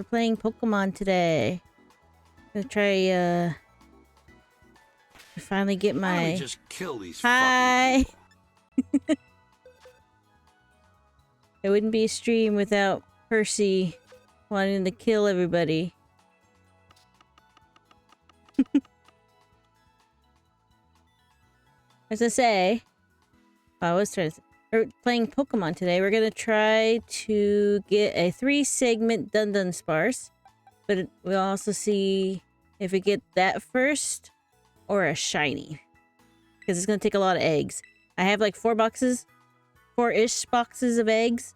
We're playing Pokemon today. Gonna try to finally get my... Why don't we just kill these Hi! fucking people? It wouldn't be a stream without Percy wanting to kill everybody. As I say, we're playing Pokemon today. We're gonna try to get a 3-segment Dunsparce, but we'll also see if we get that first or a shiny, because it's gonna take a lot of eggs. I have like 4-ish boxes of eggs.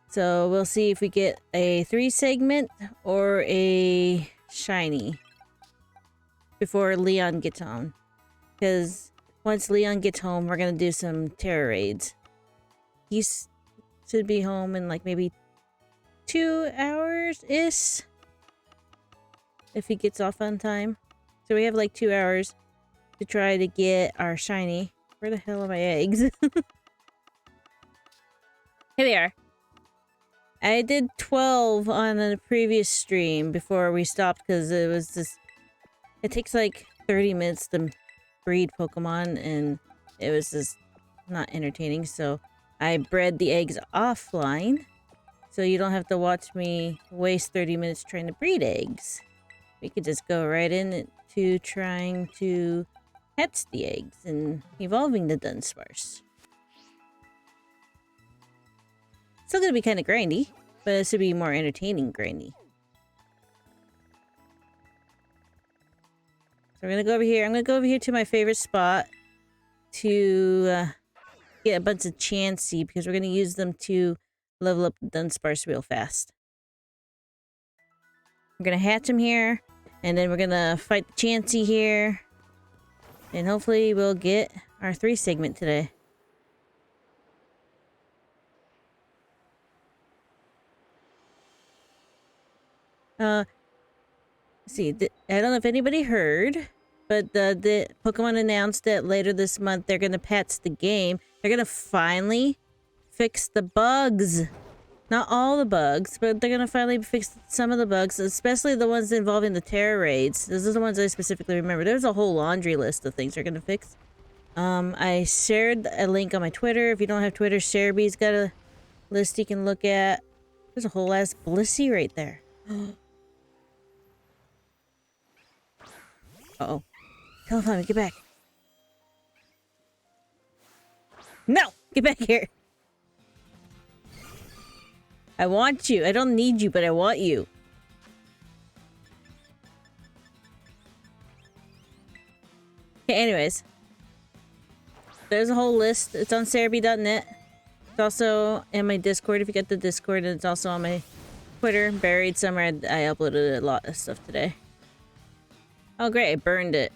So we'll see if we get a 3-segment or a shiny before Leon gets home. Because once Leon gets home, we're going to do some terror raids. He should be home in like maybe 2 hours-ish. If he gets off on time. So we have like 2 hours to try to get our shiny. Where the hell are my eggs? Here they are. I did 12 on a previous stream before we stopped because it was just... It takes like 30 minutes to breed Pokemon and it was just not entertaining. So I bred the eggs offline. So you don't have to watch me waste 30 minutes trying to breed eggs. We could just go right into trying to hatch the eggs and evolving the Dunsparce. Still gonna be kind of grindy, but it should be more entertaining grindy. So we're gonna go over here. I'm gonna go over here to my favorite spot to get a bunch of Chansey because we're gonna use them to level up the Dunsparce real fast. We're gonna hatch them here, and then we're gonna fight the Chansey here, and hopefully we'll get our 3-segment today. Let's see, I don't know if anybody heard, but the Pokemon announced that later this month they're gonna patch the game. They're gonna finally fix the bugs. Not all the bugs, but they're gonna finally fix some of the bugs, especially the ones involving the terror raids. Those are the ones I specifically remember. There's a whole laundry list of things they're gonna fix. I shared a link on my Twitter. If you don't have Twitter, Shareby's got a list you can look at. There's a whole ass Blissey right there. Uh-oh. Telephone, get back. No! Get back here! I want you. I don't need you, but I want you. Okay, anyways. There's a whole list. It's on Cerebi.net. It's also in my Discord if you get the Discord, and it's also on my Twitter, buried somewhere. I uploaded a lot of stuff today. Oh great, I burned it.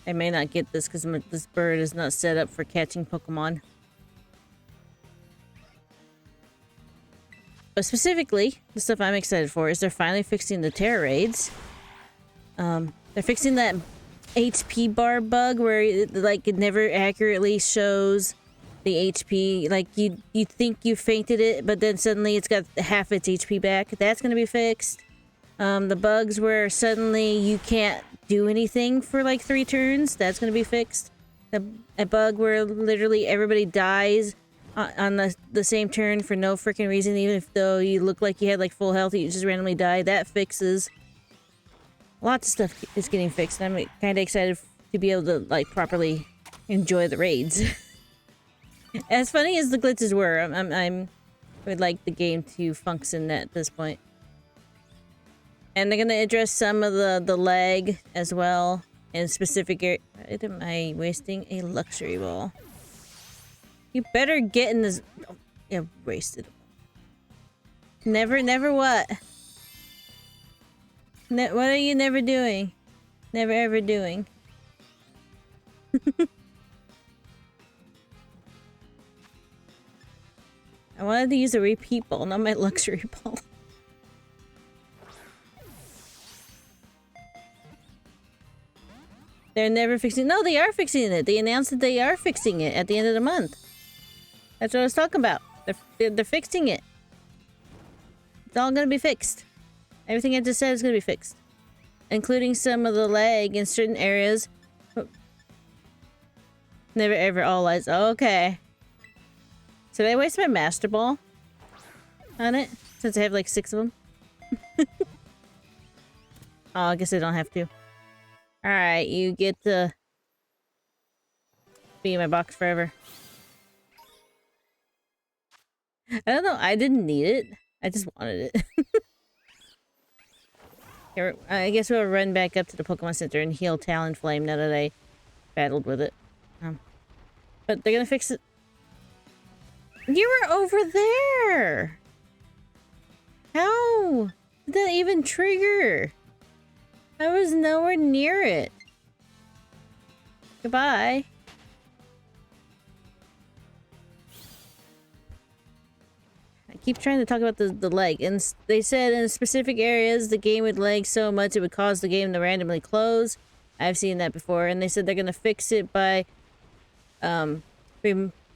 I may not get this because this bird is not set up for catching Pokemon. But specifically, the stuff I'm excited for is they're finally fixing the terror raids. They're fixing that HP bar bug where it never accurately shows the HP. Like you think you fainted it, but then suddenly it's got half its HP back. That's gonna be fixed. The bugs where suddenly you can't do anything for like 3 turns, that's gonna be fixed. A bug where literally everybody dies on the same turn for no freaking reason, even if though you look like you had like full health, you just randomly die. That fixes. Lots of stuff is getting fixed, and I'm kind of excited to be able to like properly enjoy the raids. As funny as the glitches were, I would like the game to function at this point. And they're gonna address some of the lag as well in specific area. Am I wasting a luxury ball? You better get in this. Oh, yeah, wasted. Never what? What are you never doing? Never ever doing. I wanted to use a repeat ball, not my luxury ball. They're never fixing. No, they are fixing it. They announced that they are fixing it at the end of the month. That's what I was talking about. They're fixing it. It's all gonna be fixed. Everything I just said is gonna be fixed. Including some of the lag in certain areas. Oh. Never ever all lies. Okay. So did I waste my Master Ball on it? Since I have like 6 of them? Oh, I guess I don't have to. Alright, you get to be in my box forever. I don't know, I didn't need it. I just wanted it. Here, I guess we'll run back up to the Pokemon Center and heal Talonflame now that I battled with it. But they're gonna fix it. You were over there! How did that even trigger? I was nowhere near it. Goodbye. I keep trying to talk about the lag, and they said in specific areas the game would lag so much it would cause the game to randomly close. I've seen that before, and they said they're gonna fix it by,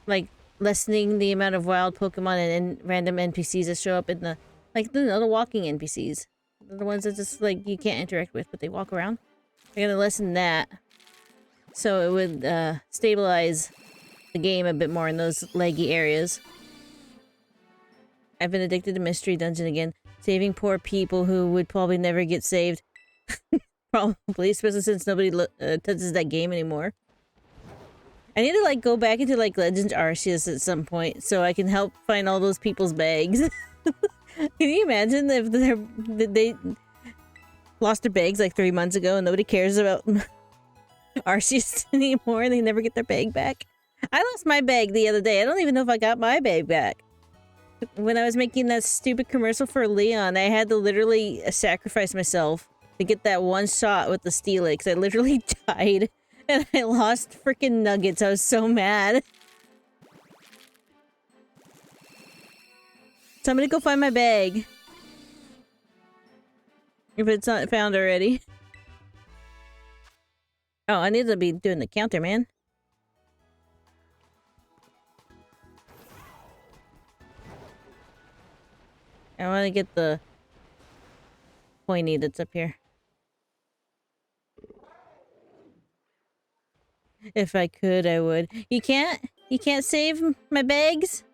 like lessening the amount of wild Pokemon and random NPCs that show up in the, like the walking NPCs, the ones that just like you can't interact with, but they walk around. They're gonna lessen that, so it would stabilize the game a bit more in those laggy areas. I've been addicted to Mystery Dungeon again, saving poor people who would probably never get saved. Probably, especially since nobody touches that game anymore. I need to like go back into like Legends Arceus at some point so I can help find all those people's bags. Can you imagine if they lost their bags like 3 months ago and nobody cares about Arceus anymore and they never get their bag back? I lost my bag the other day. I don't even know if I got my bag back. When I was making that stupid commercial for Leon, I had to literally sacrifice myself to get that one shot with the Steelix. I literally died and I lost freaking nuggets. I was so mad. Somebody go find my bag. If it's not found already. Oh, I need to be doing the counter, man. I want to get the pointy that's up here. If I could, I would. You can't? You can't save my bags?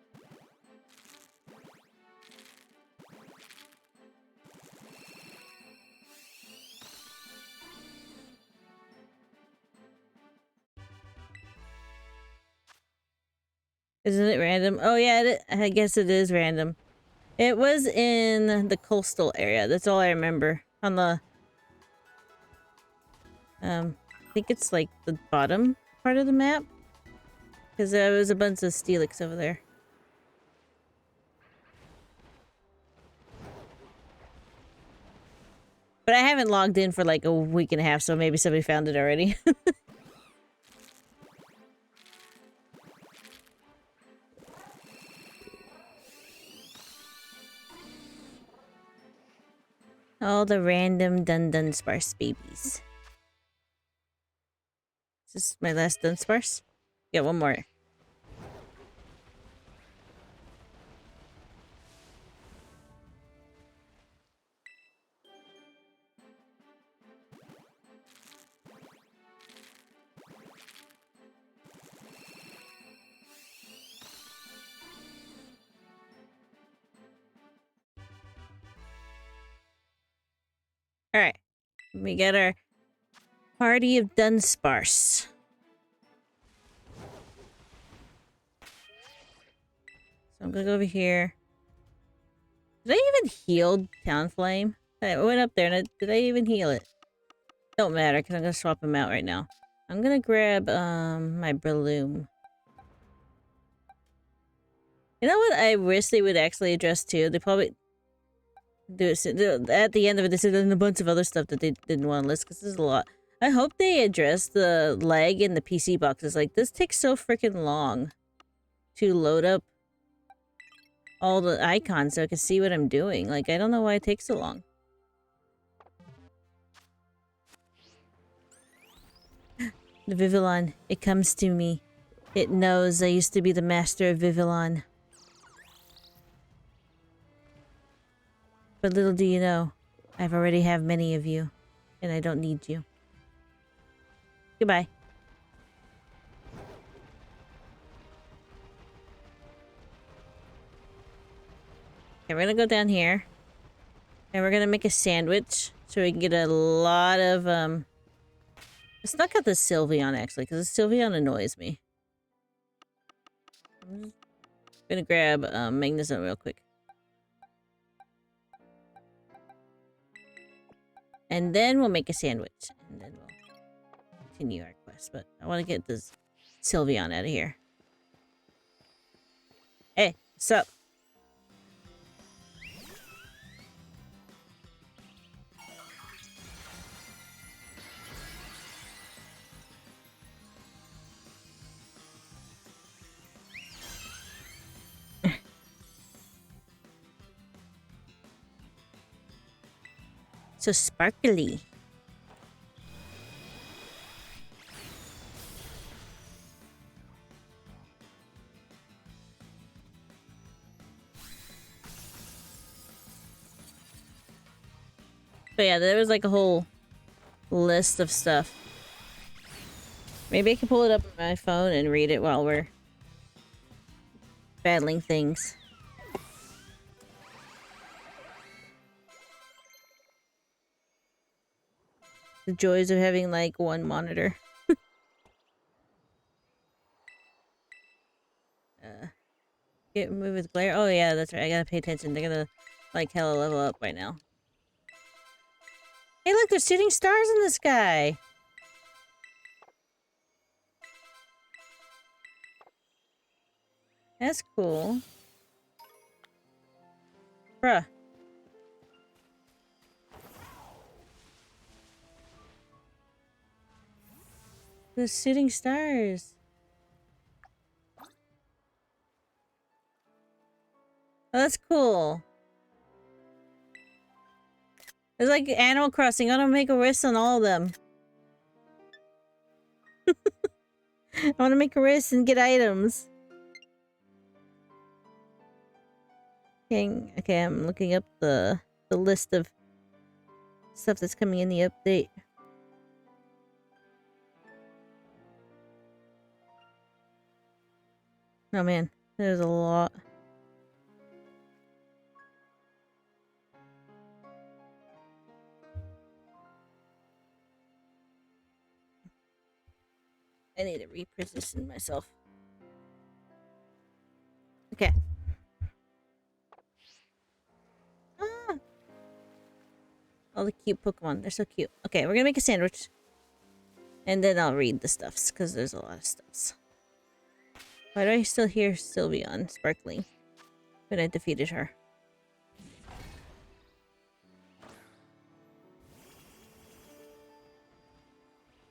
Isn't it random? Oh yeah, I guess it is random. It was in the coastal area. That's all I remember. On the... I think it's like the bottom part of the map. Because there was a bunch of Steelix over there. But I haven't logged in for like a week and a half, so maybe somebody found it already. All the random Dunsparce babies. Is this my last Dunsparce? Yeah, one more. Alright. We got our party of Dunsparce. So I'm gonna go over here. Did I even heal Talonflame? I went up there and did I even heal it? Don't matter because I'm gonna swap him out right now. I'm gonna grab my Breloom. You know what I wish they would actually address too? They probably do it at the end of it. They said there's a bunch of other stuff that they didn't want to list because there's a lot. I hope they address the lag in the PC boxes. Like, this takes so freaking long to load up all the icons so I can see what I'm doing. Like, I don't know why it takes so long. The Vivillon, it comes to me. It knows I used to be the master of Vivillon. But little do you know, I've already have many of you, and I don't need you. Goodbye. Okay, we're gonna go down here. And we're gonna make a sandwich so we can get a lot of, let's not got the Sylveon, actually, because the Sylveon annoys me. I'm gonna grab, Magnezone real quick. And then we'll make a sandwich. And then we'll continue our quest. But I want to get this Sylveon out of here. Hey, what's up? So sparkly. But yeah, there was like a whole list of stuff. Maybe I can pull it up on my phone and read it while we're battling things. The joys of having like one monitor. Get removed with glare. Oh yeah, that's right. I gotta pay attention. They're gonna like hella level up right now. Hey look, there's shooting stars in the sky! That's cool. Bruh. The shooting stars. Oh, that's cool. It's like Animal Crossing. I want to make a wrist on all of them. I want to make a wrist and get items. Okay, I'm looking up the list of stuff that's coming in the update. Oh man, there's a lot. I need to reposition myself. Okay. Ah! All the cute Pokemon. They're so cute. Okay, we're gonna make a sandwich. And then I'll read the stuffs, because there's a lot of stuffs. Why do I still hear Sylveon sparkling when I defeated her?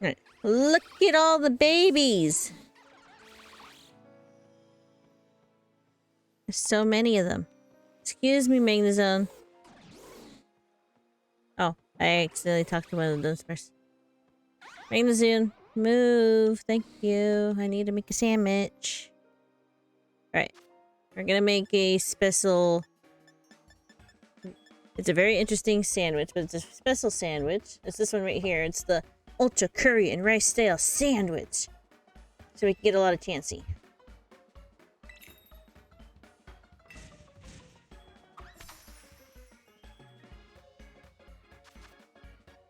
Alright. Look at all the babies! There's so many of them. Excuse me, Magnezone. Oh, I accidentally talked to one of the Dunsparce. Magnezone, move. Thank you. I need to make a sandwich. Alright. We're gonna make a special... It's a very interesting sandwich, but it's a special sandwich. It's this one right here. It's the Ultra Curry and Rice Style Sandwich. So we can get a lot of Chansey.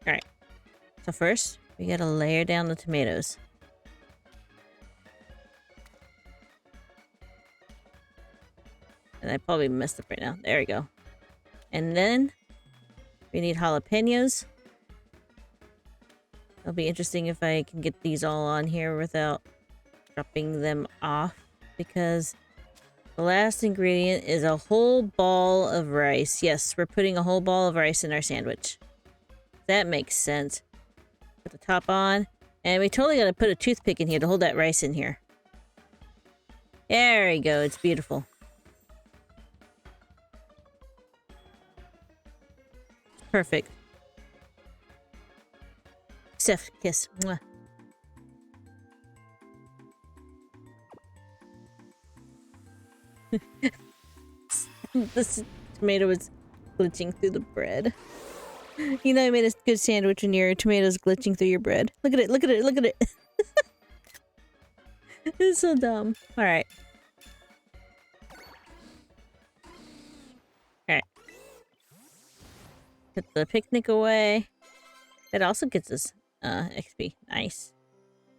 Alright. So first, we gotta layer down the tomatoes. And I probably messed up right now. There we go. And then we need jalapenos. It'll be interesting if I can get these all on here without dropping them off, because the last ingredient is a whole ball of rice. Yes, we're putting a whole ball of rice in our sandwich. That makes sense. Put the top on. And we totally gotta put a toothpick in here to hold that rice in here. There we go. It's beautiful. Perfect. Chef kiss. Mwah. This tomato is glitching through the bread. You know, I made a good sandwich when your tomatoes glitching through your bread. Look at it, look at it, look at it. It's so dumb. Alright. Alright. Put the picnic away. That also gets us XP. Nice.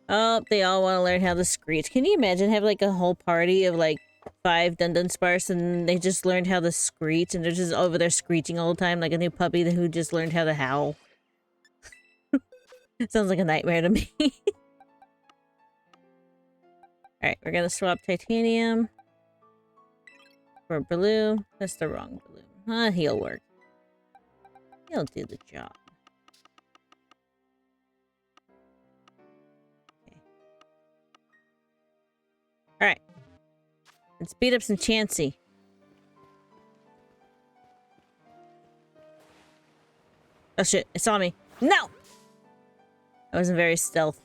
Oh, they all want to learn how to screech. Can you imagine have like a whole party of like 5 Dunsparce and they just learned how to screech and they're just over there screeching all the time like a new puppy who just learned how to howl. Sounds like a nightmare to me. Alright, we're gonna swap titanium for blue. That's the wrong blue. He'll work. He'll do the job. Okay. Alright. Let's beat up some Chansey. Oh shit, it saw me. No! I wasn't very stealth.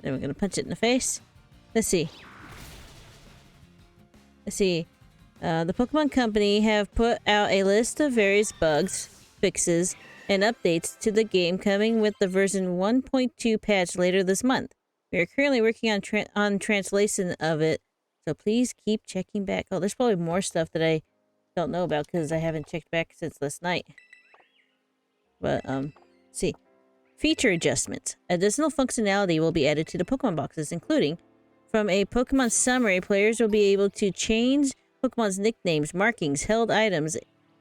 Then we're gonna punch it in the face. Let's see. Let's see. The Pokemon Company have put out a list of various bugs, fixes, and updates to the game coming with the version 1.2 patch later this month. We are currently working on translation of it, so please keep checking back. Oh, there's probably more stuff that I don't know about because I haven't checked back since last night. But, see. Feature adjustments. Additional functionality will be added to the Pokemon boxes, including from a Pokemon summary, players will be able to change Pokemon's nicknames, markings, held items,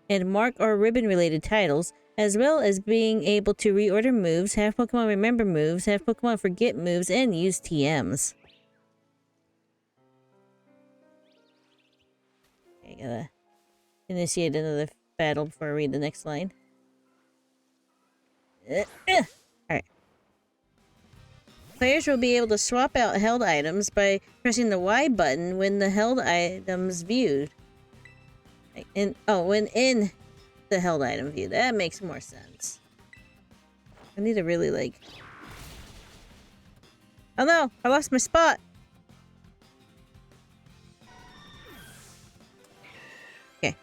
and mark or ribbon-related titles, as well as being able to reorder moves, have Pokemon remember moves, have Pokemon forget moves, and use TMs. I gotta initiate another battle before I read the next line. Alright. Players will be able to swap out held items by pressing the Y button when the held item's viewed. When in the held item view. That makes more sense. I need to really like... Oh no! I lost my spot! Okay.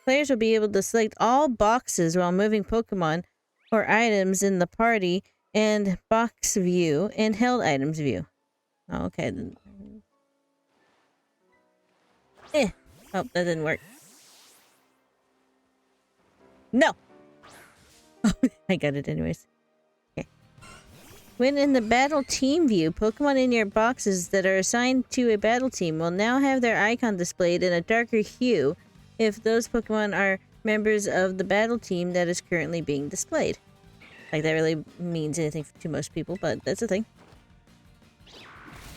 Players will be able to select all boxes while moving Pokemon or items in the party and box view and held items view. Oh, okay. Then. Oh, that didn't work. No! I got it anyways. Okay. When in the battle team view, Pokemon in your boxes that are assigned to a battle team will now have their icon displayed in a darker hue if those Pokemon are members of the battle team that is currently being displayed. Like, that really means anything to most people, but that's a thing.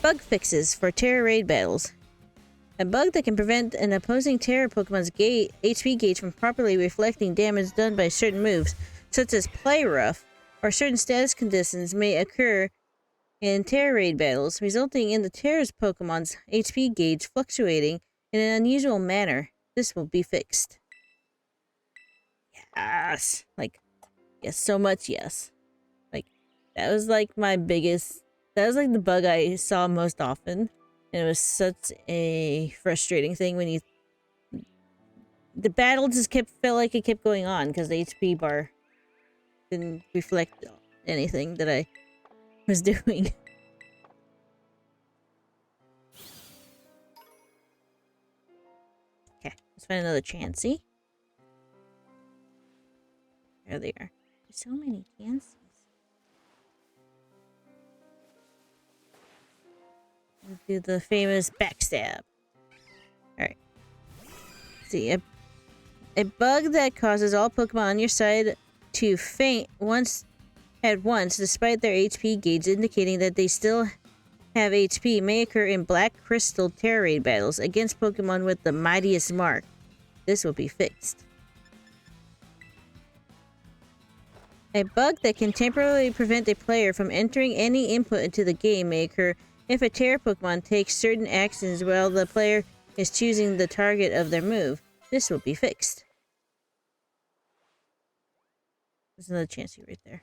Bug fixes for Terra Raid battles. A bug that can prevent an opposing Terra Pokemon's HP gauge from properly reflecting damage done by certain moves, such as Play Rough, or certain status conditions may occur in Terra Raid battles, resulting in the Terra's Pokemon's HP gauge fluctuating in an unusual manner. This will be fixed. Yes! Like, yes, so much yes. Like, that was like my biggest... That was like the bug I saw most often. And it was such a frustrating thing when you... The battle just felt like it kept going on because the HP bar didn't reflect anything that I was doing. Okay, let's find another Chansey. There they are. There's so many Chanseys. Let's do the famous backstab. Alright. See, a bug that causes all Pokemon on your side to faint at once despite their HP gauge, indicating that they still have HP, may occur in Black Crystal Terra Raid battles against Pokemon with the mightiest mark. This will be fixed. A bug that can temporarily prevent a player from entering any input into the game may occur if a Terra Pokemon takes certain actions while the player is choosing the target of their move. This will be fixed. There's another Chansey right there.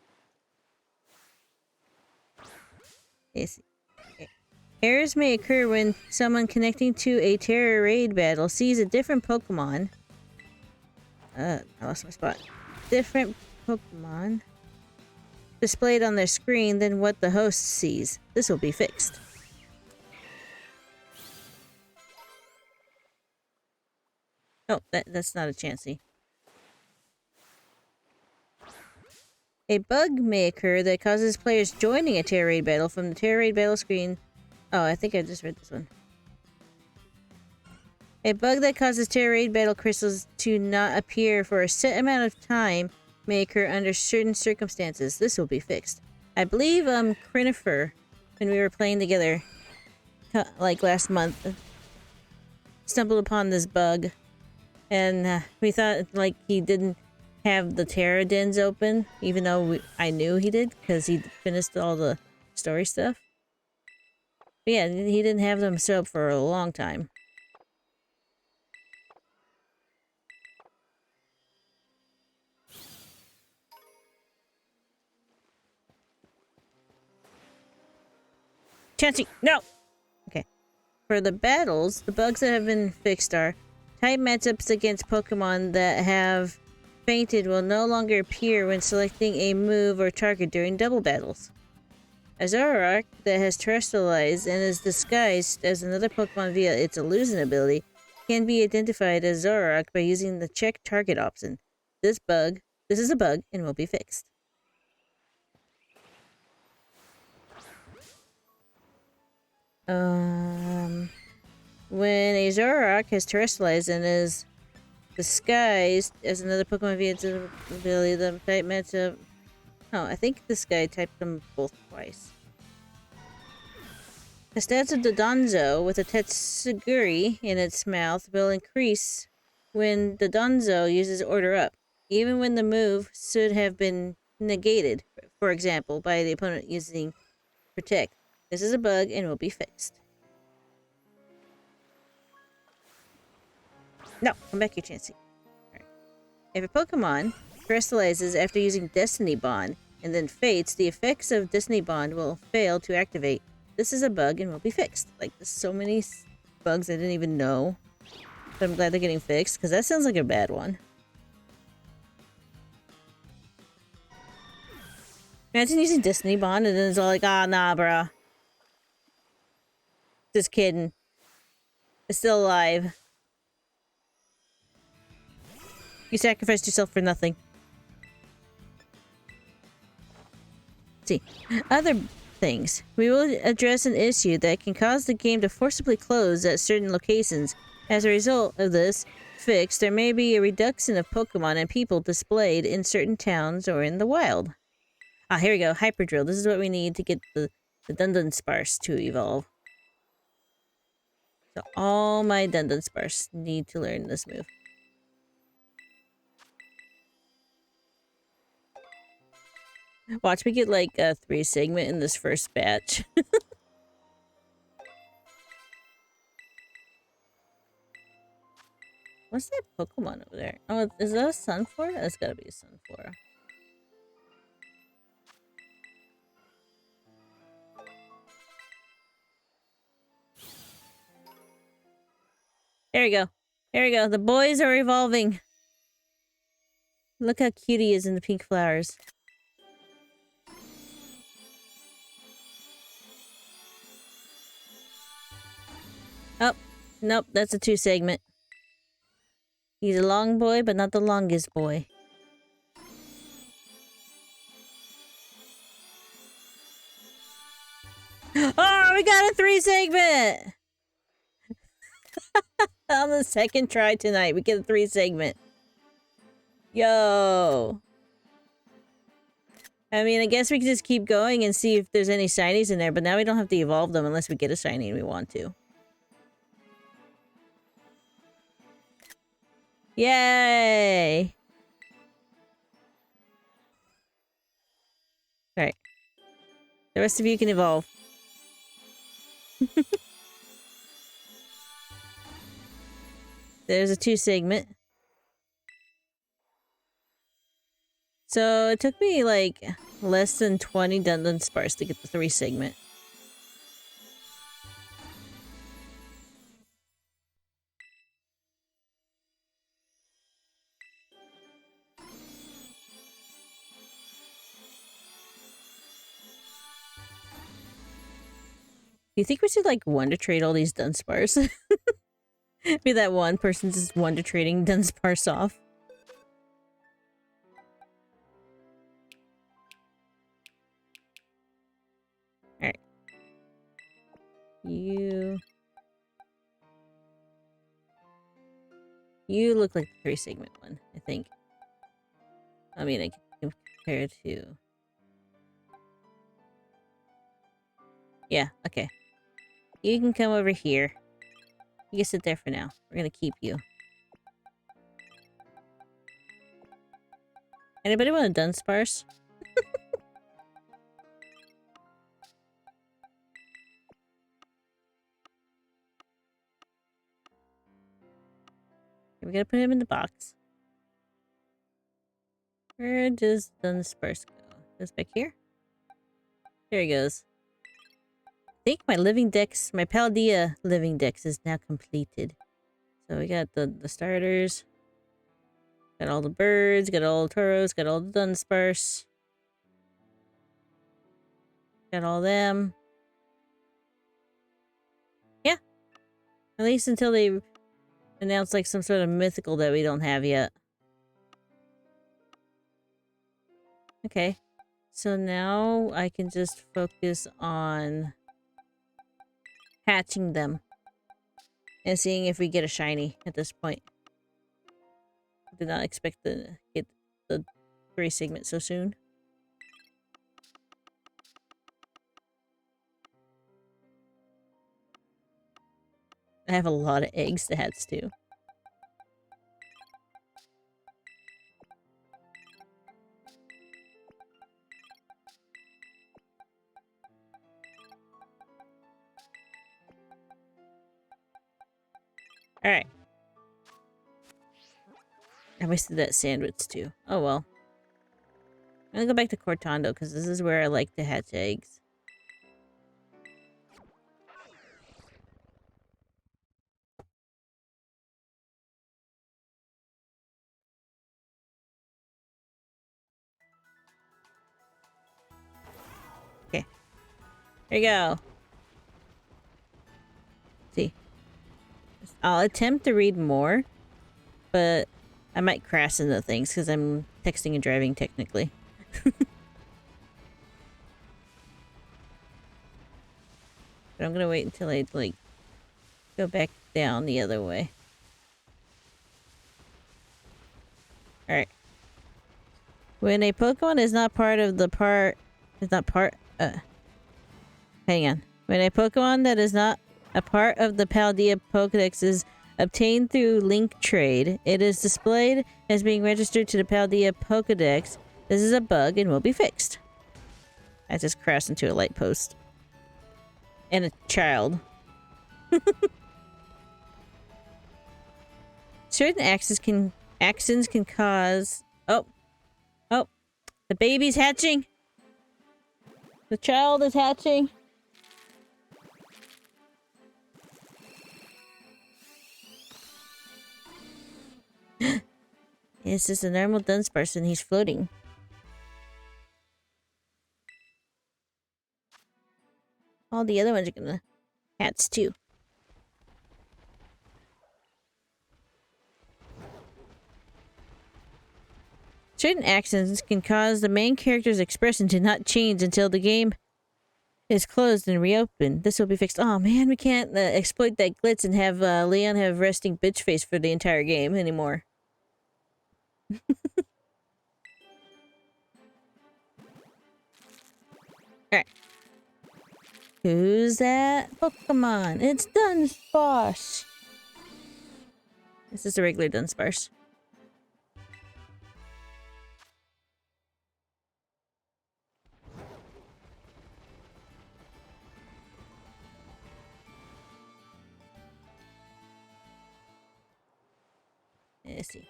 Okay. Errors may occur when someone connecting to a Terra raid battle sees a different Pokemon. I lost my spot. Different Pokemon displayed on their screen than what the host sees. This will be fixed. Oh, that's not a Chansey. A bug may occur that causes players joining a Terra raid battle from the Terra raid battle screen. Oh, I think I just read this one. A bug that causes Terra raid battle crystals to not appear for a set amount of time may occur under certain circumstances. This will be fixed. I believe Crinifer, when we were playing together like last month, stumbled upon this bug, and we thought like he didn't have the Terra dens open, even though I knew he did because he finished all the story stuff. But yeah, he didn't have them set up for a long time. Chansey, no! Okay. For the battles, the bugs that have been fixed are type matchups against Pokemon that have fainted will no longer appear when selecting a move or target during double battles. A Zoroark that has terrestrialized and is disguised as another Pokemon via its illusion ability can be identified as Zoroark by using the check target option. This is a bug and will be fixed. When a Zoroark has terrestrialized and is disguised as another Pokemon via its ability, the type matchup. Oh, I think this guy typed them both twice. The stats of the Donzo with a Tetsuguri in its mouth will increase when the Donzo uses Order Up, even when the move should have been negated, for example, by the opponent using Protect. This is a bug and will be fixed. No, come back here, Chansey. Right. If a Pokemon crystallizes after using Destiny Bond and then fades, the effects of Destiny Bond will fail to activate. This is a bug and will be fixed. Like, there's so many bugs I didn't even know. But I'm glad they're getting fixed, because that sounds like a bad one. Imagine using Destiny Bond and then it's all like, ah, nah, bro. Just kidding. It's still alive. You sacrificed yourself for nothing. Let's see. Other things. We will address an issue that can cause the game to forcibly close at certain locations. As a result of this fix, there may be a reduction of Pokemon and people displayed in certain towns or in the wild. Ah, here we go. Hyperdrill. This is what we need to get the Dunsparce to evolve. So all my Dunsparce need to learn this move. Watch me get like a 3 segment in this first batch. What's that Pokemon over there? Oh, is that a Sunflora? That's gotta be a Sunflora. There we go. There we go. The boys are evolving. Look how cute he is in the pink flowers. Oh, nope, that's a 2 segment. He's a long boy, but not the longest boy. Oh, we got a 3 segment! On the second try tonight, we get a 3 segment. Yo! I mean, I guess we can just keep going and see if there's any shinies in there, but now we don't have to evolve them unless we get a shiny and we want to. Yay! Alright. The rest of you can evolve. There's a 2 segment. So it took me like less than 20 Dunsparce to get the 3 segment. you think we should like wonder trade all these Dunsparce? Be that one person just wonder trading Dunsparce off. Alright. You look like the 3-segment one, I think. I mean, I can compare to... Yeah, okay. You can come over here. You can sit there for now. We're gonna keep you. Anybody want a Dunsparce? We gotta put him in the box. Where does Dunsparce go? Goes back here? There he goes. I think my my Paldea living dex is now completed. So we got the starters. Got all the birds, got all the Tauros, got all the Dunsparce. Got all them. Yeah. At least until they announce like some sort of mythical that we don't have yet. Okay. So now I can just focus on hatching them and seeing if we get a shiny at this point. Did not expect to get the 3-segment so soon. I have a lot of eggs to hatch too. Alright. I wasted that sandwich too. Oh well. I'm gonna go back to Cortando because this is where I like to hatch eggs. Okay. Here you go. See. I'll attempt to read more, but I might crash into things because I'm texting and driving technically. But I'm gonna wait until I, like, go back down the other way. Alright. When a Pokemon is not part of the hang on. When a Pokemon that is not a part of the Paldea Pokedex is obtained through link trade, it is displayed as being registered to the Paldea Pokedex. This is a bug and will be fixed. I just crashed into a light post. And a child. Certain actions can cause... Oh. The baby's hatching. The child is hatching. It's just a normal Dunsparce and he's floating. All the other ones are gonna hatch too. Certain actions can cause the main character's expression to not change until the game is closed and reopened. This will be fixed. Oh man, we can't exploit that glitch and have Leon have resting bitch face for the entire game anymore. Alright. Who's that Pokemon? It's Dunsparce. This is a regular Dunsparce. Let's see.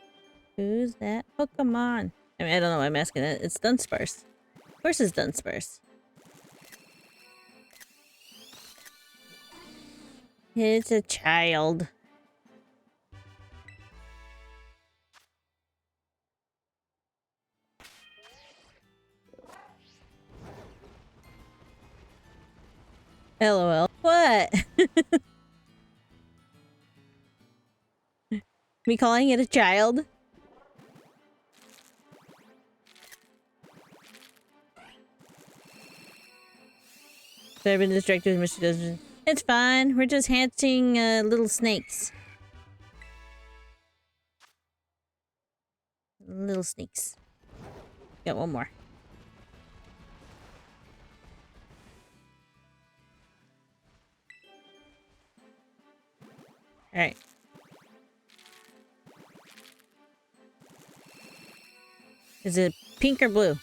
Who's that Pokemon? I mean, I don't know why I'm asking that. It's Dunsparce. Of course it's Dunsparce. It's a child. LOL. What? Me calling it a child? So I've been distracted with Mr. Dozen. It's fine. We're just hatching little snakes. Little snakes. Got one more. Alright. Is it pink or blue?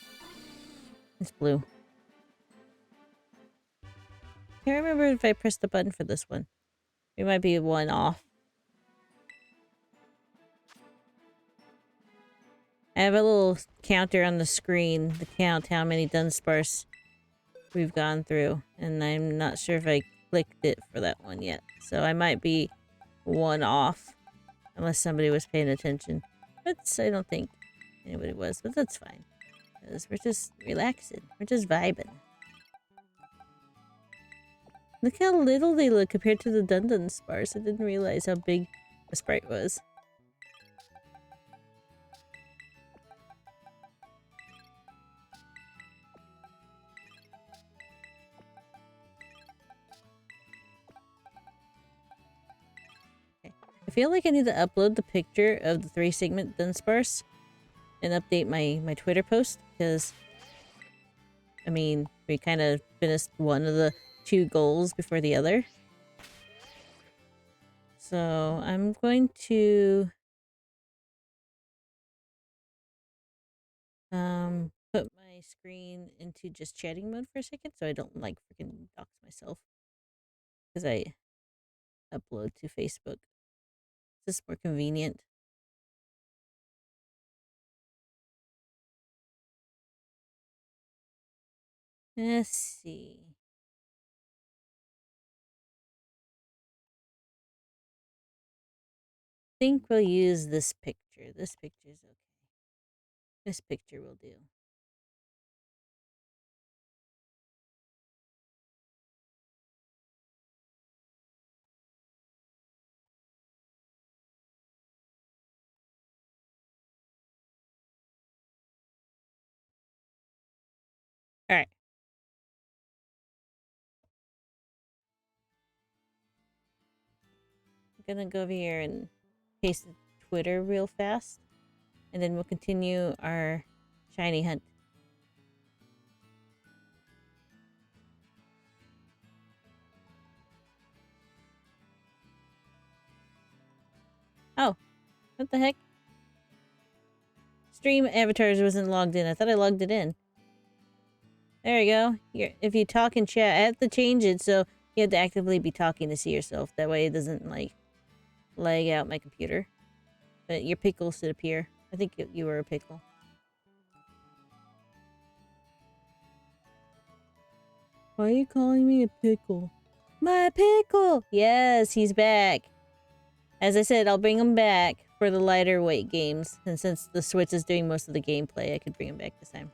It's blue. Can't remember if I pressed the button for this one. It might be one off. I have a little counter on the screen to count how many Dunsparce we've gone through, and I'm not sure if I clicked it for that one yet. So I might be one off, unless somebody was paying attention. But I don't think anybody was, but that's fine. Because we're just relaxing. We're just vibing. Look how little they look compared to the Dunsparce. I didn't realize how big the sprite was. I feel like I need to upload the picture of the 3-segment Dunsparce and update my Twitter post, because, I mean, we kind of finished one of the 2 goals before the other. So I'm going to put my screen into just chatting mode for a second so I don't like freaking dox myself, because I upload to Facebook. It's just more convenient. Let's see. I think we'll use this picture. This picture's okay. This picture will do. Alright. I'm gonna go over here and paste the Twitter real fast. And then we'll continue our shiny hunt. Oh, what the heck? Stream avatars wasn't logged in. I thought I logged it in. There you go. Here, if you talk in chat, I have to change it so you have to actively be talking to see yourself. That way it doesn't, like, lag out my computer. But your pickle should appear. I think you were a pickle. Why are you calling me a pickle? My pickle! Yes, he's back. As I said, I'll bring him back for the lighter weight games. And since the Switch is doing most of the gameplay, I could bring him back this time.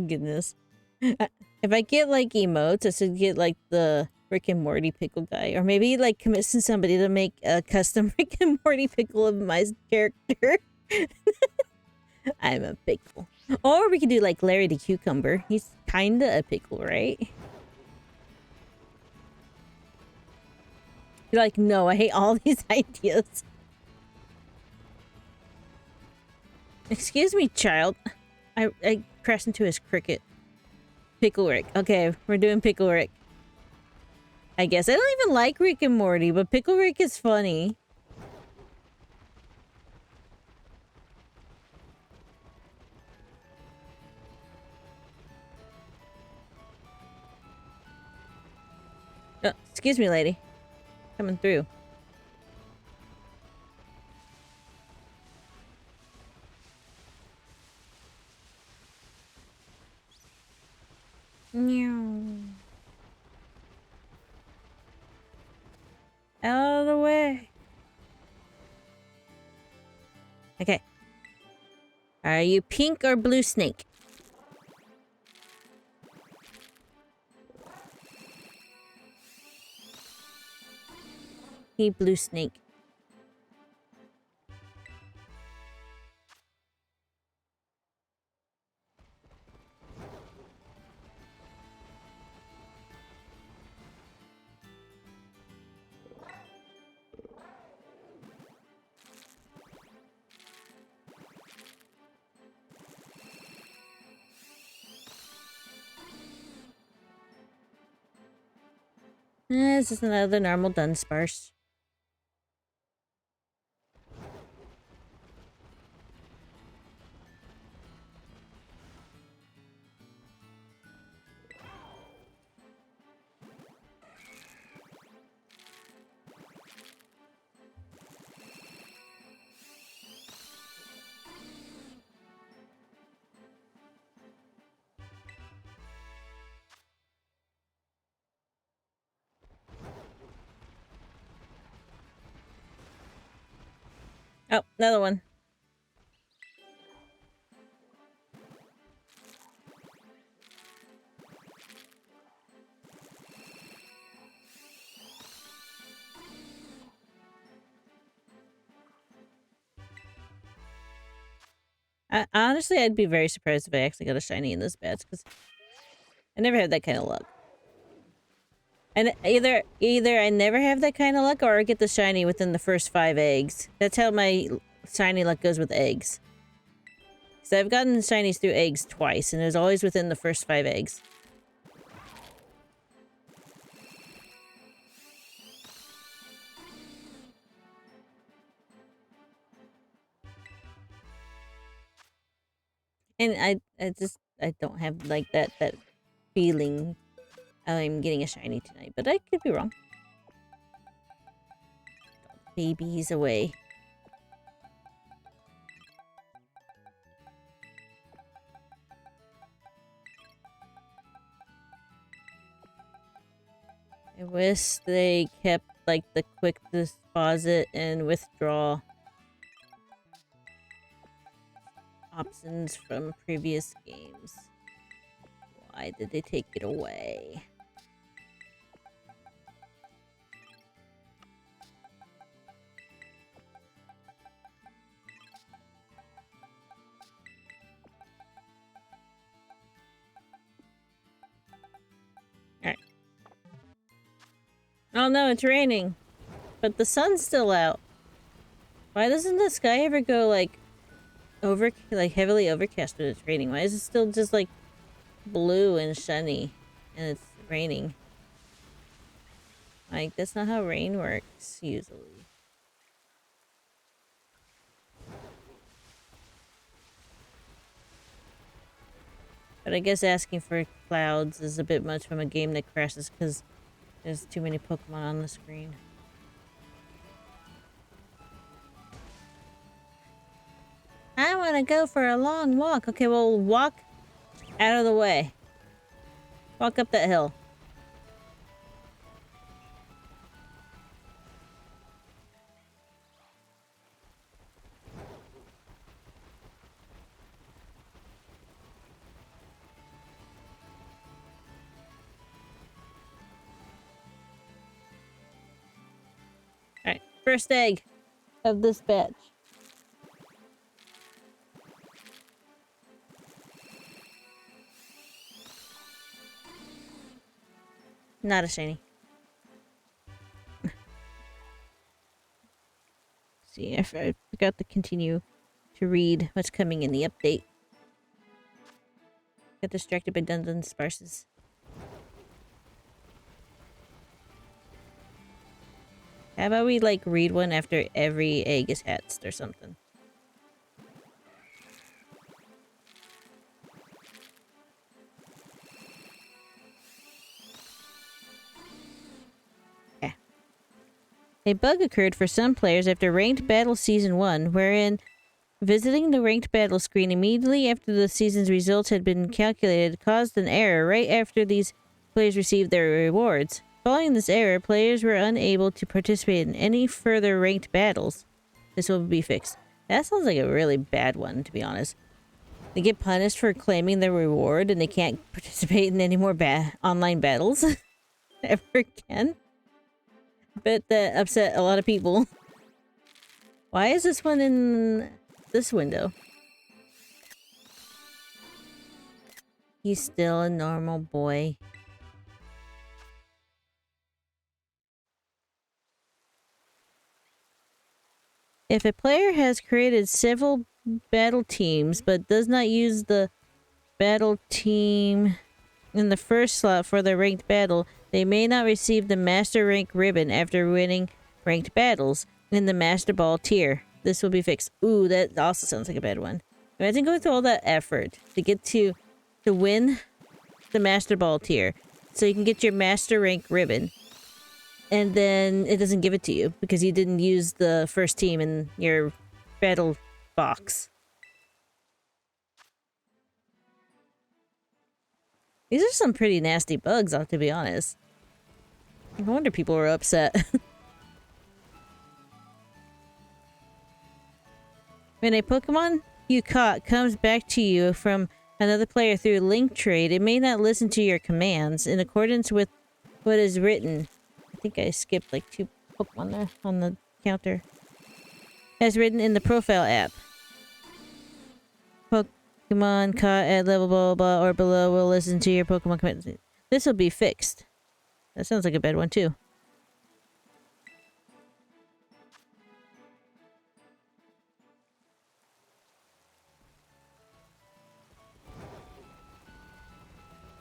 Goodness. If I get, like, emotes, I should get, like, the Rick and Morty pickle guy. Or maybe, like, commission somebody to make a custom Rick and Morty pickle of my character. I'm a pickle. Or we could do, like, Larry the Cucumber. He's kinda a pickle, right? You're like, no, I hate all these ideas. Excuse me, child. I crashed into his cricket. Pickle Rick. Okay, we're doing Pickle Rick. I guess. I don't even like Rick and Morty, but Pickle Rick is funny. Oh, excuse me, lady. Coming through. Out of the way. Okay. Are you pink or blue snake? He blue snake. This is another normal Dunsparce. Oh, another one. Honestly, I'd be very surprised if I actually got a shiny in this batch, because I never had that kind of luck. And either I never have that kind of luck, or I get the shiny within the first 5 eggs. That's how my shiny luck goes with eggs. So I've gotten shinies through eggs twice, and it's always within the first 5 eggs. And I don't have like that feeling I'm getting a shiny tonight, but I could be wrong. Babies away. I wish they kept like the quick deposit and withdraw options from previous games. Why did they take it away? Alright. Oh no, it's raining. But the sun's still out. Why doesn't the sky ever go like heavily overcast when it's raining? Why is it still just like blue and sunny and it's raining? Like, that's not how rain works usually. But I guess asking for clouds is a bit much from a game that crashes because there's too many Pokemon on the screen. I want to go for a long walk. Okay, well, walk out of the way. Walk up that hill. Alright, first egg of this batch. Not a shiny. See, I forgot to continue to read what's coming in the update. Got distracted by Dunsparces. How about we, like, read one after every egg is hatched or something? Yeah. A bug occurred for some players after Ranked Battle Season 1, wherein Visiting the ranked battle screen immediately after the season's results had been calculated caused an error right after these players received their rewards. Following this error, players were unable to participate in any further ranked battles. This will be fixed. That sounds like a really bad one, to be honest. They get punished for claiming their reward and they can't participate in any more online battles ever again. Bet that upset a lot of people. Why is this one in this window? He's still a normal boy. If a player has created several battle teams but does not use the battle team in the first slot for the ranked battle, they may not receive the Master Rank ribbon after winning ranked battles in the Master Ball tier. This will be fixed. Ooh, that also sounds like a bad one. Imagine going through all that effort to get to win the Master Ball tier so you can get your Master Rank ribbon. And then it doesn't give it to you because you didn't use the first team in your battle box. These are some pretty nasty bugs, to be honest. No wonder people were upset. When a Pokemon you caught comes back to you from another player through link trade, it may not listen to your commands in accordance with what is written. I think I skipped like 2 Pokemon there on the counter. As written in the profile app. Pokemon caught at level blah blah or below will listen to your Pokemon commands. This will be fixed. That sounds like a bad one too.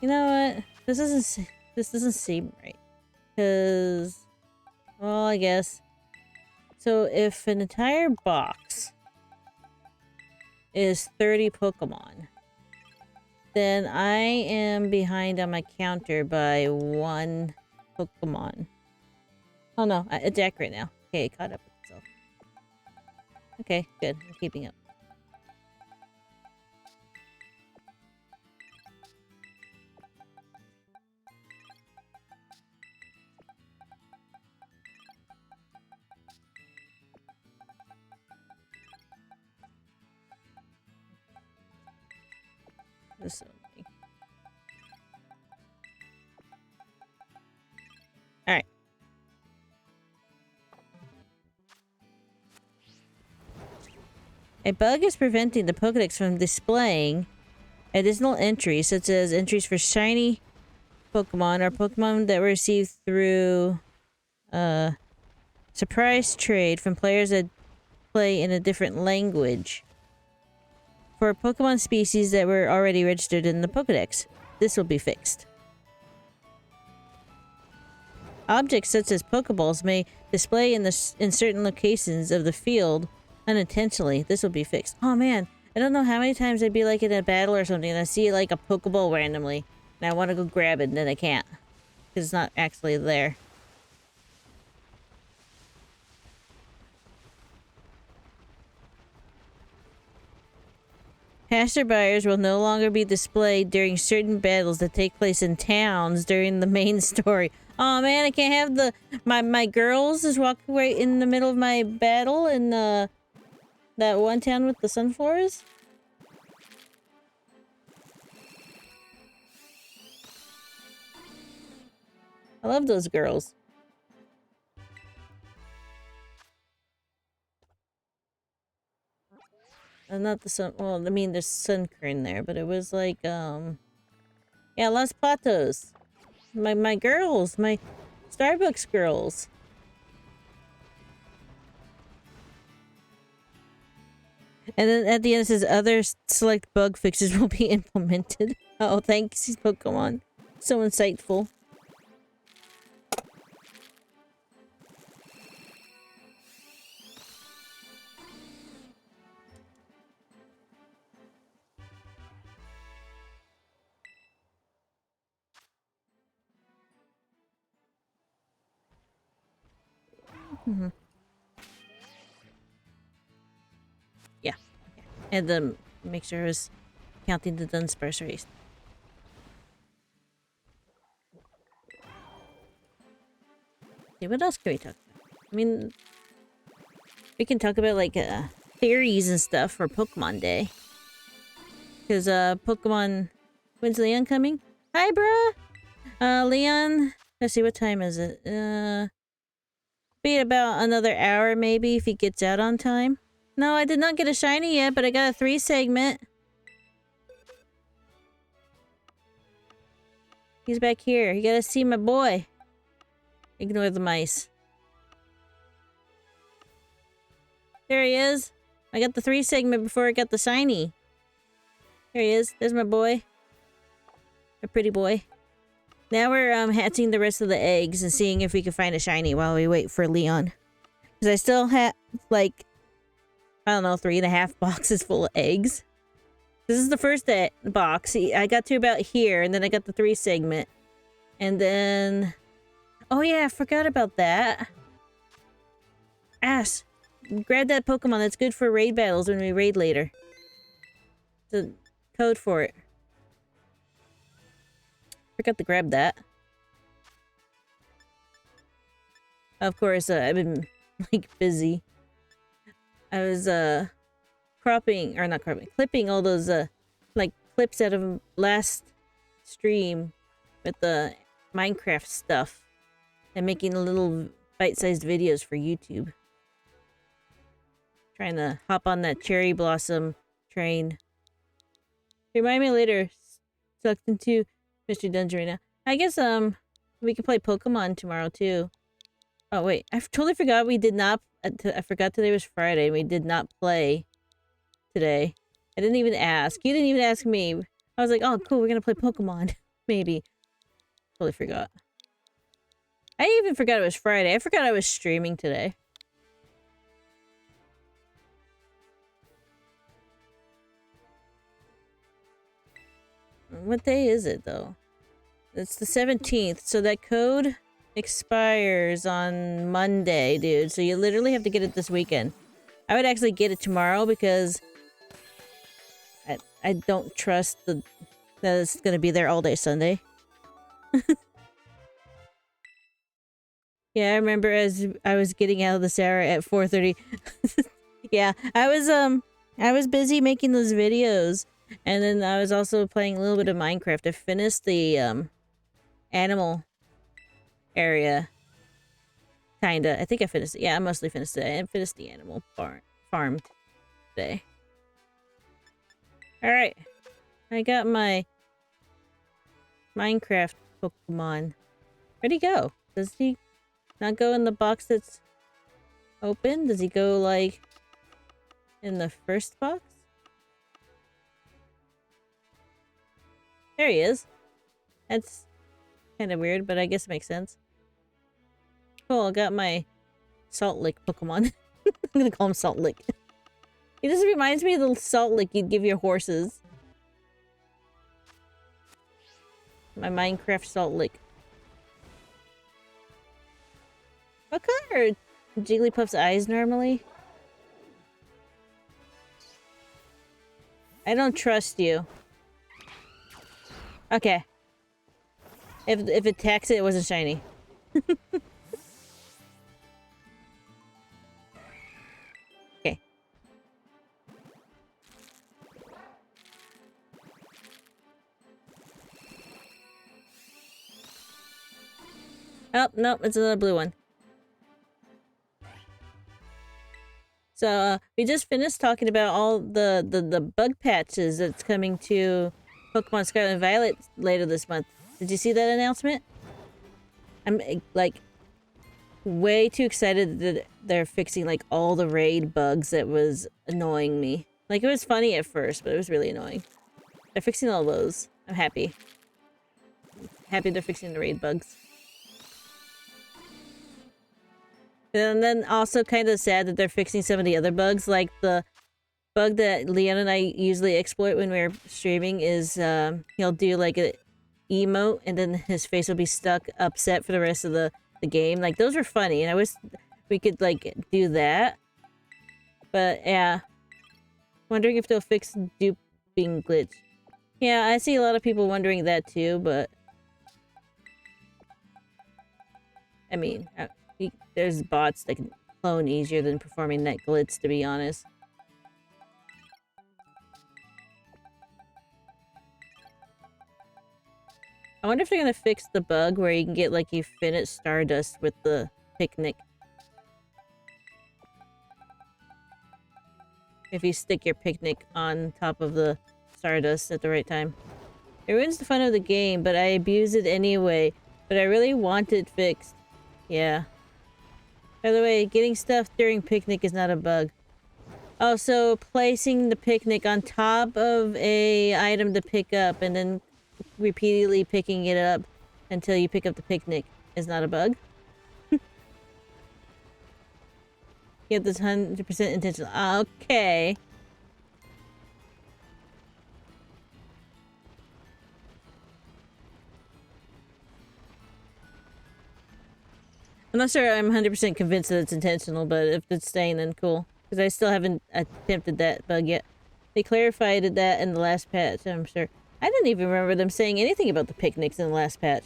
You know what? This doesn't seem right. Because, well, I guess. So if an entire box is 30 Pokemon, then I am behind on my counter by 1 Pokemon. Oh no, it's accurate now. Okay, it caught up with itself. Okay, good. I'm keeping up. This only. Alright. A bug is preventing the Pokedex from displaying additional entries, such as entries for shiny Pokemon or Pokemon that were received through surprise trade from players that play in a different language. For Pokemon species that were already registered in the Pokedex, this will be fixed. Objects such as Pokeballs may display in certain locations of the field unintentionally. This will be fixed. Oh man, I don't know how many times I'd be like in a battle or something and I see like a Pokeball randomly and I want to go grab it and then I can't because it's not actually there. Passerbyers will no longer be displayed during certain battles that take place in towns during the main story. Oh man, I can't have my girls just walking right in the middle of my battle in that one town with the sunflowers. I love those girls. Not the sun. Well, I mean, there's Sunkern there, but it was like, yeah, Los Patos. My girls, my Starbucks girls. And then at the end it says other select bug fixes will be implemented. Oh, thanks, Pokemon. So insightful. Yeah. And then make sure I was counting the Dunsparce race. Okay, what else can we talk about? I mean, we can talk about like theories and stuff for Pokemon Day. Because Pokemon... When's Leon coming? Hi, bruh! Leon... Let's see, what time is it? Be about another hour maybe if he gets out on time. No, I did not get a shiny yet, but I got a 3 segment. He's back here. You gotta see my boy. Ignore the mice. There he is. I got the 3 segment before I got the shiny. There he is. There's my boy. My pretty boy. Now we're hatching the rest of the eggs and seeing if we can find a shiny while we wait for Leon. Because I still have, like, I don't know, 3.5 boxes full of eggs. This is the first box. I got to about here, and then I got the 3 segment. And then... Oh yeah, I forgot about that. Ash, grab that Pokemon. That's good for raid battles when we raid later. The code for it. Forgot to grab that. Of course, I've been, like, busy. I was, clipping all those, like, clips out of last stream with the Minecraft stuff. And making little bite-sized videos for YouTube. Trying to hop on that cherry blossom train. Remind me later. Sucked into Mystery Dungeon right now. I guess, we can play Pokemon tomorrow, too. Oh, wait. I totally forgot we did not... I forgot today was Friday, and we did not play today. I didn't even ask. You didn't even ask me. I was like, oh, cool, we're gonna play Pokemon. Maybe. Totally forgot. I even forgot it was Friday. I forgot I was streaming today. What day is it, though? It's the 17th, so that code expires on Monday, dude. So you literally have to get it this weekend. I would actually get it tomorrow because I don't trust that it's gonna be there all day Sunday. Yeah, I remember as I was getting out of the shower at 4:30. Yeah, I was busy making those videos, and then I was also playing a little bit of Minecraft. I finished the animal area, kinda. I think I finished it. Yeah, I mostly finished it. I finished the animal farm today. All right, I got my Minecraft Pokemon. Where'd he go? Does he not go in the box that's open? Does he go, like, in the first box? There he is. That's kind of weird, but I guess it makes sense. Cool, I got my Salt Lick Pokemon. I'm gonna call him Salt Lick. He just reminds me of the Salt Lick you'd give your horses. My Minecraft Salt Lick. What color are Jigglypuff's eyes normally? I don't trust you. Okay. If it attacks it wasn't shiny. Okay. Oh, no, it's another blue one. So, we just finished talking about all the bug patches that's coming to Pokemon Scarlet and Violet later this month. Did you see that announcement? I'm, like, way too excited that they're fixing, like, all the raid bugs that was annoying me. Like, it was funny at first, but it was really annoying. They're fixing all those. I'm happy. Happy they're fixing the raid bugs. And then also kind of sad that they're fixing some of the other bugs, like the bug that Leon and I usually exploit when we're streaming is he'll do like an emote and then his face will be stuck upset for the rest of the game. Like, those were funny, and I wish we could, like, do that. But, yeah. Wondering if they'll fix duping glitch. Yeah, I see a lot of people wondering that too, but... I mean, there's bots that can clone easier than performing that glitch, to be honest. I wonder if they're gonna fix the bug where you can get, like, infinite Stardust with the picnic. If you stick your picnic on top of the Stardust at the right time. It ruins the fun of the game, but I abuse it anyway. But I really want it fixed. Yeah. By the way, getting stuff during picnic is not a bug. Also, placing the picnic on top of a item to pick up and then repeatedly picking it up until you pick up the picnic is not a bug. Get this 100% intentional. Okay. I'm not sure I'm 100% convinced that it's intentional, but if it's staying, then cool. Because I still haven't attempted that bug yet. They clarified that in the last patch, I'm sure. I didn't even remember them saying anything about the picnics in the last patch.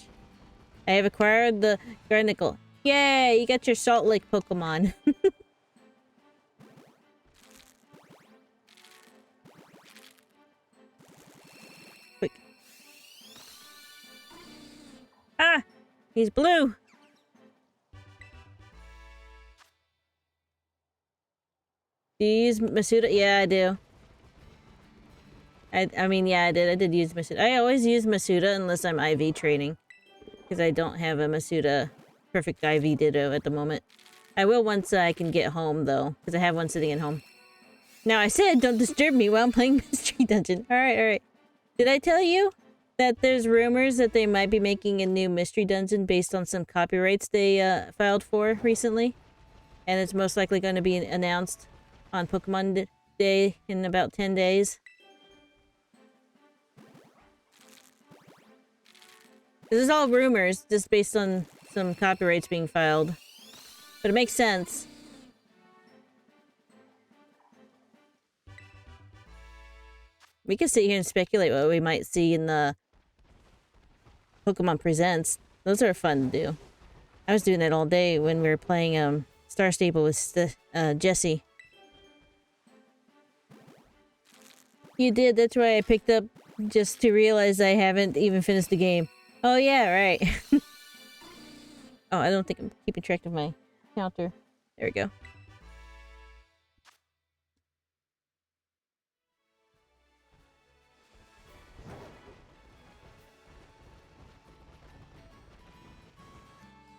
I have acquired the Garnicle. Yay! You got your Salt Lake Pokemon. Quick. Ah! He's blue! Do you use Masuda? Yeah, I do. I mean, yeah, I did. I did use Masuda. I always use Masuda unless I'm IV training. Because I don't have a Masuda perfect IV Ditto at the moment. I will once I can get home, though. Because I have one sitting at home. Now, I said don't disturb me while I'm playing Mystery Dungeon. Alright, alright. Did I tell you that there's rumors that they might be making a new Mystery Dungeon based on some copyrights they filed for recently? And it's most likely going to be announced on Pokemon Day in about 10 days. This is all rumors, just based on some copyrights being filed. But it makes sense. We could sit here and speculate what we might see in the Pokemon Presents. Those are fun to do. I was doing that all day when we were playing Star Stable with Jesse. You did, that's why I picked up just to realize I haven't even finished the game. Oh yeah, right. Oh, I don't think I'm keeping track of my counter. There we go.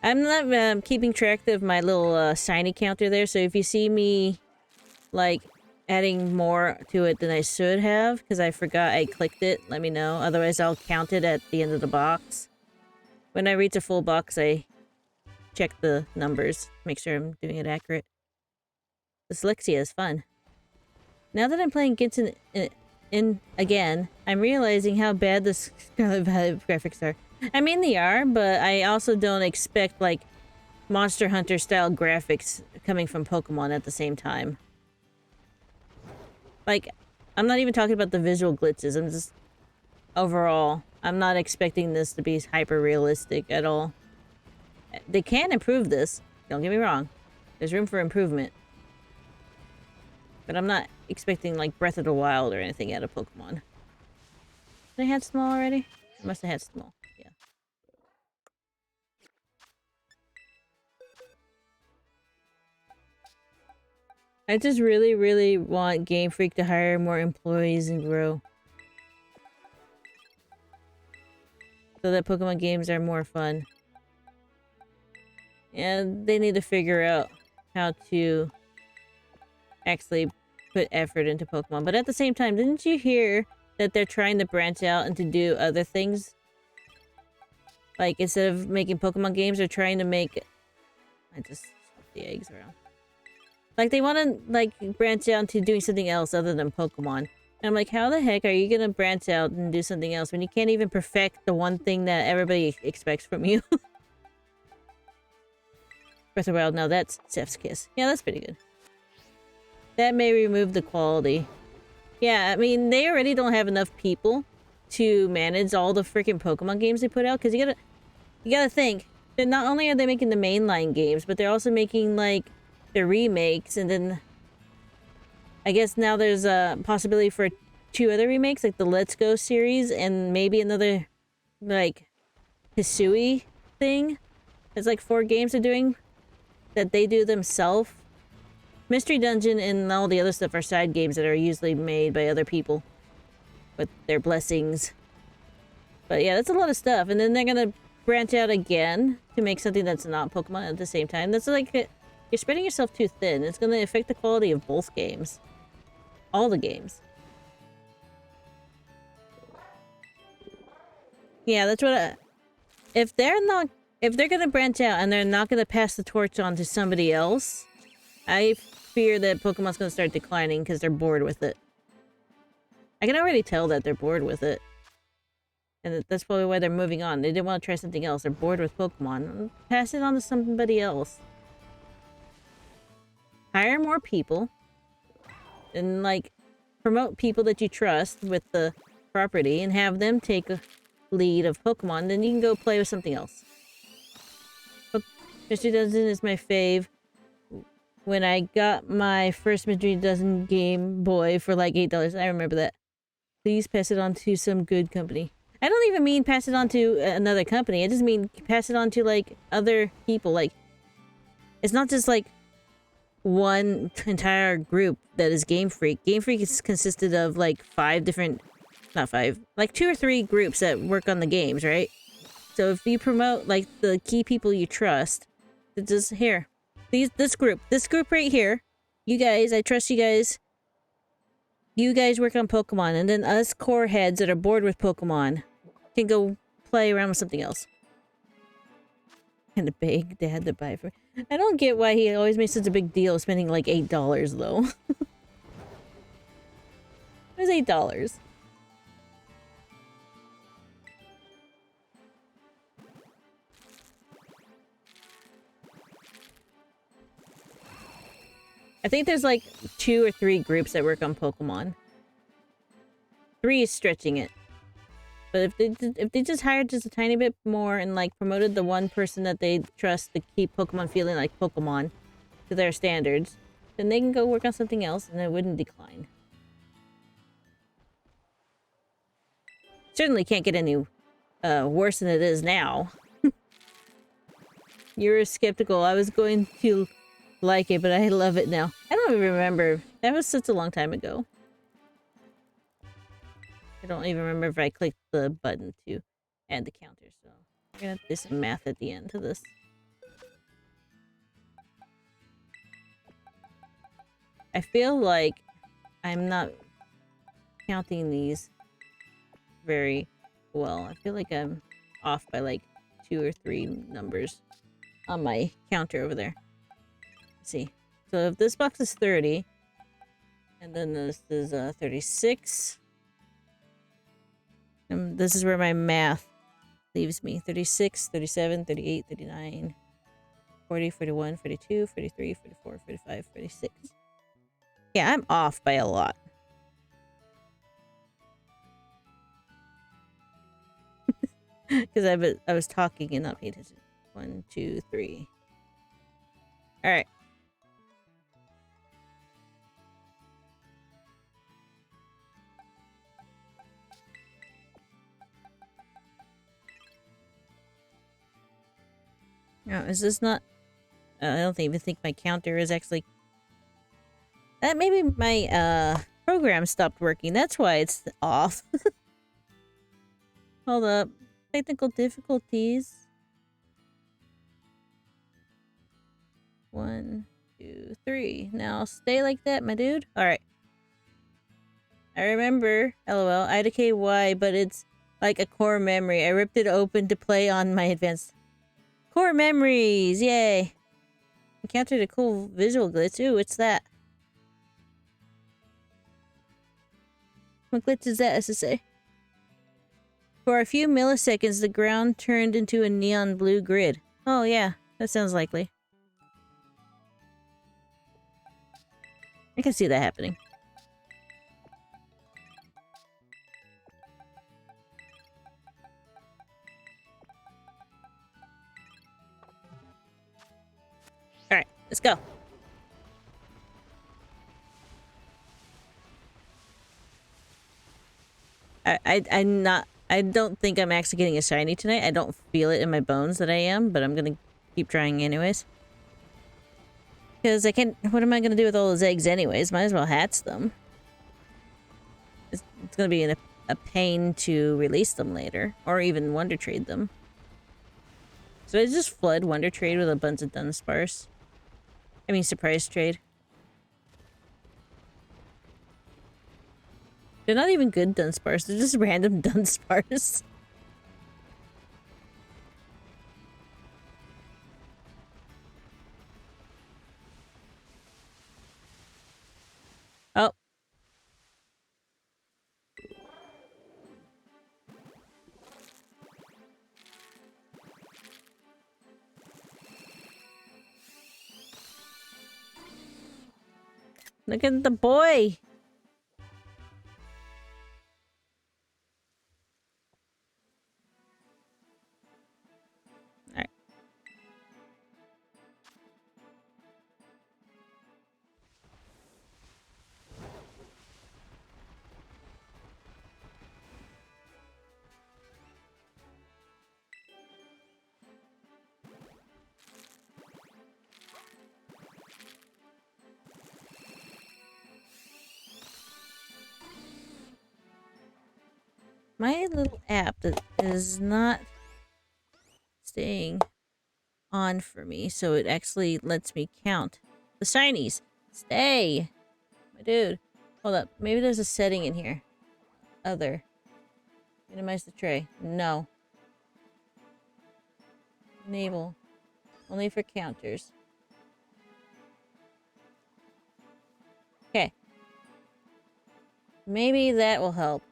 I'm not keeping track of my little shiny counter there, so if you see me, like, adding more to it than I should have, because I forgot I clicked it, let me know. Otherwise, I'll count it at the end of the box. When I reach a full box, I check the numbers, make sure I'm doing it accurate. Dyslexia is fun. Now that I'm playing Genshin in again, I'm realizing how bad the Scarlet Violet graphics are. I mean, they are, but I also don't expect, like, Monster Hunter-style graphics coming from Pokemon at the same time. Like, I'm not even talking about the visual glitches, I'm just... Overall, I'm not expecting this to be hyper-realistic at all. They can improve this, don't get me wrong. There's room for improvement. But I'm not expecting, like, Breath of the Wild or anything out of Pokemon. Did I had small already? I must have had small, yeah. I just really, really want Game Freak to hire more employees and grow. So that Pokemon games are more fun. And they need to figure out how to actually put effort into Pokemon. But at the same time, didn't you hear that they're trying to branch out and to do other things? Like, instead of making Pokemon games, they're trying to make... I just swapped the eggs around. Like, they want to, like, branch out to doing something else other than Pokemon. And I'm like, how the heck are you gonna branch out and do something else when you can't even perfect the one thing that everybody expects from you? Breath of the Wild, no, that's Chef's Kiss. Yeah, that's pretty good. That may remove the quality. Yeah, I mean, they already don't have enough people to manage all the freaking Pokemon games they put out, because you gotta think that not only are they making the mainline games, but they're also making, like, the remakes, and then I guess now there's a possibility for 2 other remakes, like the Let's Go series, and maybe another, like, Hisui thing. It's like 4 games they're doing that they do themselves. Mystery Dungeon and all the other stuff are side games that are usually made by other people with their blessings. But yeah, that's a lot of stuff. And then they're gonna branch out again to make something that's not Pokemon at the same time. That's like, you're spreading yourself too thin. It's gonna affect the quality of both games. All the games. Yeah, that's what if they're gonna branch out and they're not gonna pass the torch on to somebody else, I fear that Pokemon's gonna start declining because they're bored with it. I can already tell that they're bored with it. And that's probably why they're moving on. They didn't want to try something else. They're bored with Pokemon. Pass it on to somebody else. Hire more people. And, like, promote people that you trust with the property and have them take a lead of Pokemon. Then you can go play with something else. Mystery Dungeon is my fave. When I got my first Mystery Dungeon Game Boy for like $8, I remember that. Please pass it on to some good company. I don't even mean pass it on to another company. I just mean pass it on to, like, other people. Like, it's not just, like, one entire group that is Game Freak. Game Freak is consisted of, like, 5 different... Not 5. Like, 2 or 3 groups that work on the games, right? So if you promote, like, the key people you trust, it's just, here. This group right here. You guys, I trust you guys. You guys work on Pokemon. And then us core heads that are bored with Pokemon can go play around with something else. And a big dad to buy for... I don't get why he always makes such a big deal of spending like $8 though. It was $8. I think there's like 2 or 3 groups that work on Pokemon. 3 is stretching it. But if they just hired just a tiny bit more and, like, promoted the one person that they trust to keep Pokemon feeling like Pokemon to their standards, then they can go work on something else and it wouldn't decline. Certainly can't get any worse than it is now. You're skeptical. I was going to like it, but I love it now. I don't even remember. That was such a long time ago. I don't even remember if I clicked the button to add the counter, so we're gonna have to do some math at the end to this. I feel like I'm not counting these very well. I feel like I'm off by like 2 or 3 numbers on my counter over there. Let's see. So if this box is 30, and then this is 36. This is where my math leaves me. 36, 37, 38, 39, 40, 41, 42, 43, 44, 45, 46. Yeah, I'm off by a lot. Because I was talking and not paying attention. 1, 2, 3. Alright. No, is this not... I don't even think my counter is actually... maybe my, program stopped working. That's why it's off. Hold up. Technical difficulties. 1, 2, 3. Now, stay like that, my dude. Alright. I remember, lol, IDKY, but it's like a core memory. I ripped it open to play on my advanced... Core memories! Yay! Encountered a cool visual glitch. Ooh, what's that? What glitch is that, SSA? For a few milliseconds, the ground turned into a neon blue grid. Oh, yeah. That sounds likely. I can see that happening. Let's go. I don't think I'm actually getting a shiny tonight. I don't feel it in my bones that I am, but I'm gonna keep trying anyways. Because I can't... What am I gonna do with all those eggs anyways? Might as well hatch them. It's gonna be a pain to release them later. Or even Wonder Trade them. So I just flood Wonder Trade with a bunch of Dunsparce. I mean, Surprise Trade. They're not even good Dunsparce. They're just random Dunsparce. Oh. Look at the boy. Alright. My little app that is not staying on for me, so it actually lets me count the shinies. Stay! My dude. Hold up. Maybe there's a setting in here. Other. Minimize the tray. No. Enable. Only for counters. Okay. Maybe that will help.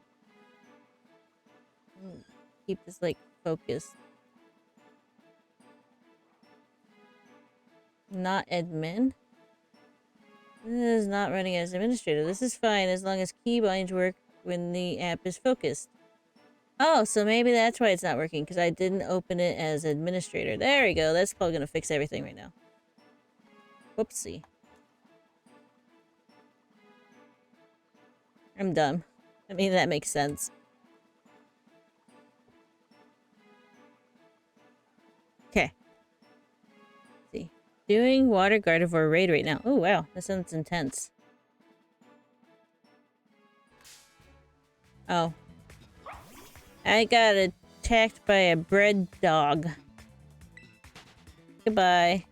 Keep this, like, focused. Not admin? This is not running as administrator. This is fine as long as keybinds work when the app is focused. Oh, so maybe that's why it's not working, because I didn't open it as administrator. There we go. That's probably going to fix everything right now. Whoopsie. I'm dumb. I mean, that makes sense. Okay. See. Doing water Gardevoir raid right now. Oh, wow. That sounds intense. Oh. I got attacked by a bread dog. Goodbye.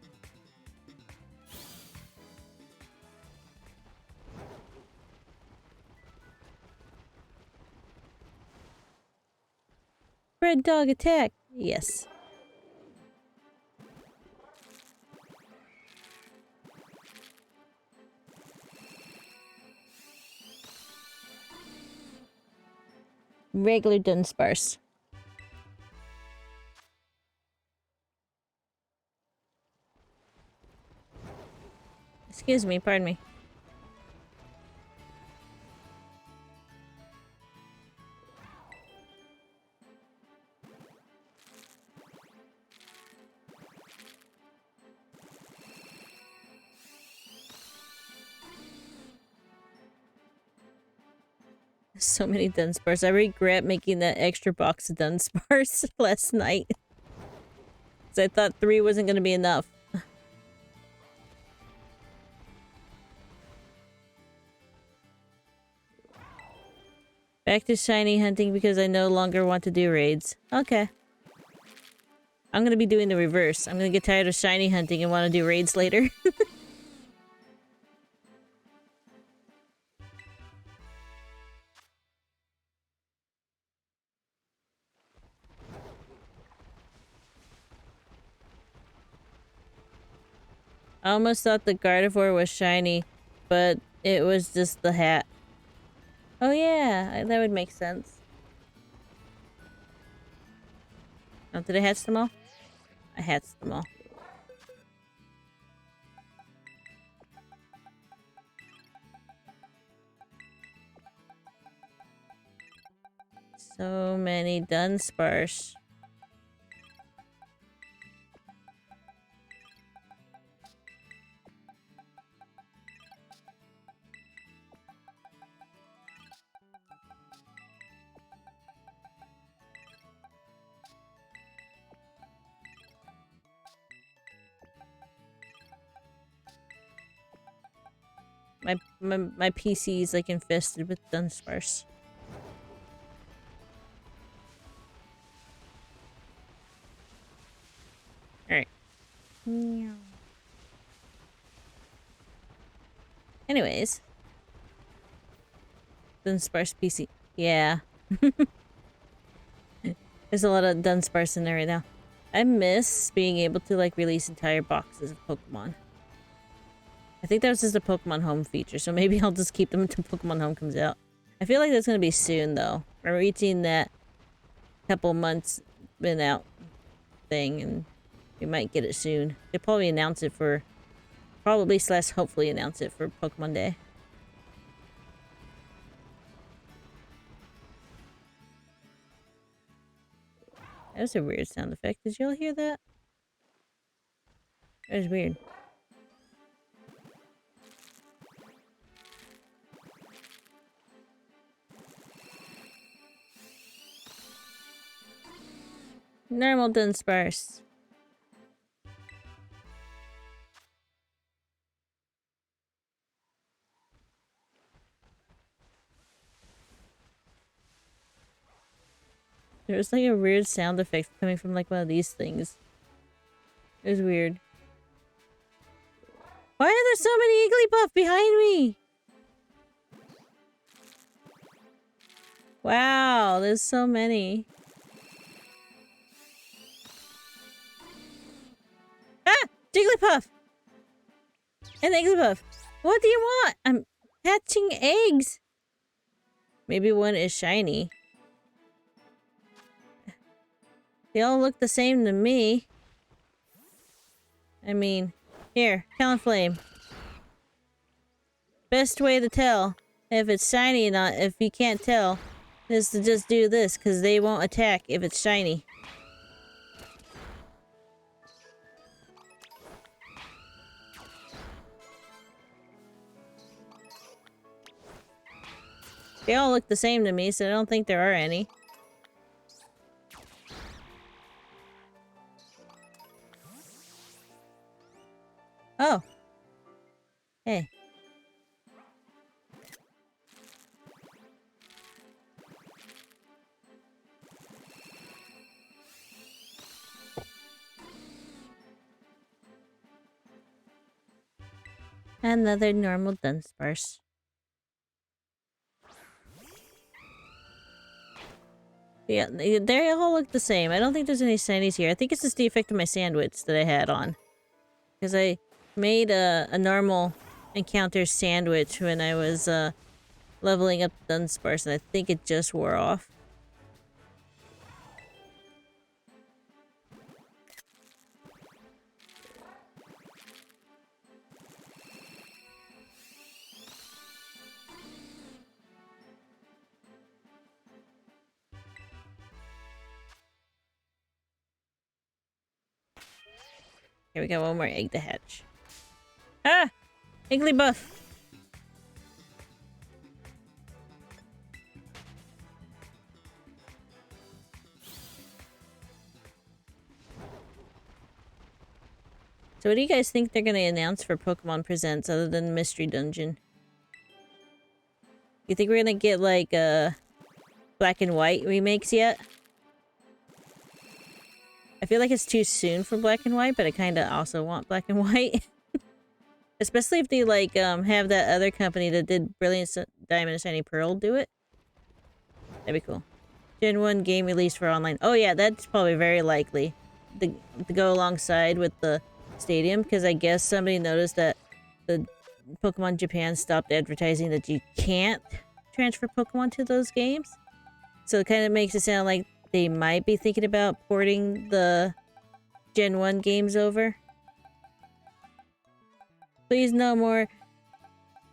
Bread dog attack. Yes. Regular Dunsparce. Excuse me, pardon me. So many Dunsparce. I regret making that extra box of Dunsparce last night. Because I thought 3 wasn't going to be enough. Back to shiny hunting because I no longer want to do raids. Okay. I'm going to be doing the reverse. I'm going to get tired of shiny hunting and want to do raids later. I almost thought the Gardevoir was shiny, but it was just the hat. Oh yeah, that would make sense. Oh, did I hatch them all? I hatched them all. So many Dunsparce. my PC is like infested with Dunsparce. Alright. Anyways. Dunsparce PC. Yeah. There's a lot of Dunsparce in there right now. I miss being able to like release entire boxes of Pokemon. I think that was just a Pokemon Home feature, so maybe I'll just keep them until Pokemon Home comes out. I feel like that's gonna be soon though. We're reaching that couple months been out thing, and we might get it soon. They'll probably announce it for hopefully announce it for Pokemon Day. That was a weird sound effect. Did y'all hear that? That was weird. Normal Dunsparce. There was like a weird sound effect coming from like one of these things. It was weird. Why are there so many Igglybuff behind me? Wow, there's so many. Ah! Jigglypuff! And Igglybuff. What do you want? I'm hatching eggs. Maybe one is shiny. They all look the same to me. I mean, here, Talonflame. Best way to tell if it's shiny or not, if you can't tell, is to just do this, because they won't attack if it's shiny. They all look the same to me, so I don't think there are any. Oh. Hey. Another normal Dunsparce. Yeah, they all look the same. I don't think there's any shinies here. I think it's just the effect of my sandwich that I had on. Because I made a normal encounter sandwich when I was leveling up Dunsparce, and I think it just wore off. Here we got one more egg to hatch. Ah! Igglybuff! So what do you guys think they're gonna announce for Pokemon Presents other than Mystery Dungeon? You think we're gonna get like Black and White remakes yet? I feel like it's too soon for Black and White, but I kinda also want Black and White. Especially if they like have that other company that did Brilliant Diamond and Shiny Pearl do it. That'd be cool. Gen 1 game release for online. Oh yeah, that's probably very likely to go alongside with the stadium, because I guess somebody noticed that the Pokemon Japan stopped advertising that you can't transfer Pokemon to those games. So it kind of makes it sound like they might be thinking about porting the Gen 1 games over. Please no more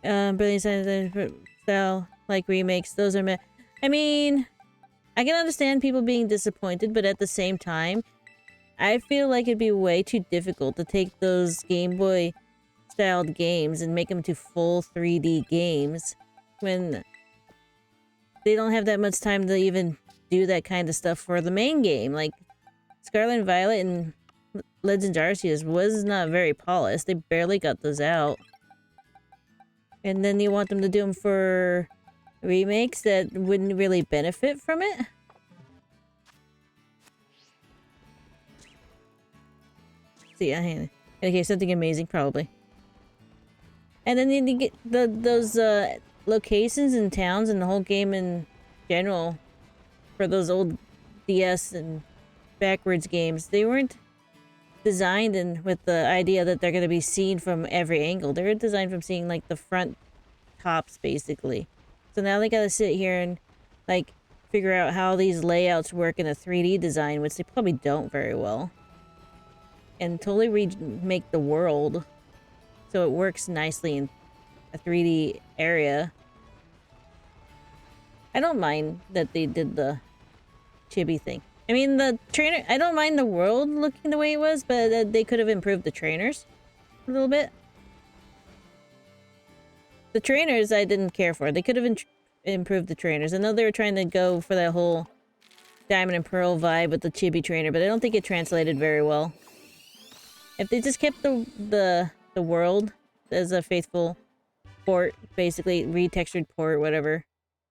Brilliant style like remakes. Those are I mean, I can understand people being disappointed, but at the same time, I feel like it'd be way too difficult to take those Game Boy styled games and make them to full 3D games when they don't have that much time to even do that kind of stuff for the main game. Like Scarlet and Violet and Legends Arceus was not very polished. They barely got those out. And then you want them to do them for remakes that wouldn't really benefit from it? See, okay, something amazing, probably. And then you get those locations and towns and the whole game in general for those old DS and backwards games. They weren't designed with the idea that they're going to be seen from every angle. They were designed from seeing like the front tops, basically. So now they got to sit here and like figure out how these layouts work in a 3D design, which they probably don't very well. And totally remake the world so it works nicely in a 3D area. I don't mind that they did the chibi thing. I mean, the trainer... I don't mind the world looking the way it was, but they could have improved the trainers a little bit. The trainers I didn't care for. They could have improved the trainers. I know they were trying to go for that whole Diamond and Pearl vibe with the chibi trainer, but I don't think it translated very well. If they just kept the world as a faithful port, basically retextured port, whatever,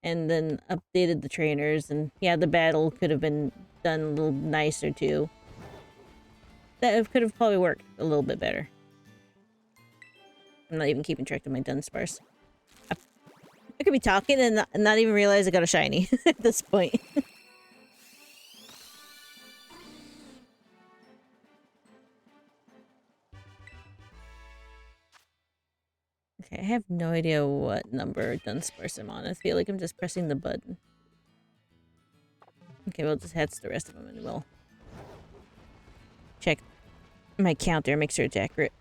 and then updated the trainers, and yeah, the battle could have been done a little nicer too. That could have probably worked a little bit better. I'm not even keeping track of my Dunsparce. I could be talking and not even realize I got a shiny at this point. Okay, I have no idea what number Dunsparce I'm on. I feel like I'm just pressing the button. Okay, we'll just head to the rest of them and we'll check my counter, make sure it's accurate.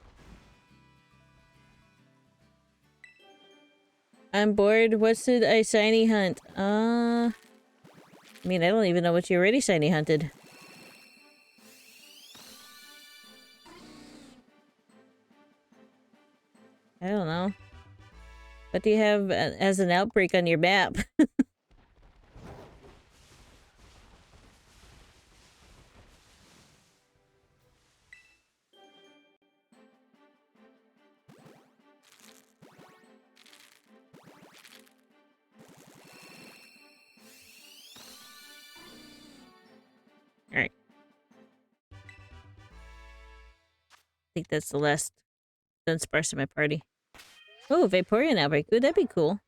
I'm bored. What should I shiny hunt? I mean, I don't even know what you already shiny hunted. I don't know. What do you have as an outbreak on your map? Alright. I think that's the last Dunsparce in my party. Oh, Vaporeon outbreak. Ooh, that'd be cool.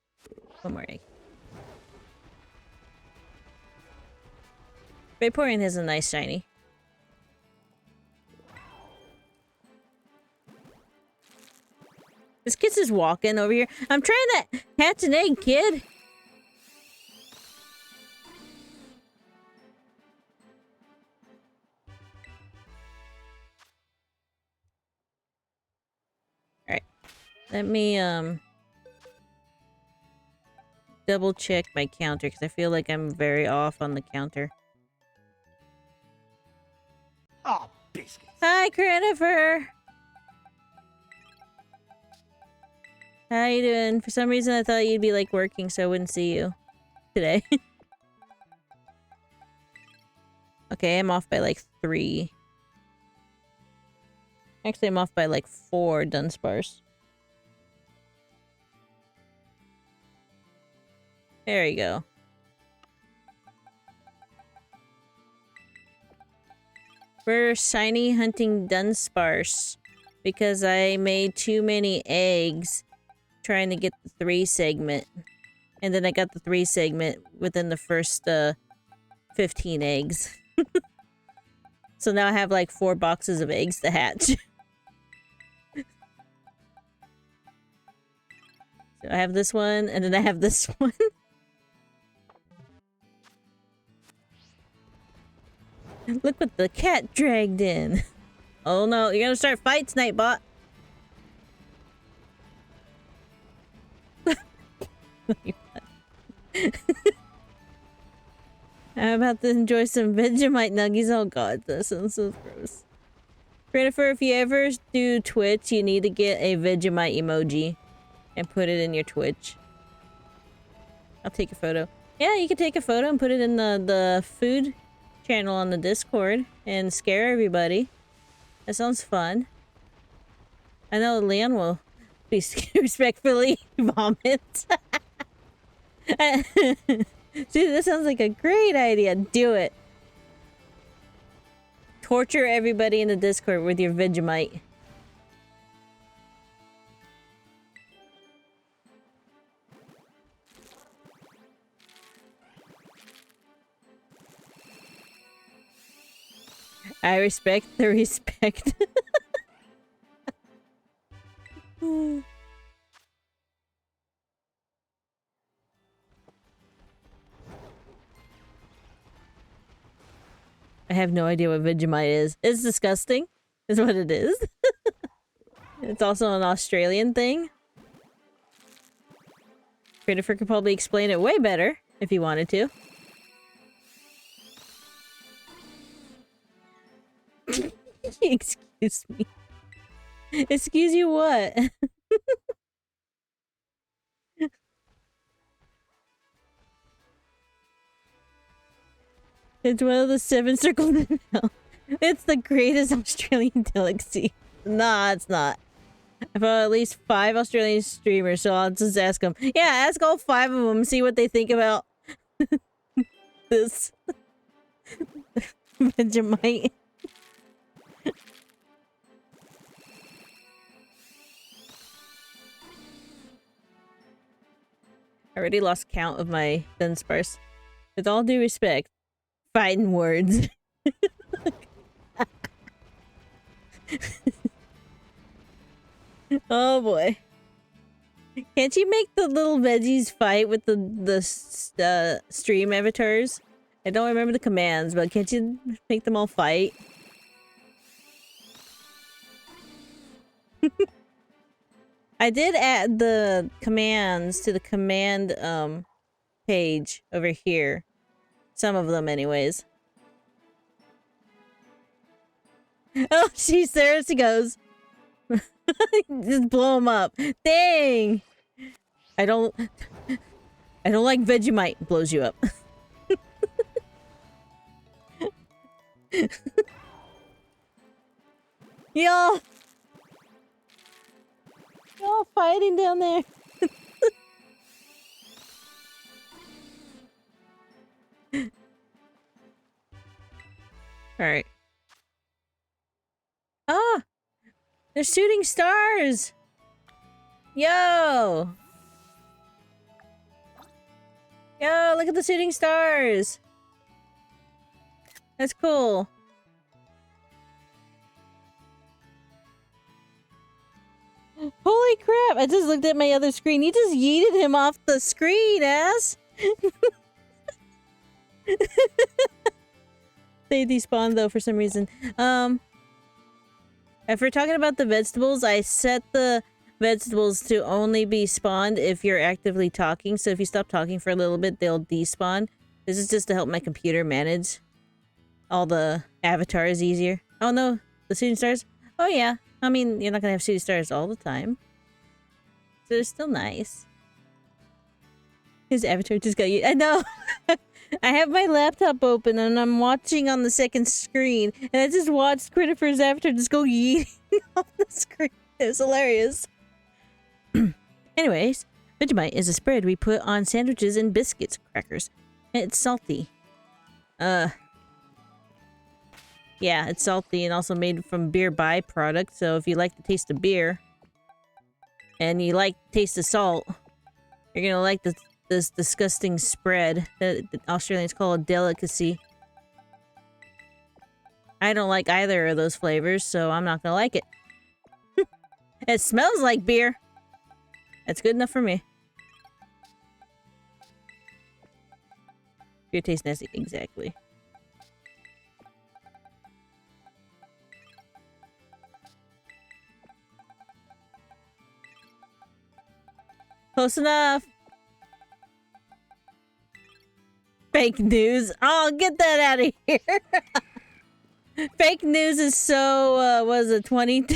One more egg. Vaporeon has a nice shiny. This kid's just walking over here. I'm trying to hatch an egg, kid. Alright. Let me, double check my counter, because I feel like I'm very off on the counter. Oh, biscuits. Hi, Christopher! How you doing? For some reason, I thought you'd be, like, working, so I wouldn't see you today. Okay, I'm off by, like, 3. Actually, I'm off by, like, 4 Dunsparce. There you go. We're shiny hunting Dunsparce because I made too many eggs trying to get the 3 segment. And then I got the 3 segment within the first 15 eggs. So now I have like 4 boxes of eggs to hatch. So I have this one, and then I have this one. Look what the cat dragged in. Oh no, you're gonna start fights, Nightbot. I'm about to enjoy some Vegemite nuggies. Oh god, that sounds so gross. Christopher, if you ever do Twitch, you need to get a Vegemite emoji and put it in your Twitch. I'll take a photo. Yeah, you can take a photo and put it in the food channel on the Discord and scare everybody. That sounds fun. I know Leon will Please respectfully vomit. See, this sounds like a great idea. Do it. Torture everybody in the Discord with your Vegemite. I respect the respect. I have no idea what Vegemite is. It's disgusting, is what it is. It's also an Australian thing. Christopher could probably explain it way better if he wanted to. Excuse me. Excuse you what? It's one of the 7 circles in hell. It's the greatest Australian delicacy. Nah, it's not. I found at least 5 Australian streamers, so I'll just ask them. Yeah, ask all 5 of them, see what they think about this Vegemite. I already lost count of my Dunsparce. With all due respect, fighting words. Oh boy. Can't you make the little veggies fight with the stream avatars? I don't remember the commands, but can't you make them all fight? I did add the commands to the command page over here. Some of them anyways. Oh, she's there she goes. Just blow them up. Dang! I don't like Vegemite. Blows you up. Y'all fighting down there. Alright. Ah! They're shooting stars! Yo! Yo, look at the shooting stars! That's cool. Holy crap! I just looked at my other screen. You just yeeted him off the screen, ass! They despawned though for some reason. If we're talking about the vegetables, I set the vegetables to only be spawned if you're actively talking. So if you stop talking for a little bit, they'll despawn. This is just to help my computer manage all the avatars easier. Oh no, the shooting stars? Oh yeah. I mean, you're not gonna have shooting stars all the time. So they're still nice. His avatar just got you. I know! I have my laptop open and I'm watching on the second screen, and I just watched Christopher's avatar just go yeeting off the screen. It was hilarious. Anyways, Vegemite is a spread we put on sandwiches and biscuits, crackers. And it's salty. Yeah, it's salty and also made from beer byproduct, so if you like the taste of beer and you like the taste of salt, you're gonna like this disgusting spread that the Australians call a delicacy. I don't like either of those flavors, so I'm not gonna like it. It smells like beer. That's good enough for me. Beer tastes nasty. Exactly. Close enough. Fake news. Oh, get that out of here. Fake news is so, was it 20?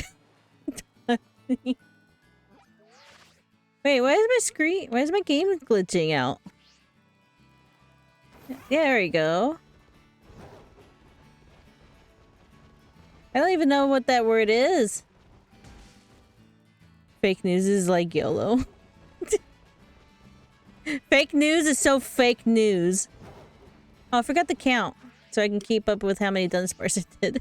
Wait, why is my screen, why is my game glitching out? Yeah, there we go. I don't even know what that word is. Fake news is like YOLO. Fake news is so fake news. Oh, I forgot the count, so I can keep up with how many Dunsparce I did.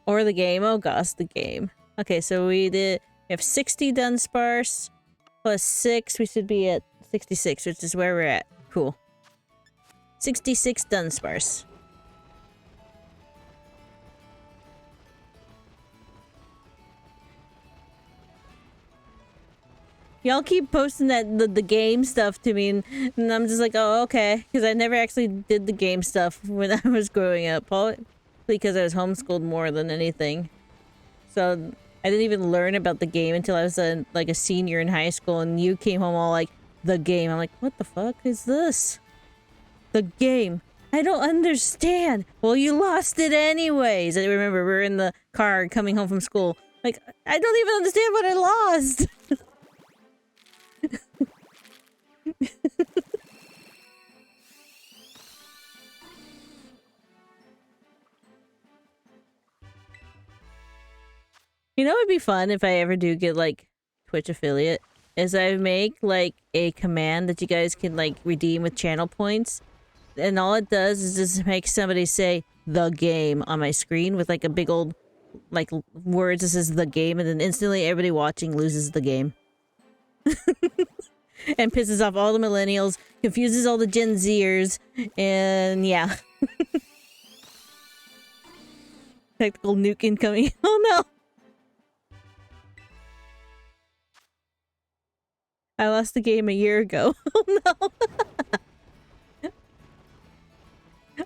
Or the game. Oh gosh, the game. Okay, so we have 60 Dunsparce plus 6. We should be at 66, which is where we're at. Cool. 66 Dunsparce. Y'all keep posting the game stuff to me, and I'm just like, oh, okay. Because I never actually did the game stuff when I was growing up. Probably because I was homeschooled more than anything. So I didn't even learn about the game until I was like a senior in high school, and you came home all like, the game. I'm like, what the fuck is this? The game. I don't understand. Well, you lost it anyways. I remember we were in the car coming home from school. Like, I don't even understand what I lost. You know what would be fun if I ever do get like Twitch affiliate is I make like a command that you guys can like redeem with channel points, and all it does is just make somebody say the game on my screen with like a big old like words that says the game, and then instantly everybody watching loses the game. And pisses off all the millennials, confuses all the Gen Zers, and yeah. Tactical nuke incoming. Oh no! I lost the game a year ago. Oh no!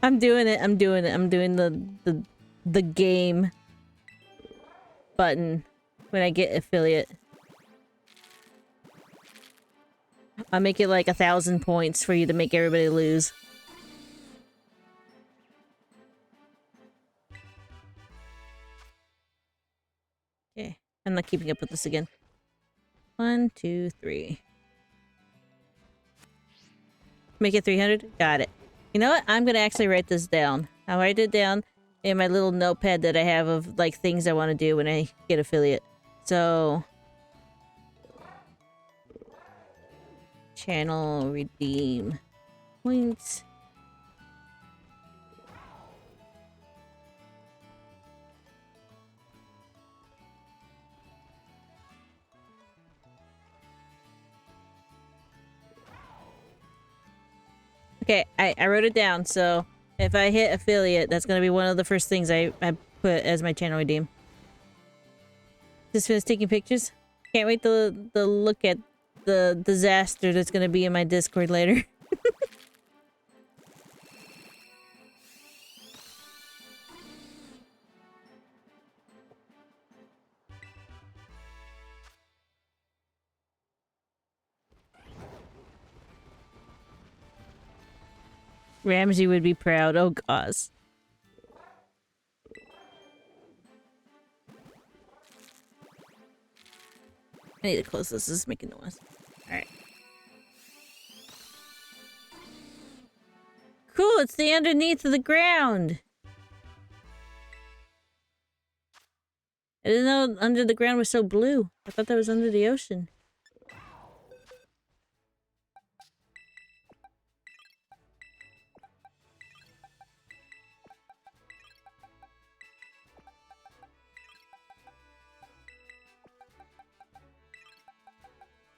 I'm doing it. I'm doing it. I'm doing the game button when I get affiliate. I'll make it like 1,000 points for you to make everybody lose. Okay, I'm not keeping up with this again. 1, 2, 3. Make it 300? Got it. You know what? I'm gonna actually write this down. I'll write it down in my little notepad that I have of like things I want to do when I get affiliate. So... channel redeem points. Okay, I wrote it down, so if I hit affiliate, that's gonna be one of the first things I put as my channel redeem. Just finished taking pictures. Can't wait to look at the disaster that's gonna be in my Discord later. Ramsey would be proud. Oh gosh. I need to close this. This is making noise. Alright. Cool, it's the underneath of the ground. I didn't know under the ground was so blue. I thought that was under the ocean.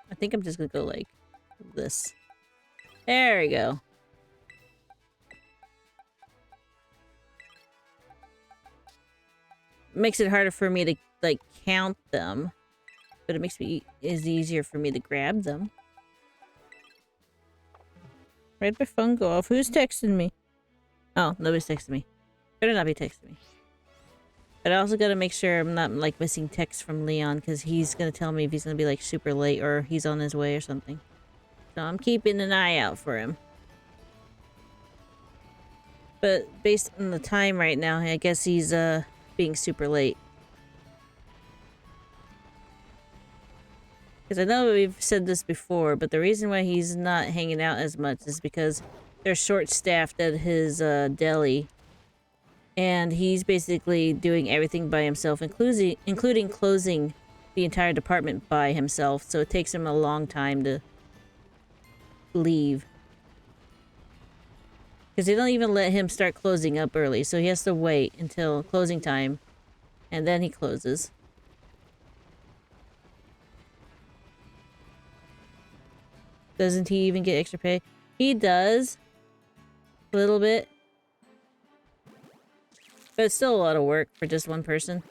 I think I'm just gonna go like this. There we go. Makes it harder for me to like count them, but it makes me easier for me to grab them. Where'd my phone go off? Who's texting me? Oh, nobody's texting me. Better not be texting me. But I also gotta make sure I'm not like missing text from Leon, because he's gonna tell me if he's gonna be like super late or he's on his way or something. So I'm keeping an eye out for him. But based on the time right now, I guess he's being super late. Because I know we've said this before, but the reason why he's not hanging out as much is because they're short-staffed at his deli. And he's basically doing everything by himself, including closing the entire department by himself. So it takes him a long time to leave. Because they don't even let him start closing up early. So he has to wait until closing time. And then he closes. Doesn't he even get extra pay? He does. A little bit. But it's still a lot of work for just one person.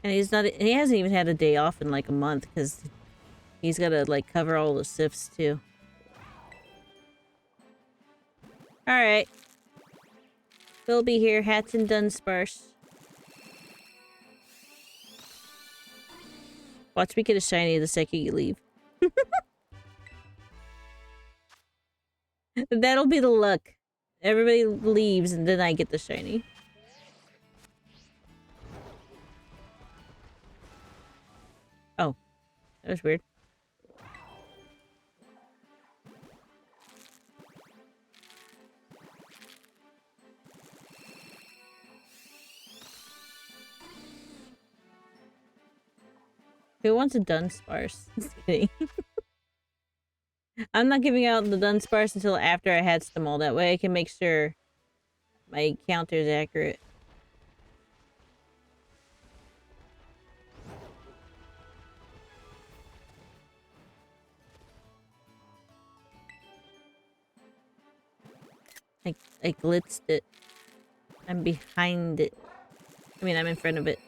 And he hasn't even had a day off in like a month because he's got to like cover all the sifts too. Alright. We'll be here, Hats and Dunsparce. Watch me get a shiny the second you leave. That'll be the luck. Everybody leaves and then I get the shiny. Oh. That was weird. Who wants a Dunsparce? Just kidding. I'm not giving out the Dunsparce until after I hatch them all. That way I can make sure my counter is accurate. I glitzed it. I'm behind it. I mean, I'm in front of it.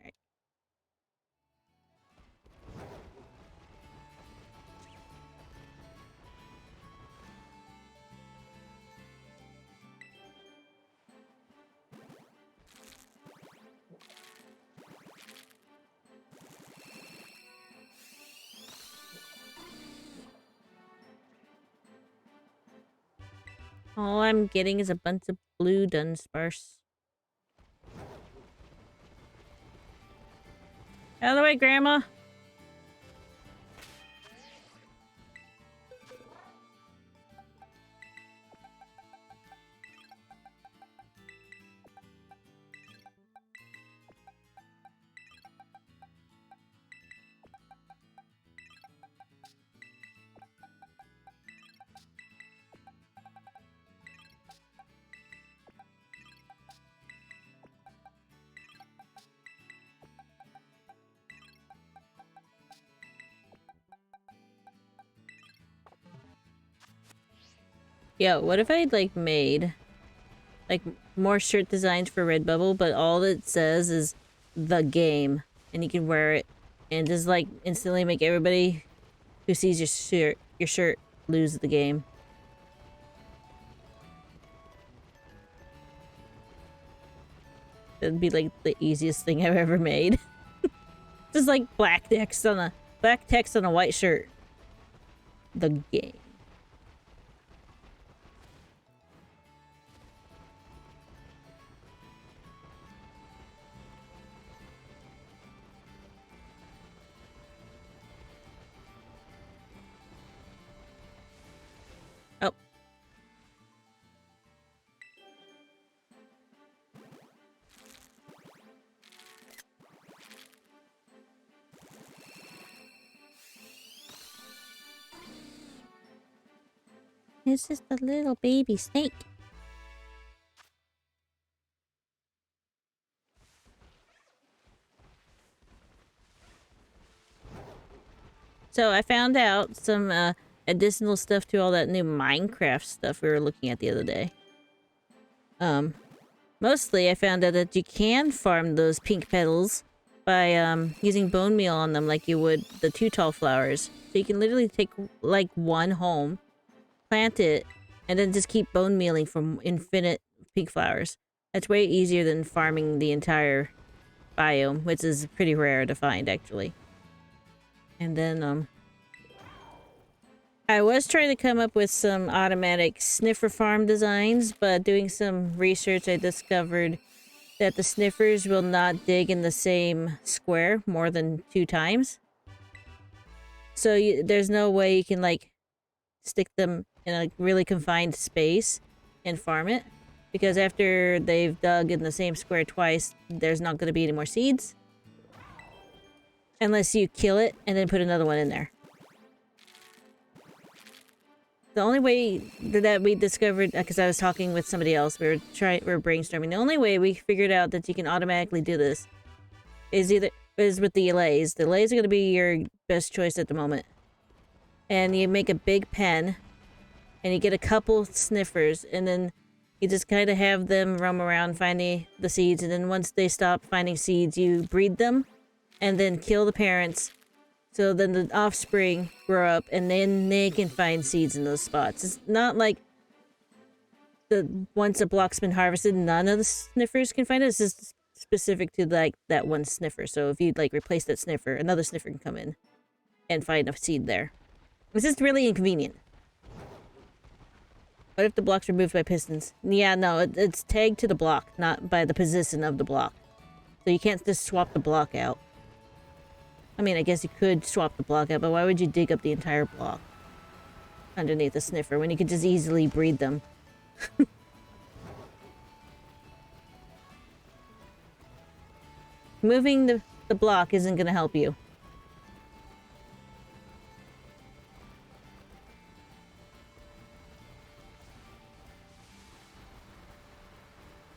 Alright. All I'm getting is a bunch of blue Dunsparce. Out of the way, Grandma! Yo, what if I'd like made like more shirt designs for Redbubble, but all it says is the game, and you can wear it and just like instantly make everybody who sees your shirt lose the game. That'd be like the easiest thing I've ever made. Just like black text on a white shirt. The game. Oh. It's just a little baby snake. So I found out some additional stuff to all that new Minecraft stuff we were looking at the other day. Mostly I found out that you can farm those pink petals by using bone meal on them like you would the two tall flowers. So you can literally take like one home, plant it, and then just keep bone mealing from infinite pink flowers. That's way easier than farming the entire biome, which is pretty rare to find actually. And then I was trying to come up with some automatic sniffer farm designs, but doing some research, I discovered that the sniffers will not dig in the same square more than 2 times. So there's no way you can, like, stick them in a really confined space and farm it. Because after they've dug in the same square twice, there's not going to be any more seeds. Unless you kill it and then put another one in there. The only way that we discovered, because I was talking with somebody else, we were brainstorming. The only way we figured out that you can automatically do this is with the allays. The allays are going to be your best choice at the moment. And you make a big pen, and you get a couple sniffers, and then you just kind of have them roam around finding the seeds, and then once they stop finding seeds, you breed them, and then kill the parents. So then the offspring grow up, and then they can find seeds in those spots. It's not like once a block's been harvested, none of the sniffers can find it. It's just specific to like that one sniffer. So if you like replace that sniffer, another sniffer can come in and find a seed there. It's just really inconvenient. What if the block's removed by pistons? Yeah, no, it's tagged to the block, not by the position of the block. So you can't just swap the block out. I mean, I guess you could swap the block out, but why would you dig up the entire block underneath the sniffer when you could just easily breed them? Moving the block isn't going to help you.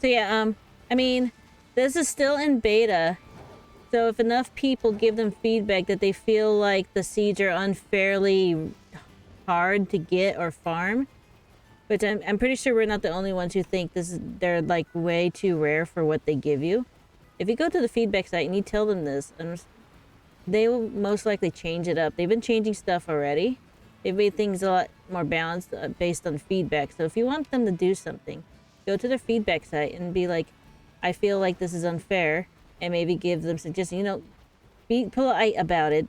So yeah, I mean, this is still in beta. So if enough people give them feedback that they feel like the seeds are unfairly hard to get or farm, which I'm pretty sure we're not the only ones who think they're like way too rare for what they give you. If you go to the feedback site and you tell them this, they will most likely change it up. They've been changing stuff already. They've made things a lot more balanced based on feedback. So if you want them to do something, go to their feedback site and be like, I feel like this is unfair. And maybe give them suggestions, you know, be polite about it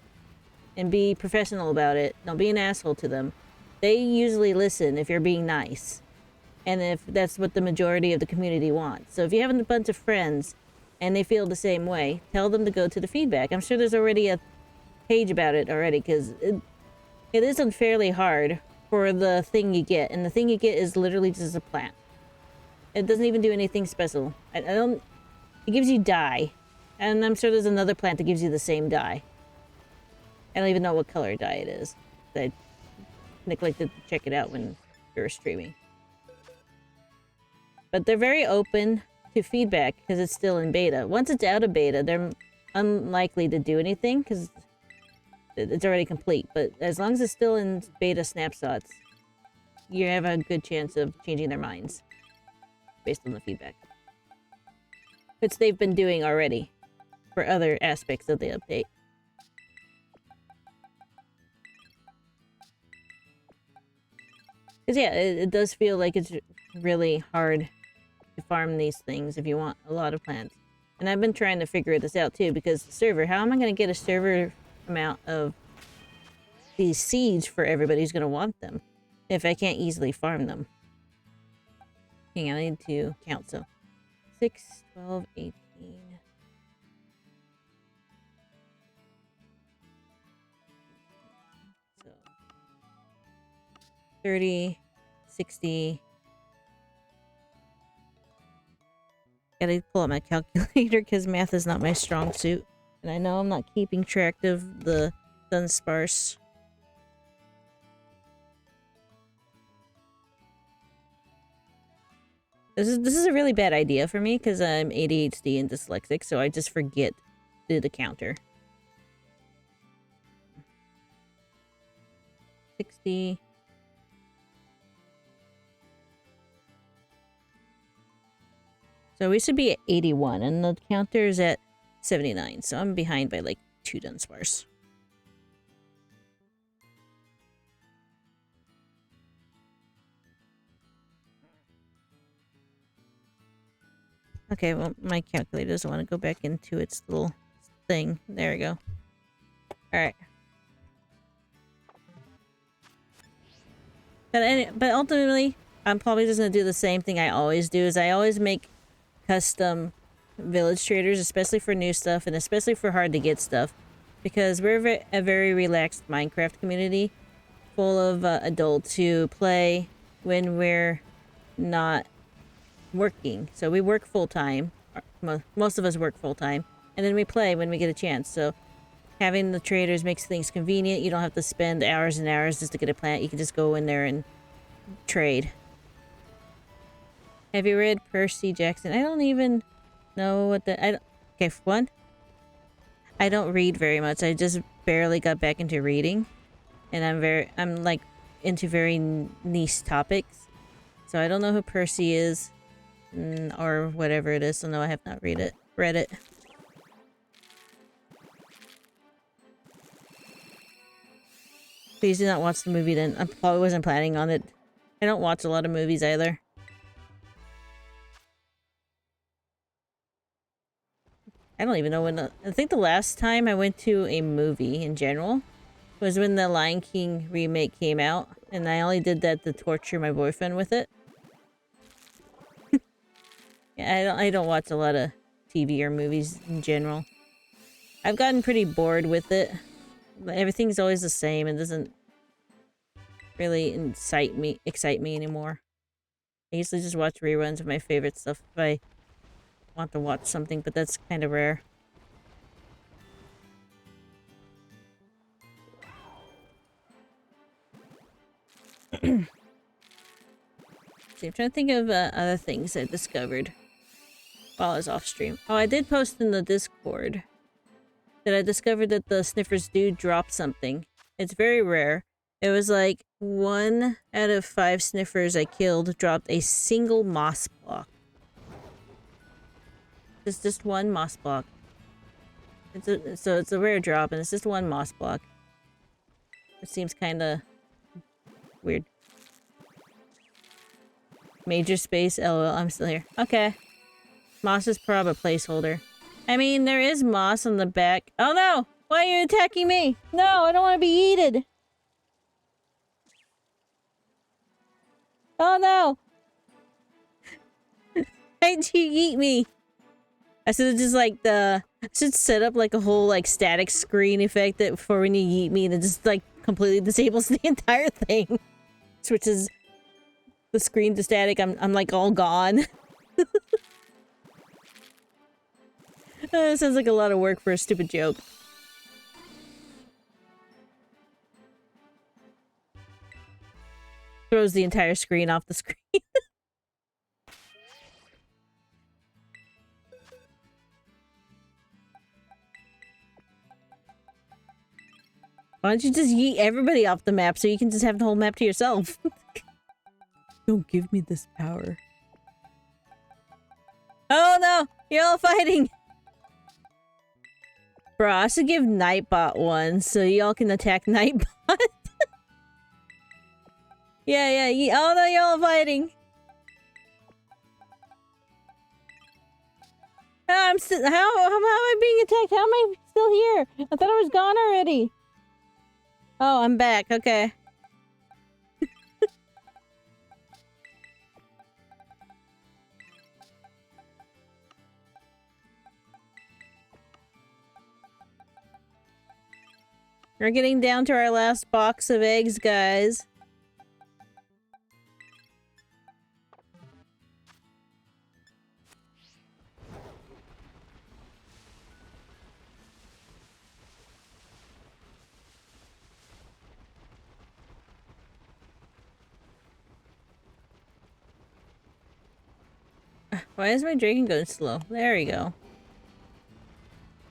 and be professional about it. Don't be an asshole to them. They usually listen if you're being nice. And if that's what the majority of the community wants. So if you have a bunch of friends and they feel the same way, tell them to go to the feedback. I'm sure there's already a page about it already, because it is unfairly hard for the thing you get. And the thing you get is literally just a plant. It doesn't even do anything special. It gives you dye. And I'm sure there's another plant that gives you the same dye. I don't even know what color dye it is. I neglected to check it out when we were streaming. But they're very open to feedback because it's still in beta. Once it's out of beta, they're unlikely to do anything because it's already complete. But as long as it's still in beta snapshots, you have a good chance of changing their minds based on the feedback. Which they've been doing already for other aspects of the update. Because yeah, it does feel like it's really hard to farm these things if you want a lot of plants. And I've been trying to figure this out too, because the server, how am I going to get a server amount of these seeds for everybody who's going to want them if I can't easily farm them? Hang on, I need to count. So 6, 12, 18. So 30, 60. Gotta pull out my calculator because math is not my strong suit. And I know I'm not keeping track of the Dunsparce. This is a really bad idea for me because I'm ADHD and dyslexic, so I just forget to do the counter. 60. So we should be at 81, and the counter is at 79, so I'm behind by like 2 Dunsparce. Okay, well, my calculator doesn't want to go back into its little thing. There we go. Alright. But ultimately, I'm probably just gonna do the same thing I always do. Is I always make custom village traders, especially for new stuff and especially for hard to get stuff, because we're a very relaxed Minecraft community, full of adults who play when we're not working. So we work full time. Most of us work full time, and then we play when we get a chance. So having the traders makes things convenient. You don't have to spend hours and hours just to get a plant. You can just go in there and trade. Have you read Percy Jackson? I don't even know what the... Okay, for one, I don't read very much. I just barely got back into reading. And I'm like into very niche topics. So I don't know who Percy is. Or whatever it is. So no, I have not read it. Please do not watch the movie then. I probably wasn't planning on it. I don't watch a lot of movies either. I don't even know when I think the last time I went to a movie in general was when the Lion King remake came out. And I only did that to torture my boyfriend with it. Yeah, I don't watch a lot of TV or movies in general. I've gotten pretty bored with it. Everything's always the same and doesn't really excite me anymore. I usually just watch reruns of my favorite stuff if I want to watch something, but that's kind of rare. See, I'm trying to think of other things I discovered while I was off stream. Oh, I did post in the Discord that I discovered that the sniffers do drop something. It's very rare. It was like 1 out of 5 sniffers I killed dropped a single moss block. It's just one moss block. So it's a rare drop, and it's just one moss block. It seems kind of weird. Major space, lol, I'm still here. Okay. Moss is probably a placeholder. I mean, there is moss on the back. Oh no! Why are you attacking me? No, I don't want to be eaten! Oh no! Why'd you eat me? I should have just like I should set up like a whole like static screen effect that for when you eat me that just like completely disables the entire thing. Switches the screen to static. I'm like all gone. Sounds like a lot of work for a stupid joke. Throws the entire screen off the screen. Why don't you just yeet everybody off the map so you can just have the whole map to yourself? Don't give me this power. Oh no! You're all fighting! Bro, I should give Nightbot one so y'all can attack Nightbot. Yeah. Oh no, you're all fighting! Oh, I'm still- how am I being attacked? How am I still here? I thought I was gone already. Oh, I'm back. Okay. We're getting down to our last box of eggs, guys. Why is my dragon going slow? There we go.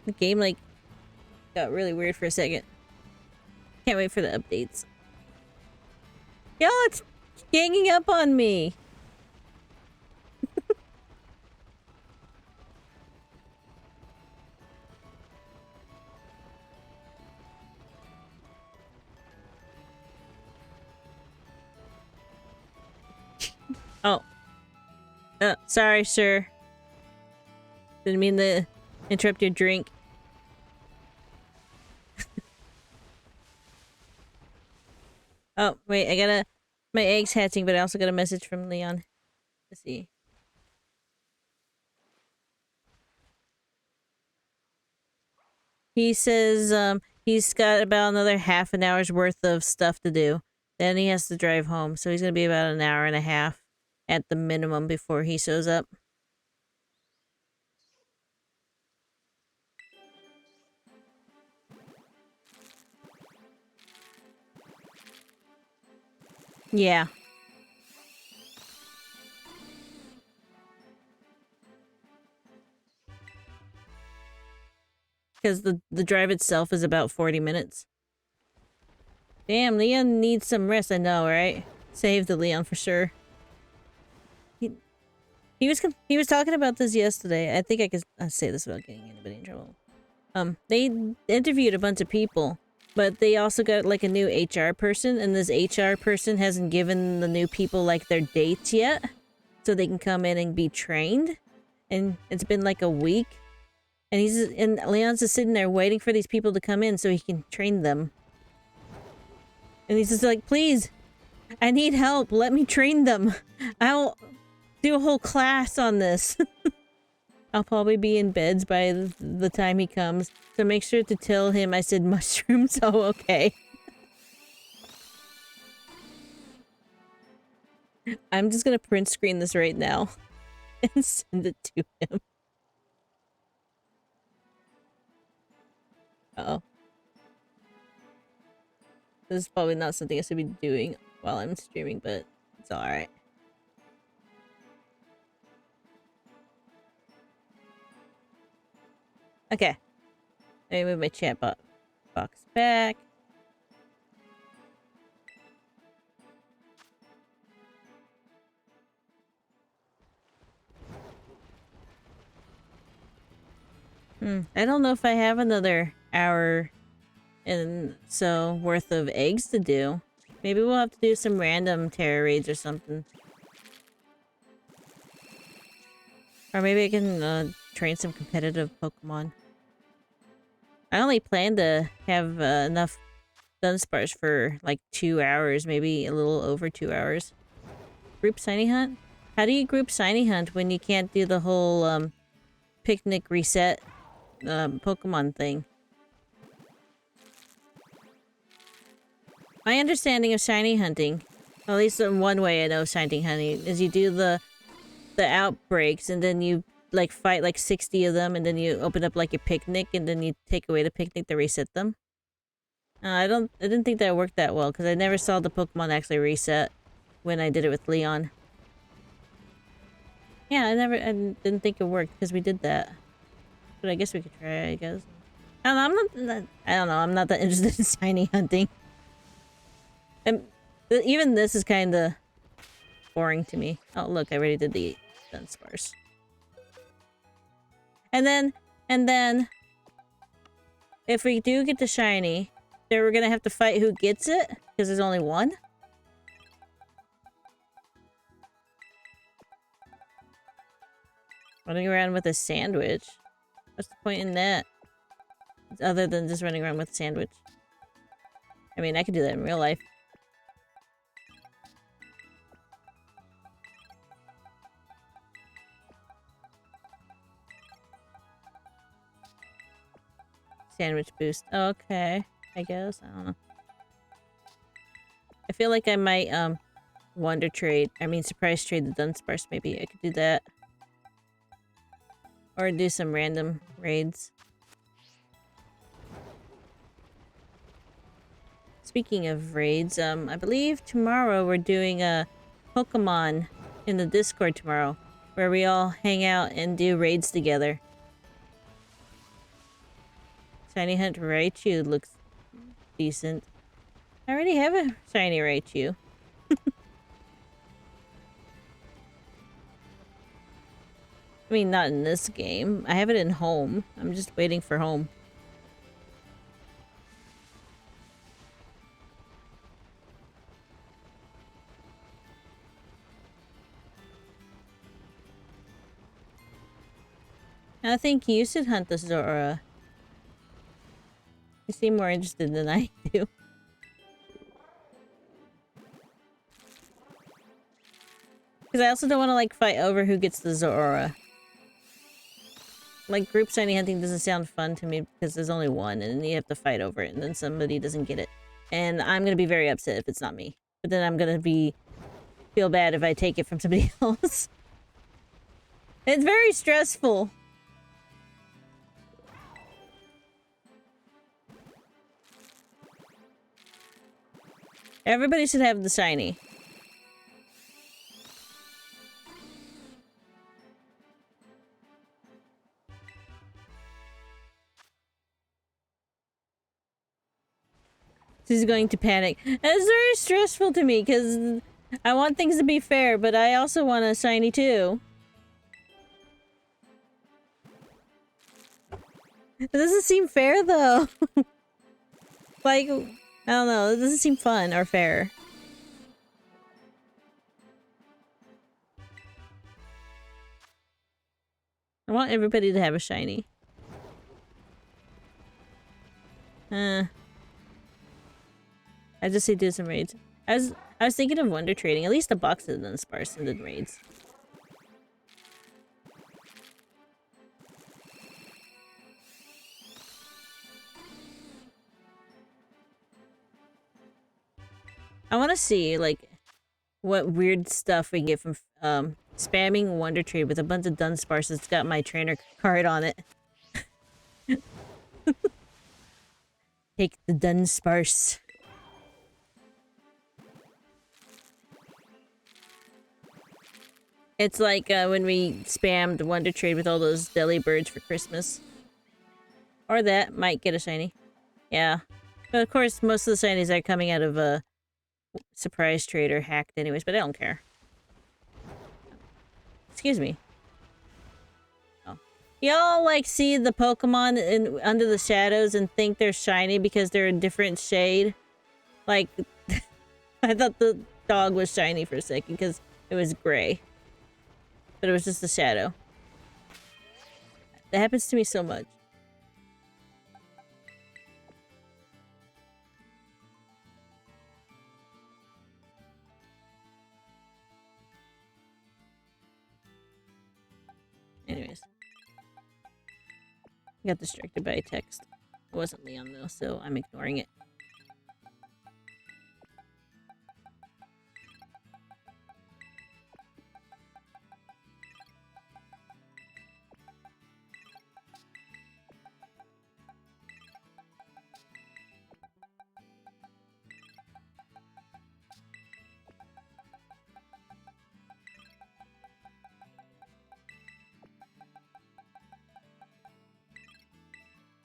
The game, like, got really weird for a second. Can't wait for the updates. Y'all, it's ganging up on me! Oh. Sorry, sir. Didn't mean to interrupt your drink. Oh, wait, I gotta... My egg's hatching, but I also got a message from Leon. Let's see. He says he's got about another half an hour's worth of stuff to do. Then he has to drive home, so he's gonna be about an hour and a half at the minimum before he shows up. Yeah. Because the drive itself is about 40 minutes. Damn, Leon needs some rest, I know, right? Save the Leon for sure. He was talking about this yesterday. I think I could say this without getting anybody in trouble. They interviewed a bunch of people, but they also got like a new HR person, and this HR person hasn't given the new people like their dates yet, so they can come in and be trained. And it's been like a week, and Leon's just sitting there waiting for these people to come in so he can train them. And he's just like, please, I need help. Let me train them. I'll do a whole class on this. I'll probably be in beds by the time he comes. So make sure to tell him I said mushrooms. Oh, okay. I'm just gonna print screen this right now and send it to him. Uh-oh. This is probably not something I should be doing while I'm streaming, but it's alright. Okay. Let me move my chat box back. I don't know if I have another hour and so worth of eggs to do. Maybe we'll have to do some random terror raids or something. Or maybe I can train some competitive Pokemon. I only plan to have enough Dunsparce for like 2 hours, maybe a little over 2 hours. Group Shiny Hunt? How do you group Shiny Hunt when you can't do the whole picnic reset Pokemon thing? My understanding of shiny hunting, at least in one way I know shiny hunting, is you do the outbreaks and then you like fight like 60 of them and then you open up like a picnic and then you take away the picnic to reset them. I didn't think that worked that well because I never saw the Pokemon actually reset when I did it with Leon. Yeah, I didn't think it worked because we did that. But I guess we could try, I guess. I don't know, I'm not that interested in shiny hunting. And even this is kind of boring to me. Oh, look, I already did the Dunsparce. And then, if we do get the shiny, then we're gonna have to fight who gets it, because there's only one. Running around with a sandwich? What's the point in that? Other than just running around with a sandwich. I mean, I could do that in real life. Sandwich boost. Okay. I guess. I don't know. I feel like I might, surprise trade the Dunsparce. Maybe I could do that. Or do some random raids. Speaking of raids, I believe tomorrow we're doing a Pokemon in the Discord tomorrow. Where we all hang out and do raids together. Shiny Hunt Raichu looks decent. I already have a shiny Raichu. I mean, not in this game. I have it in home. I'm just waiting for home. I think you should hunt the Zora. You seem more interested than I do. Because I also don't want to, like, fight over who gets the Zora. Like, group shiny hunting doesn't sound fun to me because there's only one and then you have to fight over it and then somebody doesn't get it. And I'm gonna be very upset if it's not me. But then I'm gonna feel bad if I take it from somebody else. It's very stressful. Everybody should have the shiny. She's going to panic. And it's very stressful to me because I want things to be fair, but I also want a shiny too. It doesn't seem fair though. Like, I don't know, it doesn't seem fun or fair. I want everybody to have a shiny. I just say do some raids. I was thinking of wonder trading, at least a box of Dunsparce and then raids. I want to see, like, what weird stuff we get from spamming Wonder Trade with a bunch of Dunsparce that's got my trainer card on it. Take the Dunsparce. It's like when we spammed Wonder Trade with all those deli birds for Christmas. Or that might get a shiny. Yeah. But of course, most of the shinies are coming out of a surprise trade or hacked anyways, but I don't care. Excuse me. Oh. Y'all like see the Pokemon under the shadows and think they're shiny because they're a different shade? Like, I thought the dog was shiny for a second because it was gray. But it was just a shadow. That happens to me so much. Anyways. I got distracted by a text. It wasn't Leon though, so I'm ignoring it.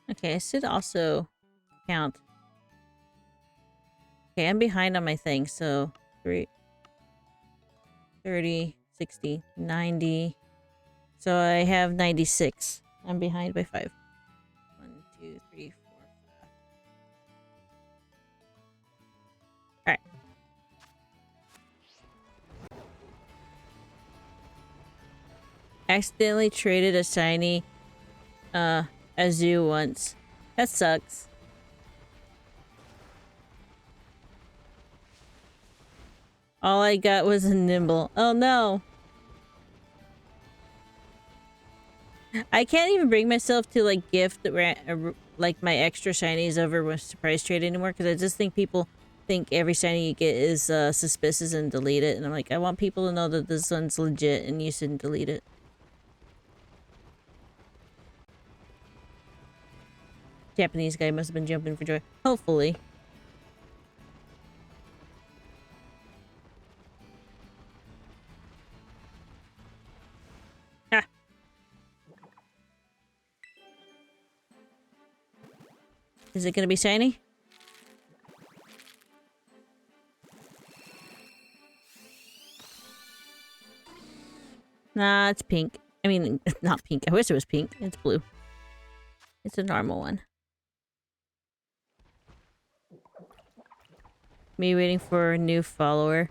Okay, I should also count. Okay, I'm behind on my thing, so 30, 60, 90. So I have 96. I'm behind by 5. 1, 2, 3, 4, 5. Alright. Accidentally traded a shiny Azu once. That sucks. All I got was a Nimble. Oh no! I can't even bring myself to like gift like my extra shinies over with surprise trade anymore because I just think people think every shiny you get is suspicious and delete it, and I'm like, I want people to know that this one's legit and you shouldn't delete it. Japanese guy must have been jumping for joy. Hopefully. Ah. Is it gonna be shiny? Nah, it's pink. I mean, not pink. I wish it was pink. It's blue. It's a normal one. Me waiting for a new follower.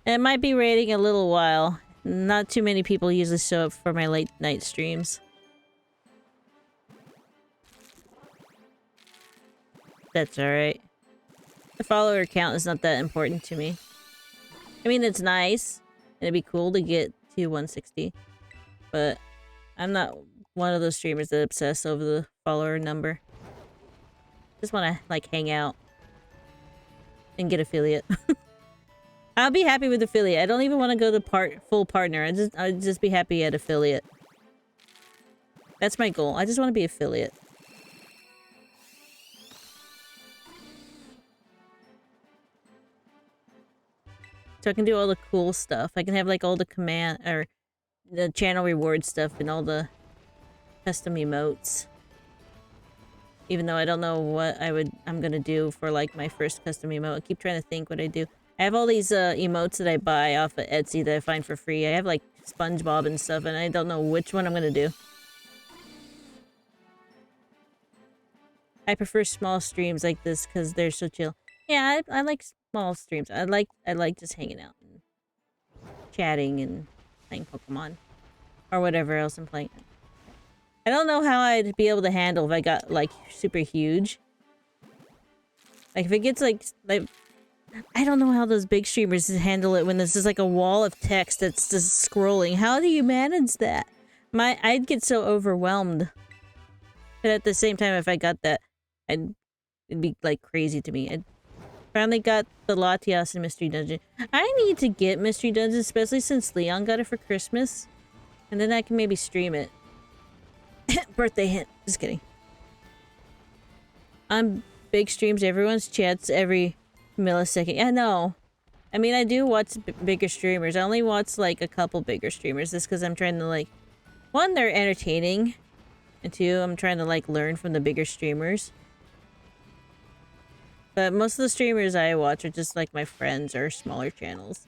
It might be waiting a little while. Not too many people usually show up for my late night streams. That's alright. The follower count is not that important to me. I mean, it's nice, it'd be cool to get to 160. But I'm not one of those streamers that obsess over the follower number. Just want to like hang out and get affiliate. I'll be happy with affiliate. I don't even want to go to full partner. I'd just be happy at affiliate. That's my goal. I just want to be affiliate. So I can do all the cool stuff. I can have like all the command or the channel reward stuff and all the custom emotes. Even though I don't know what I'm gonna do for like my first custom emote. I keep trying to think what I do. I have all these emotes that I buy off of Etsy that I find for free. I have like SpongeBob and stuff, and I don't know which one I'm gonna do. I prefer small streams like this because they're so chill. Yeah, I like small streams. I like just hanging out and chatting and playing Pokemon or whatever else I'm playing. I don't know how I'd be able to handle if I got like super huge. Like if it gets like I don't know how those big streamers handle it when there's just like a wall of text that's just scrolling. How do you manage that? I'd get so overwhelmed. But at the same time, if I got that, it'd be like crazy to me. I finally got the Latias and Mystery Dungeon. I need to get Mystery Dungeon, especially since Leon got it for Christmas. And then I can maybe stream it. Birthday hint. Just kidding. On big streams, everyone's chats every millisecond. Yeah, no. I mean, I do watch bigger streamers. I only watch like a couple bigger streamers just because I'm trying to like... One, they're entertaining. And two, I'm trying to like learn from the bigger streamers. But most of the streamers I watch are just like my friends or smaller channels.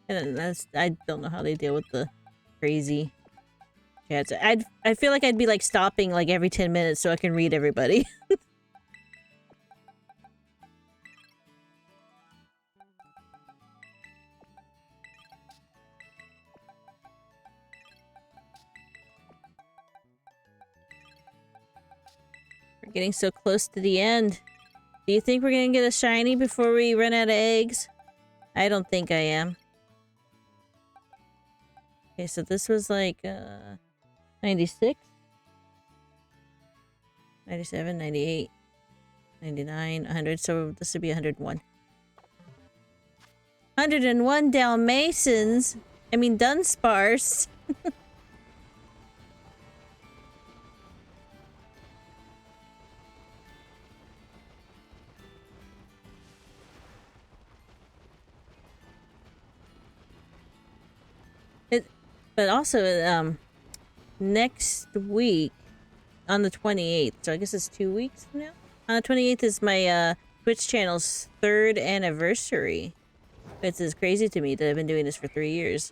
And I don't know how they deal with the crazy chats. I feel like I'd be like stopping like every 10 minutes so I can read everybody. We're getting so close to the end. Do you think we're gonna get a shiny before we run out of eggs? I don't think I am. Okay, so this was like 96, 97, 98, 99, 100. So this would be 101. 101 Dalmatians. I mean Dunsparce. But also, next week, on the 28th, so I guess it's 2 weeks from now? On the 28th is my, Twitch channel's 3rd anniversary. It's crazy to me that I've been doing this for 3 years.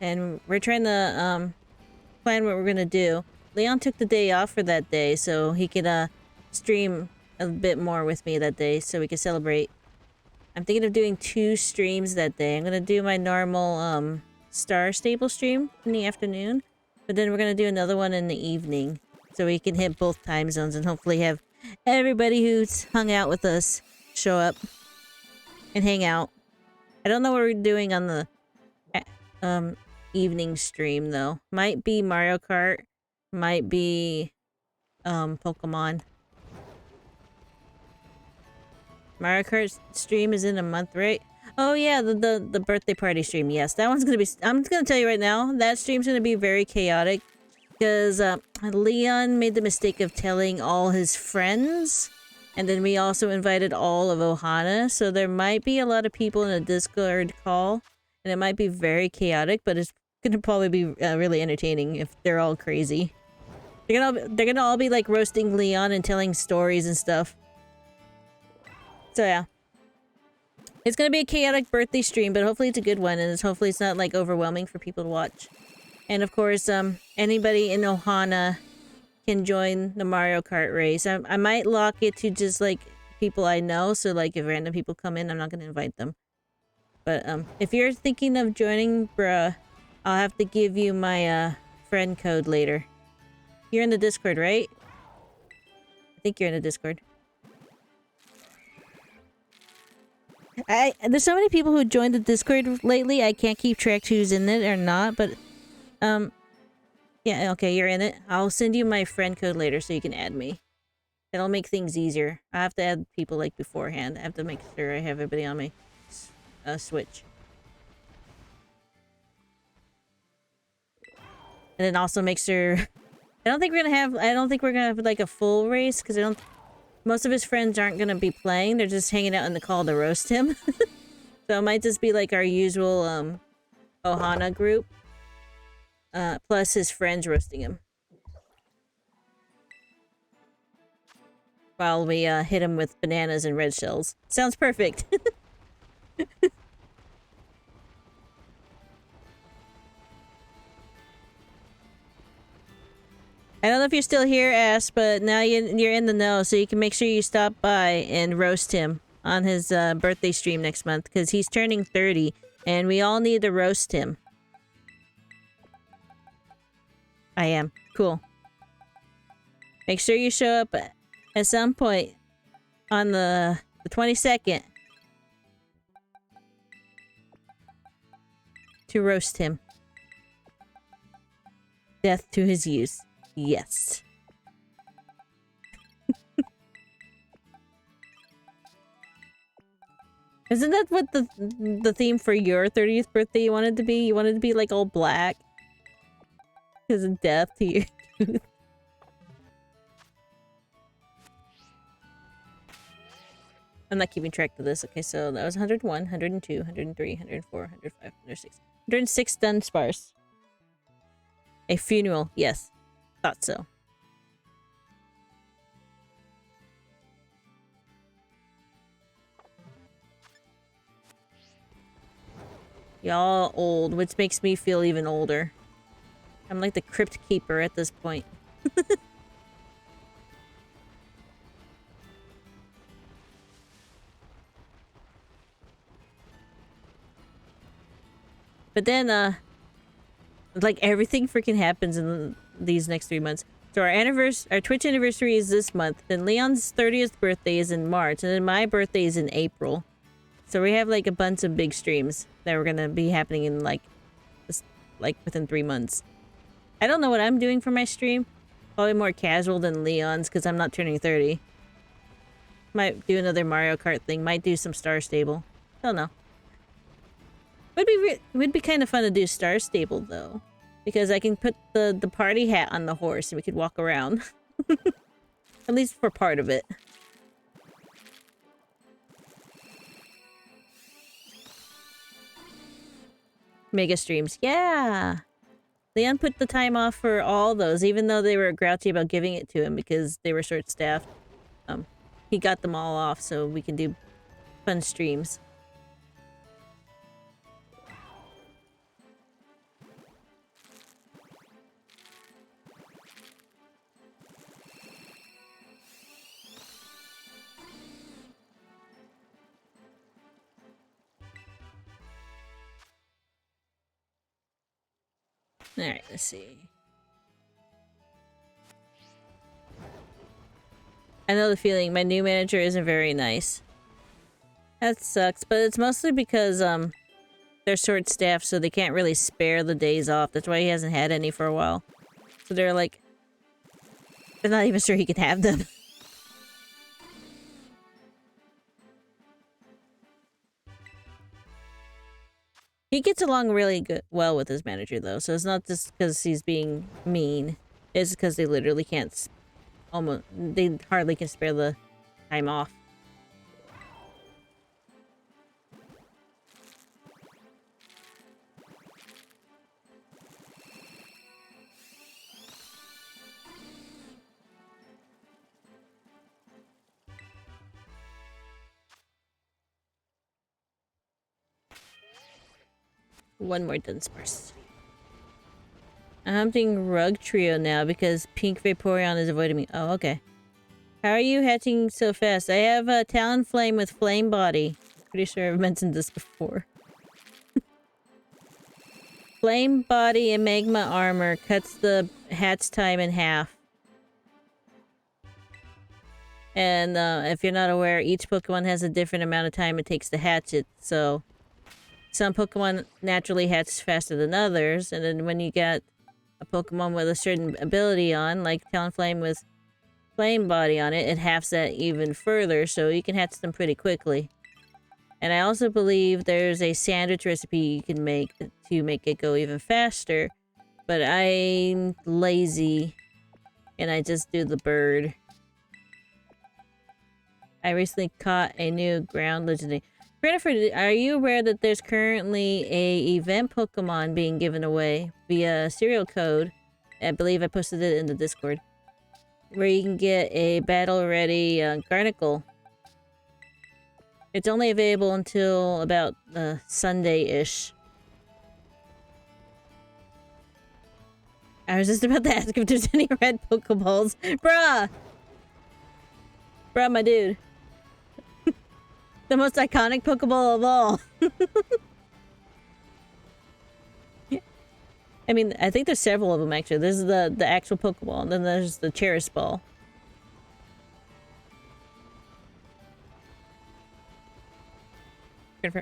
And we're trying to, plan what we're gonna do. Leon took the day off for that day, so he could, stream a bit more with me that day, so we could celebrate. I'm thinking of doing 2 streams that day. I'm gonna do my normal, Star Stable stream in the afternoon, but then we're gonna do another one in the evening so we can hit both time zones and hopefully have everybody who's hung out with us show up and hang out. I don't know what we're doing on the evening stream though. Might be Mario Kart, might be Pokemon. Mario Kart stream is in a month, right? Oh yeah, the birthday party stream. Yes, that one's gonna be... I'm just gonna tell you right now, that stream's gonna be very chaotic. Because Leon made the mistake of telling all his friends. And then we also invited all of Ohana. So there might be a lot of people in a Discord call. And it might be very chaotic, but it's gonna probably be really entertaining if they're all crazy. They're gonna all be like roasting Leon and telling stories and stuff. So yeah. It's gonna be a chaotic birthday stream, but hopefully it's a good one, and hopefully it's not like overwhelming for people to watch. And of course, anybody in Ohana can join the Mario Kart race. I might lock it to just like people I know, so like if random people come in, I'm not gonna invite them. But if you're thinking of joining, bruh, I'll have to give you my friend code later. You're in the Discord, right? I think you're in the Discord. There's so many people who joined the Discord lately. I can't keep track who's in it or not. But yeah, okay, you're in it. I'll send you my friend code later so you can add me. It'll make things easier. I have to add people like beforehand. I have to make sure I have everybody on my Switch. And then also make sure. I don't think we're gonna have like a full race because most of his friends aren't gonna be playing. They're just hanging out in the call to roast him. So it might just be like our usual Ohana group. Plus his friends roasting him. While we hit him with bananas and red shells. Sounds perfect. I don't know if you're still here, Ash, but now you're in the know, so you can make sure you stop by and roast him on his birthday stream next month, because he's turning 30, and we all need to roast him. I am. Cool. Make sure you show up at some point on the 22nd to roast him. Death to his use. Yes. Isn't that what the theme for your 30th birthday you wanted to be? You wanted to be like all black? Because of death to your youth. I'm not keeping track of this. Okay, so that was 101, 102, 103, 104, 105, 106. 106 Dunsparce. A funeral, yes. Thought so. Y'all old, which makes me feel even older. I'm like the crypt keeper at this point. But then, like everything freaking happens in these next 3 months. So our Twitch anniversary is this month. Then Leon's 30th birthday is in March, and then my birthday is in April. So we have like a bunch of big streams that are gonna be happening in like within 3 months. I don't know what I'm doing for my stream. Probably more casual than Leon's because I'm not turning 30. Might do another Mario Kart thing. Might do some Star Stable. Don't know. Would be kind of fun to do Star Stable though, because I can put the party hat on the horse and we could walk around. At least for part of it. Mega streams, yeah. Leon put the time off for all those, even though they were grouchy about giving it to him because they were short-staffed. He got them all off so we can do fun streams. Alright, let's see. I know the feeling. My new manager isn't very nice. That sucks, but it's mostly because, they're short-staffed, so they can't really spare the days off. That's why he hasn't had any for a while. So they're like... They're not even sure he can have them. He gets along really well with his manager, though, so it's not just because he's being mean. It's because they literally can't... They hardly can spare the time off. One more Dunsparce. I'm hunting Rug Trio now because Pink Vaporeon is avoiding me. Oh, okay. How are you hatching so fast? I have a Talonflame with Flame Body. Pretty sure I've mentioned this before. Flame Body and Magma Armor cuts the hatch time in half. And if you're not aware, each Pokemon has a different amount of time it takes to hatch it. So some Pokemon naturally hatch faster than others. And then when you get a Pokemon with a certain ability on, like Talonflame with Flame Body on it, it halves that even further. So you can hatch them pretty quickly. And I also believe there's a sandwich recipe you can make to make it go even faster. But I'm lazy. And I just do the bird. I recently caught a new ground legendary. Jennifer, are you aware that there's currently a event Pokemon being given away via serial code? I believe I posted it in the Discord. Where you can get a battle-ready Garnicle. It's only available until about Sunday-ish. I was just about to ask if there's any red Pokeballs. Bruh! Bruh, my dude. The most iconic Pokeball of all. Yeah. I mean, I think there's several of them, actually. There's the actual Pokeball, and then there's the Cherish Ball.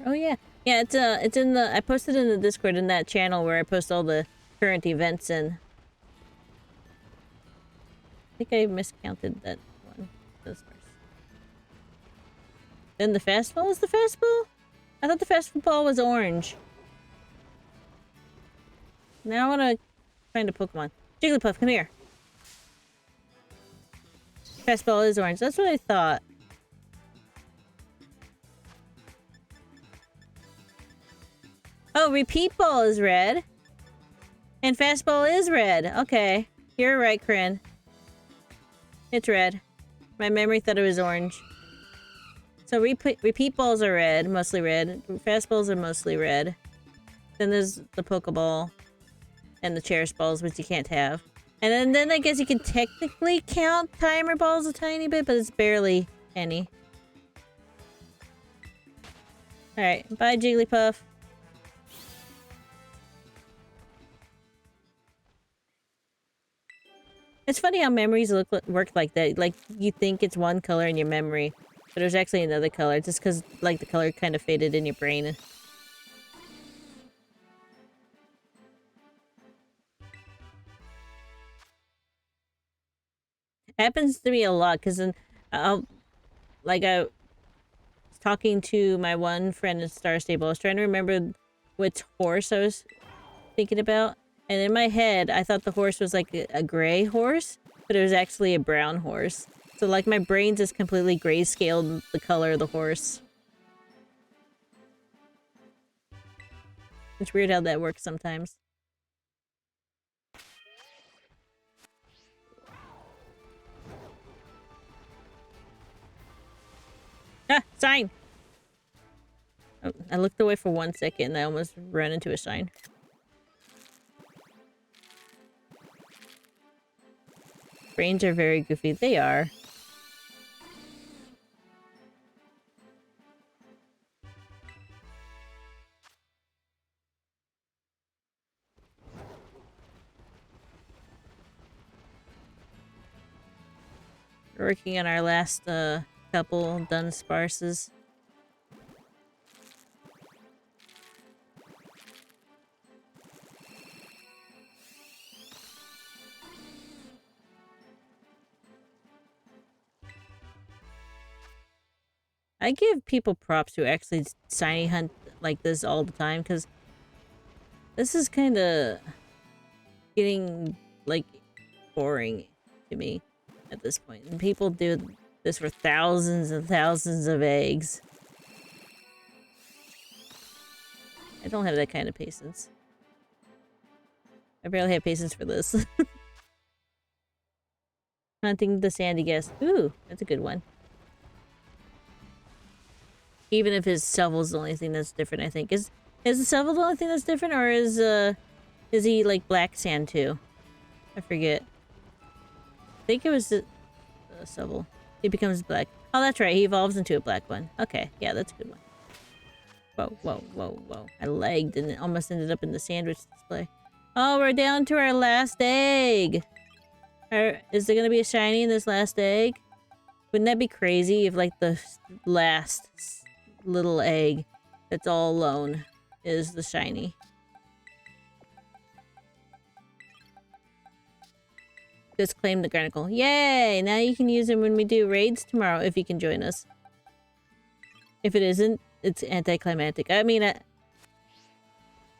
Oh, yeah. Yeah, it's in the... I posted in the Discord in that channel where I post all the current events in. I think I miscounted that one. Then the fastball is the fastball? I thought the fastball was orange. Now I want to find a Pokemon. Jigglypuff, come here. Fastball is orange. That's what I thought. Oh, repeat ball is red. And fastball is red. Okay. You're right, Kryn. It's red. My memory thought it was orange. So repeat balls are red, mostly red. Fastballs are mostly red. Then there's the Pokeball and the Cherish Balls, which you can't have. And then I guess you can technically count Timer Balls a tiny bit, but it's barely any. Alright, bye Jigglypuff. It's funny how memories work like that. Like, you think it's one color in your memory, but there's actually another color, just because, like, the color kind of faded in your brain. Happens to me a lot, because then I was talking to my one friend in Star Stable. I was trying to remember which horse I was thinking about. And in my head, I thought the horse was like a gray horse, but it was actually a brown horse. So like my brain just completely grayscaled the color of the horse. It's weird how that works sometimes. Ah, sign! Oh, I looked away for 1 second and I almost ran into a sign. Brains are very goofy. They are. We're working on our last couple Dunsparces. I give people props who actually shiny hunt like this all the time, because this is kind of getting, like, boring to me at this point. And people do this for thousands and thousands of eggs. I don't have that kind of patience. I barely have patience for this. Hunting the sandy guest. Ooh, that's a good one. Even if his shovel's the only thing that's different, I think. Is the shovel the only thing that's different, or is he like black sand too? I forget. I think it was the shovel. He becomes black. Oh, that's right. He evolves into a black one. Okay, yeah, that's a good one. Whoa, whoa, whoa, whoa. I lagged and it almost ended up in the sandwich display. Oh, we're down to our last egg. Is there gonna be a shiny in this last egg? Wouldn't that be crazy if, like, the last little egg that's all alone is the shiny? Just claim the Garnacle. Yay! Now you can use them when we do raids tomorrow, if you can join us. If it isn't, it's anticlimactic. I mean,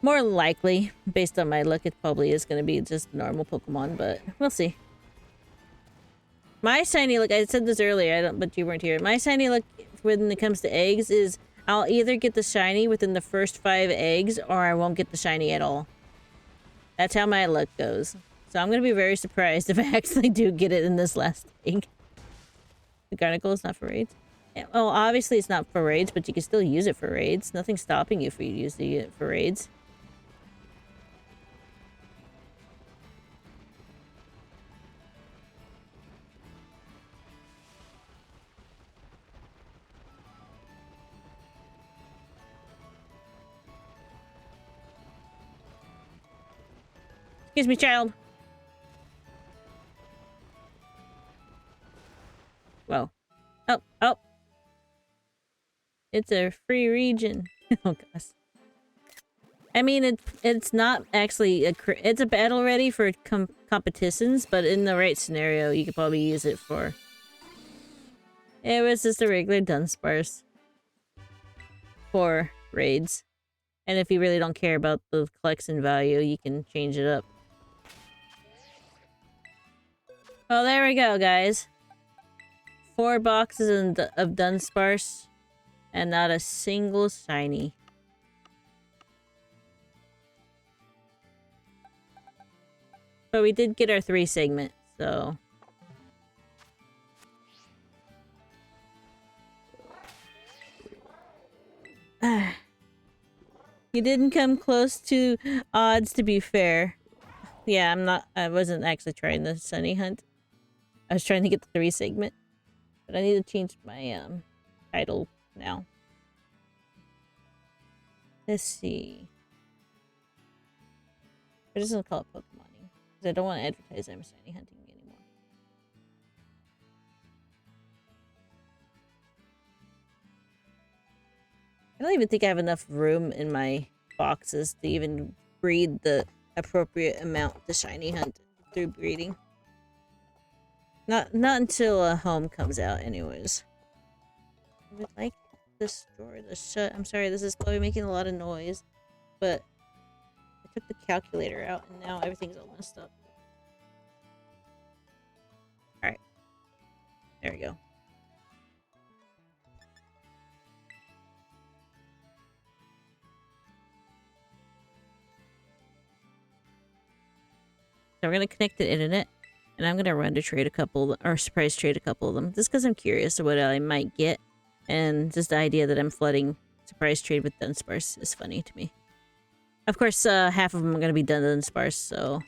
more likely, based on my luck, it probably is going to be just normal Pokemon, but we'll see. My shiny luck, I said this earlier, but you weren't here. My shiny luck when it comes to eggs is I'll either get the shiny within the first 5 eggs, or I won't get the shiny at all. That's how my luck goes. So I'm going to be very surprised if I actually do get it in this last egg. The Garnacle is not for raids. Yeah, well, obviously it's not for raids, but you can still use it for raids. Nothing's stopping you from using it for raids. Excuse me, child. Whoa. Oh, oh. It's a free region. Oh, gosh. I mean, it's not actually it's a battle ready for competitions, but in the right scenario, you could probably use it for... It was just a regular Dunsparce for raids. And if you really don't care about the collection value, you can change it up. Well, there we go, guys. 4 boxes of Dunsparce, and not a single shiny. But we did get our 3 segments, so... You didn't come close to odds, to be fair. Yeah, I wasn't actually trying the Sunny Hunt. I was trying to get the 3 segment. But I need to change my, title now. Let's see. I'm just gonna call it Pokemoning. Because I don't want to advertise I'm shiny hunting anymore. I don't even think I have enough room in my boxes to even breed the appropriate amount to shiny hunt through breeding. Not until a home comes out, anyways. I would like this door to shut. I'm sorry, this is probably making a lot of noise, but I took the calculator out and now everything's all messed up. Alright. There we go. So we're gonna connect to the internet. And I'm gonna run to trade a couple, or surprise trade a couple of them, just because I'm curious of what I might get. And just the idea that I'm flooding surprise trade with Dunsparce is funny to me. Of course, half of them are gonna be Dunsparce, so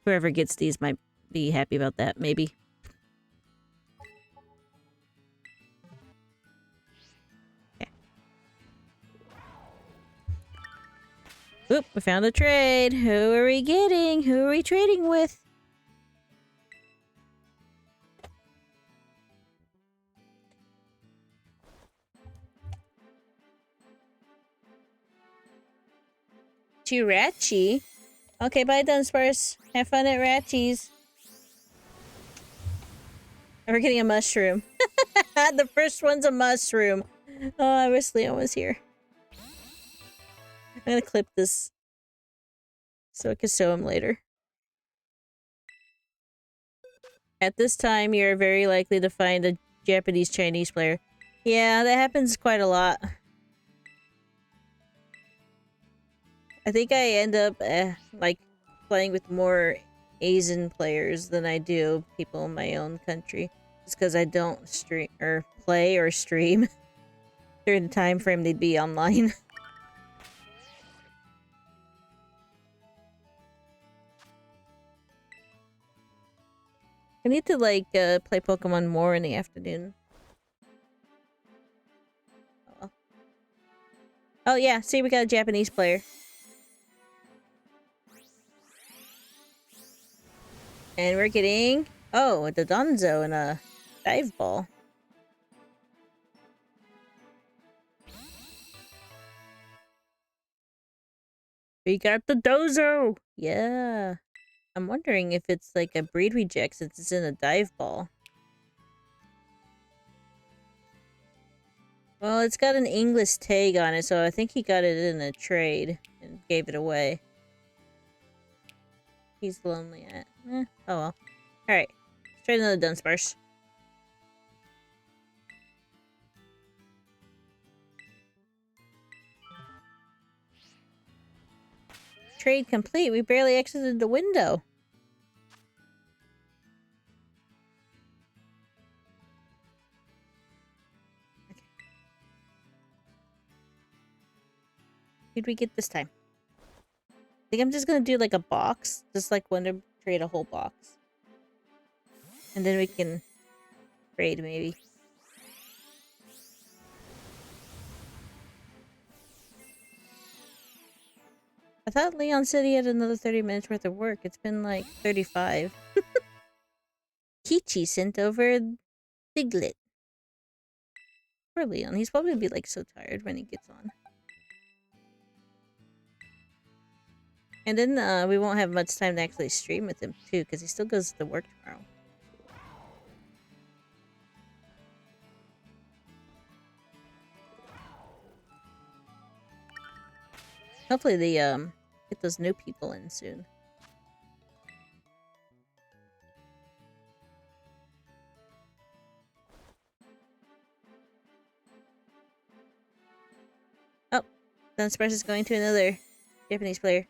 whoever gets these might be happy about that, maybe. Okay. Oop, we found a trade. Who are we getting? Who are we trading with? To Ratchy. Okay, bye Dunsparce. Have fun at Ratchy's. We're getting a mushroom. The first one's a mushroom. Oh, I wish Leon was here. I'm gonna clip this so I can show him later. At this time, you're very likely to find a Japanese-Chinese player. Yeah, that happens quite a lot. I think I end up, like, playing with more Asian players than I do people in my own country. Just because I don't stream, or play or stream during the time frame they'd be online. I need to, like, play Pokemon more in the afternoon. Oh, oh yeah, see, we got a Japanese player. And we're getting... Oh, the Donzo and a Dive ball. We got the dozo! Yeah. I'm wondering if it's like a breed reject since it's in a dive ball. Well, it's got an English tag on it, so I think he got it in a trade and gave it away. He's lonely at. Oh well. Alright. Let's try another Dunsparce. Trade complete. We barely exited the window. Okay. Who'd we get this time? I think I'm just gonna do like a box. Just like when to trade a whole box. And then we can trade maybe. I thought Leon said he had another 30 minutes worth of work. It's been like 35. Kichi sent over Diglett. Poor Leon. He's probably gonna be like so tired when he gets on. And then we won't have much time to actually stream with him too, because he still goes to work tomorrow. Hopefully they get those new people in soon. Oh, Dunsparce is going to another Japanese player.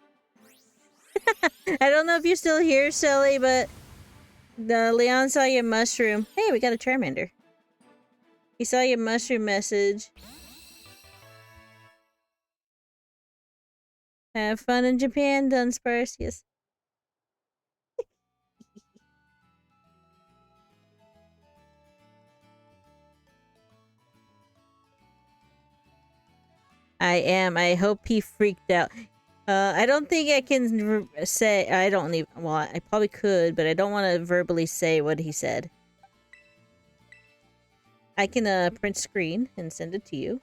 I don't know if you're still here, Shelly, but Leon saw your mushroom. Hey, we got a Charmander. He saw your mushroom message. Have fun in Japan, Dunsparce. Yes. I am. I hope he freaked out. I don't think I can say. I don't even. Well, I probably could, but I don't want to verbally say what he said. I can print screen and send it to you.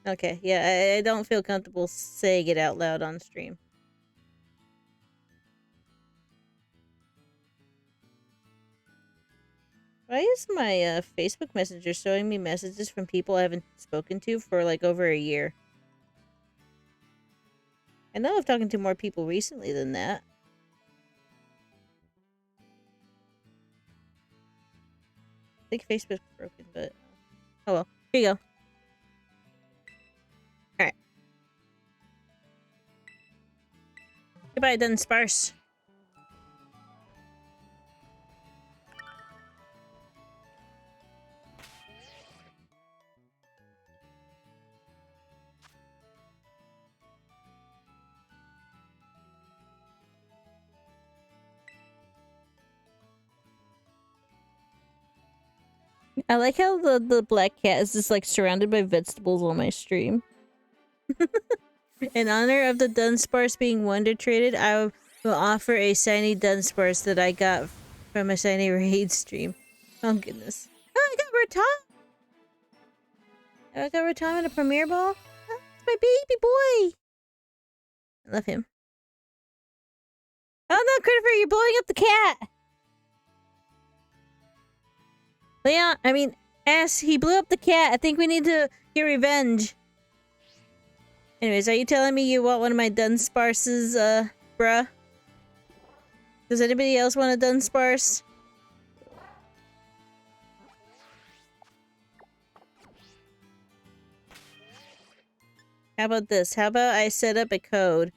Okay, yeah, I don't feel comfortable saying it out loud on stream. Why is my Facebook Messenger showing me messages from people I haven't spoken to for like over a year? I know I've talked to more people recently than that. I think Facebook's broken, but oh well. Here you go. Alright. Goodbye, Dunsparce. I like how the black cat is just like surrounded by vegetables on my stream. In honor of the Dunsparce being wonder traded, I will offer a shiny Dunsparce that I got from a shiny raid stream. Oh goodness. Oh, I got Rotom! I got Rotom in a premiere ball? Oh, it's my baby boy! I love him. Oh no, Christopher, you're blowing up the cat! Leon, I mean, Ass, he blew up the cat. I think we need to get revenge. Anyways, are you telling me you want one of my Dunsparces, bruh? Does anybody else want a Dunsparce? How about this? How about I set up a code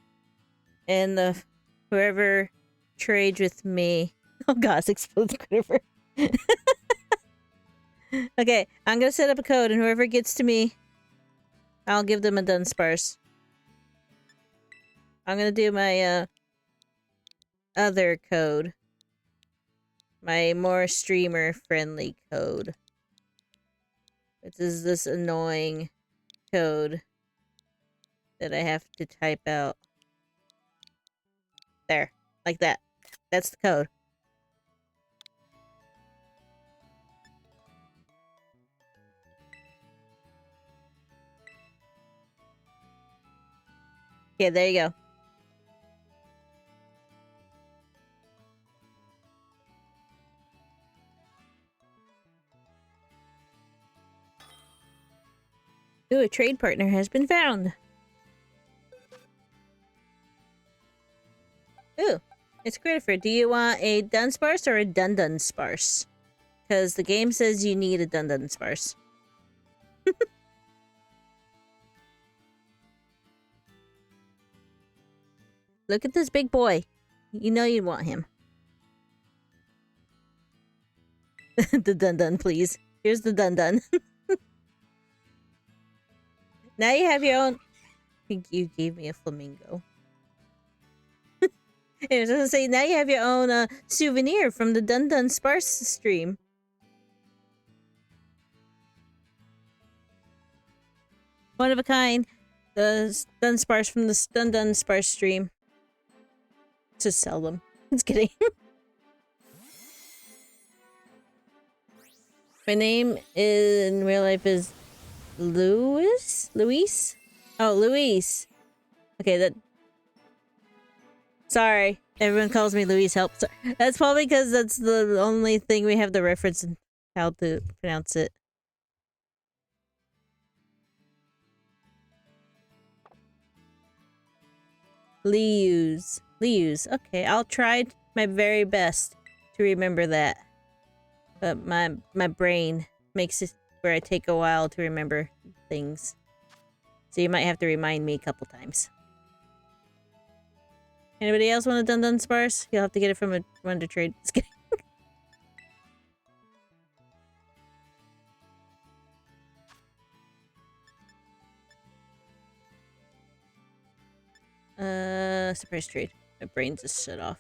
and whoever trades with me... Oh gosh, explodes Christopher. Okay, I'm gonna set up a code and whoever gets to me, I'll give them a Dunsparce. I'm gonna do my, other code. My more streamer-friendly code. Which is this annoying code that I have to type out. There. Like that. That's the code. Okay, there you go. Ooh, a trade partner has been found. Ooh, it's Christopher. Do you want a Dunsparce or a Dunsparce? Because the game says you need a Dunsparce. Look at this big boy. You know you want him. The Dun, please. Here's the Dun. Now you have your own... I think you gave me a flamingo. I was gonna say, now you have your own souvenir from the Dunsparce stream. One of a kind. The Dunsparce from the Dunsparce stream. To sell them. Just kidding. My name in real life is Luis? Oh, Luis. Okay, that... Sorry. Everyone calls me Luis. Help. That's probably because that's the only thing we have the reference in how to pronounce it. Lius. Okay, I'll try my very best to remember that. But my brain makes it where I take a while to remember things. So you might have to remind me a couple times. Anybody else want a Dunsparce? You'll have to get it from a Wonder Trade. Just kidding. Surprise trade. My brain just shut off.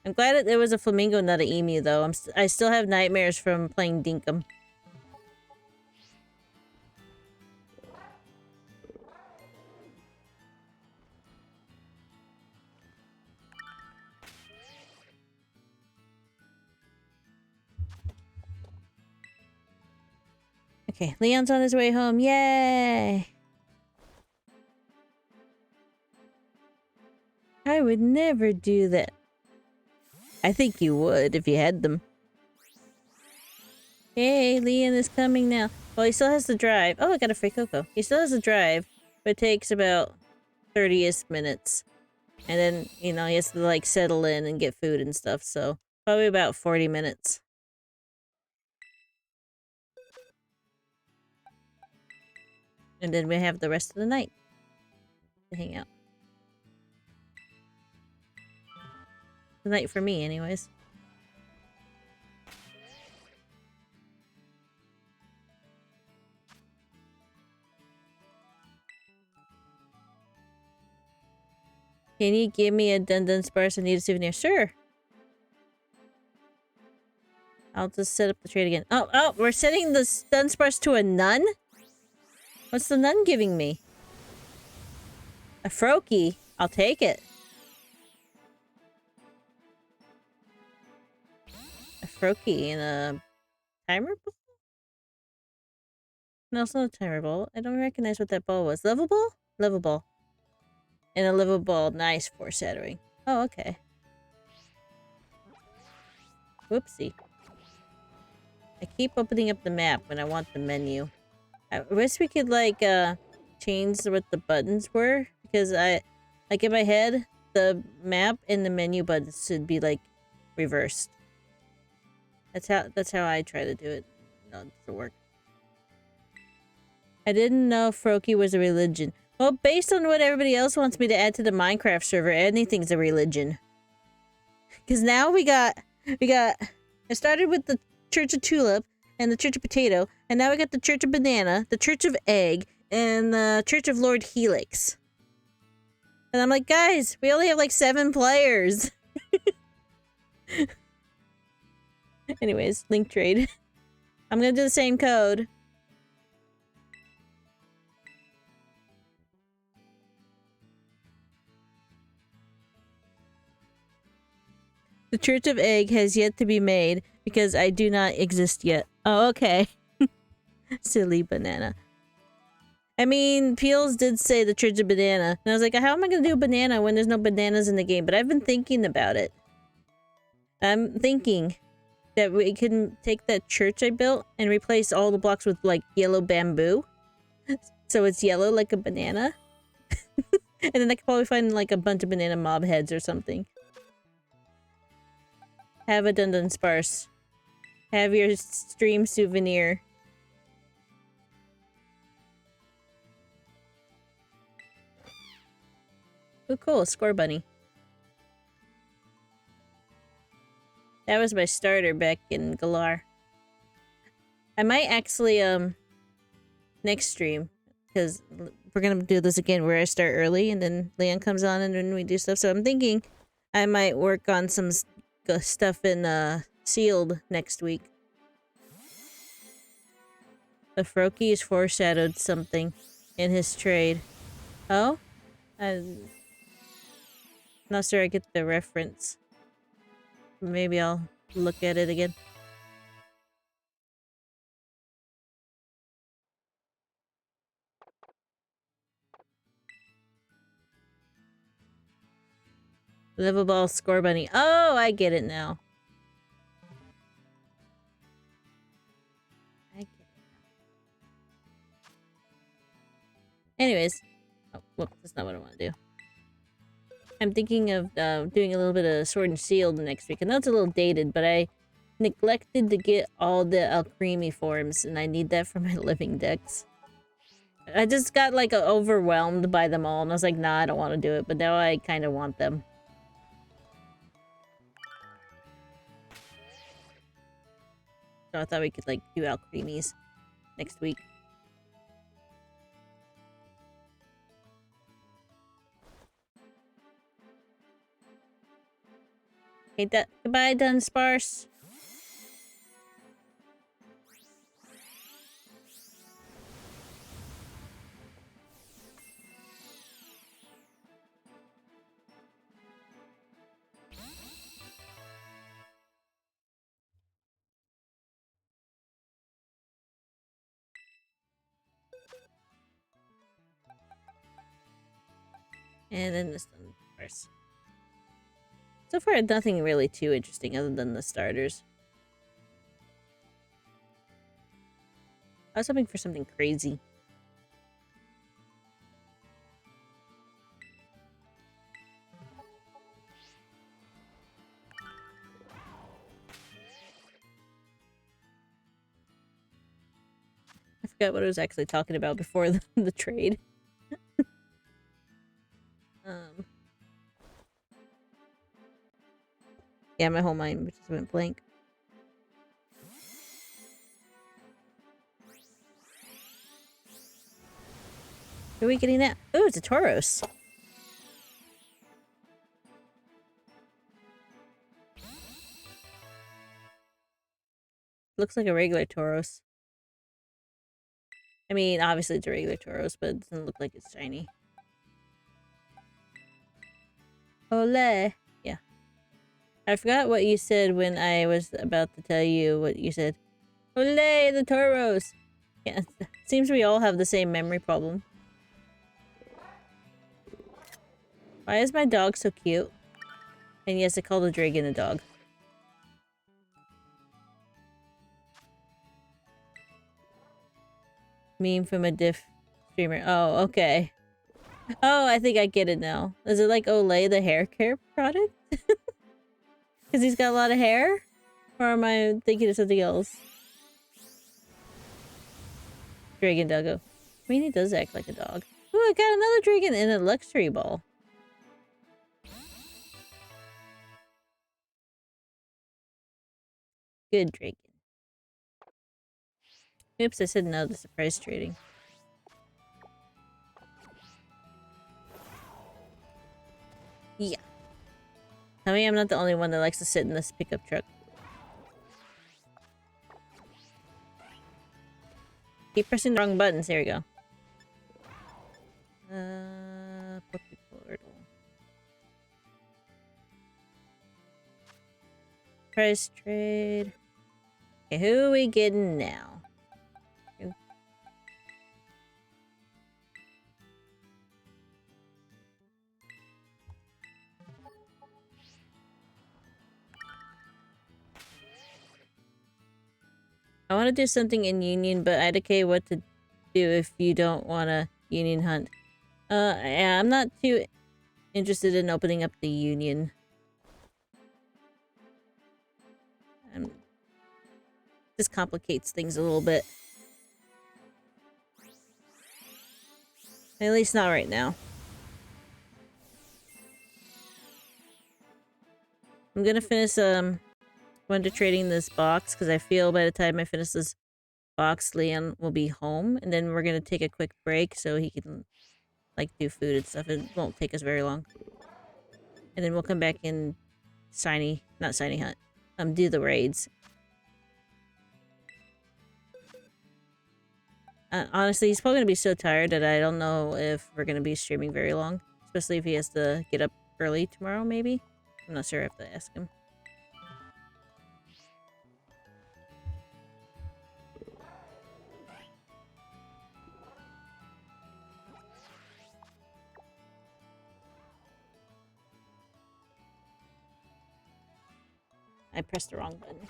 I'm glad that there was a flamingo, not an emu, though. I still have nightmares from playing Dinkum. Okay, Leon's on his way home. Yay! I would never do that. I think you would if you had them. Hey, Leon is coming now. Well, he still has to drive. Oh, I got a free cocoa. He still has to drive, but it takes about 30-ish minutes. And then, you know, he has to, like, settle in and get food and stuff, so probably about 40 minutes. And then we have the rest of the night to hang out. The night for me, anyways. Can you give me a Dunsparce? I need a souvenir. Sure. I'll just set up the trade again. Oh, we're setting the Dunsparce to a nun? What's the nun giving me? A Froakie. I'll take it. A Froakie and a timer ball? No, it's not a timer ball. I don't recognize what that ball was. Level ball? Level ball. And a level ball. Nice foreshadowing. Oh, okay. Whoopsie. I keep opening up the map when I want the menu. I wish we could, like, change what the buttons were. Because like, in my head, the map and the menu buttons should be, like, reversed. That's how I try to do it. No, it doesn't work. I didn't know Froakie was a religion. Well, based on what everybody else wants me to add to the Minecraft server, anything's a religion. Because now we got... I started with the Church of Tulip and the Church of Potato, and now we got the Church of Banana, the Church of Egg, and the Church of Lord Helix. And I'm like, guys, we only have like 7 players. Anyways, link trade. I'm gonna do the same code. The Church of Egg has yet to be made because I do not exist yet. Oh, okay. Silly banana. I mean, Peels did say the Church of Banana. And I was like, how am I going to do banana when there's no bananas in the game? But I've been thinking about it. I'm thinking that we can take that church I built and replace all the blocks with, like, yellow bamboo. So it's yellow like a banana. And then I could probably find, like, a bunch of banana mob heads or something. Have a Dunsparce. Have your stream souvenir. Oh, cool. Score bunny. That was my starter back in Galar. I might actually, next stream, because we're gonna do this again where I start early and then Leon comes on and then we do stuff. So I'm thinking I might work on some stuff in, Sealed next week. The Froakie has foreshadowed something in his trade. Oh? I'm not sure I get the reference. Maybe I'll look at it again. Livable score bunny. Oh, I get it now. I get it now. Anyways. Oh, whoop, that's not what I want to do. I'm thinking of doing a little bit of Sword and Shield next week. I know it's a little dated, but I neglected to get all the Alcremie forms, and I need that for my living decks. I just got, like, overwhelmed by them all, and I was like, nah, I don't want to do it, but now I kind of want them. So I thought we could, like, do Alcremies next week. Okay, goodbye, Dunsparce. And then this Dunsparce. So far, nothing really too interesting other than the starters. I was hoping for something crazy. I forgot what I was actually talking about before the trade. Yeah, my whole mind just went blank. Who are we getting at? Ooh, it's a Tauros. Looks like a regular Tauros. I mean, obviously it's a regular Tauros, but it doesn't look like it's shiny. Ole! Yeah. I forgot what you said when I was about to tell you what you said. Ole, the Tauros! Yeah, it seems we all have the same memory problem. Why is my dog so cute? And yes, I call the dragon a dog. Meme from a diff streamer. Oh, okay. Oh, I think I get it now. Is it like Olay, the hair care product? Because he's got a lot of hair? Or am I thinking of something else? Dragon doggo. I mean, he does act like a dog. Ooh, I got another dragon in a luxury ball. Good dragon. Oops, I said no to surprise trading. Yeah. Tell me I'm not the only one that likes to sit in this pickup truck. Keep pressing the wrong buttons. There we go. Pokeportal. price trade. Okay, who are we getting now? I want to do something in Union, but I decay what to do if you don't want to Union hunt. Yeah, I'm not too interested in opening up the Union. This complicates things a little bit. At least not right now. I'm gonna finish wonder trading this box because I feel by the time I finish this box, Leon will be home, and then we're gonna take a quick break so he can like do food and stuff. It won't take us very long, and then we'll come back and not shiny hunt, do the raids. Honestly, he's probably gonna be so tired that I don't know if we're gonna be streaming very long, especially if he has to get up early tomorrow. Maybe I'm not sure. I have to ask him. I pressed the wrong button.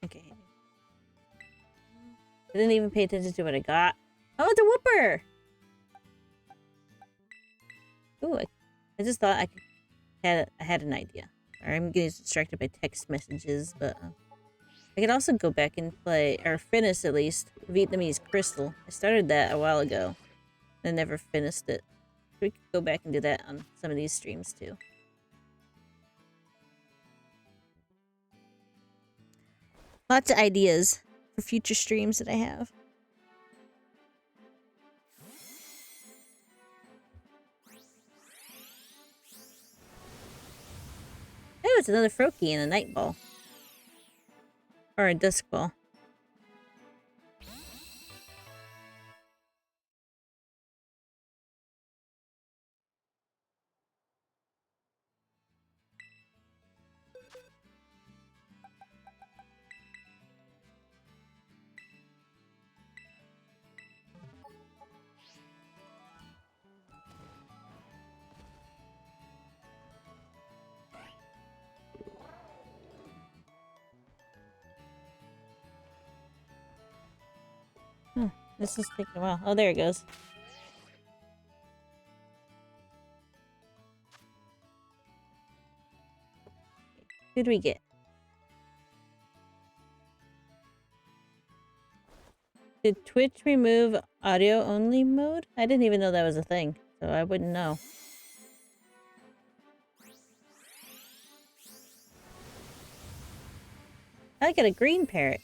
Okay. I didn't even pay attention to what I got. Oh, it's a whooper! Ooh, I just thought I had an idea. Or I'm getting distracted by text messages, but I could also go back and play, or finish at least, Vietnamese Crystal. I started that a while ago. I never finished it. We could go back and do that on some of these streams too. Lots of ideas for future streams that I have. Oh, it's another Froakie and a Night Ball. Or a Dusk Ball. This is taking a while. Oh, there it goes. Who do we get? Did Twitch remove audio only mode? I didn't even know that was a thing, so I wouldn't know. I got a green parrot.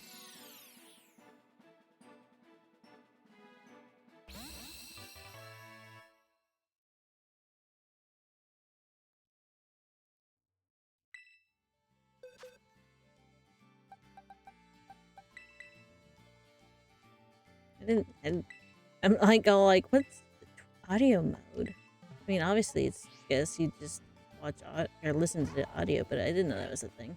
I'm like, all like, what's the audio mode? I mean, obviously, it's, I guess you just watch or listen to the audio, but I didn't know that was a thing.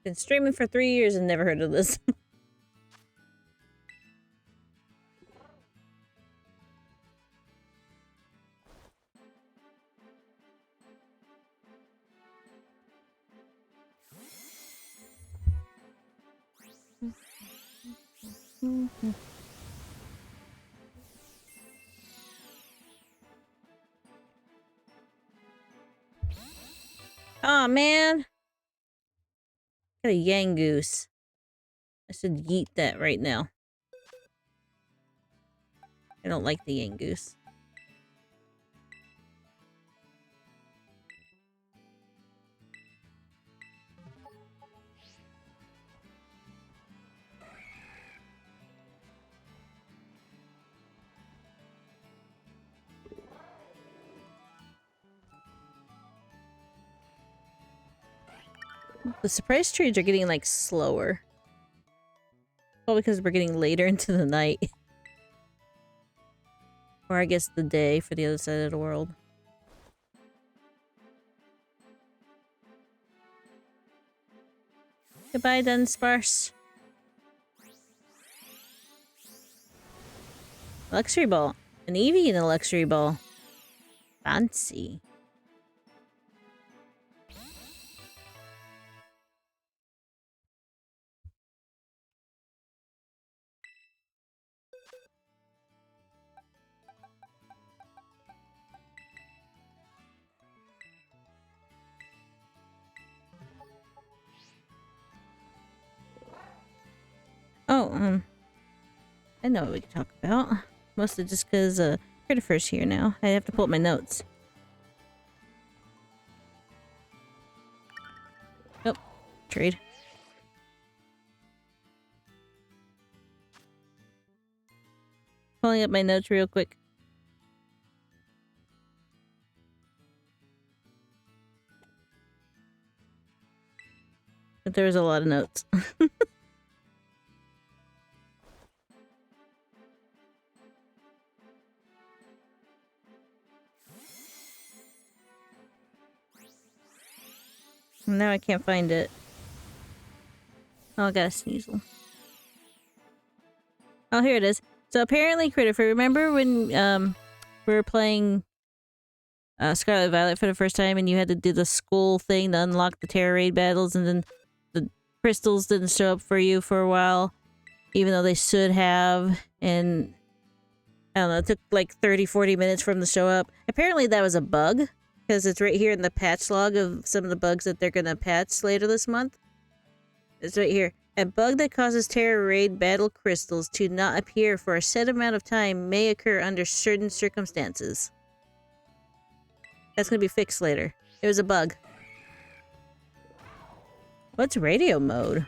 Been streaming for 3 years and never heard of this. Oh man. Got a Yangoose. I should yeet that right now. I don't like the Yangoose. The surprise trades are getting, like, slower. Probably because we're getting later into the night. Or I guess the day for the other side of the world. Goodbye, Dunsparce. Luxury ball. An Eevee and a luxury ball. Fancy. Oh, I know what we can talk about. Mostly just because, Critter's here now. I have to pull up my notes. Oh, trade. Pulling up my notes real quick. But there was a lot of notes. Now I can't find it. Oh, I got a sneasel. Oh, here it is. So apparently, Critterfer, remember when we were playing Scarlet Violet for the first time and you had to do the school thing to unlock the Terra Raid battles and then the crystals didn't show up for you for a while, even though they should have, and I don't know, it took like 30-40 minutes for them to show up. Apparently that was a bug, because it's right here in the patch log of some of the bugs that they're gonna patch later this month. It's right here. A bug that causes Terra Raid battle crystals to not appear for a set amount of time may occur under certain circumstances. That's gonna be fixed later. It was a bug. What's radio mode?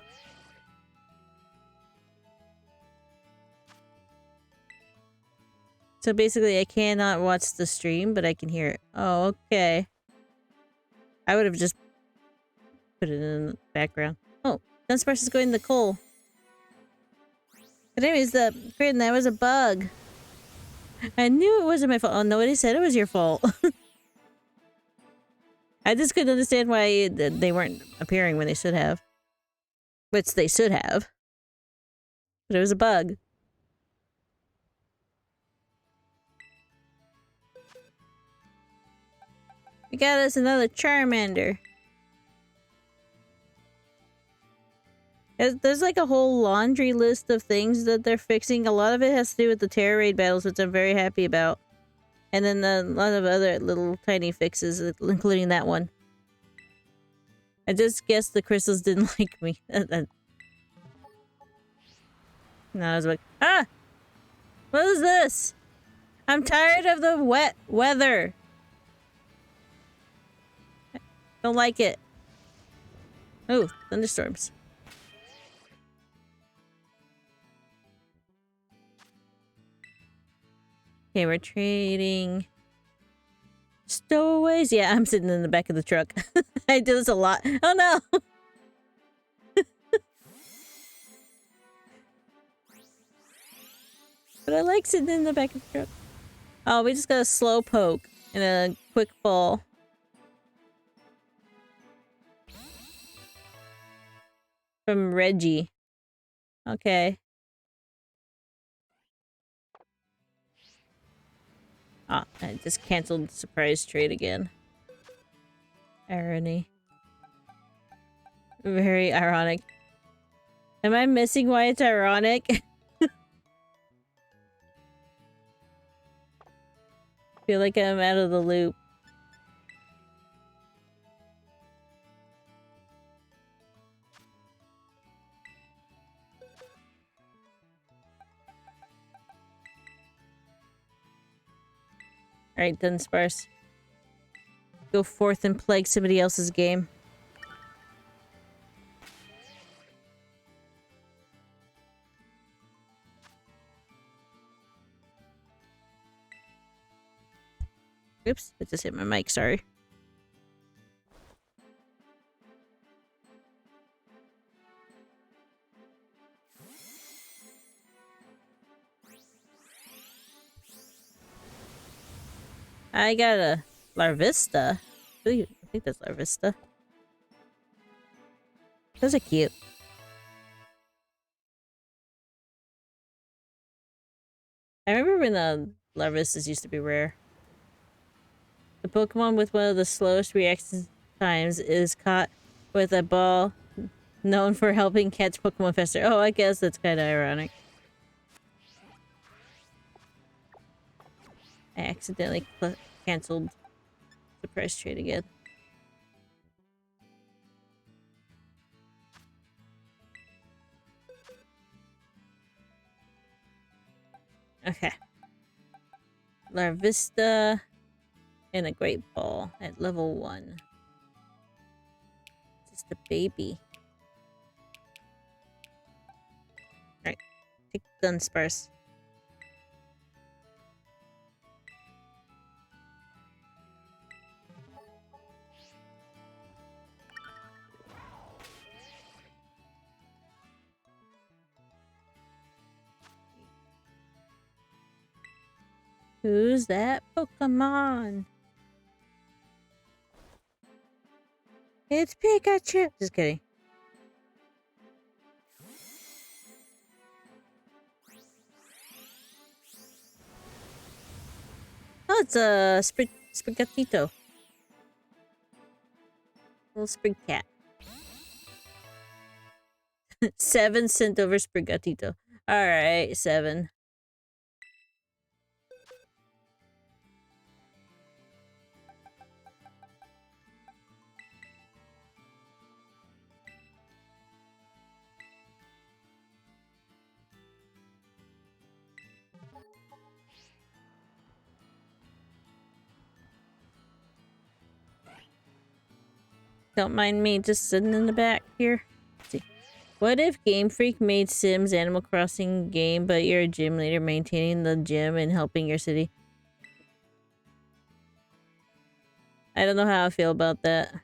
So basically I cannot watch the stream, but I can hear it. Oh, okay. I would have just put it in the background. Oh, Dunsparce is going to the coal. But anyways, Grin, that was a bug. I knew it wasn't my fault. Oh, nobody said it was your fault. I just couldn't understand why they weren't appearing when they should have. Which they should have. But it was a bug. We got us another Charmander. There's like a whole laundry list of things that they're fixing. A lot of it has to do with the Terra Raid battles, which I'm very happy about. And then a lot of other little tiny fixes, including that one. I just guessed the crystals didn't like me. No, I was like, ah! What is this? I'm tired of the wet weather. Don't like it. Oh, thunderstorms. Okay, we're trading stowaways. Yeah, I'm sitting in the back of the truck. I do this a lot. Oh no! But I like sitting in the back of the truck. Oh, we just got a slow poke and a quick fall. From Reggie. Okay. Ah, I just canceled the surprise trade again. Irony. Very ironic. Am I missing why it's ironic? Feel like I'm out of the loop. Alright, Dunsparce. Go forth and plague somebody else's game. Oops, I just hit my mic, sorry. I got a Larvista. I think that's Larvista. Those are cute. I remember when the Larvistas used to be rare. The Pokemon with one of the slowest reaction times is caught with a ball known for helping catch Pokemon faster. Oh, I guess that's kind of ironic. I accidentally canceled the price trade again. Okay. Larvista and a Great Ball at level 1. Just a baby. Alright. Take Dunsparce. Who's that Pokemon? It's Pikachu! Just kidding. Oh, it's a Sprigatito. Little Sprig cat. 7 sent over Sprigatito. Alright, 7. Don't mind me just sitting in the back here. Let's see. What if Game Freak made Sims Animal Crossing game, but you're a gym leader maintaining the gym and helping your city? I don't know how I feel about that.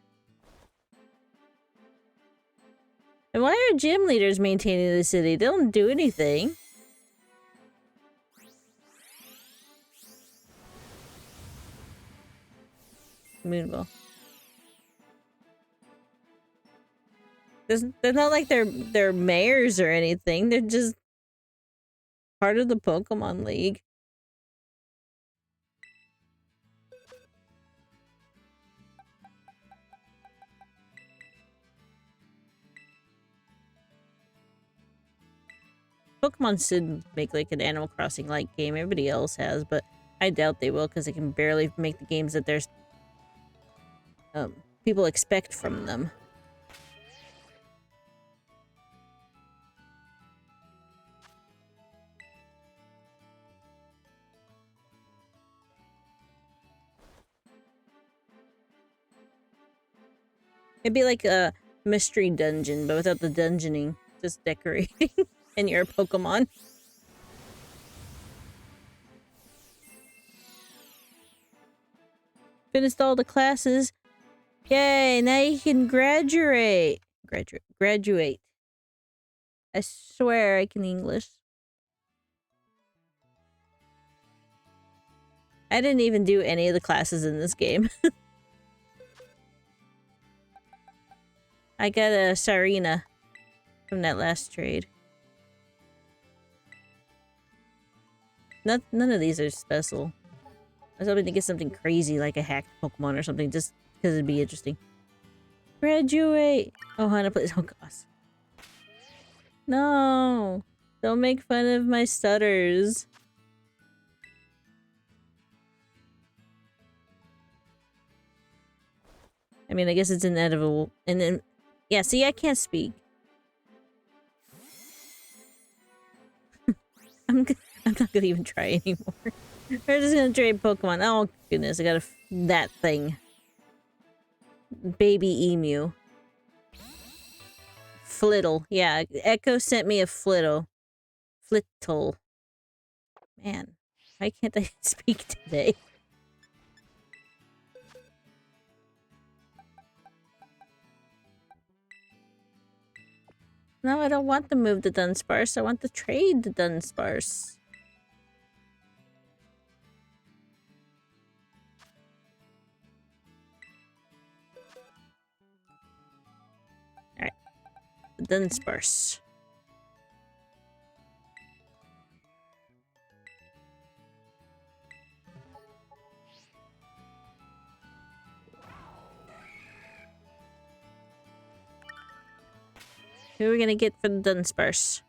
And why are gym leaders maintaining the city? They don't do anything. Moonball. They're not like they're mayors or anything. They're just part of the Pokemon League. Pokemon should make like an Animal Crossing like game. Everybody else has, but I doubt they will because they can barely make the games that there's people expect from them. It'd be like a mystery dungeon, but without the dungeoning. Just decorating. And you're a Pokemon. Finished all the classes. Yay, now you can graduate. Graduate. I swear I can English. I didn't even do any of the classes in this game. I got a Sarina from that last trade. None of these are special. I was hoping to get something crazy like a hacked Pokemon or something just because it'd be interesting. Graduate! Oh, Hana, please. Oh, gosh. No! Don't make fun of my stutters. I mean, I guess it's inevitable. And then, yeah, see, I can't speak. I'm not gonna even try anymore. We're just gonna trade Pokemon. Oh goodness, I got that thing. Baby emu. Flittle. Yeah, Echo sent me a Flittle. Flittle. Man, why can't I speak today? No, I don't want to move the Dunsparce. I want to trade the Dunsparce. Alright. The Dunsparce. Who are we gonna get for the Dunsparce?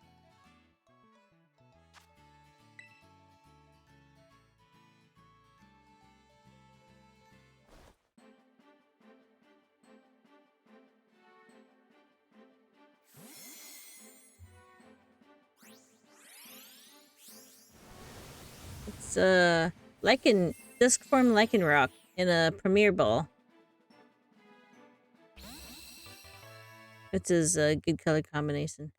It's Lichen disc form Lichen Rock in a Premier Ball. It's his good color combination.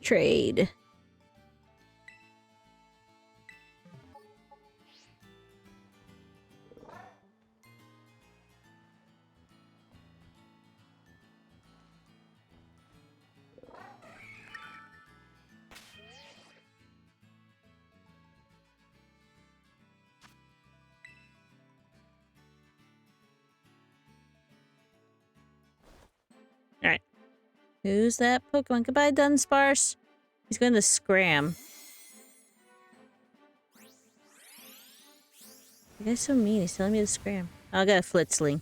Trade. Alright. Who's that Pokemon? Goodbye, Dunsparce. He's going to Scram. You guy's so mean. He's telling me to Scram. Oh, I got a Flitzling.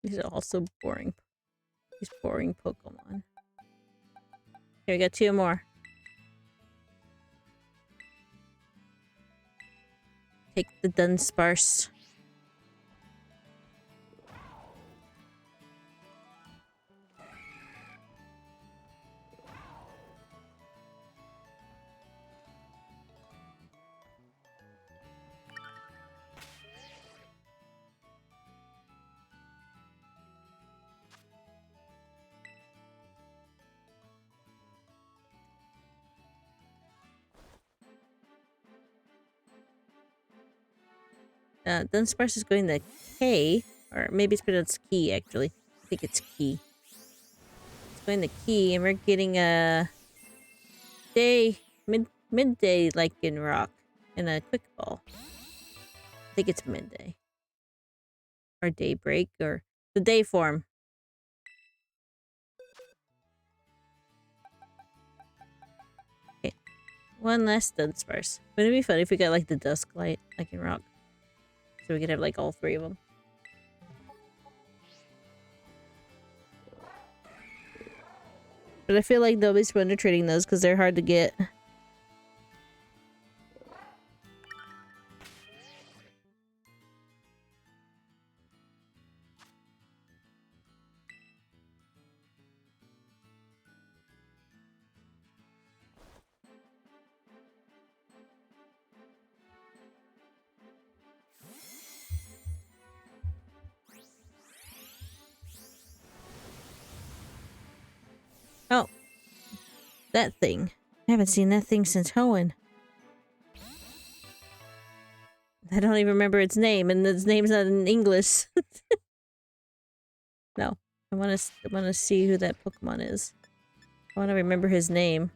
These are also boring. These boring Pokemon. Here, we got 2 more. Take the Dunsparce. Dunsparce is going to K, or maybe it's pronounced Key, actually. I think it's Key. It's going to Key, and we're getting a midday Lichen Rock and a Quick Ball. I think it's midday. Or daybreak, or the day form. Okay. One last Dunsparce. Wouldn't it be fun if we got like the Dusk Light Lichen Rock? So we could have like all 3 of them. But I feel like nobody's wonder trading those because they're hard to get. Oh. That thing. I haven't seen that thing since Hoenn. I don't even remember its name, and its name's not in English. No. I wanna see who that Pokemon is. I wanna remember his name.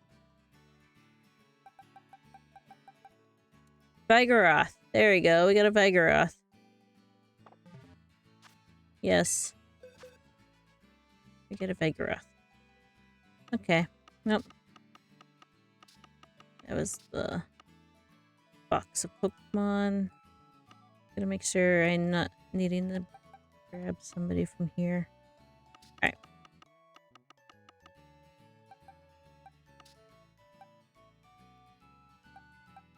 Vigoroth. There we go. We got a Vigoroth. Yes. We got a Vigoroth. Okay. Nope. That was the box of Pokemon. Gotta make sure I'm not needing to grab somebody from here. Alright.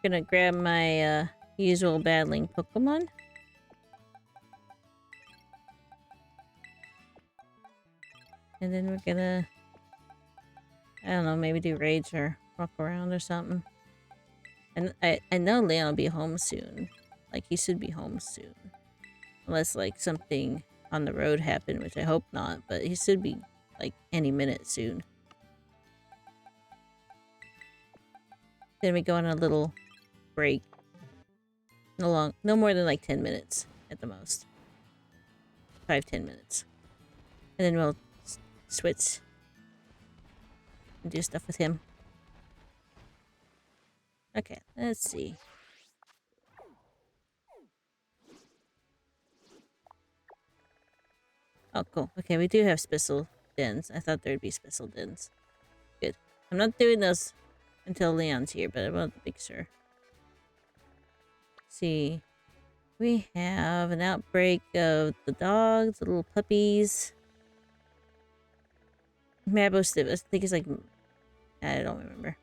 Gonna grab my usual battling Pokemon. And then we're gonna, I don't know, maybe do raids or walk around or something. And I know Leon will be home soon. Like, he should be home soon. Unless, like, something on the road happened, which I hope not. But he should be, like, any minute soon. Then we go on a little break. No more than, like, 10 minutes at the most. 5-10 minutes. And then we'll switch and do stuff with him. Okay, let's see. Oh, cool. Okay, we do have special dens. I thought there'd be special dens. Good. I'm not doing those until Leon's here, but I want to make sure. Let's see. We have an outbreak of the dogs, the little puppies. Mabostiff, I think it's like... I don't remember.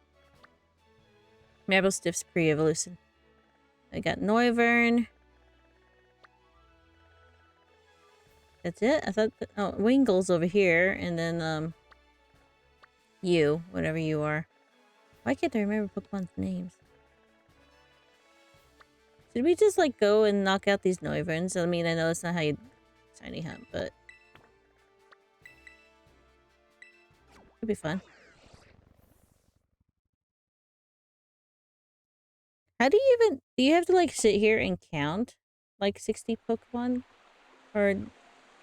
Mabostiff's pre-evolution. I got Noivern. That's it? I thought... oh, Wingle's over here. And then, you. Whatever you are. Why can't I remember Pokemon's names? Should we just, like, go and knock out these Noiverns? I mean, I know that's not how you shiny hunt, but... it'd be fun. How do you even... do you have to, like, sit here and count? Like, 60 Pokemon? Or...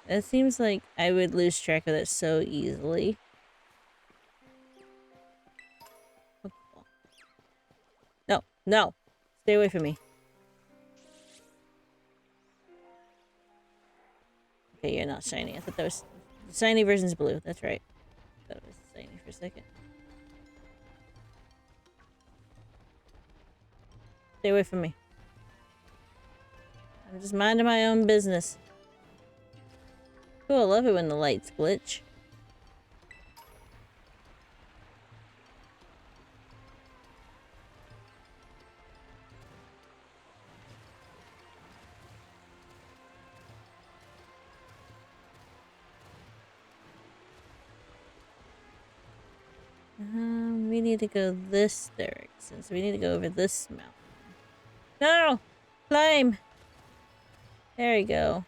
it seems like I would lose track of that so easily. Pokeball. No, no! Stay away from me. Okay, you're not shiny. I thought that was... the shiny version's blue. That's right. I thought it was shiny for a second. Stay away from me. I'm just minding my own business. Cool, I love it when the lights glitch. We need to go this direction, so we need to go over this mountain. No! Climb! There we go.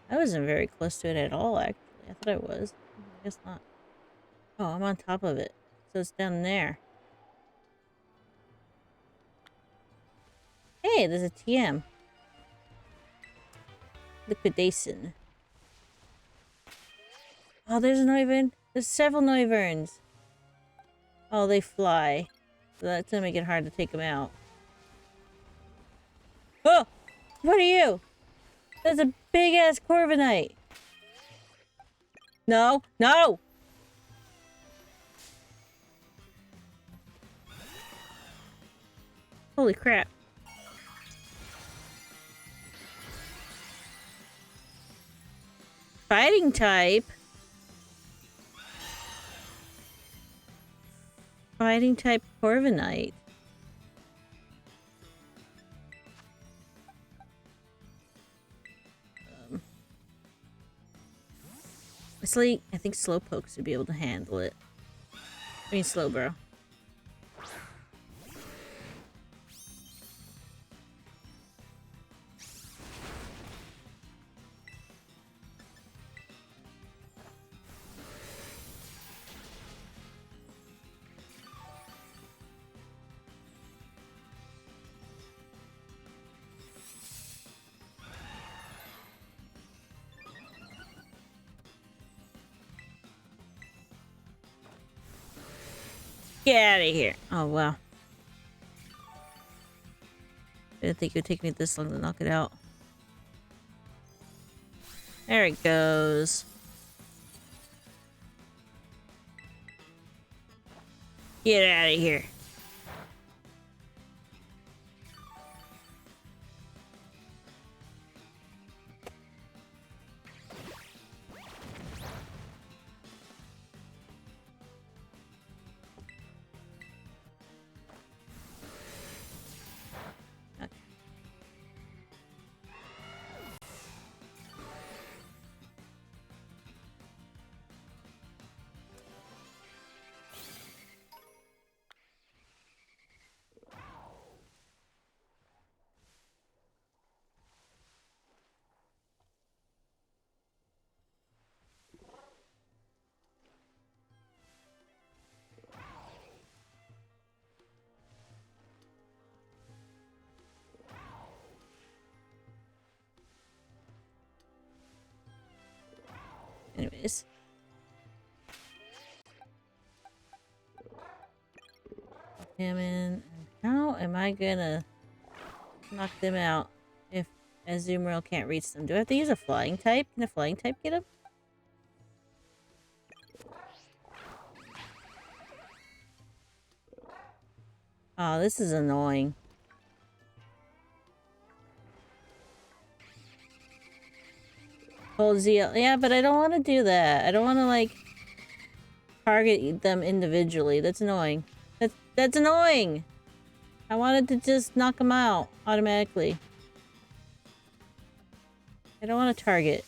I wasn't very close to it at all, actually. I thought I was. I guess not. Oh, I'm on top of it. So it's down there. Hey, there's a TM. Liquidation. Oh, there's an Noivern. There's several Noiverns. Oh, they fly. So that's gonna make it hard to take them out. Oh! What are you? That's a big-ass Corviknight. No! No! Holy crap. Fighting type? Fighting type Corviknight. I think Slowpoke should be able to handle it. I mean, Slowbro. Get out of here. Oh, wow. I didn't think it would take me this long to knock it out. There it goes. Get out of here. Anyways. Him in. How am I gonna knock them out if Azumarill can't reach them? Do I have to use a flying type? Can a flying type get him? Oh, this is annoying. Hold ZL. Yeah, but I don't want to do that. I don't want to, like, target them individually. That's annoying. That's annoying! I wanted to just knock them out automatically. I don't want to target.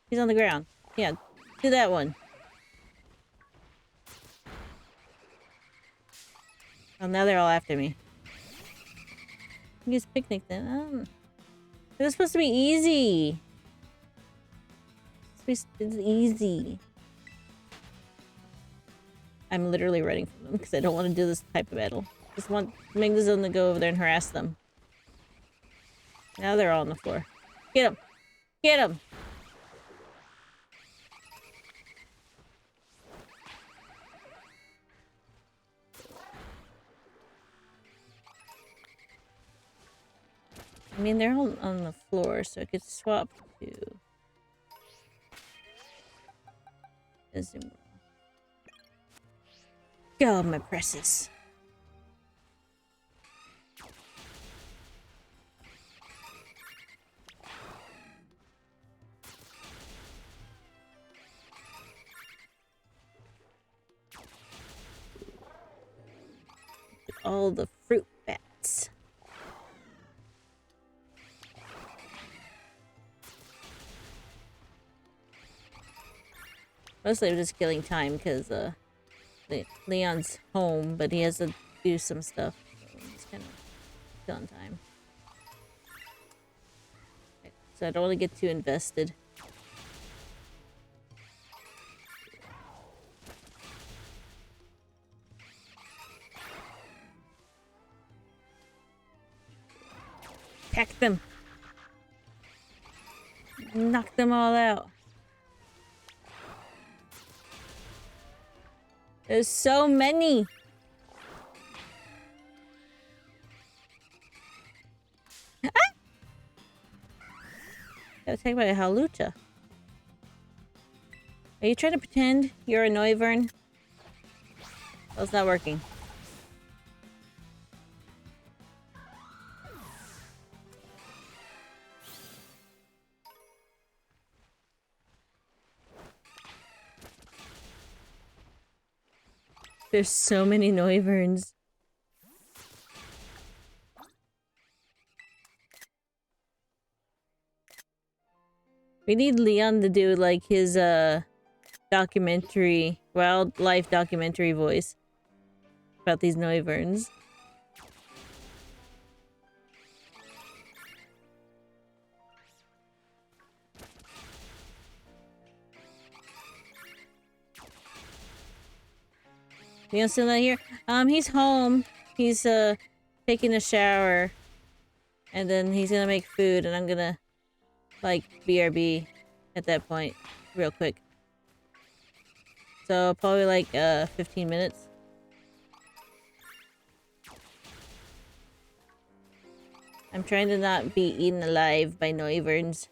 He's on the ground. Yeah, do that one. Oh, now they're all after me. I guess picnic then. It was supposed to be easy. It's easy. I'm literally running from them because I don't want to do this type of battle. Just want Megazone to go over there and harass them. Now they're all on the floor. Get him! Get him! I mean, they're all on the floor, so I could swap to Azumarill. Go, my precious. All the fruit bats. Mostly I'm just killing time because Leon's home, but he has to do some stuff. So I'm just kind of killing time. Okay, so I don't want to get too invested. Attack them! Knock them all out. There's so many. Ah! Got attacked by a Halucha. Are you trying to pretend you're a Noivern? Well, it's not working. There's so many Noiverns. We need Leon to do like his documentary, wildlife documentary voice about these Noiverns. Leon's still not here. He's home. He's taking a shower, and then he's gonna make food, and I'm gonna like BRB at that point, real quick. So probably like 15 minutes. I'm trying to not be eaten alive by Noiverns.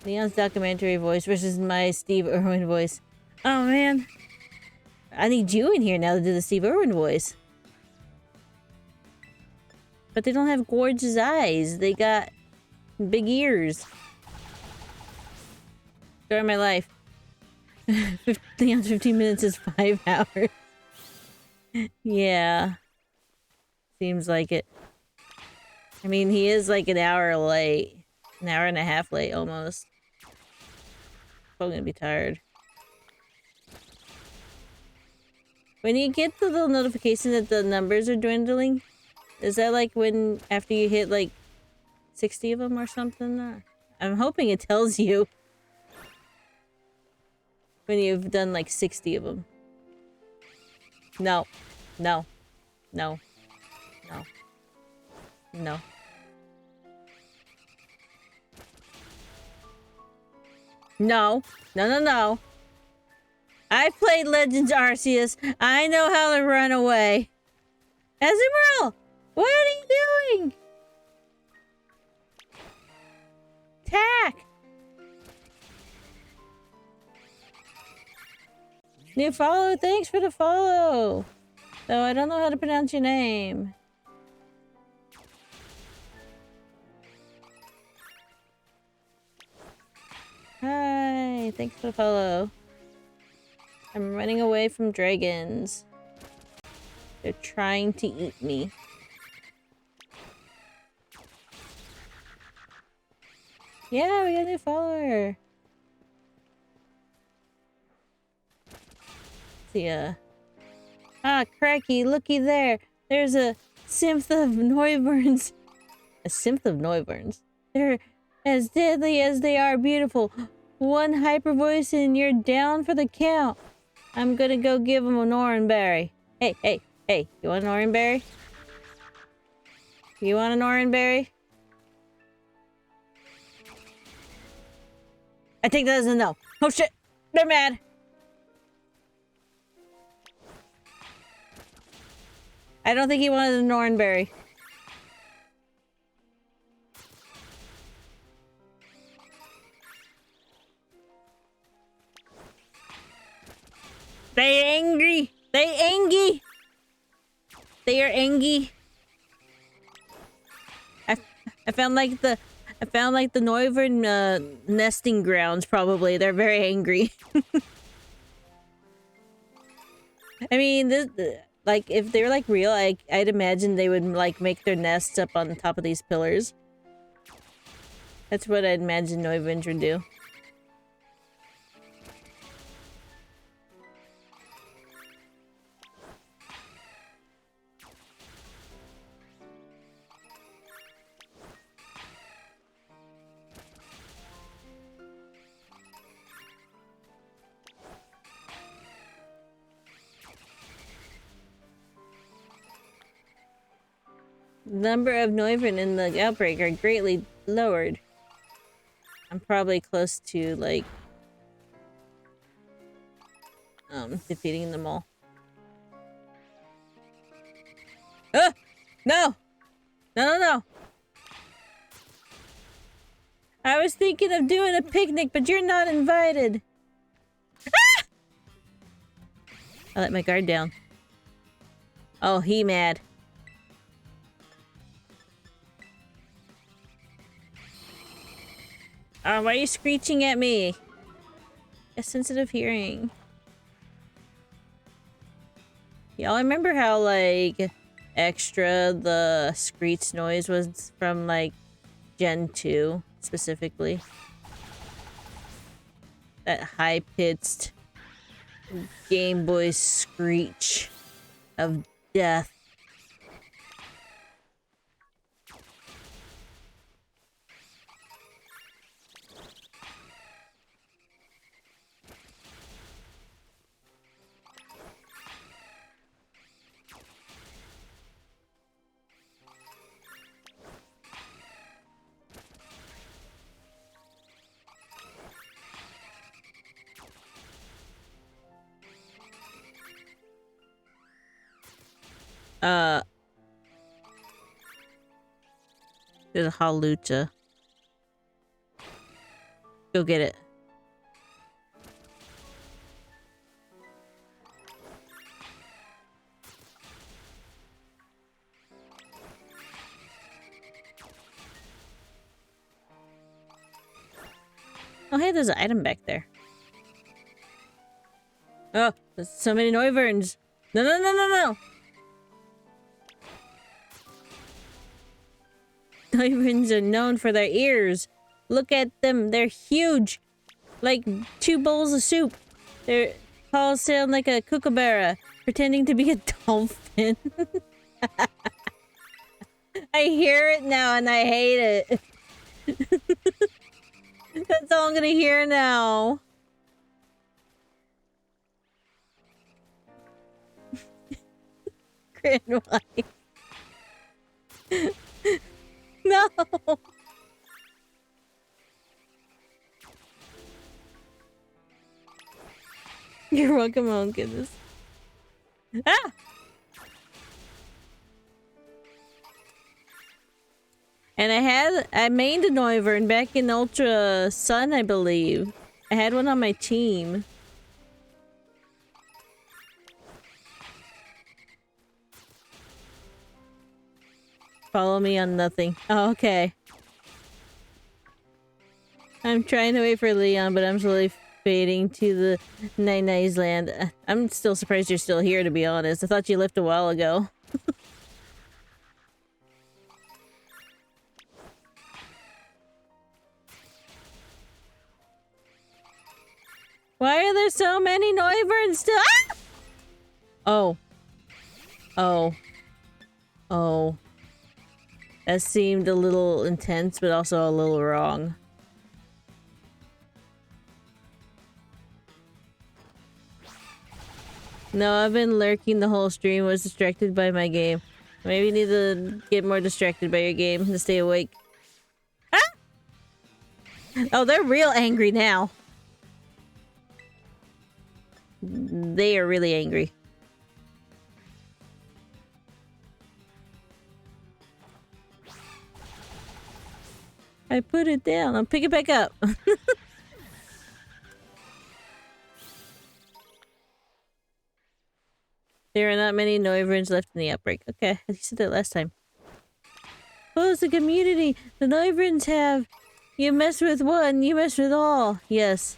Leon's documentary voice versus my Steve Irwin voice. Oh man. I need you in here now to do the Steve Irwin voice. But they don't have gorgeous eyes. They got big ears. Story of my life. Leon's 15 minutes is 5 hours. Yeah. Seems like it. I mean, he is like an hour late. An hour and a half late, almost. Probably gonna be tired. When you get the little notification that the numbers are dwindling, is that like when, after you hit like 60 of them or something? Or? I'm hoping it tells you when you've done like 60 of them. No. No. No. No. No. No. No, no, no. I played Legends Arceus. I know how to run away. Azumarill! What are you doing? Attack! New follow, thanks for the follow. Though I don't know how to pronounce your name. Hi, thanks for the follow. I'm running away from dragons. They're trying to eat me. Yeah, we got a new follower. See ah, cracky, looky there. There's a synth of Noiverns. A synth of Noiverns? They're as deadly as they are beautiful. One hyper voice and you're down for the count. I'm gonna go give him an oranberry. Hey, hey, hey, you want an oranberry? You want an oranberry? I take that as a no. Oh shit! They're mad! I don't think he wanted an oranberry. They angry! They angry! They are angry. I found like the Noivern nesting grounds probably. They're very angry. I mean, this like if they were like real, I'd imagine they would like make their nests up on top of these pillars. That's what I'd imagine Noivern would do. The number of Noivern in the outbreak are greatly lowered. I'm probably close to, like, defeating them all. Ah! No! No, no, no! I was thinking of doing a picnic, but you're not invited. Ah! I let my guard down. Oh, he mad. Why are you screeching at me? A sensitive hearing. Y'all remember how, like, extra the screech noise was from, like, Gen 2, specifically? That high-pitched Game Boy screech of death. There's a halucha. Go get it. Oh, hey, there's an item back there. Oh, there's so many Noiverns. No, no, no, no, no! Noiverns are known for their ears. Look at them. They're huge. Like 2 bowls of soup. Their calls sound like a kookaburra pretending to be a dolphin. I hear it now and I hate it. That's all I'm gonna hear now. Grand wife. No! You're welcome, oh goodness. Ah! And I mained a Noivern back in Ultra Sun, I believe. I had one on my team. Follow me on nothing. Oh, okay. I'm trying to wait for Leon, but I'm slowly fading to the Nice land. I'm still surprised you're still here, to be honest. I thought you left a while ago. Why are there so many Noiverns still? Ah! Oh. Oh. Oh. That seemed a little intense, but also a little wrong. No, I've been lurking the whole stream, was distracted by my game. Maybe you need to get more distracted by your game to stay awake. Ah! Oh, they're real angry now. They are really angry. I put it down. I'll pick it back up. There are not many Noiverns left in the outbreak. Okay, you said that last time. Oh, it's the community. The Noiverns have... You mess with one, you mess with all. Yes.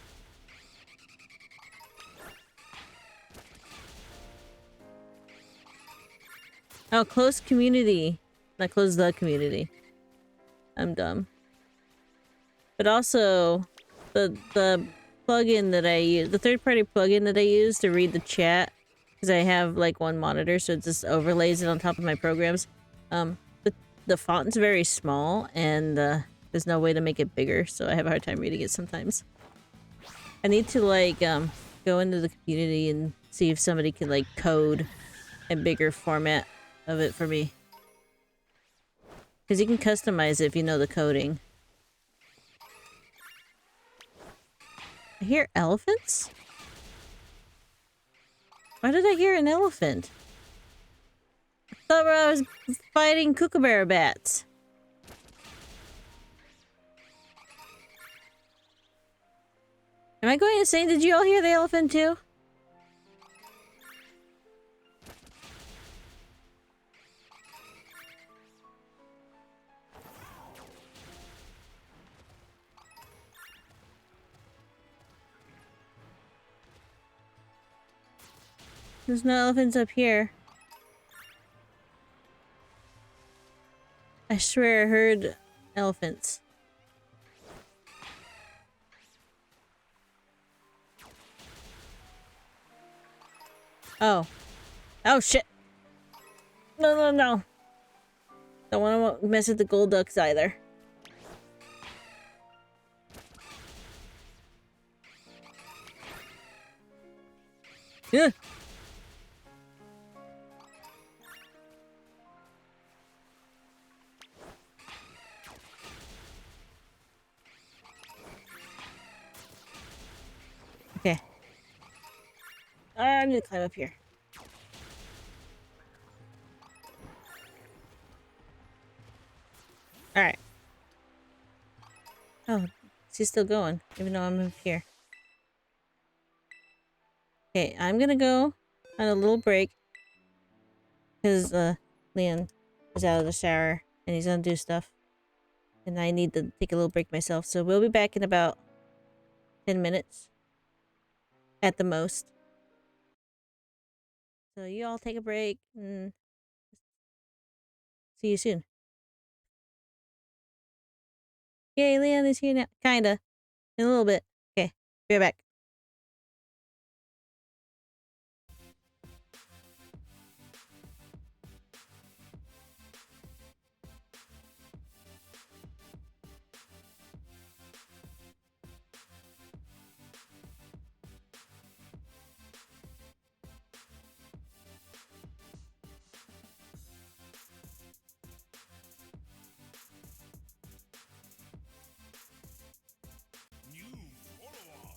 Oh, close community. Not close the community. I'm dumb. But also, the plugin that I use, the third-party plugin that I use to read the chat, because I have like one monitor, so it just overlays it on top of my programs. The font's very small, and there's no way to make it bigger, so I have a hard time reading it sometimes. I need to like go into the community and see if somebody can like code a bigger format of it for me. Because you can customize it if you know the coding. I hear elephants? Why did I hear an elephant? I thought I was fighting kookaburra bats. Am I going insane? Did you all hear the elephant too? There's no elephants up here. I swear I heard elephants. Oh. Oh shit! No, no, no. Don't want to mess with the gold ducks either. Yeah. Okay. I need to climb up here. Alright. Oh, she's still going, even though I'm up here. Okay, I'm gonna go on a little break. Because, Leon is out of the shower, and he's gonna do stuff. And I need to take a little break myself, so we'll be back in about 10 minutes. At the most. So you all take a break, and see you soon. Yay, Leon is here now. Kinda. In a little bit. Okay, be right back. New follower.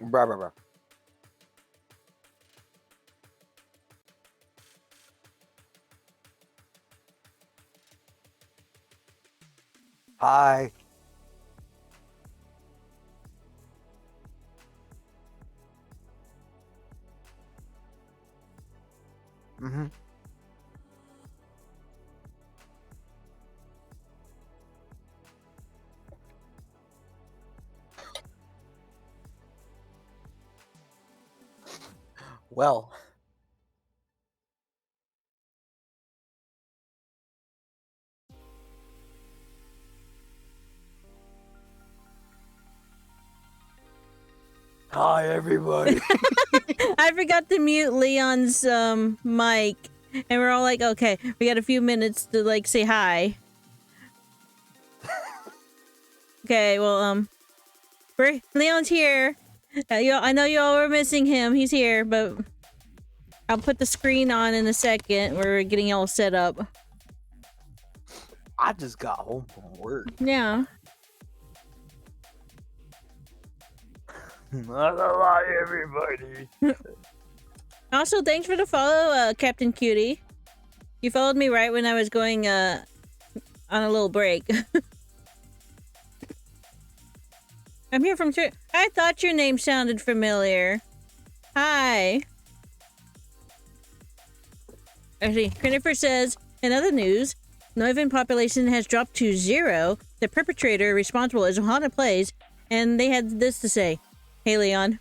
Bruh, bruh, bruh. Hi. Mm-hmm. Well. Hi, everybody. I forgot to mute Leon's mic, and we're all like, okay, we got a few minutes to like say hi. Okay, well, Leon's here. I know you all were missing him. He's here, but I'll put the screen on in a second. We're getting all set up. I just got home from work. Yeah. Hi, everybody. Also, thanks for the follow, Captain Cutie. You followed me right when I was going on a little break. I'm here from church. I thought your name sounded familiar. Hi. Actually, Christopher says, in other news, Noivin population has dropped to 0. The perpetrator responsible is Ohana Plays, and they had this to say. Hey, Leon.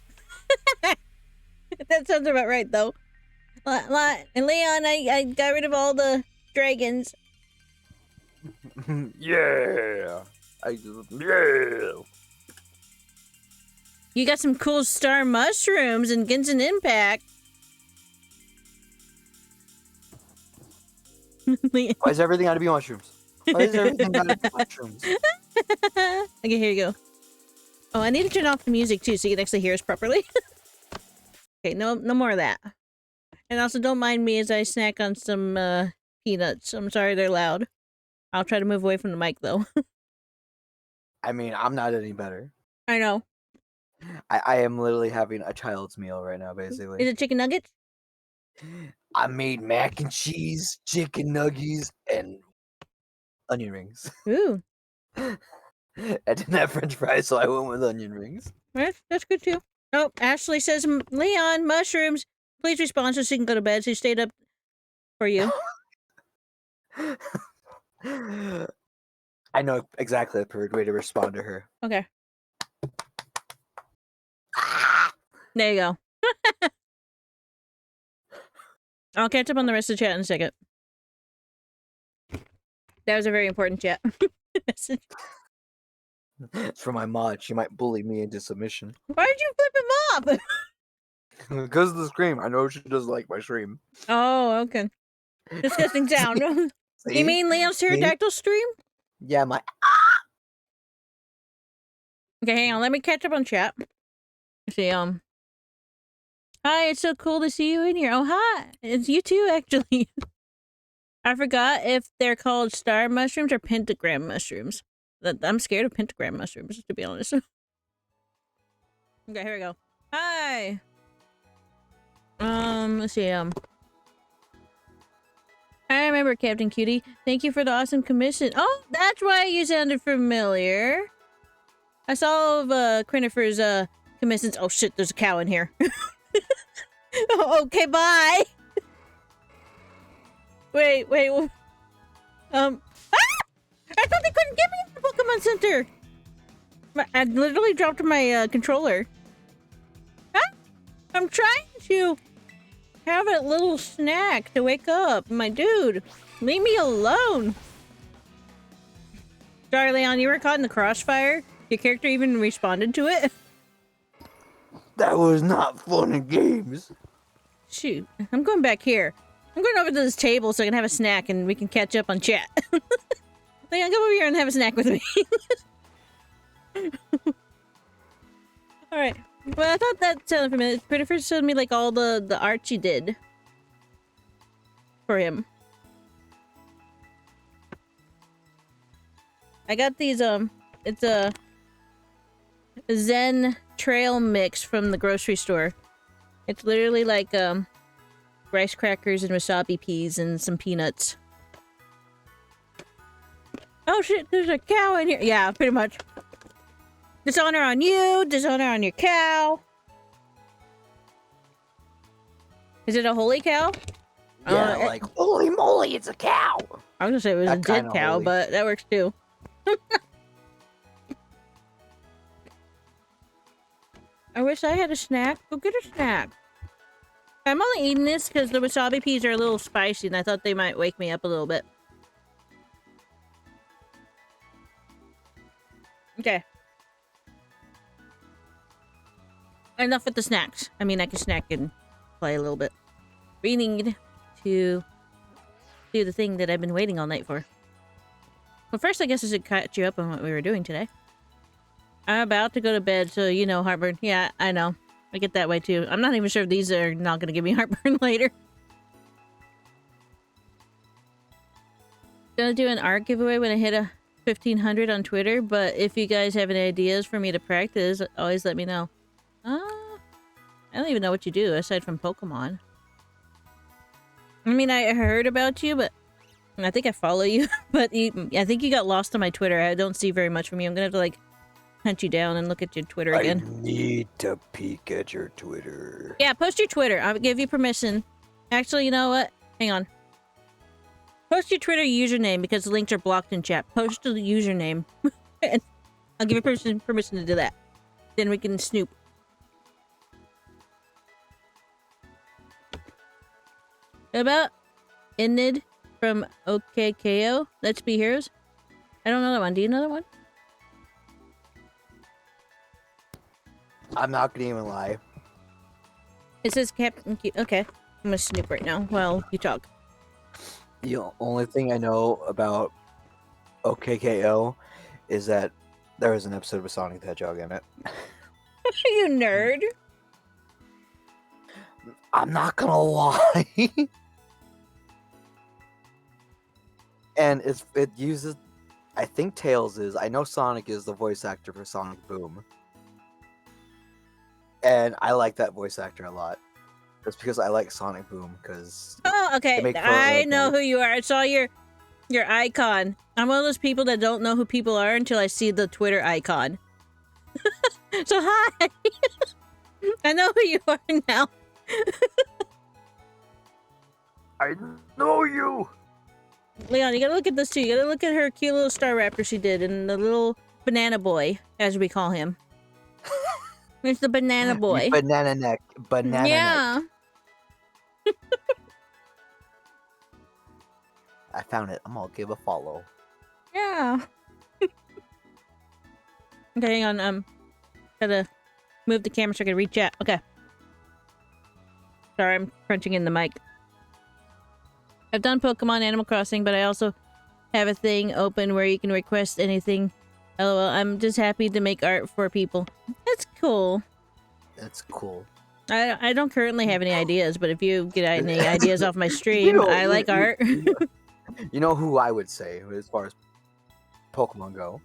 That sounds about right, though. And Leon, I got rid of all the dragons. Yeah. Yeah. You got some cool star mushrooms in Genshin Impact. Why is everything gotta be mushrooms? Why is everything gotta be mushrooms? Okay, here you go. Oh, I need to turn off the music too so you can actually hear us properly. Okay, no more of that. And also don't mind me as I snack on some peanuts. I'm sorry they're loud. I'll try to move away from the mic though. I mean, I'm not any better. I know. I am literally having a child's meal right now, basically. Is it chicken nuggets? I made mac and cheese, chicken nuggies, and onion rings. Ooh. I didn't have french fries, so I went with onion rings. That's good too. Oh, Ashley says, Leon, mushrooms. Please respond so she can go to bed. She stayed up for you. I know exactly the perfect way to respond to her. Okay. There you go. I'll catch up on the rest of the chat in a second. That was a very important chat. It's for my mod. She might bully me into submission. Why did you flip him off? Because of the scream. I know she doesn't like my stream. Oh, okay. Disgusting sound. You mean Leon's pterodactyl stream? Yeah, my... Okay, hang on. Let me catch up on chat. Let's see, hi, it's so cool to see you in here. Oh, hi. It's you too, actually. I forgot if they're called star mushrooms or pentagram mushrooms. I'm scared of pentagram mushrooms, to be honest. Okay, here we go. Hi. Let's see, I remember Captain Cutie. Thank you for the awesome commission. Oh, that's why you sounded familiar. I saw all of Christopher's commissions. Oh shit, there's a cow in here. Okay, bye. Wait. Ah! I thought they couldn't get me in the Pokemon Center. I literally dropped my controller. Ah! I'm trying to have a little snack to wake up. My dude, leave me alone. Sorry, Leon, you were caught in the crossfire. Your character even responded to it. That was not fun and games. Shoot, I'm going back here. I'm going over to this table so I can have a snack and we can catch up on chat. Leon, come over here and have a snack with me. Alright. Well, I thought that sounded familiar. Pretty first showed me like all the art she did for him. I got these, it's a Zen trail mix from the grocery store. It's literally like, rice crackers and wasabi peas and some peanuts. Oh shit, there's a cow in here. Yeah, pretty much. Dishonor on you, dishonor on your cow. Is it a holy cow? Yeah, like, holy moly, it's a cow! I was gonna say it was That a dead kinda cow, holy. but that works too. I wish I had a snack. Go get a snack. I'm only eating this because the wasabi peas are a little spicy and I thought they might wake me up a little bit. Okay. Enough with the snacks. I mean, I can snack and play a little bit. We need to do the thing that I've been waiting all night for. Well, first, I guess I should catch you up on what we were doing today. I'm about to go to bed, so you know heartburn. Yeah, I know. I get that way too. I'm not even sure if these are not going to give me heartburn later. Gonna do an art giveaway when I hit a 1500 on Twitter, but if you guys have any ideas for me to practice, always let me know. I don't even know what you do aside from Pokemon. I mean, I heard about you, but I think I follow you, but I think you got lost on my Twitter. I don't see very much from you. I'm gonna have to like hunt you down and look at your Twitter again. I need to peek at your Twitter. Yeah, post your Twitter. I'll give you permission. Actually, you know what? Hang on. Post your Twitter username because the links are blocked in chat. Post the username. And I'll give you permission to do that. Then we can snoop. What about Enid from OKKO? Let's Be Heroes? I don't know that one. Do you know that one? I'm not gonna even lie. It says Captain Q. Okay. I'm gonna snoop right now while you talk. The only thing I know about OKKO is that there was an episode with Sonic the Hedgehog in it. You nerd. I'm not gonna lie. And it uses, I think Tails is, I know Sonic is the voice actor for Sonic Boom. And I like that voice actor a lot. That's because I like Sonic Boom, because... Oh, okay. I know who you are. I saw your icon. I'm one of those people that don't know who people are until I see the Twitter icon. So hi! I know who you are now. I know you! Leon, you gotta look at this too. You gotta look at her cute little star raptor she did and the little banana boy, as we call him. It's the banana boy. Banana neck. Banana yeah. neck. I found it. I'm gonna give a follow. Yeah. Okay, hang on. Gotta move the camera so I can reach out. Okay. Sorry, I'm crunching in the mic. I've done Pokemon Animal Crossing, but I also have a thing open where you can request anything. LOL, I'm just happy to make art for people. That's cool. That's cool. I don't currently have any ideas, but if you get any ideas off my stream, I like art. You know who I would say as far as Pokemon go?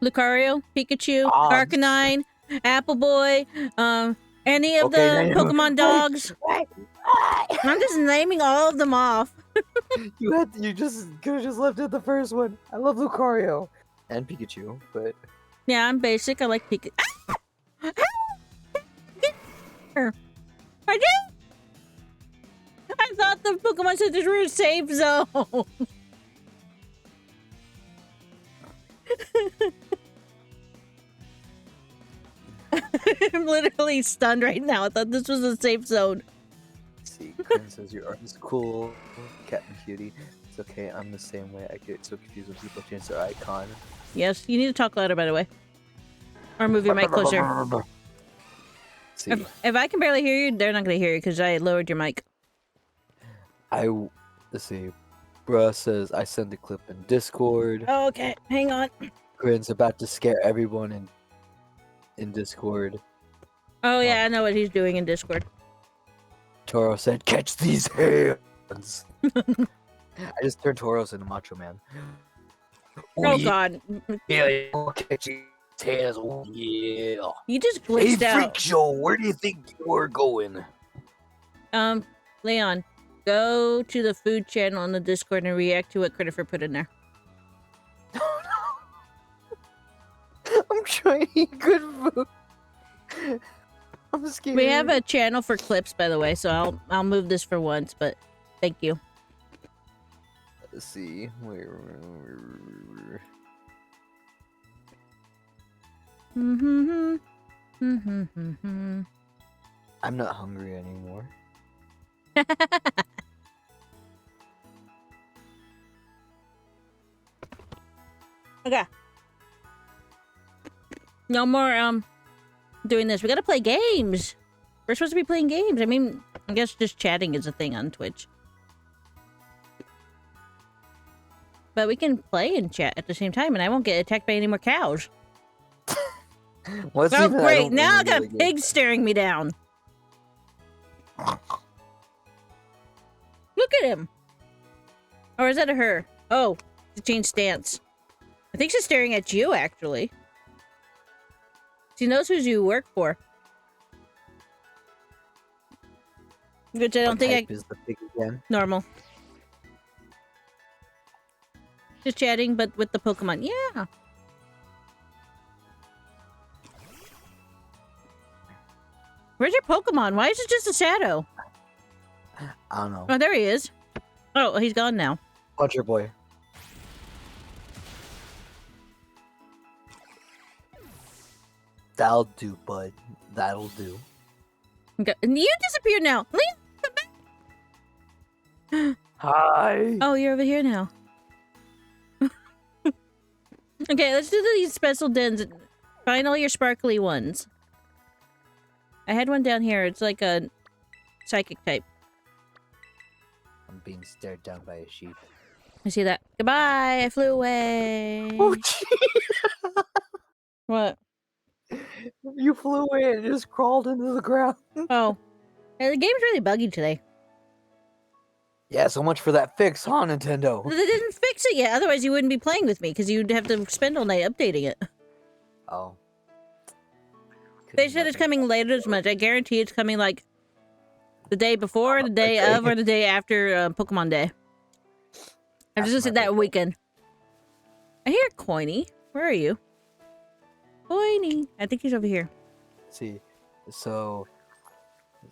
Lucario, Pikachu, Arcanine, Appleboy, any of the Pokemon dogs. I'm just naming all of them off. You just could have just left it the first one. I love Lucario and Pikachu, but yeah, I'm basic. I like Pikachu. I did. I thought the Pokemon centers were a safe zone. I'm literally stunned right now. I thought this was a safe zone. see, Quinn says your art is cool. Captain Cutie. It's okay, I'm the same way. I get so confused when people change their icon. Yes, you need to talk louder, by the way. Or move your mic closer. See, If I can barely hear you, they're not going to hear you because I lowered your mic. let's see. Bruh says I send the clip in Discord. Oh, okay. Hang on. Grin's about to scare everyone in Discord. Oh, yeah, I know what he's doing in Discord. Toro said, "Catch these hands." I just turned Tauros into Macho Man. Oh god. Yeah, we'll catch your tails. Oh, yeah. You just Hey, glitched Freak out. Show, where do you think you were going? Leon, go to the food channel on the Discord and react to what Christopher put in there. I'm trying to eat good food. I'm scared. We have a channel for clips, by the way, so I'll move this for once, but thank you. Let's see. Where? I'm not hungry anymore. Okay. No more doing this. We gotta play games. We're supposed to be playing games. I mean, I guess just chatting is a thing on Twitch. But we can play and chat at the same time, and I won't get attacked by any more cows. What's Oh, even, great! Now I really got a get- pig staring me down. Look at him. Or is that a her? Oh, she changed stance. I think she's staring at you, actually. She knows who you work for. Which I don't What think type is the pig again? Normal. Just chatting, but with the Pokemon. Yeah. Where's your Pokemon? Why is it just a shadow? I don't know. Oh, there he is. Oh, he's gone now. Puncher boy. That'll do, bud. That'll do. Okay. And you disappeared now. Leave. Come back. Hi. Oh, you're over here now. Okay, let's do these special dens. Find all your sparkly ones. I had one down here. It's like a psychic type. I'm being stared down by a sheep. I see that. Goodbye. I flew away. Oh, gee. What? You flew away and just crawled into the ground. Oh. Hey, the game's really buggy today. Yeah, so much for that fix, huh, Nintendo? They didn't fix it yet. Otherwise, you wouldn't be playing with me because you'd have to spend all night updating it. Oh. They said it's coming later as much. I guarantee it's coming like the day before, the day of, or the day after Pokemon Day. I just said that weekend. I hear Coiny. Where are you? Coiny. I think he's over here. See, so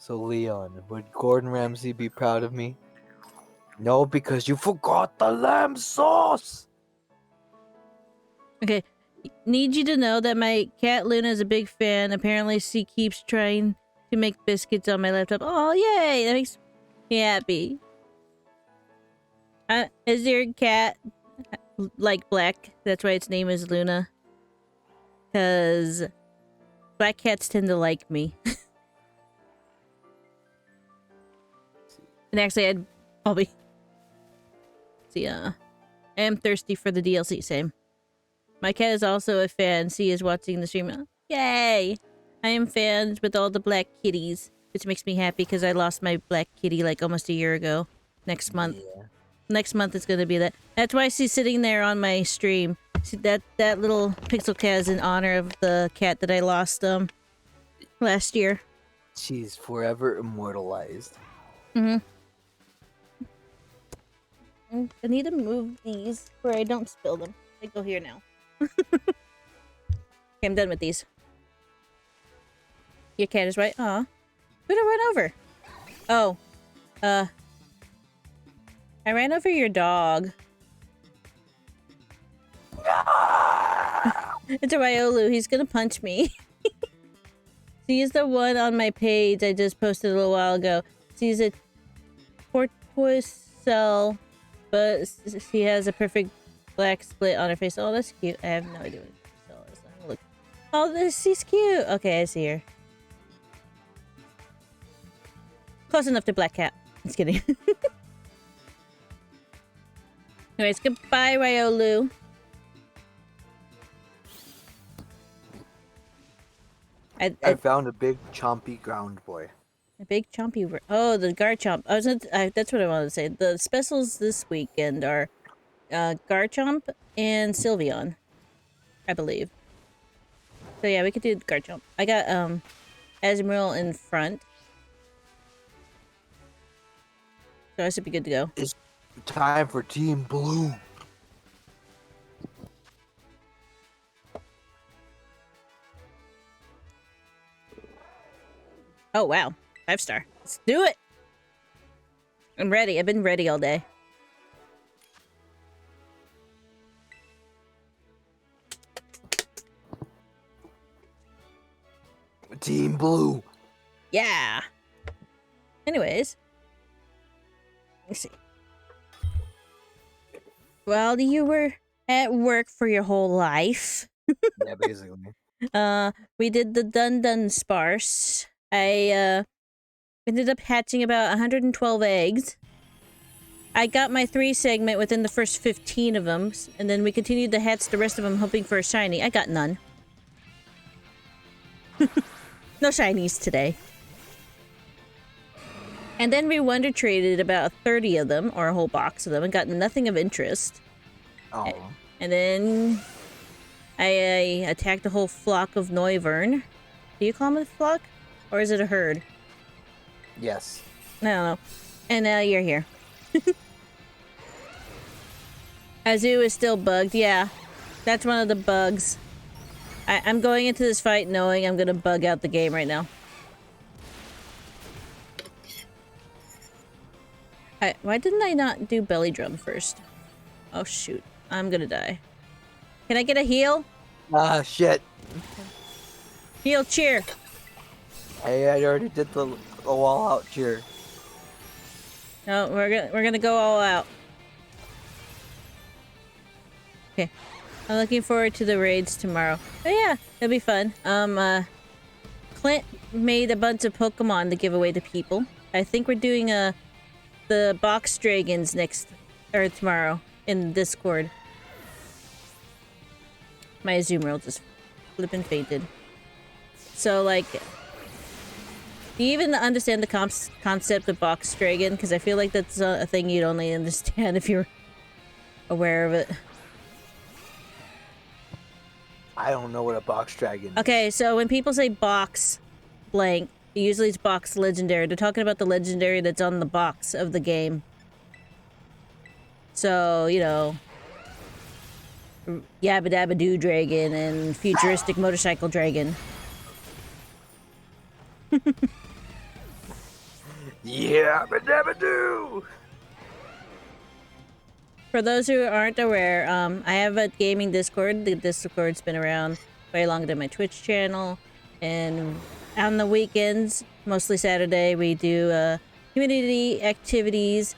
Leon, would Gordon Ramsay be proud of me? No, because you forgot the lamb sauce. Okay. Need you to know that my cat Luna is a big fan. Apparently, she keeps trying to make biscuits on my laptop. Oh, yay! That makes me happy. Is your cat like black? That's why its name is Luna. Because black cats tend to like me. And actually, I'd probably... See, I am thirsty for the DLC, same. My cat is also a fan. She is watching the stream. Yay! I am fans with all the black kitties, which makes me happy because I lost my black kitty like almost a year ago. Next month. Yeah. Next month is gonna be that. That's why she's sitting there on my stream. See, that little pixel cat is in honor of the cat that I lost last year. She's forever immortalized. Mm-hmm. I need to move these where I don't spill them. They go here now. Okay, I'm done with these. Your cat is right. Aw. Who'd I run over? Oh. I ran over your dog. It's a Ryolu. He's gonna punch me. She's the one on my page I just posted a little while ago. She's a tortoise cell, but she has a perfect black split on her face. Oh, that's cute. I have no idea what cell is. I'm gonna look. Oh, she's cute. Okay, I see her. Close enough to black cat. Just kidding. Anyways, goodbye, Ryolu. I found a big chompy ground boy. A big chompy. Oh, the Garchomp. That's what I wanted to say. The specials this weekend are Garchomp and Sylveon, I believe. So yeah, we could do Garchomp. I got Azumarill in front, so I should be good to go. It's time for Team Blue. Oh wow, 5-star. Let's do it. I'm ready. I've been ready all day. Team Blue. Yeah. Anyways, let's see. While you were at work for your whole life, Yeah, basically. we did the Dunsparce. I ended up hatching about 112 eggs. I got my 3 segment within the first 15 of them, and then we continued to hatch the rest of them, hoping for a shiny. I got none. No shinies today. And then we wonder traded about 30 of them, or a whole box of them, and got nothing of interest. Oh. And then I attacked a whole flock of Noivern. Do you call them a flock? Or is it a herd? Yes. I don't know. And now you're here. Azu is still bugged. Yeah, that's one of the bugs. I'm going into this fight knowing I'm gonna bug out the game right now. Why didn't I not do belly drum first? Oh shoot, I'm gonna die. Can I get a heal? Ah, shit. Heal cheer. I already did the wall out cheer. No, we're gonna go all out. Okay. I'm looking forward to the raids tomorrow. Oh yeah, it'll be fun. Clint made a bunch of Pokemon to give away to people. I think we're doing the box dragons tomorrow in Discord. My Azumarill just flippin' fainted. So like, do you even understand the concept of box dragon? Because I feel like that's a thing you'd only understand if you're aware of it. I don't know what a box dragon is. Okay, so when people say box blank, usually it's box legendary. They're talking about the legendary that's on the box of the game. So, you know, Yabba Dabba Doo Dragon and Futuristic Motorcycle Dragon. Yeah, dabba doo. For those who aren't aware, I have a gaming Discord. The Discord's been around way longer than my Twitch channel. And on the weekends, mostly Saturday, we do community activities.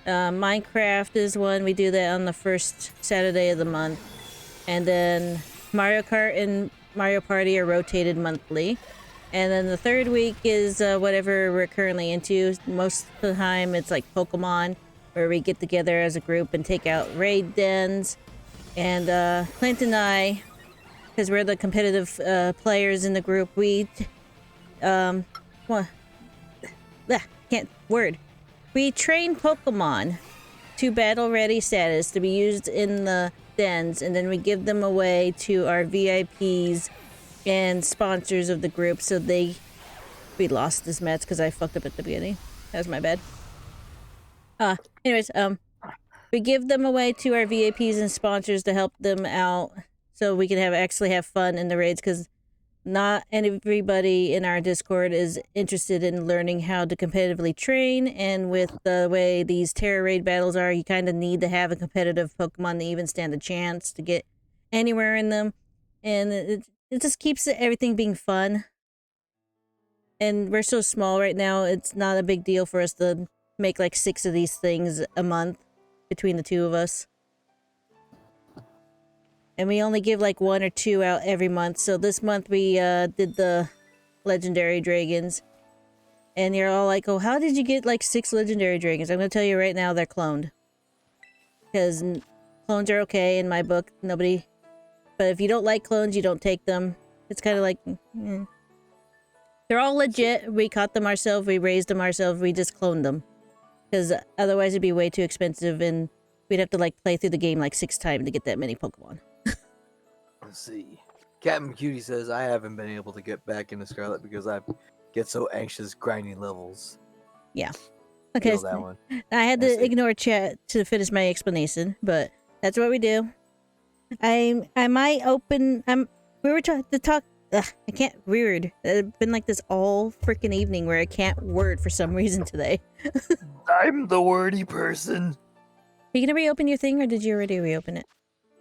Minecraft is one. We do that on the first Saturday of the month. And then Mario Kart and Mario Party are rotated monthly. And then the third week is whatever we're currently into. Most of the time, it's like Pokemon, where we get together as a group and take out raid dens. And Clint and I, because we're the competitive players in the group, we we train Pokemon to battle ready status to be used in the dens, and then we give them away to our VIPs and sponsors of the group. So we lost this match because I fucked up at the beginning. That was my bad. Anyways, we give them away to our VIPs and sponsors to help them out so we can actually have fun in the raids, because not everybody in our Discord is interested in learning how to competitively train, and with the way these Terra raid battles are, you kind of need to have a competitive Pokemon to even stand a chance to get anywhere in them, and it just keeps everything being fun. And we're so small right now, it's not a big deal for us to make like 6 of these things a month between the two of us. And we only give like 1 or 2 out every month. So this month we did the legendary dragons. And you're all like, oh, how did you get like 6 legendary dragons? I'm going to tell you right now, they're cloned. Because clones are okay in my book. Nobody... But if you don't like clones, you don't take them. It's kind of like... They're all legit. We caught them ourselves. We raised them ourselves. We just cloned them. Because otherwise it'd be way too expensive, and we'd have to like play through the game like 6 times to get that many Pokemon. Let's see. Captain Cutie says I haven't been able to get back into Scarlet because I get so anxious grinding levels. Yeah. Okay. Feel that one. I had I to see. ignore chat to finish my explanation, but that's what we do. I might open. We were trying to talk. Ugh, I can't. Weird. It's been like this all freaking evening where I can't word for some reason today. I'm the wordy person. Are you gonna reopen your thing, or did you already reopen it?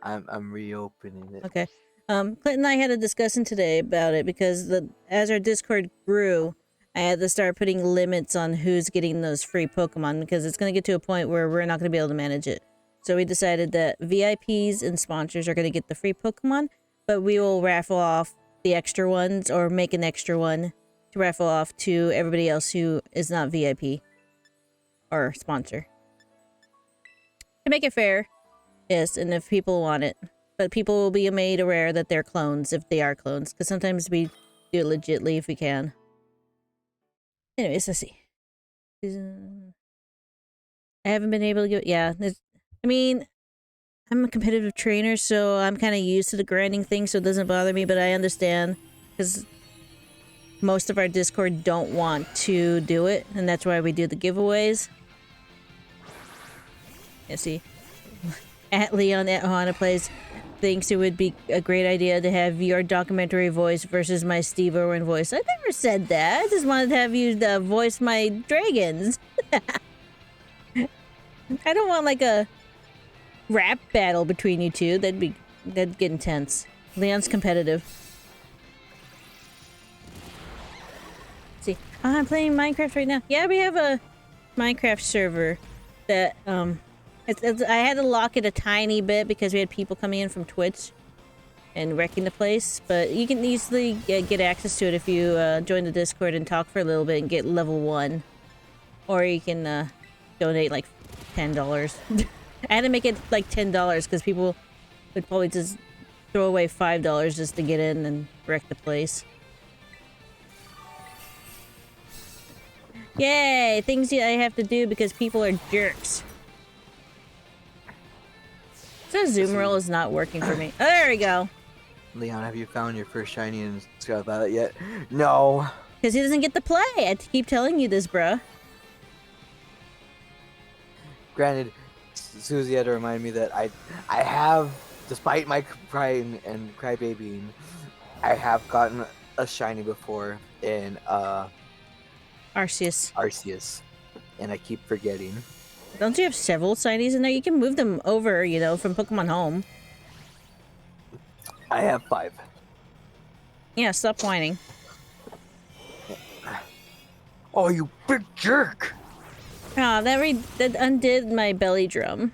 I'm reopening it. Okay. Clint and I had a discussion today about it because as our Discord grew, I had to start putting limits on who's getting those free Pokemon because it's gonna get to a point where we're not gonna be able to manage it. So we decided that VIPs and sponsors are gonna get the free Pokemon, but we will raffle off the extra ones or make an extra one to raffle off to everybody else who is not VIP or sponsor. To make it fair, yes, and if people want it. But people will be made aware that they're clones if they are clones, because sometimes we do it legitly if we can. Anyways, let's see. I haven't been able to go. Yeah, I mean, I'm a competitive trainer, so I'm kind of used to the grinding thing, so it doesn't bother me, but I understand because most of our Discord don't want to do it, and that's why we do the giveaways. Yeah, see. At Leon at Ohana Plays thinks it would be a great idea to have your documentary voice versus my Steve Irwin voice. I never said that. I just wanted to have you voice my dragons. I don't want like a rap battle between you two. That'd get intense. Leon's competitive. Let's see. Oh, I'm playing Minecraft right now. Yeah, we have a Minecraft server that I had to lock it a tiny bit because we had people coming in from Twitch and wrecking the place, but you can easily get access to it if you join the Discord and talk for a little bit and get level 1. Or you can donate like $10. I had to make it like $10 because people would probably just throw away $5 just to get in and wreck the place. Yay! Things I have to do because people are jerks. So Zoom roll is not working for me. Oh, there we go. Leon, have you found your first shiny in Scarlet Violet yet? No. Because he doesn't get to play. I keep telling you this, bruh. Granted, Susie had to remind me that I have, despite my crying and crybabying, I have gotten a shiny before in Arceus. And I keep forgetting. Don't you have several shinies in there? You can move them over, you know, from Pokemon Home. I have 5. Yeah, stop whining. Oh, you big jerk! Ah, that undid my belly drum.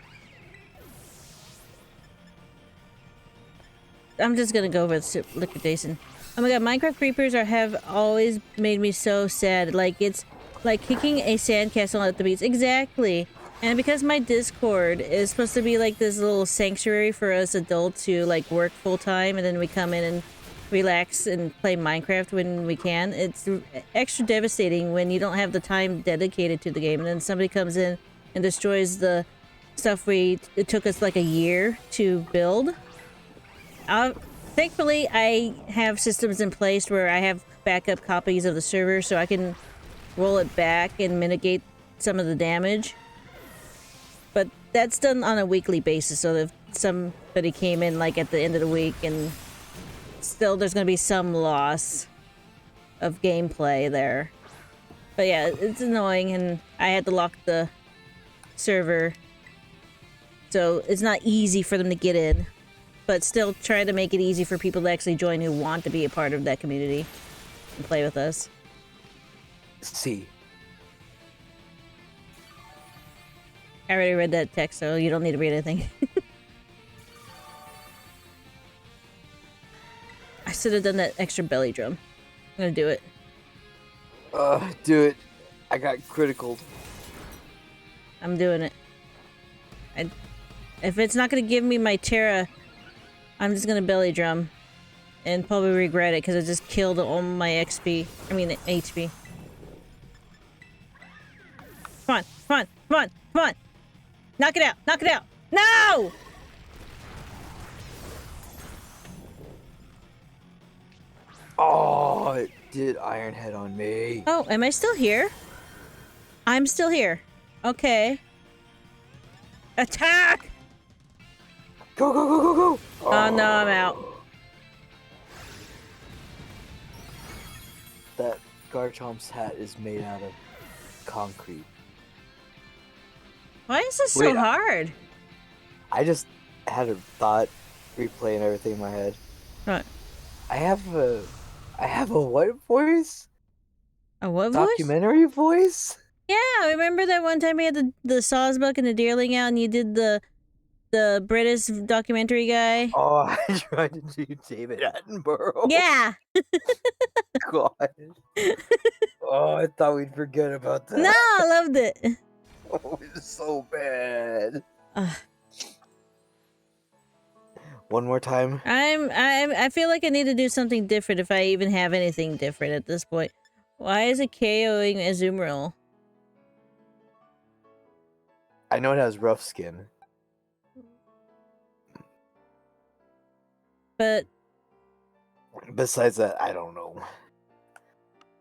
I'm just gonna go with liquidation. Oh my god, Minecraft creepers have always made me so sad. Like, it's like kicking a sandcastle at the beach. Exactly. And because my Discord is supposed to be like this little sanctuary for us adults who like work full time and then we come in and relax and play Minecraft when we can, it's extra devastating when you don't have the time dedicated to the game and then somebody comes in and destroys the stuff it took us like a year to build. Thankfully, I have systems in place where I have backup copies of the server so I can roll it back and mitigate some of the damage. But that's done on a weekly basis, so if somebody came in like at the end of the week and still there's going to be some loss of gameplay there. But yeah, it's annoying and I had to lock the server. So it's not easy for them to get in. But still try to make it easy for people to actually join who want to be a part of that community and play with us. See. I already read that text, so you don't need to read anything. I should have done that extra belly drum. I'm gonna do it. Do it. I got critical. I'm doing it. If it's not gonna give me my Terra, I'm just gonna belly drum. And probably regret it, because I just killed all my XP. I mean, HP. Come on, come on, come on, come on! Knock it out, knock it out! No! Oh, it did Iron Head on me. Oh, am I still here? I'm still here. Okay. Attack! Go, go, go, go, go! Oh, no, I'm out. That Garchomp's hat is made out of concrete. Why is this Wait, so hard? I just had a thought, replaying everything in my head. What? I have a what voice? A what voice? Documentary voice? Yeah, remember that one time we had the Sawsbuck and the Deerling out and you did the British documentary guy? Oh, I tried to do David Attenborough. Yeah! God. Oh, I thought we'd forget about that. No, I loved it. Oh, it's so bad. Ugh. One more time. I feel like I need to do something different if I even have anything different at this point. Why is it KOing Azumarill? I know it has rough skin. But Besides that, I don't know.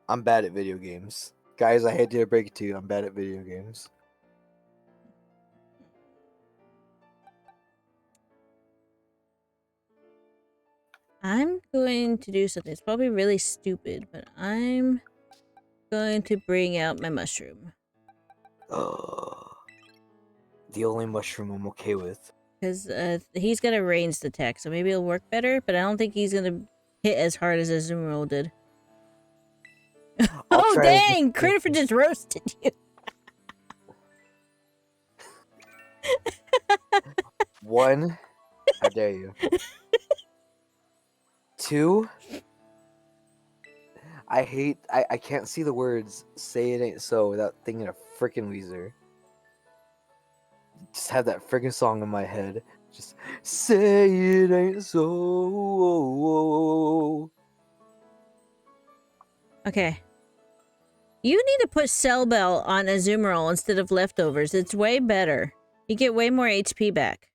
I'm bad at video games. Guys, I hate to break it to you, I'm bad at video games. I'm going to do something. It's probably really stupid, but I'm going to bring out my mushroom. The only mushroom I'm okay with. Because he's got a ranged attack, so maybe it'll work better, but I don't think he's going to hit as hard as Azumarill did. Oh, dang! Christopher just roasted you. One, how dare you? Two, I can't see the words "say it ain't so" without thinking of frickin' Weezer. Just have that frickin' song in my head. Just say it ain't so. Okay. You need to put Cell Bell on Azumarill instead of Leftovers. It's way better. You get way more HP back.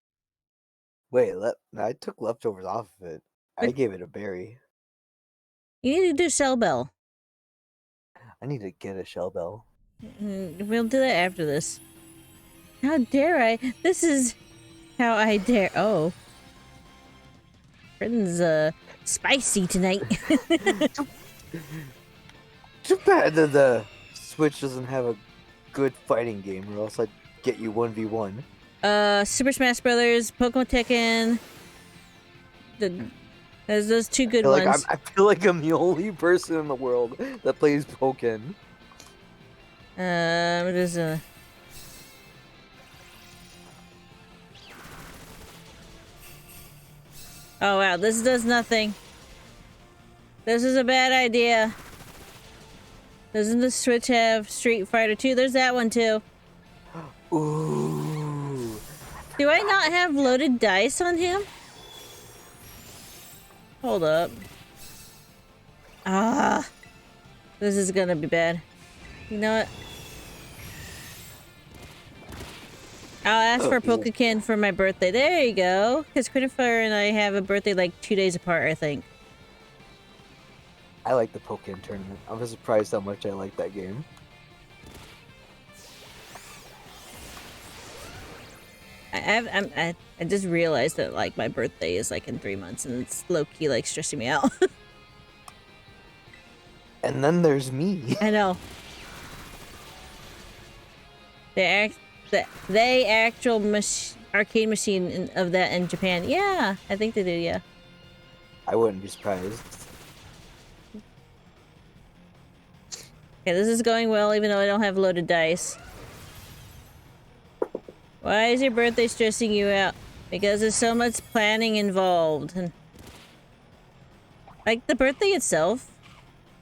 Wait, I took leftovers off of it. I But- gave it a berry. You need to do Cell Bell. I need to get a shell bell. We'll do that after this. How dare I? This is how I dare. Oh. Britain's spicy tonight. Too bad that the Switch doesn't have a good fighting game, or else I'd get you 1v1. Super Smash Brothers, Pokemon Tekken. There's those two good ones. I feel like I'm the only person in the world that plays Pokken. There's a... Oh wow, this does nothing. This is a bad idea. Doesn't the Switch have Street Fighter 2? There's that one too. Ooh. Do I not have loaded dice on him? Hold up. Ah. This is gonna be bad. You know what? I'll ask for Pokekin for my birthday. There you go. Because Christopher and I have a birthday like 2 days apart, I think. I like the Pokken tournament. I was surprised how much I like that game. I just realized that like my birthday is like in 3 months and it's low-key like stressing me out. And then there's me. I know. They actual arcade machine of that in Japan. Yeah, I think they do, yeah. I wouldn't be surprised. Okay, this is going well even though I don't have loaded dice. Why is your birthday stressing you out? Because there's so much planning involved. And like the birthday itself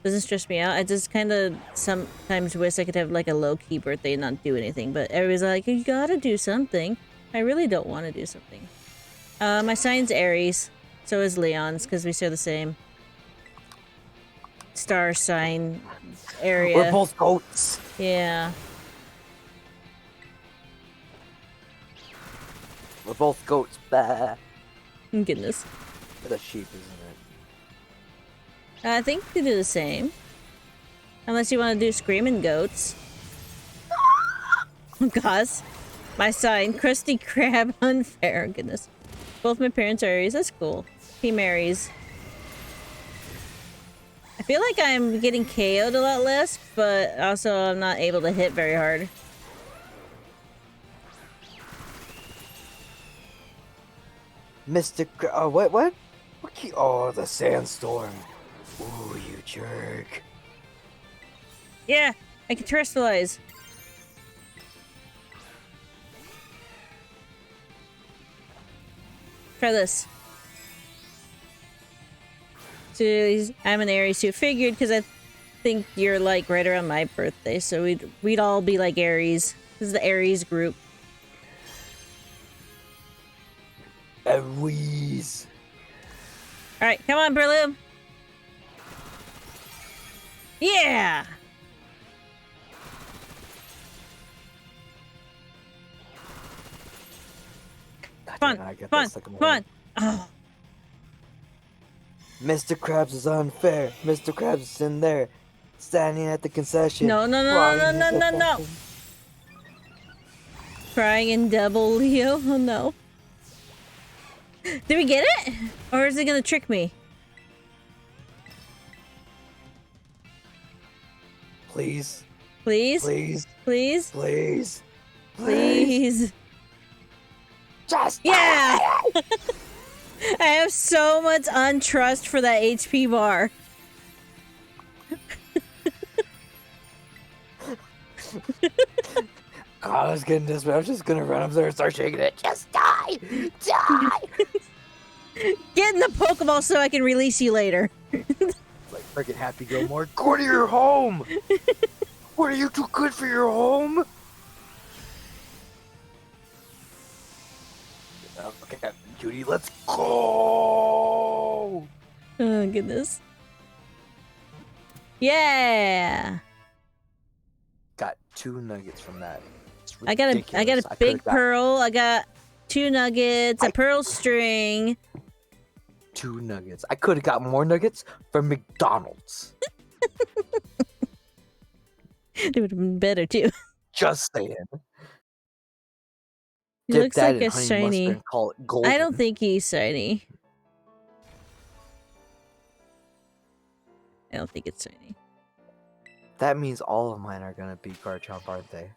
doesn't stress me out. I just kind of sometimes wish I could have like a low-key birthday and not do anything. But everybody's like, you gotta do something. I really don't want to do something. My sign's Aries. So is Leon's because we share the same star sign area. We're both goats. Yeah. We're both goats. Bah. Goodness. It's a sheep, isn't it? I think they do the same. Unless you want to do screaming goats. Oh, gosh. My sign, Krusty Krab, unfair. Goodness. Both my parents are Aries. That's cool. He marries. I feel like I'm getting KO'd a lot less, but also I'm not able to hit very hard. Mr. Oh, what? Oh, the sandstorm. Ooh, you jerk. Yeah, I can terrestrialize. Try this. So I'm an Aries too. Figured because I think you're like right around my birthday, so we'd all be like Aries. This is the Aries group. Aries. All right, come on, Berlin. Yeah. Come on, come on, come on. Oh. Mr. Krabs is unfair. Mr. Krabs is in there, standing at the concession. No, no, no, no, no, no, no, no. Crying in double Leo. Oh no. Did we get it? Or is it gonna trick me? Please. Please? Please. Please? Please. Please. Just yeah! I have so much untrust for that HP bar. I was getting this, but I was just gonna run up there and start shaking it. Just die! Die! Get in the Pokeball so I can release you later. Like freaking Happy Gilmore. Go to your home! What, are you too good for your home? Okay, Judy, let's go! Oh, goodness. Yeah! Got 2 nuggets from that. I got a big pearl. I got 2 nuggets, a pearl string. 2 nuggets. I could have got more nuggets from McDonald's. It would have been better too. Just saying. He looks like a shiny. Call it golden. I don't think he's shiny. I don't think it's shiny. That means all of mine are gonna be Garchomp, aren't they?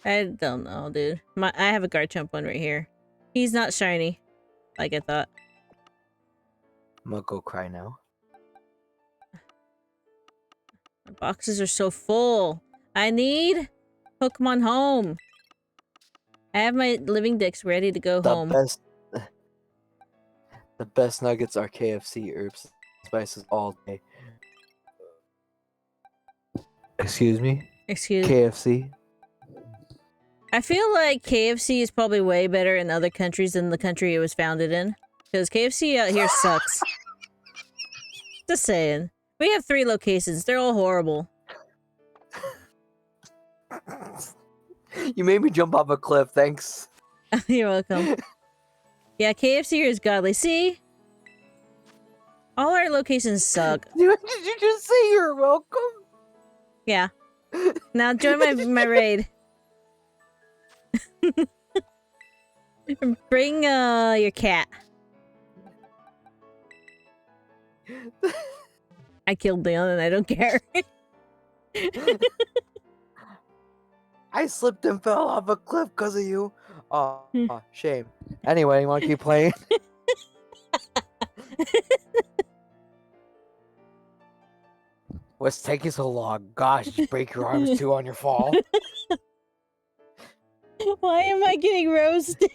I don't know, dude. I have a Garchomp one right here. He's not shiny, like I thought. I'm gonna go cry now. My boxes are so full. I need Pokemon Home. I have my living dicks ready to go home. The best nuggets are KFC herbs spices all day. Excuse me? Excuse me. KFC. I feel like KFC is probably way better in other countries than the country it was founded in. Because KFC out here sucks. Just saying. We have 3 locations. They're all horrible. You made me jump off a cliff, thanks. You're welcome. Yeah, KFC here is godly. See? All our locations suck. Did you just say you're welcome? Yeah. Now join my raid. Bring your cat. I killed Leon and I don't care. I slipped and fell off a cliff because of you. Oh, shame. Anyway, you want to keep playing? What's taking so long? Gosh, did you break your arms too on your fall? Why am I getting roasted?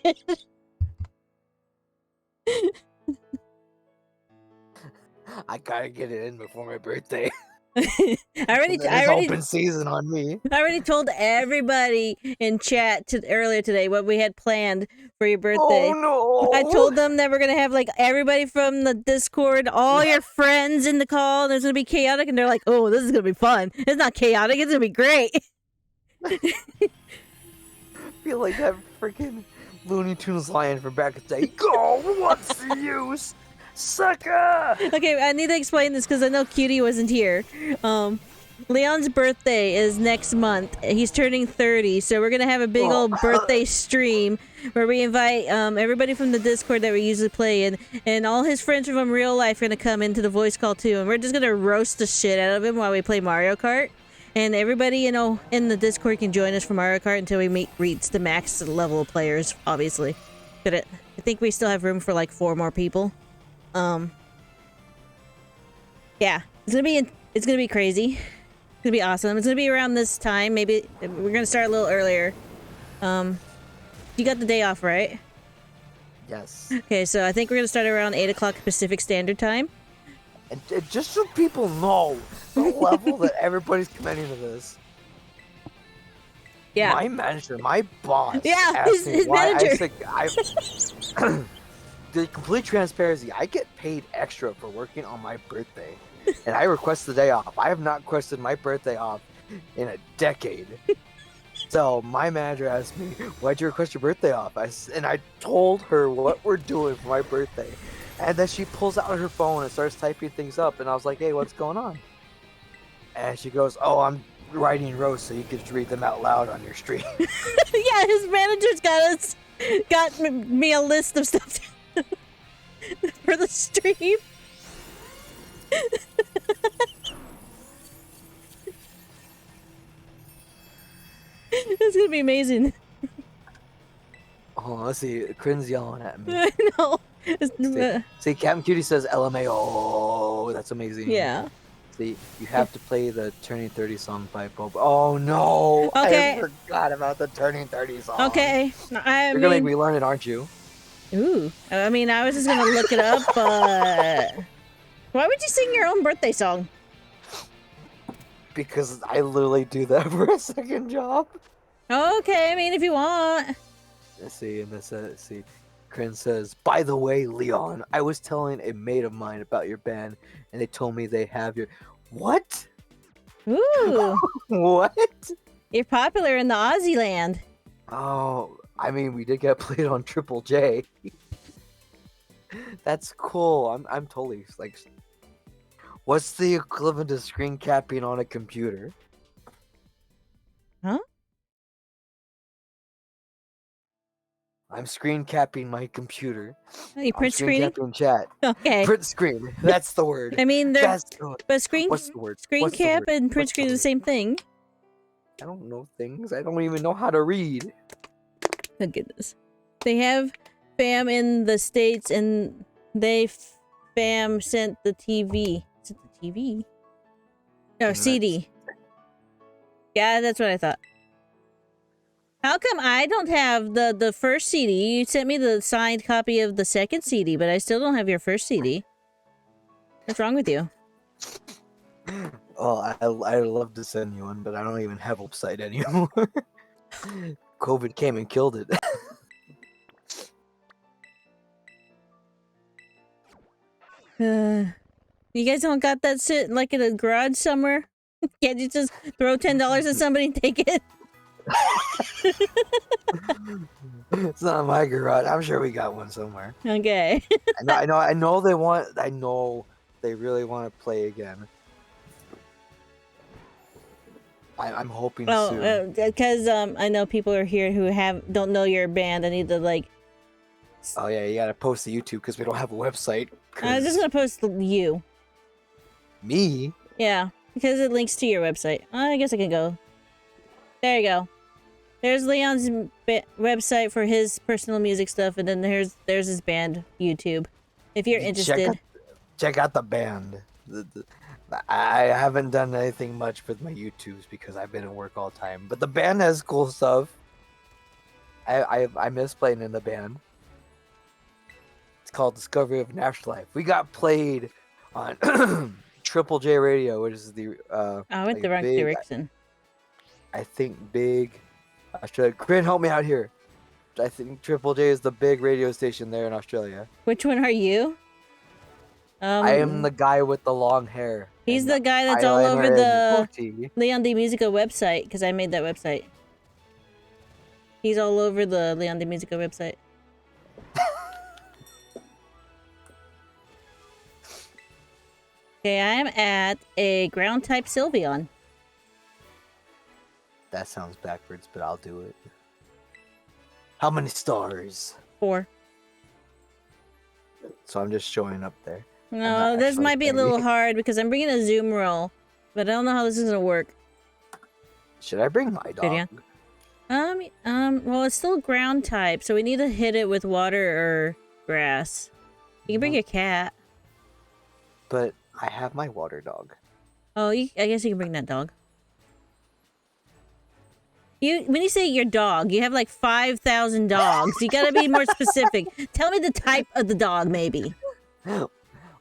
I gotta get it in before my birthday. I already open season on me. I already told everybody in chat earlier today what we had planned for your birthday. Oh no! I told them that we're gonna have like everybody from the Discord, all your friends in the call, and there's gonna be chaotic, and they're like, "Oh, this is gonna be fun." It's not chaotic; it's gonna be great. I feel like that freaking Looney Tunes lion from back in the day. Go, what's the use? Sucker! Okay, I need to explain this because I know Cutie wasn't here. Leon's birthday is next month. He's turning 30, so we're gonna have a big old birthday stream where we invite everybody from the Discord that we usually play in, and all his friends from real life are gonna come into the voice call too, and we're just gonna roast the shit out of him while we play Mario Kart. And everybody, you know, in the Discord can join us for Mario Kart until we reach the max level of players, obviously. But I think we still have room for like 4 more people. Yeah, it's gonna be crazy. It's gonna be awesome. It's gonna be around this time. Maybe we're gonna start a little earlier. You got the day off, right? Yes. Okay, so I think we're gonna start around 8 o'clock Pacific Standard Time. And just so people know the level that everybody's committing to this. Yeah. My manager, my boss. Yeah, asked me his why manager. The complete transparency, I get paid extra for working on my birthday. And I request the day off. I have not requested my birthday off in a decade. So my manager asked me, why'd you request your birthday off? And I told her what we're doing for my birthday. And then she pulls out her phone and starts typing things up. And I was like, hey, what's going on? And she goes, oh, I'm writing roasts so you can just read them out loud on your stream. Yeah, his manager's got me a list of stuff for the stream. It's gonna be amazing. Oh, let's see. Crin's yelling at me. I know. See, Captain Cutie says LMAO. That's amazing. Yeah. See, you have to play the Turning 30 song by Bob. Oh no! Okay. I forgot about the Turning 30 song. Okay. You're gonna make me learn it, aren't you? Ooh. I mean, I was just gonna look it up, but why would you sing your own birthday song? Because I literally do that for a second job. Okay, I mean, if you want. Let's see, and this see, Crin says, by the way, Leon, I was telling a mate of mine about your band, and they told me they have your... What? Ooh. What? You're popular in the Aussie land. Oh, I mean, we did get played on Triple J. That's cool. I'm totally, like... What's the equivalent of screen capping on a computer? Huh? I'm screen capping my computer. You print screening? Capping chat. Okay. Print screen. That's the word. I mean, That's the word. but screen What's the word? screen What's the cap word? and print What's screen the is the same thing. I don't know things. I don't even know how to read. Oh goodness. They have fam in the States and they fam sent the TV. Is it the TV? No, CD. Yeah, that's what I thought. How come I don't have the first CD? You sent me the signed copy of the second CD, but I still don't have your first CD. What's wrong with you? Well, I'd love to send you one, but I don't even have a website anymore. COVID came and killed it. You guys don't got that shit like in a garage somewhere? Can't you just throw $10 at somebody and take it? It's not my garage. I'm sure we got one somewhere. Okay. I know they want. I know they really want to play again. I'm hoping soon. Because I know people are here who don't know your band. I need to like. Oh yeah, you gotta post to YouTube because we don't have a website. I'm just gonna post you. Me? Yeah, because it links to your website. I guess I can go. There you go. There's Leon's website for his personal music stuff, and then there's his band YouTube. If you're interested, check out the band. I haven't done anything much with my YouTubes because I've been at work all the time. But the band has cool stuff. I miss playing in the band. It's called Discovery of Natural Life. We got played on Triple J Radio, which is the I went the wrong direction. I think big. Australia. Corinne, help me out here. I think Triple J is the big radio station there in Australia. Which one are you? I am the guy with the long hair. He's the guy that's all over the Leon D Musica website, because I made that website. He's all over the Leon de Musica website. Okay, I'm at a ground type Sylveon. That sounds backwards, but I'll do it. How many stars? 4. So I'm just showing up there. No, this might be a little hard because I'm bringing a zoom roll, but I don't know how this is gonna work. Should I bring my dog? Well, it's still ground type, so we need to hit it with water or grass. You can bring your cat. But I have my water dog. Oh, I guess you can bring that dog. When you say your dog, you have like 5,000 dogs. You gotta be more specific. Tell me the type of the dog, maybe.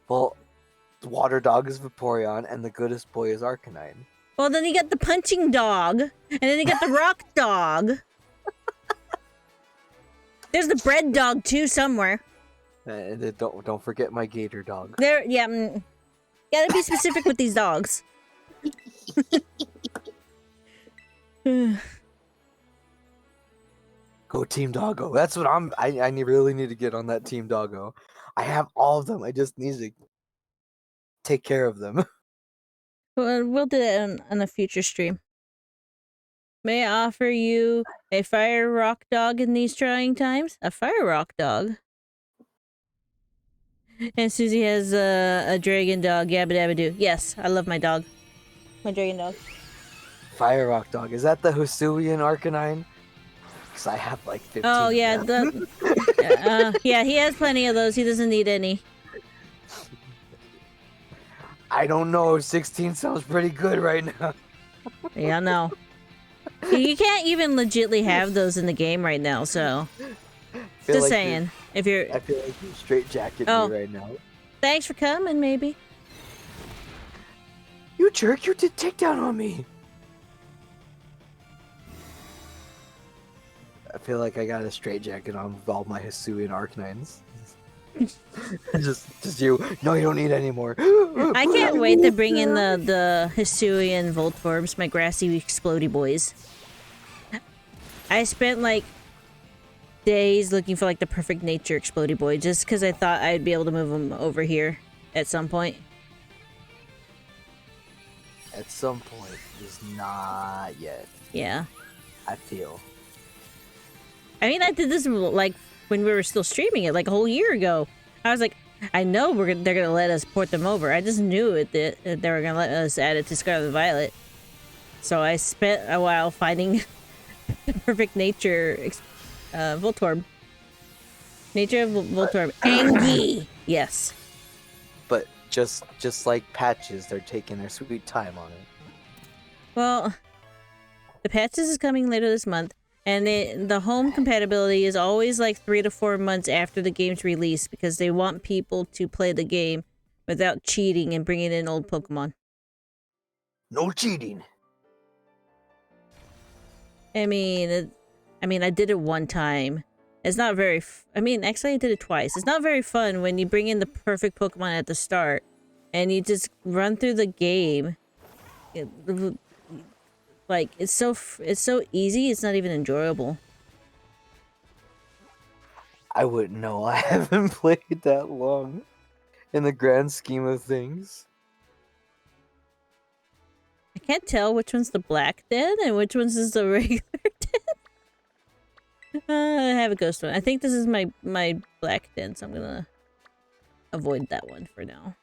Well, the water dog is Vaporeon, and the goodest boy is Arcanine. Well, then you got the punching dog, and then you got the rock dog. There's the bread dog too somewhere. And don't forget my gator dog. There, yeah. Gotta be specific with these dogs. Go Team Doggo. That's what I really need to get on that Team Doggo. I have all of them. I just need to take care of them. Well, we'll do that on a future stream. May I offer you a fire rock dog in these trying times? A fire rock dog. And Susie has a dragon dog. Yabba dabba doo. Yes, I love my dog. My dragon dog. Fire Rock Dog. Is that the Hisuian Arcanine? Because I have like 15. Oh, yeah. Yeah, he has plenty of those. He doesn't need any. I don't know. 16 sounds pretty good right now. Yeah, no. You can't even legitly have those in the game right now, so... Just saying. I feel like you're straight jacketing me right now. Thanks for coming, maybe. You jerk, you did takedown on me. I feel like I got a straight jacket on with all my Hisuian Arcanines. just you. No, you don't need any more. I can't wait to bring in the Hisuian Voltorbs, my grassy explodey boys. I spent like days looking for like the perfect nature explodey boy just because I thought I'd be able to move them over here at some point. At some point, just not yet. Yeah. I feel. I mean, I did this like when we were still streaming it, like a whole year ago. I was like, I know they're gonna let us port them over. I just knew it that they were gonna let us add it to Scarlet Violet. So I spent a while finding the perfect nature Voltorb. Nature of Voltorb. Angie! Yes. But just like patches, they're taking their sweet time on it. Well, the patches is coming later this month, and the home compatibility is always like 3 to 4 months after the game's release because they want people to play the game without cheating and bringing in old Pokemon. No cheating. I mean, I did it one time. It's not very... actually, I did it twice. It's not very fun when you bring in the perfect Pokemon at the start, and you just run through the game. It's so easy, it's not even enjoyable. I wouldn't know. I haven't played that long in the grand scheme of things. I can't tell which one's the black den and which one's is the regular den. I have a ghost one. I think this is my black den, so I'm gonna avoid that one for now.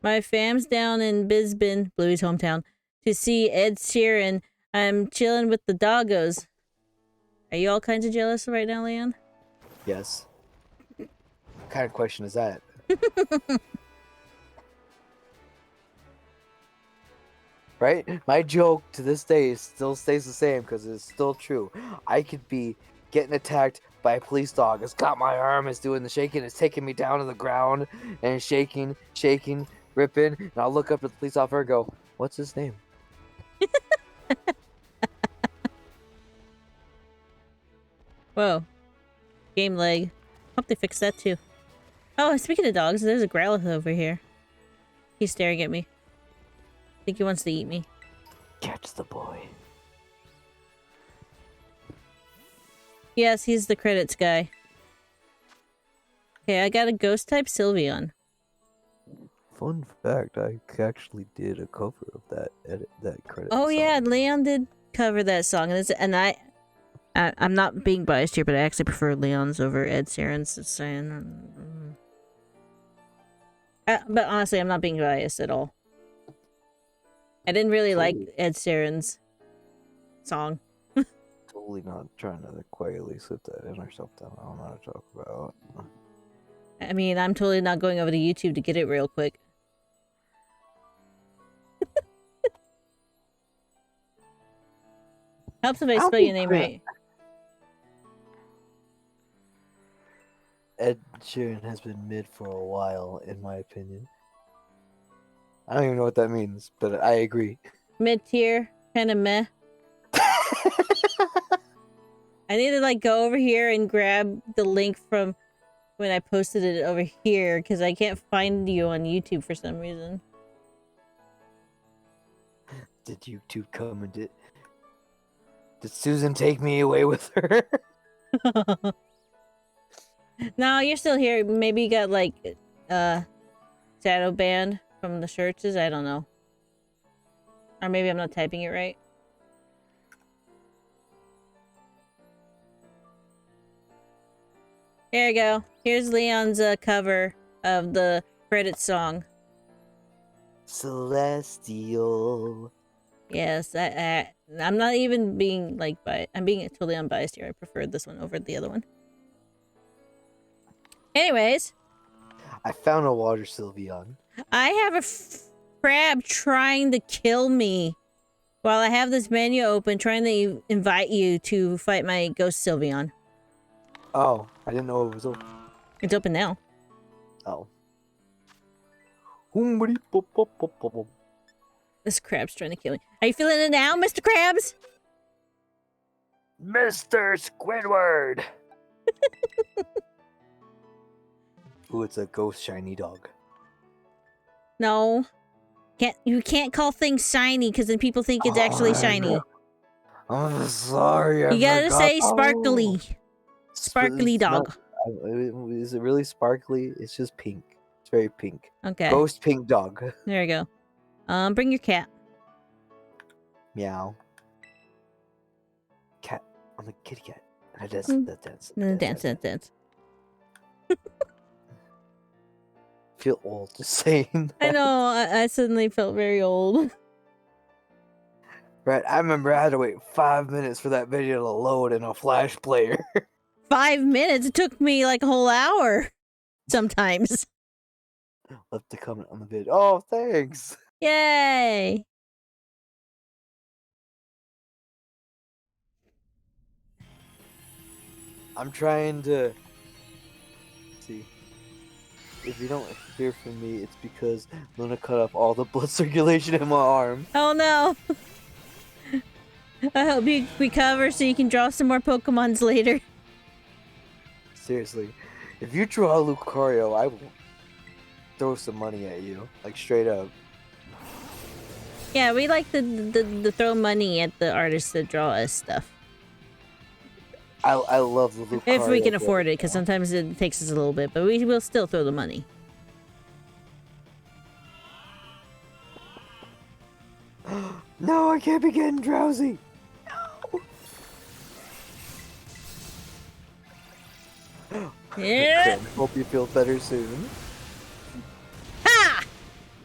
My fam's down in Bisbee, Bluey's hometown, to see Ed Sheeran. I'm chilling with the doggos. Are you all kinds of jealous right now, Leon? Yes. What kind of question is that? Right? My joke to this day still stays the same because it's still true. I could be getting attacked by a police dog. It's got my arm, it's doing the shaking, it's taking me down to the ground and shaking, ripping, and I'll look up at the police officer and go, "What's his name?" Whoa. Game lag. Hope they fixed that too. Oh, speaking of dogs, there's a Growlithe over here. He's staring at me. I think he wants to eat me. Catch the boy. Yes, he's the credits guy. Okay, I got a ghost type Sylveon. Fun fact, I actually did a cover of that credit Oh song. yeah, Leon did cover that song, I'm not being biased here, but I actually prefer Leon's over Ed Sheeran's. Just saying. But honestly, I'm not being biased at all. I didn't really like Ed Sheeran's song. Totally not trying to quietly slip that in or something. I don't know what to talk about. I mean, I'm totally not going over to YouTube to get it real quick. Helps if I spell your name right. Ed Sheeran has been mid for a while, in my opinion. I don't even know what that means, but I agree. Mid-tier, kind of meh. I need to like go over here and grab the link from when I posted it over here because I can't find you on YouTube for some reason. Did YouTube come and did Susan take me away with her? No, you're still here. Maybe you got like shadow banned from the searches. I don't know. Or maybe I'm not typing it right. Here you go. Here's Leon's cover of the credits song. Celestial. Yes, I'm not even being like biased. I'm being totally unbiased here. I prefer this one over the other one. Anyways, I found a water Sylveon. I have a crab trying to kill me while I have this menu open, trying to invite you to fight my ghost Sylveon. Oh, I didn't know it was open. It's open now. Oh. This crab's trying to kill me. Are you feeling it now, Mr. Krabs? Mr. Squidward. Ooh, it's a ghost shiny dog. No. You can't call things shiny because then people think it's actually shiny. I'm sorry. You gotta say sparkly. Sparkly dog. Is it really sparkly? It's just pink. It's very pink. Okay. Ghost pink dog. There you go. Bring your cat. Meow. Cat. I'm a kitty cat. And I dance. Dance. Feel old just saying that. I know. I suddenly felt very old. Right. I remember I had to wait 5 minutes for that video to load in a Flash player. 5 minutes? It took me like a whole hour. Sometimes. Left a comment on the video. Oh, thanks. Yay! I'm trying to see. If you don't hear from me, it's because Luna cut off all the blood circulation in my arm. Oh no! I hope you recover so you can draw some more Pokemons later. Seriously, if you draw Lucario, I will throw some money at you, like straight up. Yeah, we like to throw money at the artists that draw us stuff. I love the Lucario. If we can afford it, because sometimes it takes us a little bit, but we will still throw the money. No, I can't be getting drowsy. No. Yeah. Hope you feel better soon. Ha!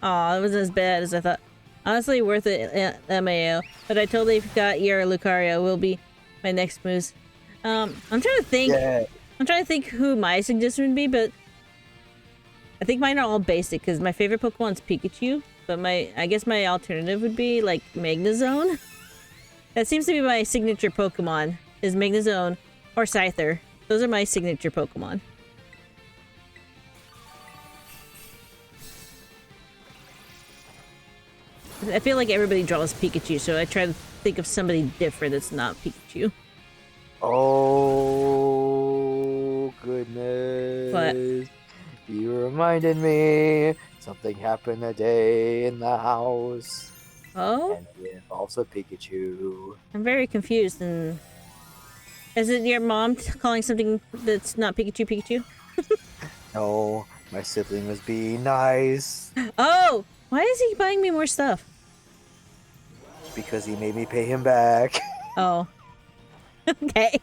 Aw, it wasn't as bad as I thought. Honestly, worth it, MAO. But I totally forgot your Lucario will be my next moves. I'm trying to think. Yeah. I'm trying to think who my suggestion would be, but I think mine are all basic because my favorite Pokemon's Pikachu. But I guess my alternative would be like Magnezone. That seems to be my signature Pokemon. Is Magnezone or Scyther. Those are my signature Pokemon. I feel like everybody draws Pikachu, so I try to think of somebody different that's not Pikachu. Oh, goodness. What? You reminded me. Something happened today in the house. Oh? And it involves a Pikachu. I'm very confused and... Is it your mom calling something that's not Pikachu Pikachu? No, my sibling was being nice Oh! Why is he buying me more stuff? because he made me pay him back. Oh. Okay.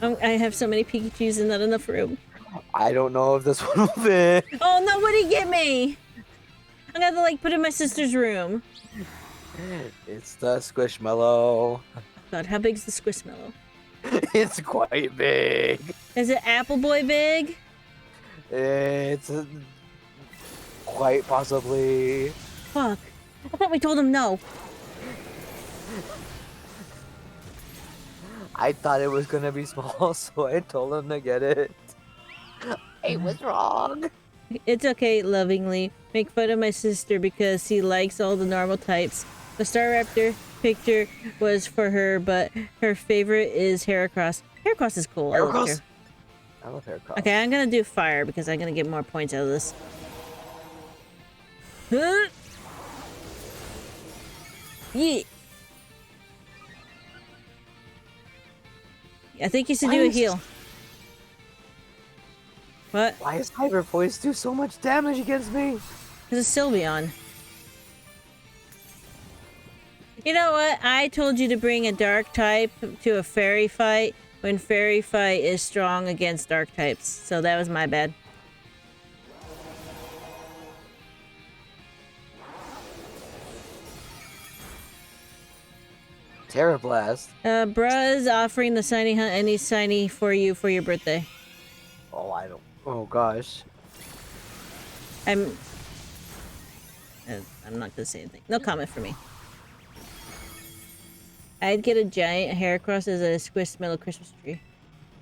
I have so many Pikachus and not enough room. I don't know if this one will fit. Oh no, what did he get me? I'm gonna like put it in my sister's room. It's the Squishmallow. God, how big's the Squishmallow? It's quite big. Is it Apple Boy big? It's quite possibly. Fuck. I thought we told him no. I thought it was gonna be small, so I told him to get it. I was wrong. It's okay, lovingly. Make fun of my sister because he likes all the normal types. The Staraptor picture was for her, but her favorite is Heracross. Heracross is cool. Heracross? I love Heracross. Okay, I'm gonna do fire because I'm gonna get more points out of this. Huh? Yeah. I think you should do a heal. What? Why does Hyper Voice do so much damage against me? Because it's Sylveon. You know what? I told you to bring a dark type to a fairy fight when fairy fight is strong against dark types. So that was my bad. Terra Blast. Bruh is offering the Shiny Hunt any Shiny for you for your birthday. Oh, I don't. Oh gosh. I'm not gonna say anything. No comment for me. I'd get a giant Heracross as a Squishmallow Christmas tree.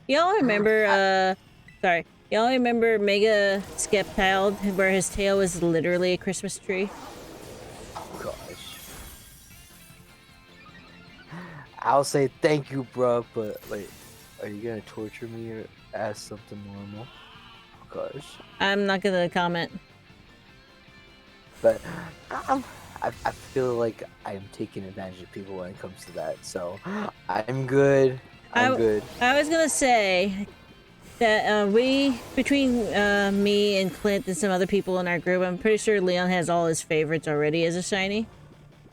Y'all remember, sorry. Y'all remember Mega Skeptile, where his tail was literally a Christmas tree? Oh gosh. I'll say thank you, bro, but like, are you gonna torture me or ask something normal? Oh gosh. I'm not gonna comment. But I feel like I'm taking advantage of people when it comes to that, so I'm good. I'm good. I was gonna say that between me and Clint and some other people in our group, I'm pretty sure Leon has all his favorites already as a shiny.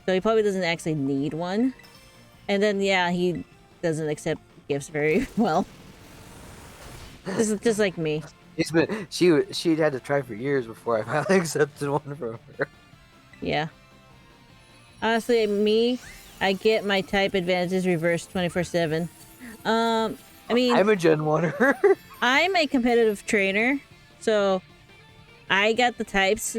So he probably doesn't actually need one. And then, yeah, he doesn't accept gifts very well. Just like me. She'd had to try for years before I finally accepted one from her. Yeah. Honestly, me, I get my type advantages reversed 24/7. I mean, I'm a Gen 1er. I'm a competitive trainer, so I got the types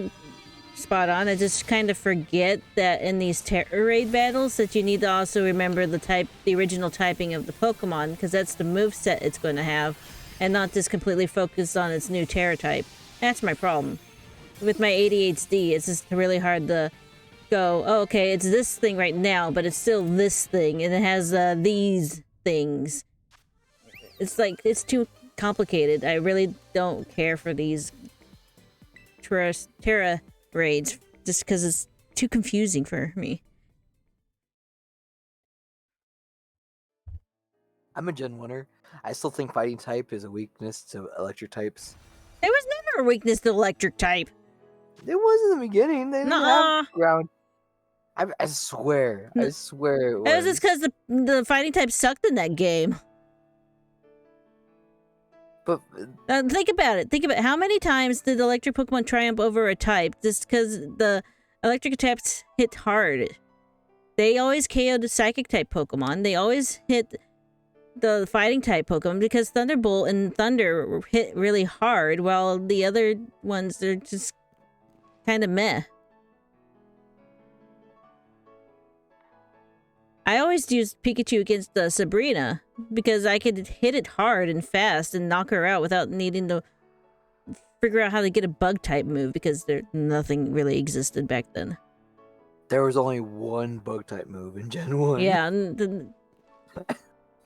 spot on. I just kind of forget that in these Terra Raid battles that you need to also remember the original typing of the Pokemon, because that's the moveset it's going to have, and not just completely focus on its new Terra type. That's my problem. With my ADHD, it's just really hard to go, oh, okay, it's this thing right now, but it's still this thing, and it has these things. It's like, it's too complicated. I really don't care for these Terra raids, just because it's too confusing for me. I'm a Gen 1er. I still think fighting type is a weakness to electric types. There was never a weakness to electric type. It was in the beginning. They didn't have ground. I swear. I swear it was. It was just because the fighting type sucked in that game. But think about it. Think about it. How many times did the electric Pokemon triumph over a type just because the electric types hit hard? They always KO'd the psychic type Pokemon. They always hit the fighting type Pokemon because Thunderbolt and Thunder hit really hard, while the other ones, they're just kind of meh. I always used Pikachu against Sabrina because I could hit it hard and fast and knock her out without needing to figure out how to get a bug type move, because nothing really existed back then. there was only one bug type move in Gen 1. Yeah.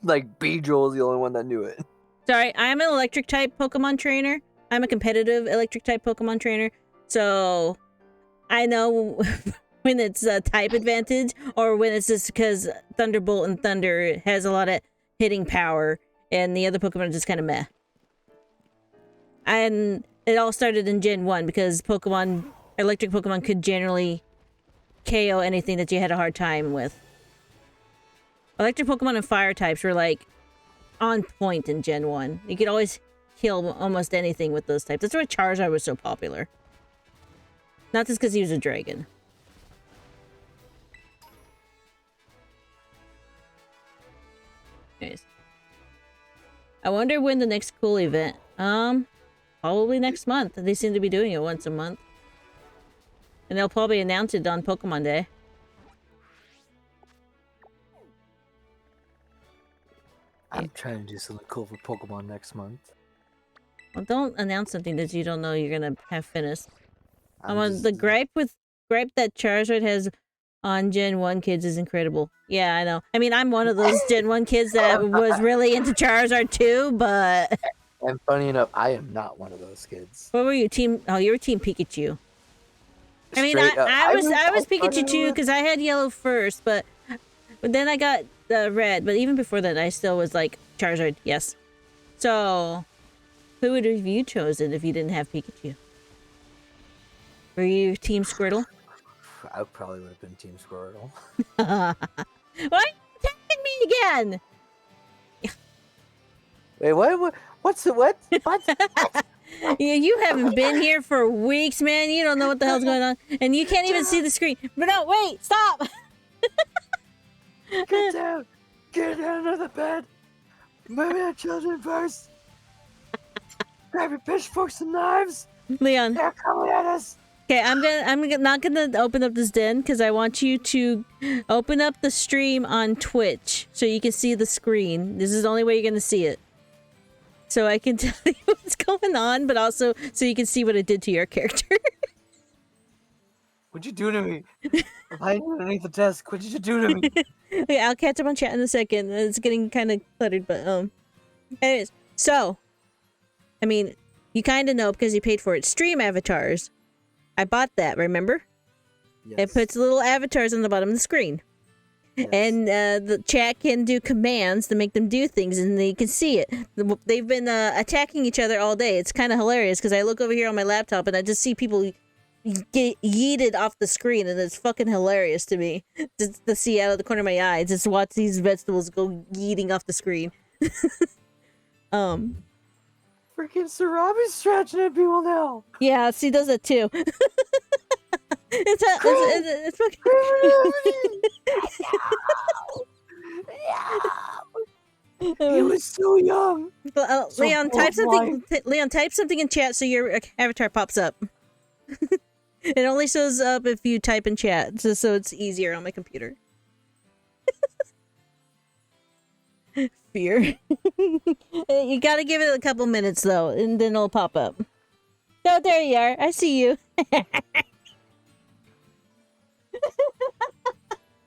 Like, Beedrill was the only one that knew it. Sorry, I'm an electric type Pokemon trainer. I'm a competitive electric type Pokemon trainer. So I know when it's a type advantage, or when it's just because Thunderbolt and Thunder has a lot of hitting power, and the other Pokemon are just kind of meh. And it all started in Gen 1 because electric Pokemon could generally KO anything that you had a hard time with. Electric Pokemon and fire types were like on point in Gen 1. You could always kill almost anything with those types. That's why Charizard was so popular. Not just because he was a dragon. Anyways. I wonder when the next cool event. Probably next month. They seem to be doing it once a month. And they'll probably announce it on Pokemon Day. I'm trying to do something cool for Pokemon next month. Well, don't announce something that you don't know you're gonna have finished. I'm The gripe that Charizard has on Gen 1 kids is incredible. Yeah, I know. I mean, I'm one of those Gen 1 kids that was really into Charizard too, but... And funny enough, I am not one of those kids. What were you, team? Oh, you were Team Pikachu. I mean, Straight up, I was Pikachu funny too, enough- because I had yellow first, but then I got the red. But even before that, I still was like, Charizard, yes. So, who would have you chosen if you didn't have Pikachu? Were you Team Squirtle? I probably would have been Team Squirtle. Why are you attacking me again? Wait, what? What's the what? What? Yeah, you haven't been here for weeks, man. You don't know what the hell's going on. And you can't even see the screen. But no, wait, stop! Get down! Get down to the bed! Maybe the children first! Grab your pitchforks and knives! Leon. They're coming at us! Okay, I'm not gonna open up this den because I want you to open up the stream on Twitch so you can see the screen. This is the only way you're gonna see it. So I can tell you what's going on, but also so you can see what it did to your character. What'd you do to me? I'm hiding underneath the desk. What'd you do to me? Okay, I'll catch up on chat in a second. It's getting kind of cluttered, but anyways, so I mean, you kind of know because you paid for it. Stream avatars. I bought that. Remember? Yes. It puts little avatars on the bottom of the screen. Yes. And the chat can do commands to make them do things, and they can see it. They've been attacking each other all day. It's kind of hilarious because I look over here on my laptop and I just see people get yeeted off the screen, and it's fucking hilarious to me just to see out of the corner of my eye. Just watch these vegetables go yeeting off the screen. Freaking Sarabi's stretching at people now. Yeah, she does it too. It's fucking. He was so young. So Leon, type full of something. Leon, type something in chat so your avatar pops up. It only shows up if you type in chat, just so it's easier on my computer. Fear. You gotta give it a couple minutes though, and then it'll pop up. Oh, there you are. I see you.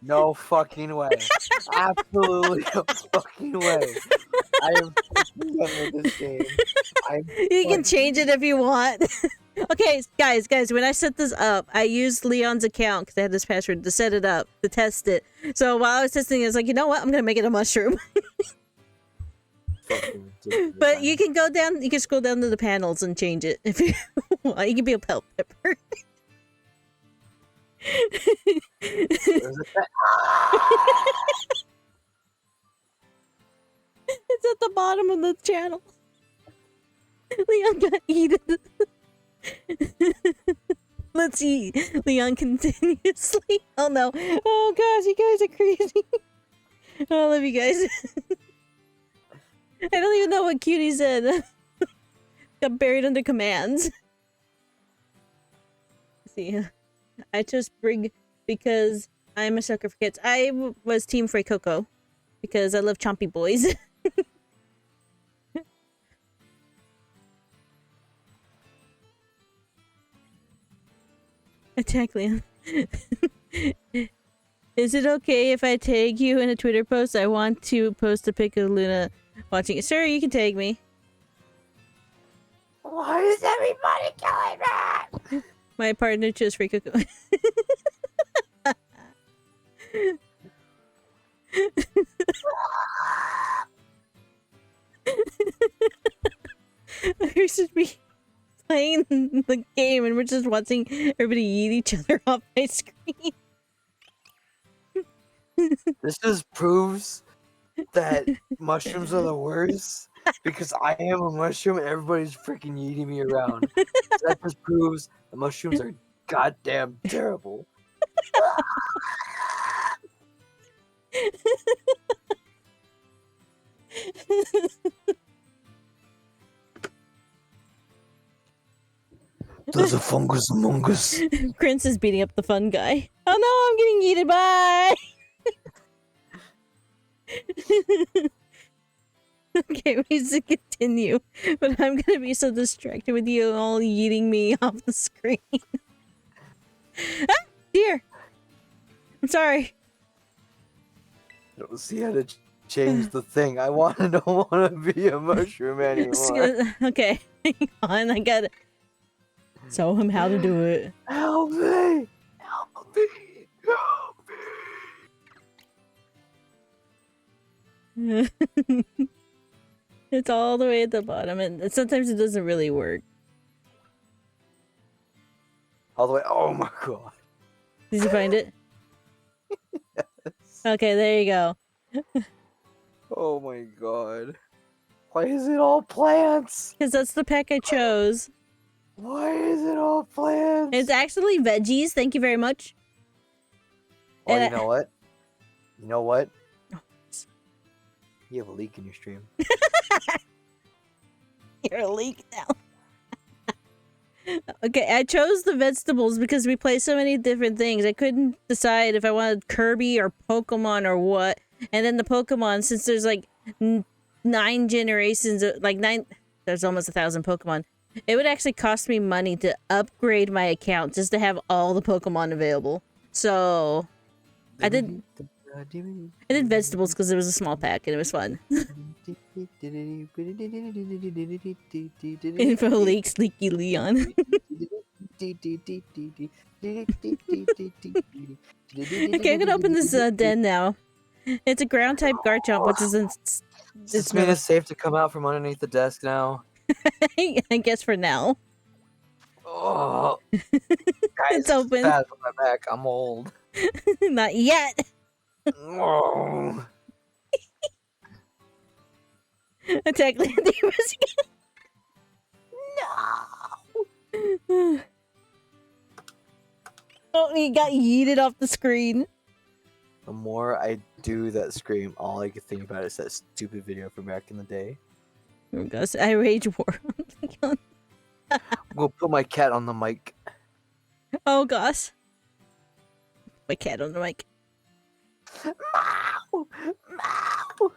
No fucking way. Absolutely no fucking way. I am fucking done with this game. You can change it if you want. Okay, guys, when I set this up, I used Leon's account because I had this password to set it up, to test it. So while I was testing it, I was like, you know what? I'm going to make it a mushroom. But you can go down, you can scroll down to the panels and change it if you want. You can be a bell pepper. It's at the bottom of the channel. Leon got eaten. Let's eat. Leon continuously. Oh no. Oh gosh, you guys are crazy. I love you guys. I don't even know what Cutie said. Got buried under commands. See, I chose Brig because I'm a sucker for kids. I was Team Frey Coco because I love chompy boys. Attack Leon. Is it okay if I tag you in a Twitter post? I want to post a pic of Luna watching it. Sir, you can tag me. Why is everybody killing me? My partner chose Free Coco. We should be playing the game and we're just watching everybody eat each other off my screen. This just proves that mushrooms are the worst because I am a mushroom and everybody's freaking eating me around. So that just proves the mushrooms are goddamn terrible. There's a fungus among us. Prince is beating up the fun guy. Oh no, I'm getting eaten by. Okay, we should continue, but I'm gonna be so distracted with you all eating me off the screen. Ah, dear. I'm sorry. I don't see how to change the thing. I don't want to be a mushroom anymore. Okay, hang on. I gotta show him how to do it. Help me! Help me! Help me! It's all the way at the bottom, and sometimes it doesn't really work. All the way. Oh my god. Did you find it? Yes. Okay, there you go. Oh my god. Why is it all plants? Because that's the pack I chose. Why is it all plants? It's actually veggies. Thank you very much. Oh, and you know what? You know what? You have a leak in your stream. You're a leak now. Okay, I chose the vegetables because we play so many different things. I couldn't decide if I wanted Kirby or Pokemon or what. And then the Pokemon, since there's like 9 generations, like 9, there's almost 1,000 Pokemon. It would actually cost me money to upgrade my account just to have all the Pokemon available. So I did vegetables because it was a small pack and it was fun. Info leaks, Leaky Leon. Okay, I'm gonna open this den now. It's a ground type Garchomp, which is Does this mean it's safe to come out from underneath the desk now? I guess for now. Oh, guys, It's open. Bad for my back. I'm old. Not yet. Oh. Attack Landers again. No. Oh, he got yeeted off the screen. The more I do that scream, all I can think about is that stupid video from back in the day. Oh gosh, I rage war. I'm gonna put my cat on the mic. Oh gosh. My cat on the mic. Meow! Meow!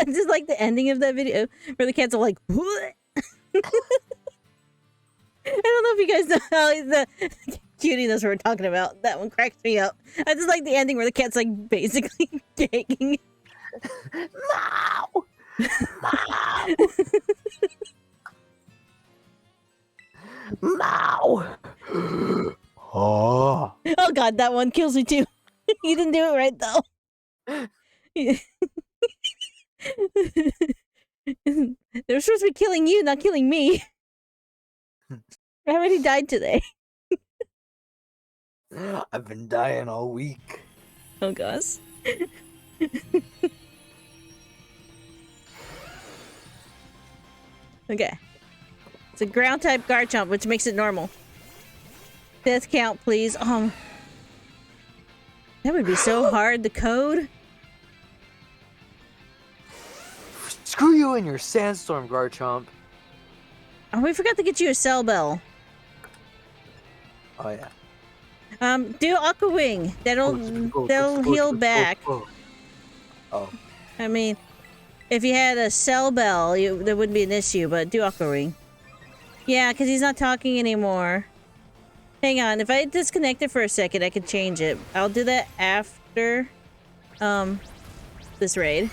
Just like the ending of that video where the cats are like, what? I don't know if you guys know how the cutie knows what we're talking about. That one cracks me up. I just like the ending where the cat's like basically gagging. Meow! Meow! Meow! Oh. Oh god, that one kills me too. You didn't do it right though. They were supposed to be killing you, not killing me. I already died today. I've been dying all week. Oh gosh. Okay. It's a ground type Garchomp, which makes it normal. Death count, please. That would be so hard to code. Screw you and your sandstorm, Garchomp. Oh, we forgot to get you a Cell Bell. Oh yeah. Do Aqua Wing. That'll heal back. Oh. I mean, if you had a Cell Bell, there wouldn't be an issue, but do Aqua Ring. Yeah, because he's not talking anymore. Hang on, if I disconnect it for a second, I can change it. I'll do that after, this raid.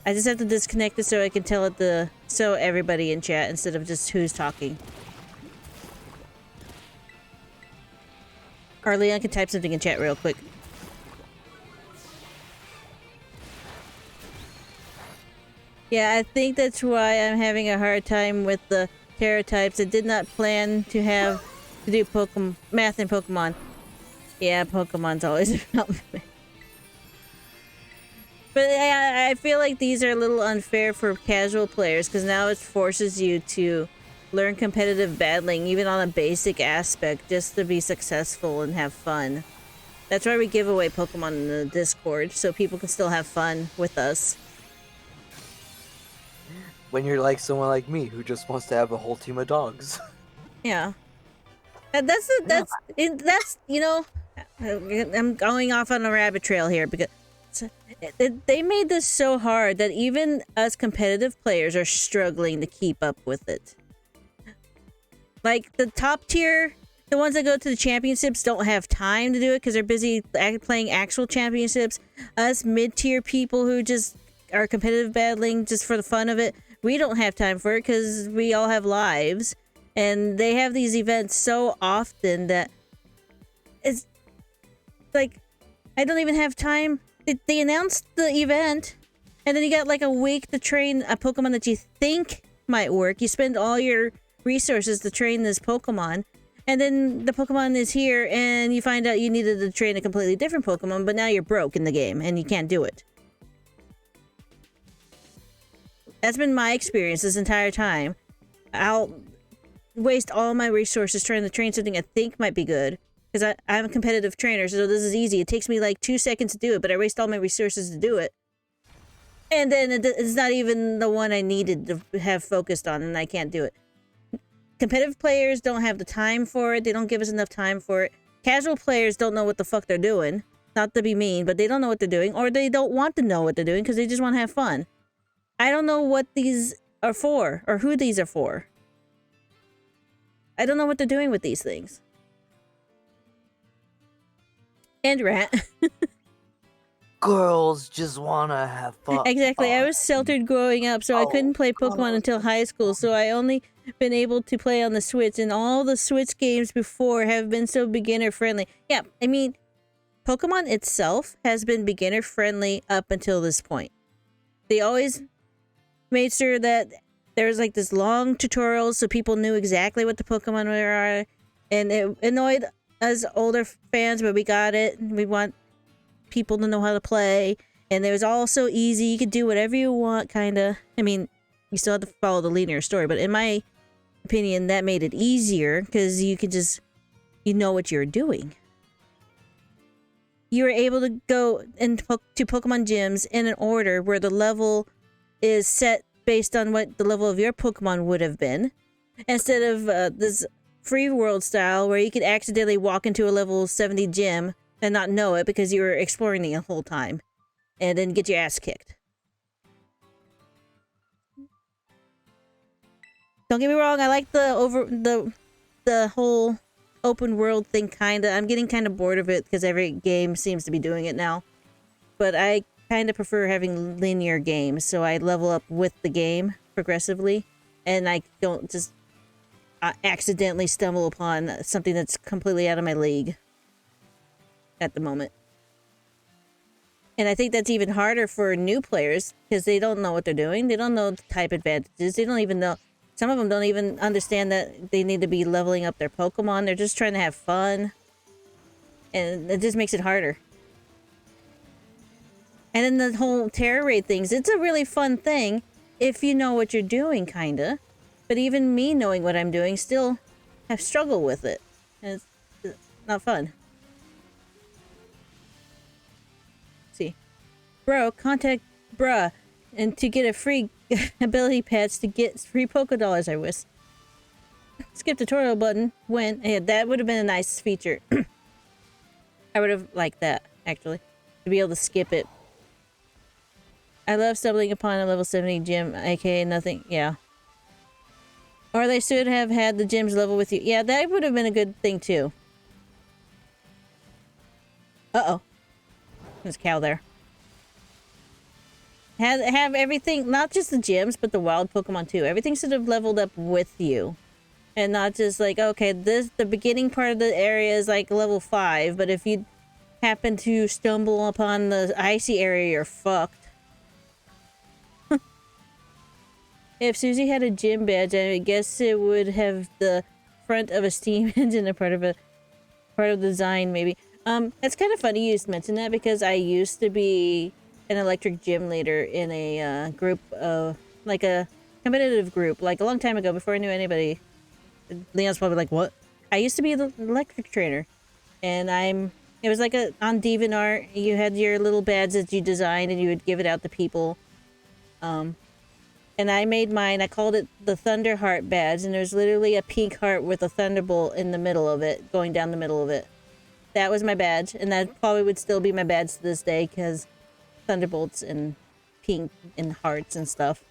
I just have to disconnect it so I can tell it to show everybody in chat instead of just who's talking. Or Leon can type something in chat real quick. Yeah, I think that's why I'm having a hard time with the Terra types. I did not plan to do Pokemon math in Pokemon. Yeah, Pokemon's always about me. But I feel like these are a little unfair for casual players because now it forces you to learn competitive battling, even on a basic aspect, just to be successful and have fun. That's why we give away Pokemon in the Discord, so people can still have fun with us. When you're like someone like me who just wants to have a whole team of dogs. Yeah. That's you know, I'm going off on a rabbit trail here because they made this so hard that even us competitive players are struggling to keep up with it. Like the top tier, the ones that go to the championships don't have time to do it because they're busy playing actual championships. Us mid-tier people who just are competitive battling just for the fun of it, we don't have time for it because we all have lives. And they have these events so often that it's like I don't even have time. They announced the event and then you got like a week to train a Pokemon that you think might work. You spend all your resources to train this Pokemon and then the Pokemon is here and you find out you needed to train a completely different Pokemon, but now you're broke in the game and you can't do it. That's been my experience this entire time. I'll waste all my resources trying to train something I think might be good because I'm a competitive trainer, so this is easy. It takes me like 2 seconds to do it, but I waste all my resources to do it. And then it's not even the one I needed to have focused on, and I can't do it. Competitive players don't have the time for it. They don't give us enough time for it. Casual players don't know what the fuck they're doing. Not to be mean, but they don't know what they're doing, or they don't want to know what they're doing because they just want to have fun. I don't know what these are for, or who these are for. I don't know what they're doing with these things. And Rat. Girls just wanna have fun. Exactly. I was sheltered growing up, so I couldn't play Pokemon until high school, so I only been able to play on the Switch, and all the Switch games before have been so beginner friendly. Yeah, I mean, Pokemon itself has been beginner friendly up until this point. They always made sure that there was like this long tutorials so people knew exactly what the Pokemon were, and it annoyed us older fans, but we got it. We want people to know how to play, and it was all so easy. You could do whatever you want, kind of. I mean, you still have to follow the linear story, but in my opinion, that made it easier because you could just, you know what you're doing. You were able to go into Pokemon gyms in an order where the level is set based on what the level of your Pokemon would have been, instead of this free world style where you could accidentally walk into a level 70 gym and not know it because you were exploring the whole time and then get your ass kicked. Don't get me wrong, I like the whole open world thing kinda. I'm getting kind of bored of it because every game seems to be doing it now. But I kind of prefer having linear games, so I level up with the game progressively, and I don't just accidentally stumble upon something that's completely out of my league at the moment. And I think that's even harder for new players because they don't know what they're doing. They don't know the type advantages. They don't even know. Some of them don't even understand that they need to be leveling up their Pokemon. They're just trying to have fun, and it just makes it harder. And then the whole Terra raid things, it's a really fun thing if you know what you're doing, kinda. But even me knowing what I'm doing still have struggled with it. And it's not fun. See. Bro, contact bruh. And to get a free ability patch to get free Pokédollars, I wish. Skip tutorial button. When? Yeah, that would have been a nice feature. I would have liked that, actually. To be able to skip it. I love stumbling upon a level 70 gym, aka nothing. Yeah. Or they should have had the gyms level with you. Yeah, that would have been a good thing too. Uh-oh. There's a cow there. Have everything, not just the gyms, but the wild Pokemon too. Everything should have leveled up with you. and not just like, okay, the beginning part of the area is like level 5, but if you happen to stumble upon the icy area, you're fucked. If Susie had a gym badge, I guess it would have the front of a steam engine, a part of the design, maybe. It's kind of funny you just mentioned that, because I used to be an electric gym leader in a group of, like a competitive group, like a long time ago, before I knew anybody. Leon's probably like, what? I used to be the electric trainer, and it was like on DeviantArt, you had your little badge that you designed, and you would give it out to people. And I made mine, I called it the Thunder Heart badge, and there's literally a pink heart with a thunderbolt in the middle of it, going down the middle of it. That was my badge, and that probably would still be my badge to this day, because thunderbolts and pink and hearts and stuff.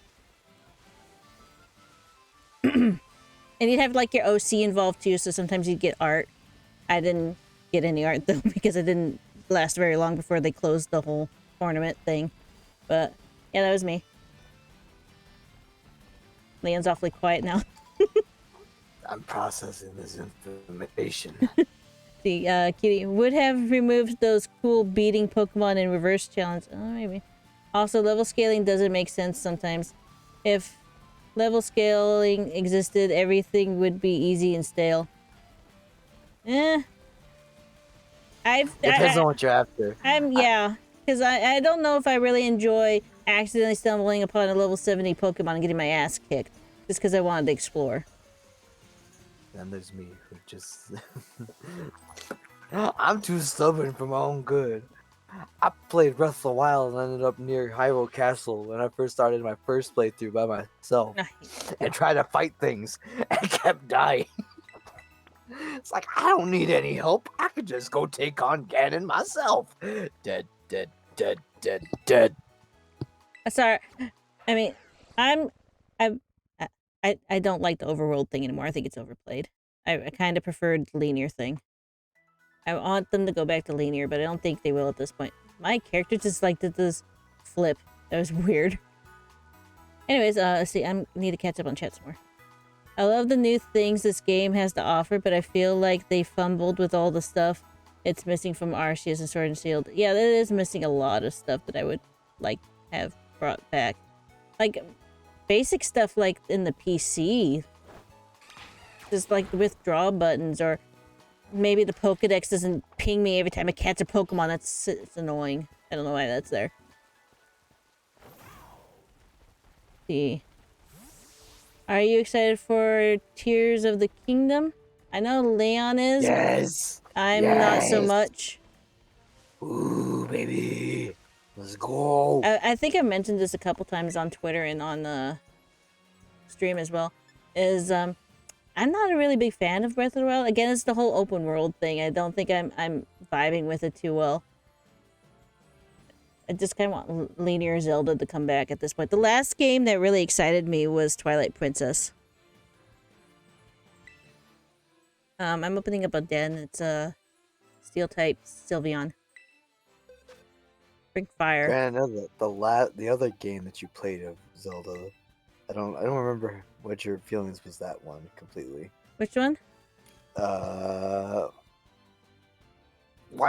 And you'd have like your OC involved too, so sometimes you'd get art. I didn't get any art though, because it didn't last very long before they closed the whole tournament thing. But yeah, that was me. Leon's awfully quiet now. I'm processing this information. The Kitty would have removed those cool beating Pokemon in reverse challenge. Oh, maybe. Also, level scaling doesn't make sense sometimes. If level scaling existed, everything would be easy and stale. Depends on what you're after. Yeah, because I don't know if I really enjoy accidentally stumbling upon a level 70 Pokemon and getting my ass kicked just because I wanted to explore. Then there's me, who just... I'm too stubborn for my own good. I played Breath of the Wild and ended up near Hyrule Castle when I first started my first playthrough by myself and tried to fight things and kept dying. It's like, I don't need any help. I could just go take on Ganon myself. Dead, dead, dead, dead, dead. Sorry, I mean, I don't like the overworld thing anymore. I think it's overplayed. I kind of preferred the linear thing. I want them to go back to linear, but I don't think they will at this point. My character just like did this flip. That was weird. Anyways, let's see. I need to catch up on chat some more. I love the new things this game has to offer, but I feel like they fumbled with all the stuff it's missing from Arceus and Sword and Shield. Yeah, that is missing a lot of stuff that I would like have brought back. Like basic stuff like in the PC. Just like the withdraw buttons, or maybe the Pokedex doesn't ping me every time I catch a Pokemon. It's annoying. I don't know why that's there. See. Are you excited for Tears of the Kingdom? I know Leon is. Yes. I'm not so much. Ooh, baby. Let's go. I think I mentioned this a couple times on Twitter and on the stream as well. I'm not a really big fan of Breath of the Wild. Again, it's the whole open world thing. I don't think I'm vibing with it too well. I just kind of want linear Zelda to come back at this point. The last game that really excited me was Twilight Princess. I'm opening up a den. It's a steel type Sylveon. Bring fire. Granted, the other game that you played of Zelda, I don't remember what your feelings was that one completely. Which one? Why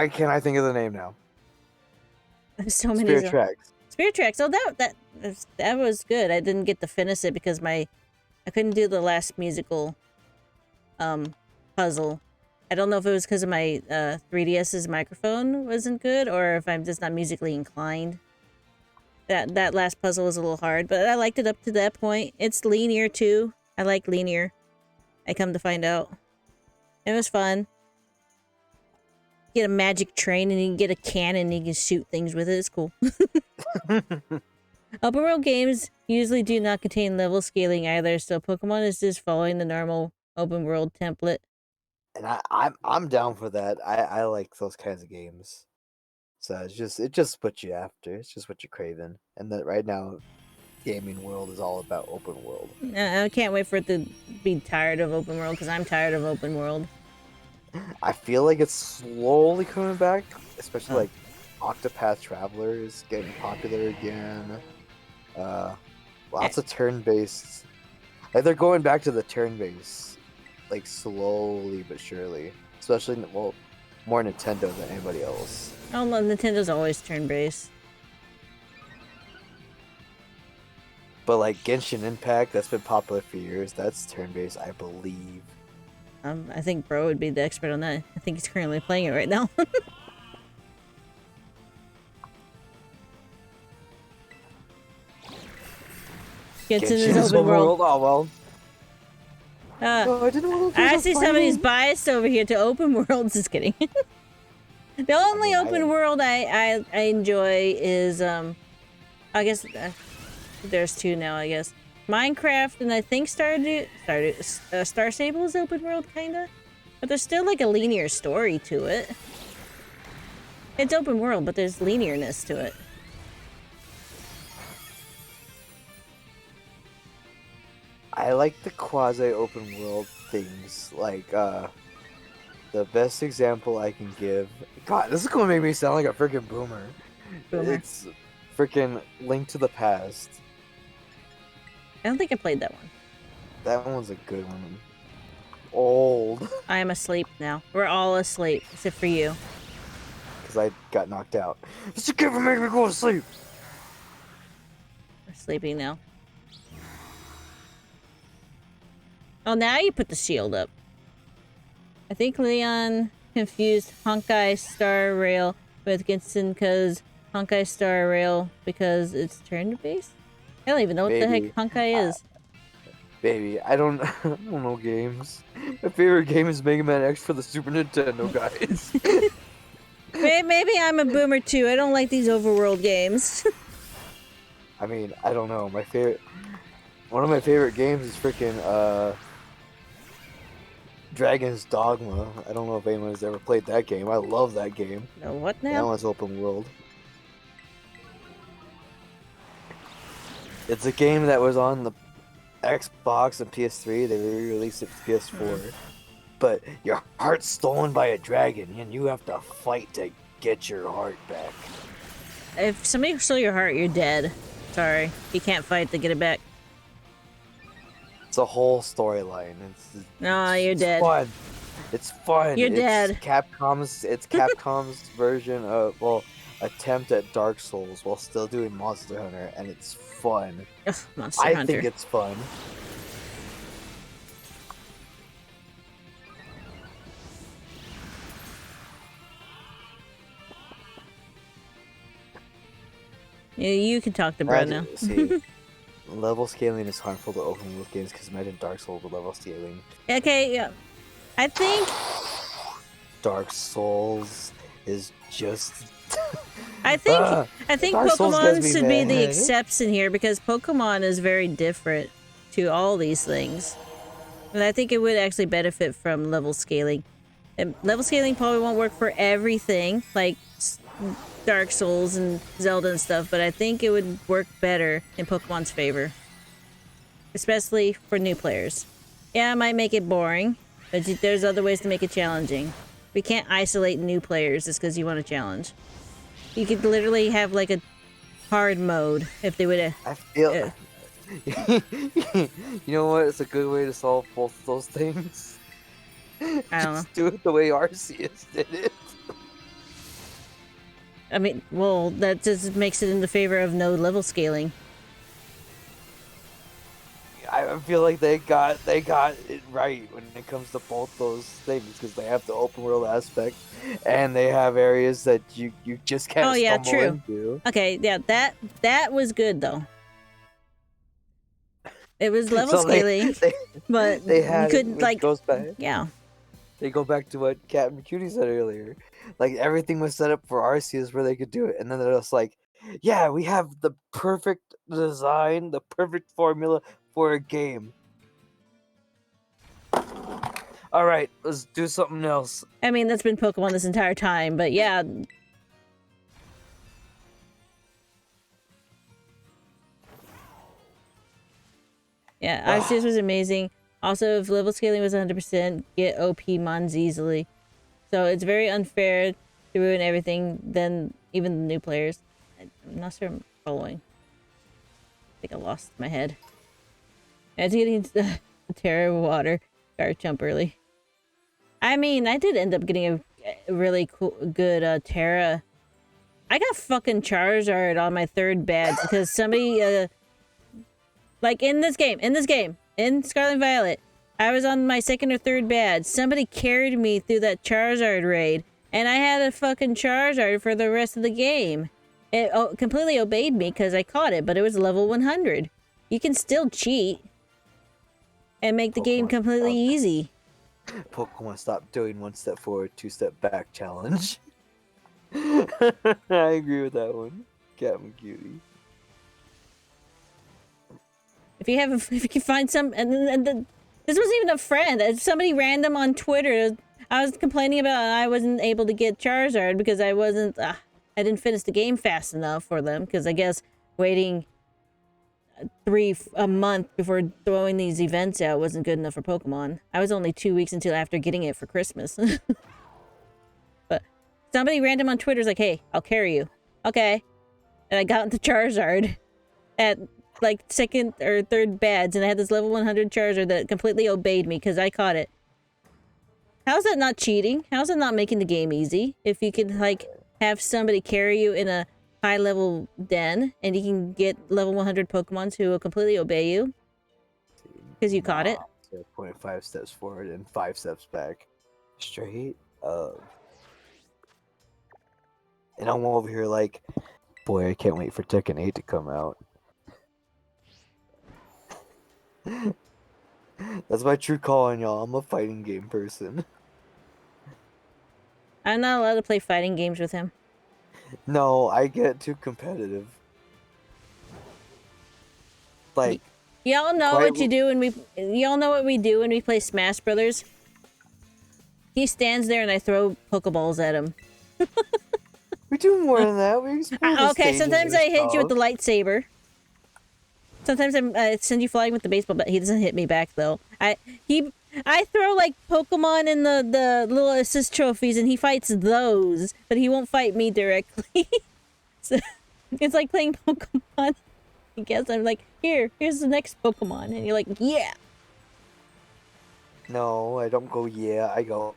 can't I think of the name now? There's so many. Spirit Tracks. Spirit Tracks. Oh, that was good. I didn't get to finish it because I couldn't do the last musical puzzle. I don't know if it was because of my 3DS's microphone wasn't good, or if I'm just not musically inclined. That last puzzle was a little hard, but I liked it up to that point. It's linear too. I like linear. I come to find out. It was fun. Get a magic train and you can get a cannon and you can shoot things with it. It's cool. Open world games usually do not contain level scaling either, so Pokemon is just following the normal open world template. And I'm down for that. I like those kinds of games. So it just what you after. It's just what you're craving. And that right now, gaming world is all about open world. I can't wait for it to be tired of open world, because I'm tired of open world. I feel like it's slowly coming back, especially like Octopath Traveler is getting popular again. Lots of turn-based. Like they're going back to the turn-based like slowly but surely. Especially, well, more Nintendo than anybody else. Oh, well, Nintendo's always turn-based. But like Genshin Impact, that's been popular for years. That's turn-based, I believe. I think Bro would be the expert on that. I think he's currently playing it right now. Gets in his Genshin's open world. Oh well. Oh, I didn't want to. I see somebody's biased over here to open worlds. Just kidding. The only open world I enjoy is I guess there's two now. I guess Minecraft and I think Star Stable is open world kinda, but there's still like a linear story to it. It's open world, but there's linearness to it. I like the quasi-open world things. Like the best example I can give. God, this is gonna make me sound like a freaking boomer. It's freaking Link to the Past. I don't think I played that one. That one's a good one. Old. I am asleep now. We're all asleep, except for you. Because I got knocked out. This kid for making me go to sleep. We're sleeping now. Oh, now you put the shield up. I think Leon confused Honkai Star Rail with Genshin because Honkai Star Rail because it's turn-based? I don't even know what the heck Honkai is. Baby, I don't know games. My favorite game is Mega Man X for the Super Nintendo, guys. Maybe I'm a boomer too. I don't like these overworld games. I mean, I don't know. One of my favorite games is freaking Dragon's Dogma. I don't know if anyone has ever played that game. I love that game. No, what now? That one's open world. It's a game that was on the Xbox and PS3. They re-released it for PS4. But your heart's stolen by a dragon, and you have to fight to get your heart back. If somebody stole your heart, you're dead. Sorry. You can't fight to get it back. It's a whole storyline. No, you're dead. Fun. It's fun. You're dead. It's Capcom's version of, well, attempt at Dark Souls while still doing Monster Hunter, and it's fun. Ugh, Monster Hunter. I think it's fun. Yeah, you can talk to Brad now. See, level scaling is harmful to open world games because imagine Dark Souls with level scaling. Okay, yeah. I think Dark Souls is just. I think Dark Souls Pokemon gets me should be the mad. exception here because Pokemon is very different to all these things. And I think it would actually benefit from level scaling. And level scaling probably won't work for everything, like Dark Souls and Zelda and stuff, but I think it would work better in Pokemon's favor. Especially for new players. Yeah, it might make it boring, but there's other ways to make it challenging. We can't isolate new players just because you want a challenge. You could literally have like a hard mode if they would. I feel. You know what? It's a good way to solve both of those things. I don't know. Just do it the way Arceus did it. I mean, well, that just makes it in the favor of no level scaling. I feel like they got it right when it comes to both those things because they have the open world aspect and they have areas that you just can't stumble into. Okay, yeah, that was good though. It was level scaling, but they had, you couldn't like goes back. Yeah. They go back to what Captain Cutie said earlier. Like everything was set up for Arceus where they could do it, and then they're just like, "Yeah, we have the perfect design, the perfect formula for a game. All right, let's do something else." I mean, that's been Pokemon this entire time, but yeah. Yeah, Arceus was amazing. Also, if level scaling was 100%, get OP Mons easily. So it's very unfair to ruin everything than even the new players. I'm not sure I'm following. I think I lost my head. I had to get into the Terra water. Garchomp early. I mean, I did end up getting a really cool, good Terra. I got fucking Charizard on my 3rd badge because somebody, like in this game, in Scarlet and Violet, I was on my 2nd or 3rd badge. Somebody carried me through that Charizard raid, and I had a fucking Charizard for the rest of the game. It completely obeyed me because I caught it, but it was level 100. You can still cheat and make the game completely easy. Pokemon stop doing 1 step forward, 2 step back challenge. I agree with that one. Captain Cutie. If you can find some, and this wasn't even a friend. It's somebody random on Twitter. I was complaining about I wasn't able to get Charizard because I didn't finish the game fast enough for them. Because I guess waiting a month before throwing these events out wasn't good enough for Pokemon. I was only 2 weeks until after getting it for Christmas. But somebody random on Twitter's like, hey, I'll carry you. Okay. And I got into Charizard at like 2nd or 3rd badge, and I had this level 100 Charizard that completely obeyed me because I caught it. How's that not cheating? How's that not making the game easy? If you can, like, have somebody carry you in a high-level den, and you can get level 100 Pokemons who will completely obey you because you caught it. 0.5 steps forward and 5 steps back. Straight up. And I'm over here like, boy, I can't wait for Tekken 8 to come out. That's my true call on y'all. I'm a fighting game person. I'm not allowed to play fighting games with him. No, I get too competitive. Like, y'all know what you do when y'all know what we do when we play Smash Brothers. He stands there and I throw Pokeballs at him. we do more than that. We explore the okay, stages sometimes and I hit you with the stuff. lightsaber. Sometimes I send you flying with the baseball, but he doesn't hit me back though. I throw like Pokemon in the little assist trophies, and he fights those, but he won't fight me directly. So it's like playing Pokemon. I guess I'm like, here's the next Pokemon, and you're like, yeah. No, I don't go yeah. I go.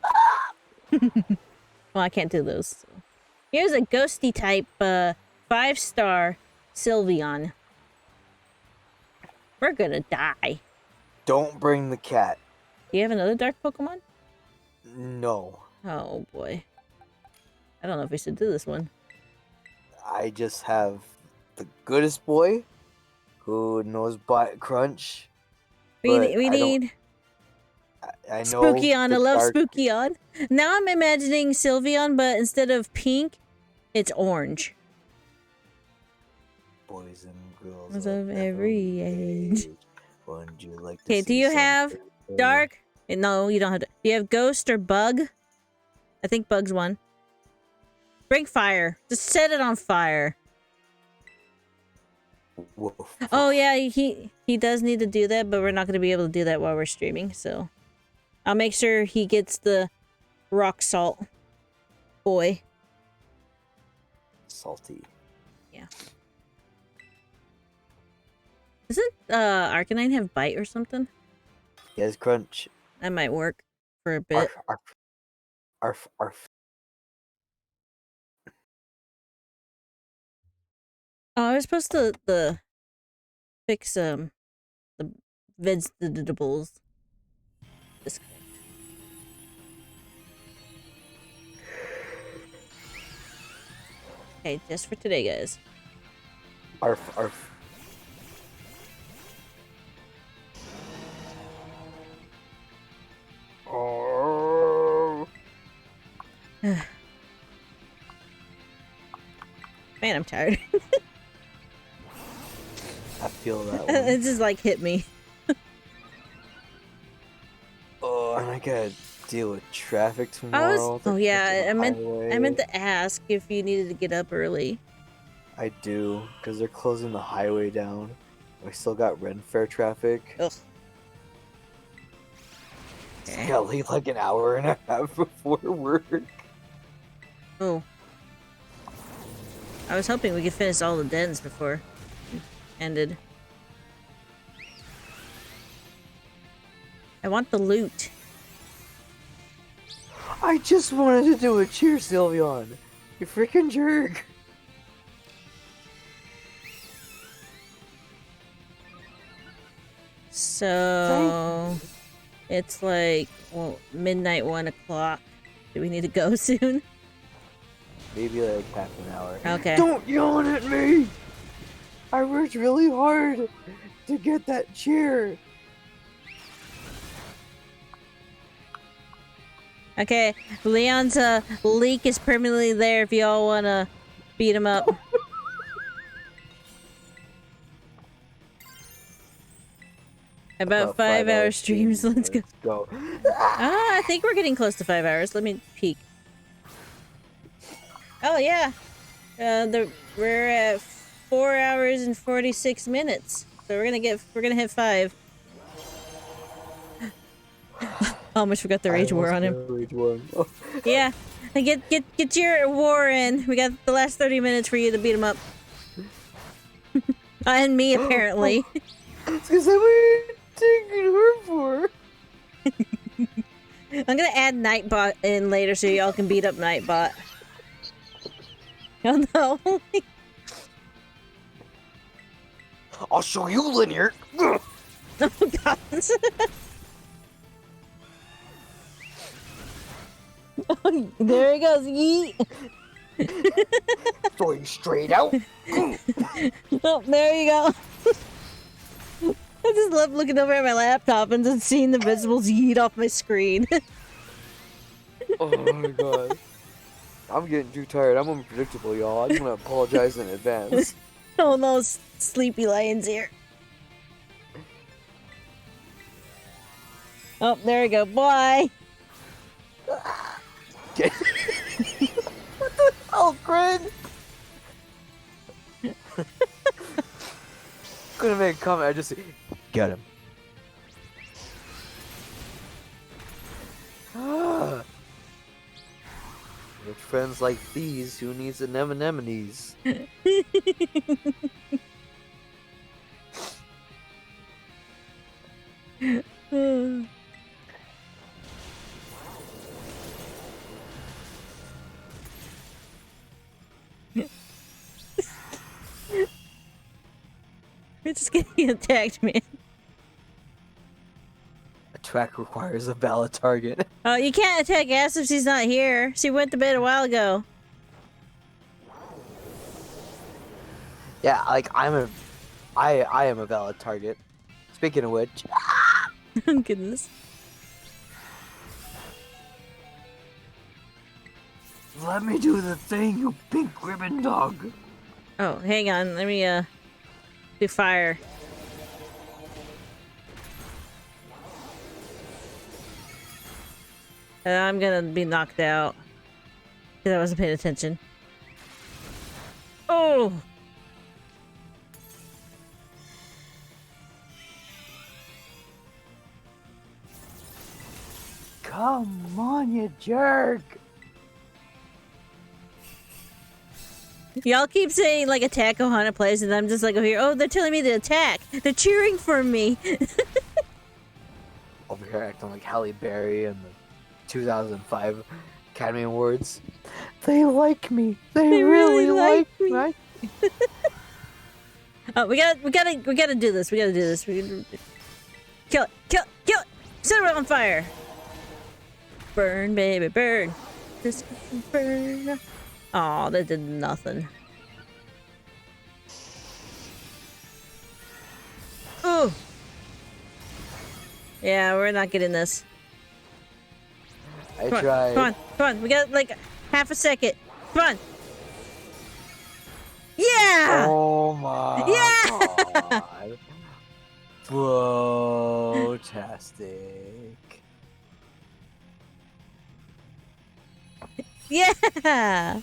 Well, I can't do those. So. Here's a ghosty type 5-star Sylveon. We're gonna die. Don't bring the cat. Do you have another dark Pokemon? No. Oh boy. I don't know if we should do this one. I just have the goodest boy who knows butt crunch. We need I know Spookion. I love dark... Spookion. Now I'm imagining Sylveon, but instead of pink, it's orange. Boys and girls Of every age. Wouldn't you like to Okay, do see you some have pictures? dark? No, you don't have. Do you have ghost or bug? I think bug's one. Bring fire. Just set it on fire. Woof. Oh yeah, he does need to do that, but we're not going to be able to do that while we're streaming. So I'll make sure he gets the rock salt boy. Salty. Yeah. Doesn't Arcanine have bite or something? He has crunch. That might work for a bit. Arf. Oh, I was supposed to fix the vegetables. Disconnect. Okay, just for today, guys. Arf. Oh. Man, I'm tired. I feel that one. It just like hit me. Oh, and I gotta deal with traffic tomorrow. Oh yeah, I meant highway. to ask if you needed to get up early. I do, because they're closing the highway down. We still got Ren Fair traffic. Ugh. I gotta leave like an hour and a half before work. Oh. I was hoping we could finish all the dens before it ended. I want the loot. I just wanted to do a cheer, Sylveon. You freaking jerk. So it's like, well, midnight, 1 o'clock. Do we need to go soon? Maybe like half an hour. Okay. Don't yawn at me! I worked really hard to get that cheer. Okay, Leon's leak is permanently there if y'all wanna beat him up. About 5 hour streams, let's go. I think we're getting close to 5 hours. Let me peek. Oh yeah, we're at 4 hours and 46 minutes. So we're gonna hit 5. I almost forgot the rage war on him. Rage war. Oh. Yeah, get your war in. We got the last 30 minutes for you to beat him up. And me apparently. It's because I'm taking her for. I'm gonna add Nightbot in later so y'all can beat up Nightbot. Oh no. I'll show you, Linear. Oh god. Oh, there he goes. Yeet. Going straight out. Oh, there you go. I just love looking over at my laptop and just seeing the vegetables yeet off my screen. Oh my god. I'm getting too tired. I'm unpredictable, y'all. I just want to apologize in advance. Oh no, sleepy lions here. Oh, there we go. Bye. What the hell, Greg? Couldn't make a comment. I just Get him. with friends like these, who needs anemones? We're just getting attacked, man. Attack requires a valid target. Oh, you can't attack Ass if she's not here. She went to bed a while ago. Yeah, like I am a valid target. Speaking of which, Oh, goodness. let me do the thing, you pink ribbon dog. Oh, hang on. Let me, do fire. I'm gonna be knocked out. Because I wasn't paying attention. Oh! Come on, you jerk. Y'all keep saying, like, attack Ohana plays, and I'm just like, over here, oh, they're telling me to attack. They're cheering for me. Over here acting like Halle Berry in the 2005 Academy Awards. They like me. They really like me. Oh, we gotta do this. We gotta do this. Kill it. Kill it. Kill it. Set it on fire. Burn, baby, burn. Just burn. Oh, that did nothing. Ooh. Yeah, we're not getting this. I Come tried. on, come on, come on. We got like half a second. Come on. Yeah! Oh my god. Fantastic. Yeah!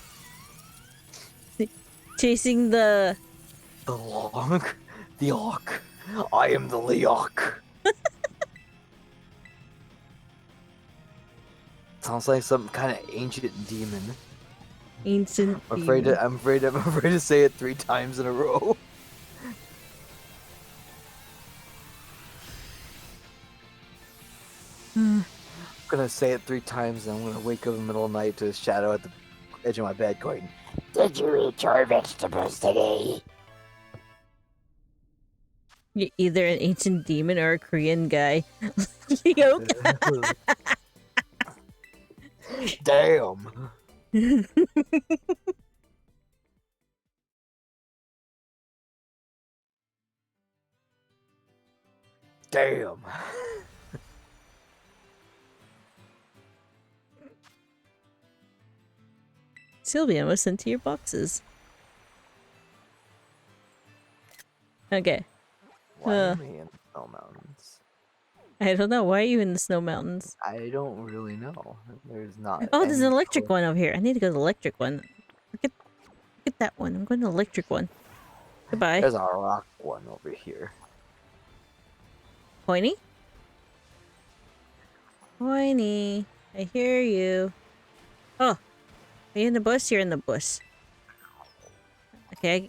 Chasing the... The Lock. The Lock. I am the Leok. Sounds like some kind of ancient demon. ancient I'm afraid to say it 3 times in a row. I'm gonna say it 3 times, and I'm gonna wake up in the middle of the night to a shadow at the edge of my bed going, "Did you eat your vegetables today?" You're either an ancient demon or a Korean guy. Yoke. Damn. Damn. Sylvia was sent to your boxes. Okay. Why am I in the snow mountains? I don't know. Why are you in the snow mountains? I don't really know. There's not. Oh, there's an any electric color. one over here. I need to go to the electric one. Look at that one. I'm going to the electric one. Goodbye. There's a rock one over here. Pointy? Pointy. I hear you. Oh. Are you in the bush? You're in the bush. Okay,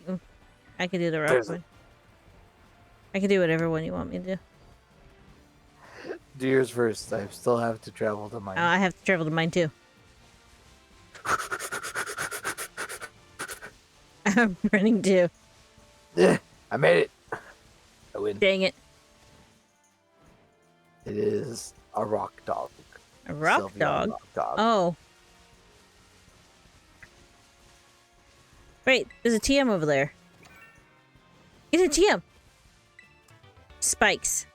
I can do the rock There's one. I can do whatever one you want me to do. Do yours first. I still have to travel to mine. I have to travel to mine too. I'm running too. Yeah, I made it. I win. Dang it. It is a rock dog. A rock Sylvia dog? Rock dog. Oh. Wait, there's a TM over there. Get a TM! Spikes.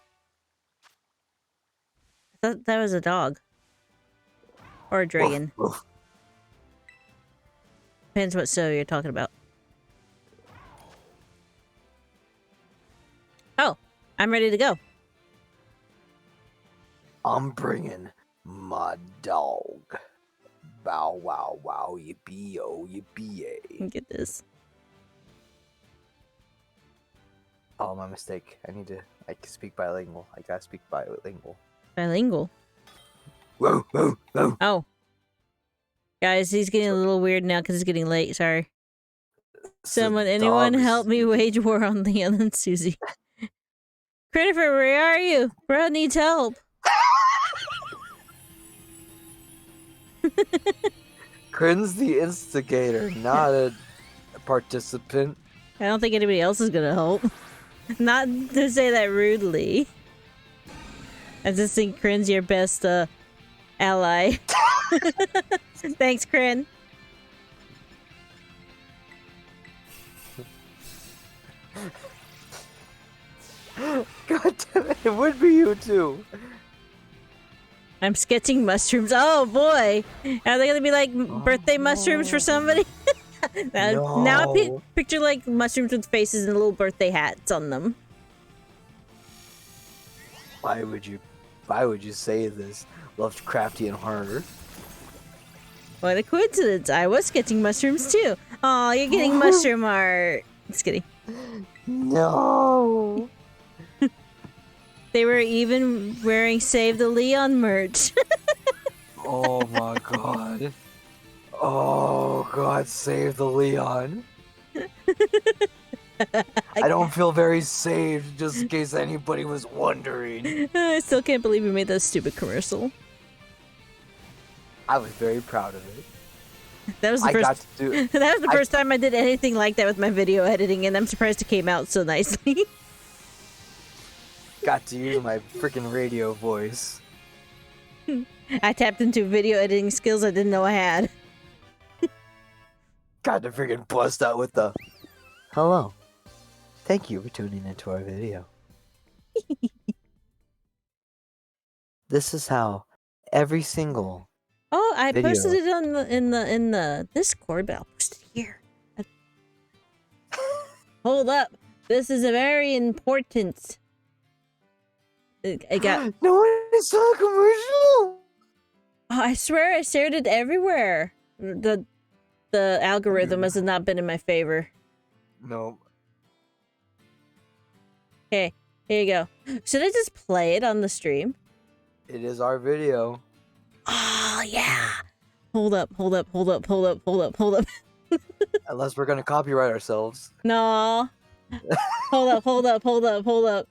I thought that was a dog. Or a dragon. Woof, woof. Depends what show you're talking about. Oh, I'm ready to go. I'm bringing my dog. Bow wow wow yippee yo yippee yay. Get this. Oh, my mistake. I can speak bilingual. I gotta speak bilingual. Bilingual. Whoa, whoa, whoa. Oh. Guys, he's getting a little weird now because it's getting late. Sorry. Anyone help me wage war on Leon and Susie. Christopher, where are you? Bro needs help. Crin's the instigator, not a participant. I don't think anybody else is gonna help. Not to say that rudely. I just think Crin's your best ally. Thanks, Crin. God damn it, it would be you too. I'm sketching mushrooms. Oh boy! Are they gonna be like birthday mushrooms for somebody? Now I picture like mushrooms with faces and little birthday hats on them. Why would you say this? Lovecraftian horror. What a coincidence! I was sketching mushrooms too. Oh, you're getting mushroom art. Just kidding. No. They were even wearing Save the Leon merch. Oh my god. Oh god, save the Leon. I don't feel very saved, just in case anybody was wondering. I still can't believe we made that stupid commercial. I was very proud of it. That was the I first. got to do That was the first time I did anything like that with my video editing, and I'm surprised it came out so nicely. got to use my freaking radio voice. I tapped into video editing skills I didn't know I had. Got to freaking bust out with the hello. Thank you for tuning into our video. This is how every single Oh, I video. posted it on in the Discord, but I'll post it here. Hold up, this is a very important. I got. No one is so commercial. Oh, I swear I shared it everywhere. The algorithm has not been in my favor. No. Okay, here you go. Should I just play it on the stream? It is our video. Oh yeah. Hold up. Hold up. Unless we're gonna copyright ourselves. No. Hold up.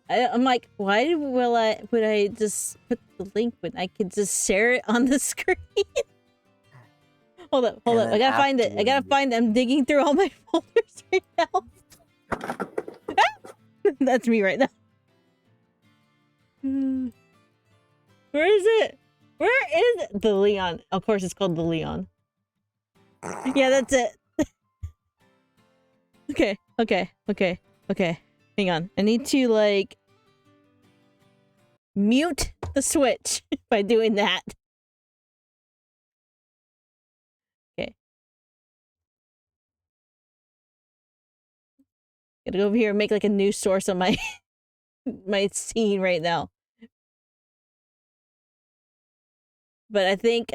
I'm like, why would I just put the link when I could just share it on the screen? Hold up. I gotta find it. I'm digging through all my folders right now. That's me right now. Where is it? Where is it? The Leon. Of course, it's called the Leon. Yeah, that's it. Okay. Hang on. I need to, like, mute the Switch by doing that. Okay. Gotta go over here and make, like, a new source on my my scene right now. But I think,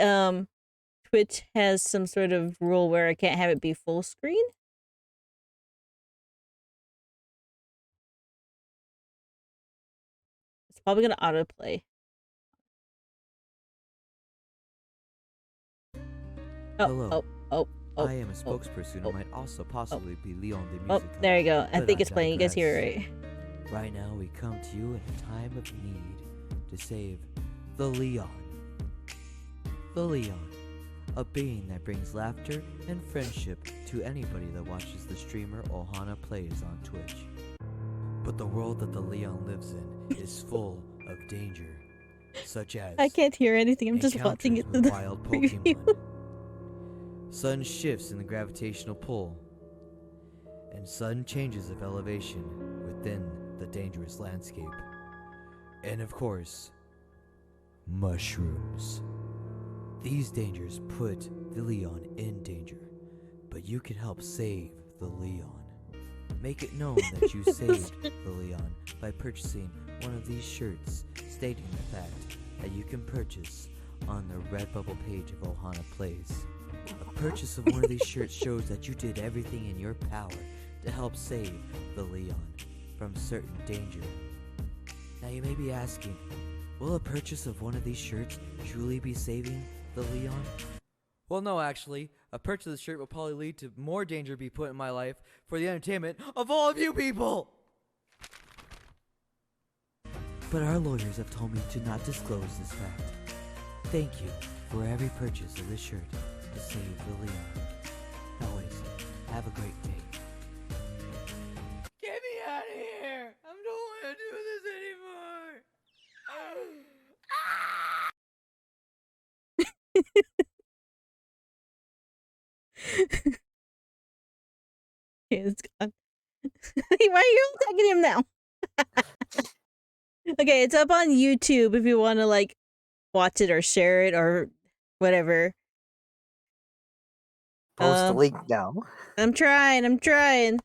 Twitch has some sort of rule where I can't have it be full screen. It's probably gonna autoplay. Hello. Oh. I am a spokesperson who might also possibly be Leon the Oh, Musical. there you go. I but think it's playing. You guys hear it digress. right. Right now, we come to you in a time of need to save the Leon. The Leon, a being that brings laughter and friendship to anybody that watches the streamer Ohana Plays on Twitch. But the world that the Leon lives in is full of danger, such as I can't hear anything. I'm just watching encounters it with through the wild preview. Pokemon, sudden shifts in the gravitational pull, and sudden changes of elevation within the dangerous landscape. And of course, mushrooms. These dangers put the Leon in danger, but you can help save the Leon. Make it known that you saved the Leon by purchasing one of these shirts stating the fact that you can purchase on the Redbubble page of Ohana Plays. A purchase of one of these shirts shows that you did everything in your power to help save the Leon from certain danger. Now you may be asking, will a purchase of one of these shirts truly be saving the Leon? Well, no, actually. A purchase of the shirt will probably lead to more danger be put in my life for the entertainment of all of you people! But our lawyers have told me to not disclose this fact. Thank you for every purchase of this shirt to save the Leon. Always, have a great day. Get me out of here! I don't want to do this anymore! Okay, it's gone. Why are you attacking him now? Okay, it's up on YouTube if you want to, like, watch it or share it or whatever. Post the link now. I'm trying.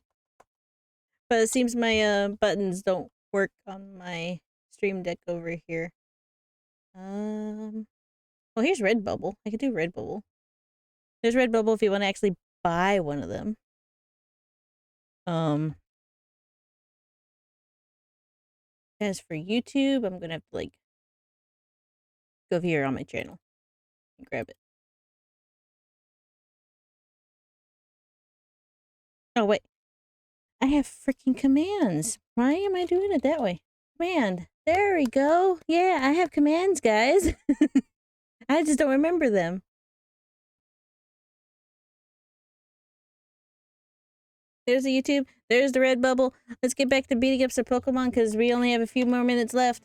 But it seems my buttons don't work on my stream deck over here. Well, here's Redbubble. I could do Redbubble. There's Redbubble if you want to actually buy one of them. As for YouTube, I'm gonna have to, like, go over here on my channel and grab it. Oh, wait. I have freaking commands. Why am I doing it that way? Command. There we go. Yeah, I have commands, guys. I just don't remember them. There's the YouTube. There's the Redbubble. Let's get back to beating up some Pokemon because we only have a few more minutes left.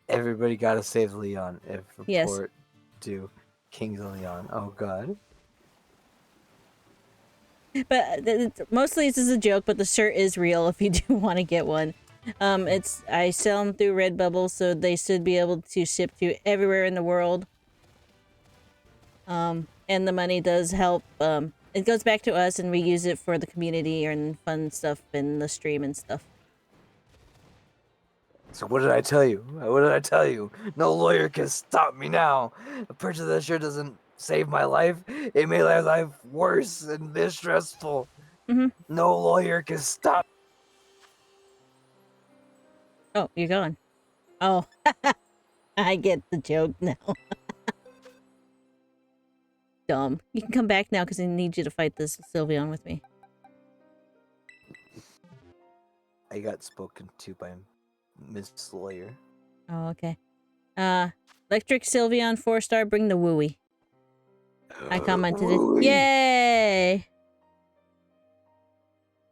Everybody gotta save Leon if Yes. report to Kings of Leon. Oh god. But mostly this is a joke, but the shirt is real if you do want to get one. I sell them through Redbubble, so they should be able to ship to everywhere in the world. And the money does help. It goes back to us, and we use it for the community and fun stuff and the stream and stuff. So what did I tell you? What did I tell you? No lawyer can stop me now. A purchase of that shirt doesn't save my life. It made my life worse and more stressful. No lawyer can stop. Oh, you're gone. Oh, I get the joke now. Dumb. You can come back now because I need you to fight this Sylveon with me. I got spoken to by Miss Slayer. Oh, okay. Electric Sylveon 4-star, bring the wooey. I commented it. Wooey. Yay!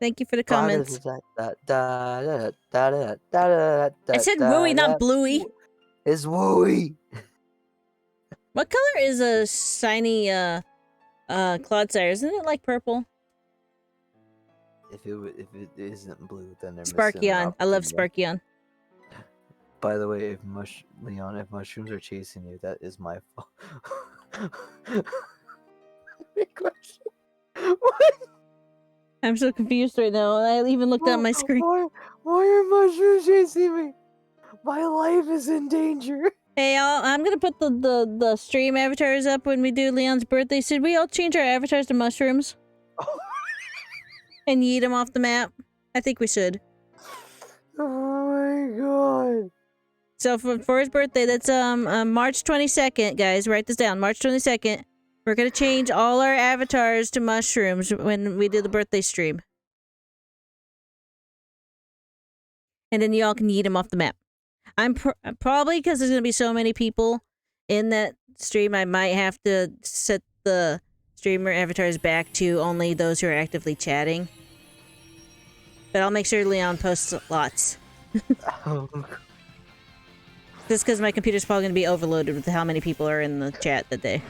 Thank you for the comments. I said wooey, not bluey. It's wooey. What color is a shiny Clodsire? Isn't it like purple? If it isn't blue, then they're Sparkeon. I love Sparkeon. By the way, Leon, if mushrooms are chasing you, that is my fault. Big question. What? I'm so confused right now. I even looked at my screen. Why are mushrooms chasing me? My life is in danger. Hey, I'm gonna put the stream avatars up when we do Leon's birthday. Should we all change our avatars to mushrooms? And yeet them off the map? I think we should. Oh my god. So for his birthday, that's March 22nd, guys. Write this down. March 22nd. We're gonna change all our avatars to mushrooms when we do the birthday stream. And then y'all can yeet them off the map. I'm probably, because there's gonna be so many people in that stream, I might have to set the streamer avatars back to only those who are actively chatting. But I'll make sure Leon posts lots. Just because my computer's probably gonna be overloaded with how many people are in the chat that day.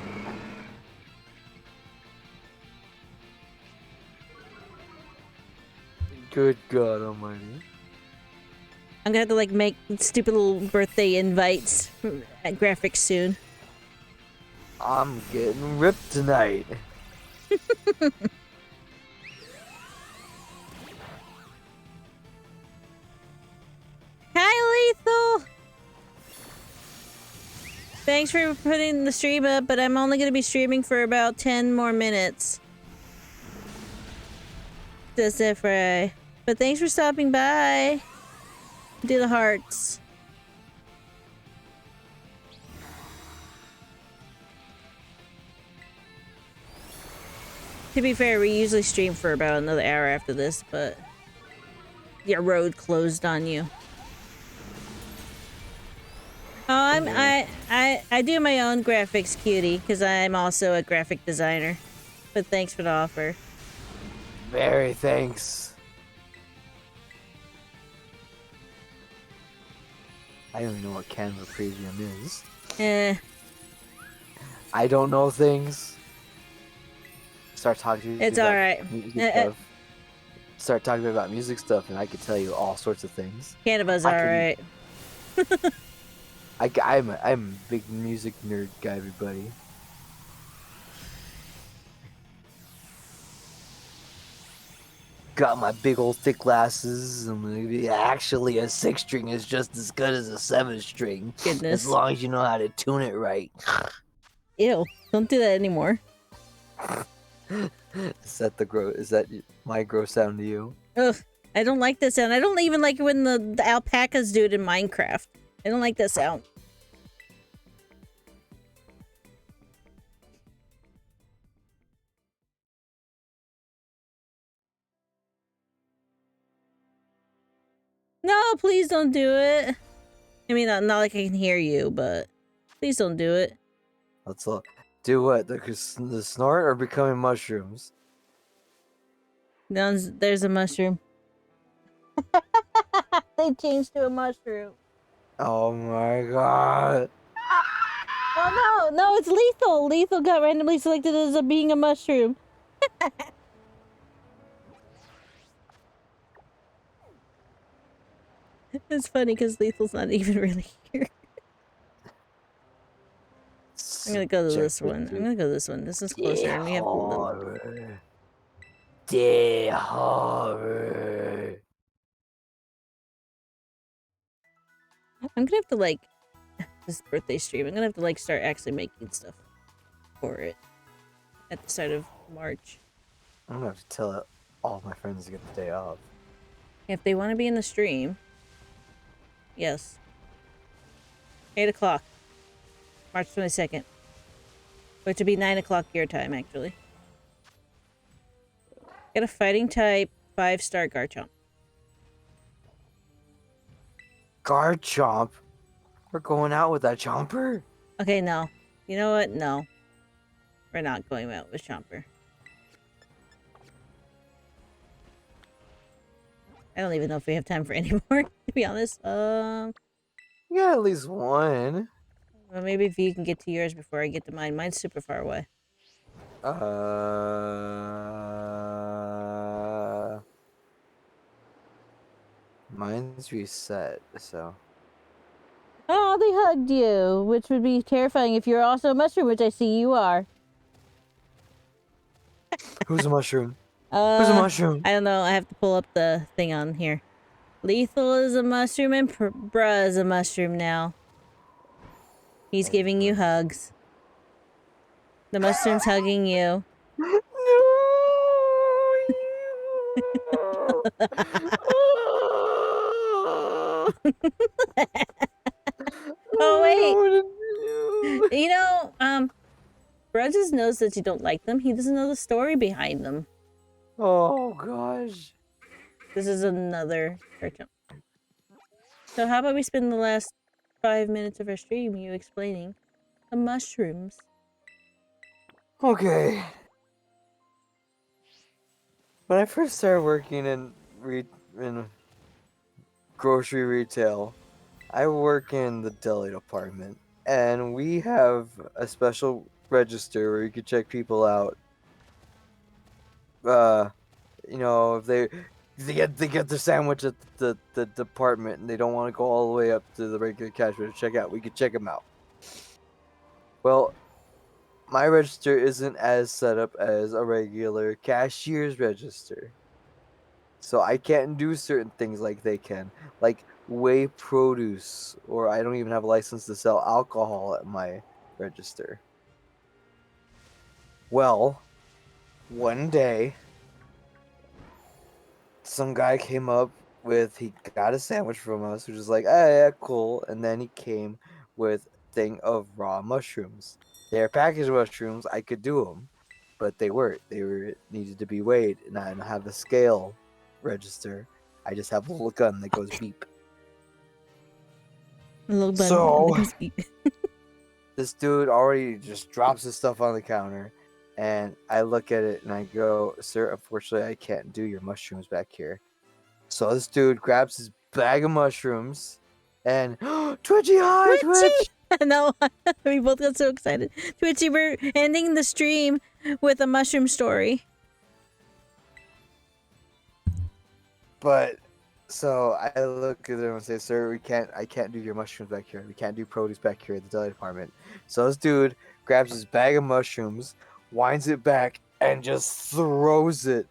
Good God Almighty. I'm gonna have to like make stupid little birthday invites graphics soon. I'm getting ripped tonight. Hi, Lethal! Thanks for putting the stream up, but I'm only gonna be streaming for about 10 more minutes. Just FYI. But thanks for stopping by. Do the hearts. To be fair, we usually stream for about another hour after this, but your road closed on you. Oh, I do my own graphics, cutie, because I'm also a graphic designer. But thanks for the offer. Very thanks. I don't even know what Canva Premium is. I don't know things. Start talking to you. It's alright. Start talking about music stuff, and I could tell you all sorts of things. Canva's alright. I'm a big music nerd guy, everybody. Got my big old thick glasses, and actually a 6-string is just as good as a 7-string. Goodness. As long as you know how to tune it right. Ew, don't do that anymore. Is that my gross sound to you? Ugh, I don't like that sound. I don't even like when the alpacas do it in Minecraft. I don't like that sound. No, please don't do it. I mean, not like I can hear you, but please don't do it. Let's look. Do what? The snort or becoming mushrooms? There's a mushroom. They changed to a mushroom. Oh my god. Oh no, it's Lethal. Lethal got randomly selected as being a mushroom. It's funny because Lethal's not even really here. I'm gonna go to this one. This is closer. And we have horror. The horror. I'm gonna have to like this birthday stream. I'm gonna have to like start actually making stuff for it at the start of March. I'm gonna have to tell all my friends to get the day off. If they want to be in the stream, yes. 8 o'clock, March 22nd, which would be 9 o'clock your time actually. Get a fighting type 5-star Garchomp. Garchomp. We're going out with that Chomper? Okay, no. You know what? No. We're not going out with Chomper. I don't even know if we have time for any more, to be honest. You got at least one. Well, maybe if you can get to yours before I get to mine. Mine's super far away. Mine's reset, so. Oh, they hugged you, which would be terrifying if you're also a mushroom, which I see you are. Who's a mushroom? Who's a mushroom? I don't know. I have to pull up the thing on here. Lethal is a mushroom and Bruh is a mushroom now. He's giving you hugs. The mushroom's hugging you. No! Oh, wait. You know, Bruh just knows that you don't like them. He doesn't know the story behind them. Oh, gosh. This is another cartoon. So how about we spend the last 5 minutes of our stream you explaining the mushrooms? Okay. When I first started working in grocery retail, I work in the deli department, and we have a special register where you can check people out. You know, if they get their sandwich at the department and they don't want to go all the way up to the regular cash register to check out, we can check them out. Well, my register isn't as set up as a regular cashier's register. So I can't do certain things like they can, like weigh produce, or I don't even have a license to sell alcohol at my register. Well, one day, some guy came up he got a sandwich from us, which was like, hey, yeah, cool. And then he came with a thing of raw mushrooms. They're packaged mushrooms. I could do them, but they weren't. They needed to be weighed, and I don't have a scale register. I just have a little gun that goes beep. A little button. So this dude already just drops his stuff on the counter, and I look at it and I go, sir, unfortunately I can't do your mushrooms back here. So this dude grabs his bag of mushrooms and Twitchy, hi, Twitch! No, we both got so excited. Twitchy, we're ending the stream with a mushroom story. But so I look at him and say, sir, I can't do your mushrooms back here. We can't do produce back here at the deli department. So this dude grabs his bag of mushrooms, winds it back, and just throws it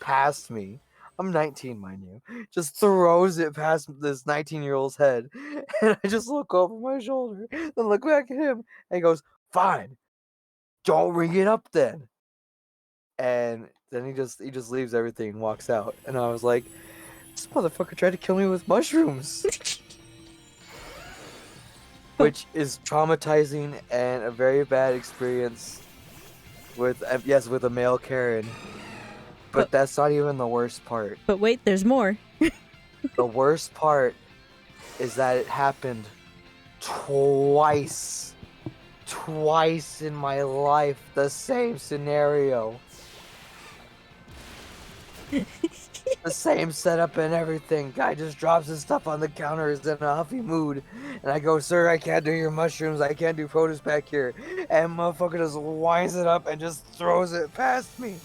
past me. I'm 19, mind you. Just throws it past this 19-year-old's head. And I just look over my shoulder and look back at him. And he goes, fine. Don't ring it up then. And then he just leaves everything and walks out. And I was like, this motherfucker tried to kill me with mushrooms. Which is traumatizing and a very bad experience with a male Karen. But that's not even the worst part. But wait, there's more. The worst part is that it happened twice. Twice in my life, the same scenario. The same setup and everything. Guy just drops his stuff on the counter, is in a huffy mood. And I go, sir, I can't do your mushrooms. I can't do produce back here. And motherfucker just winds it up and just throws it past me.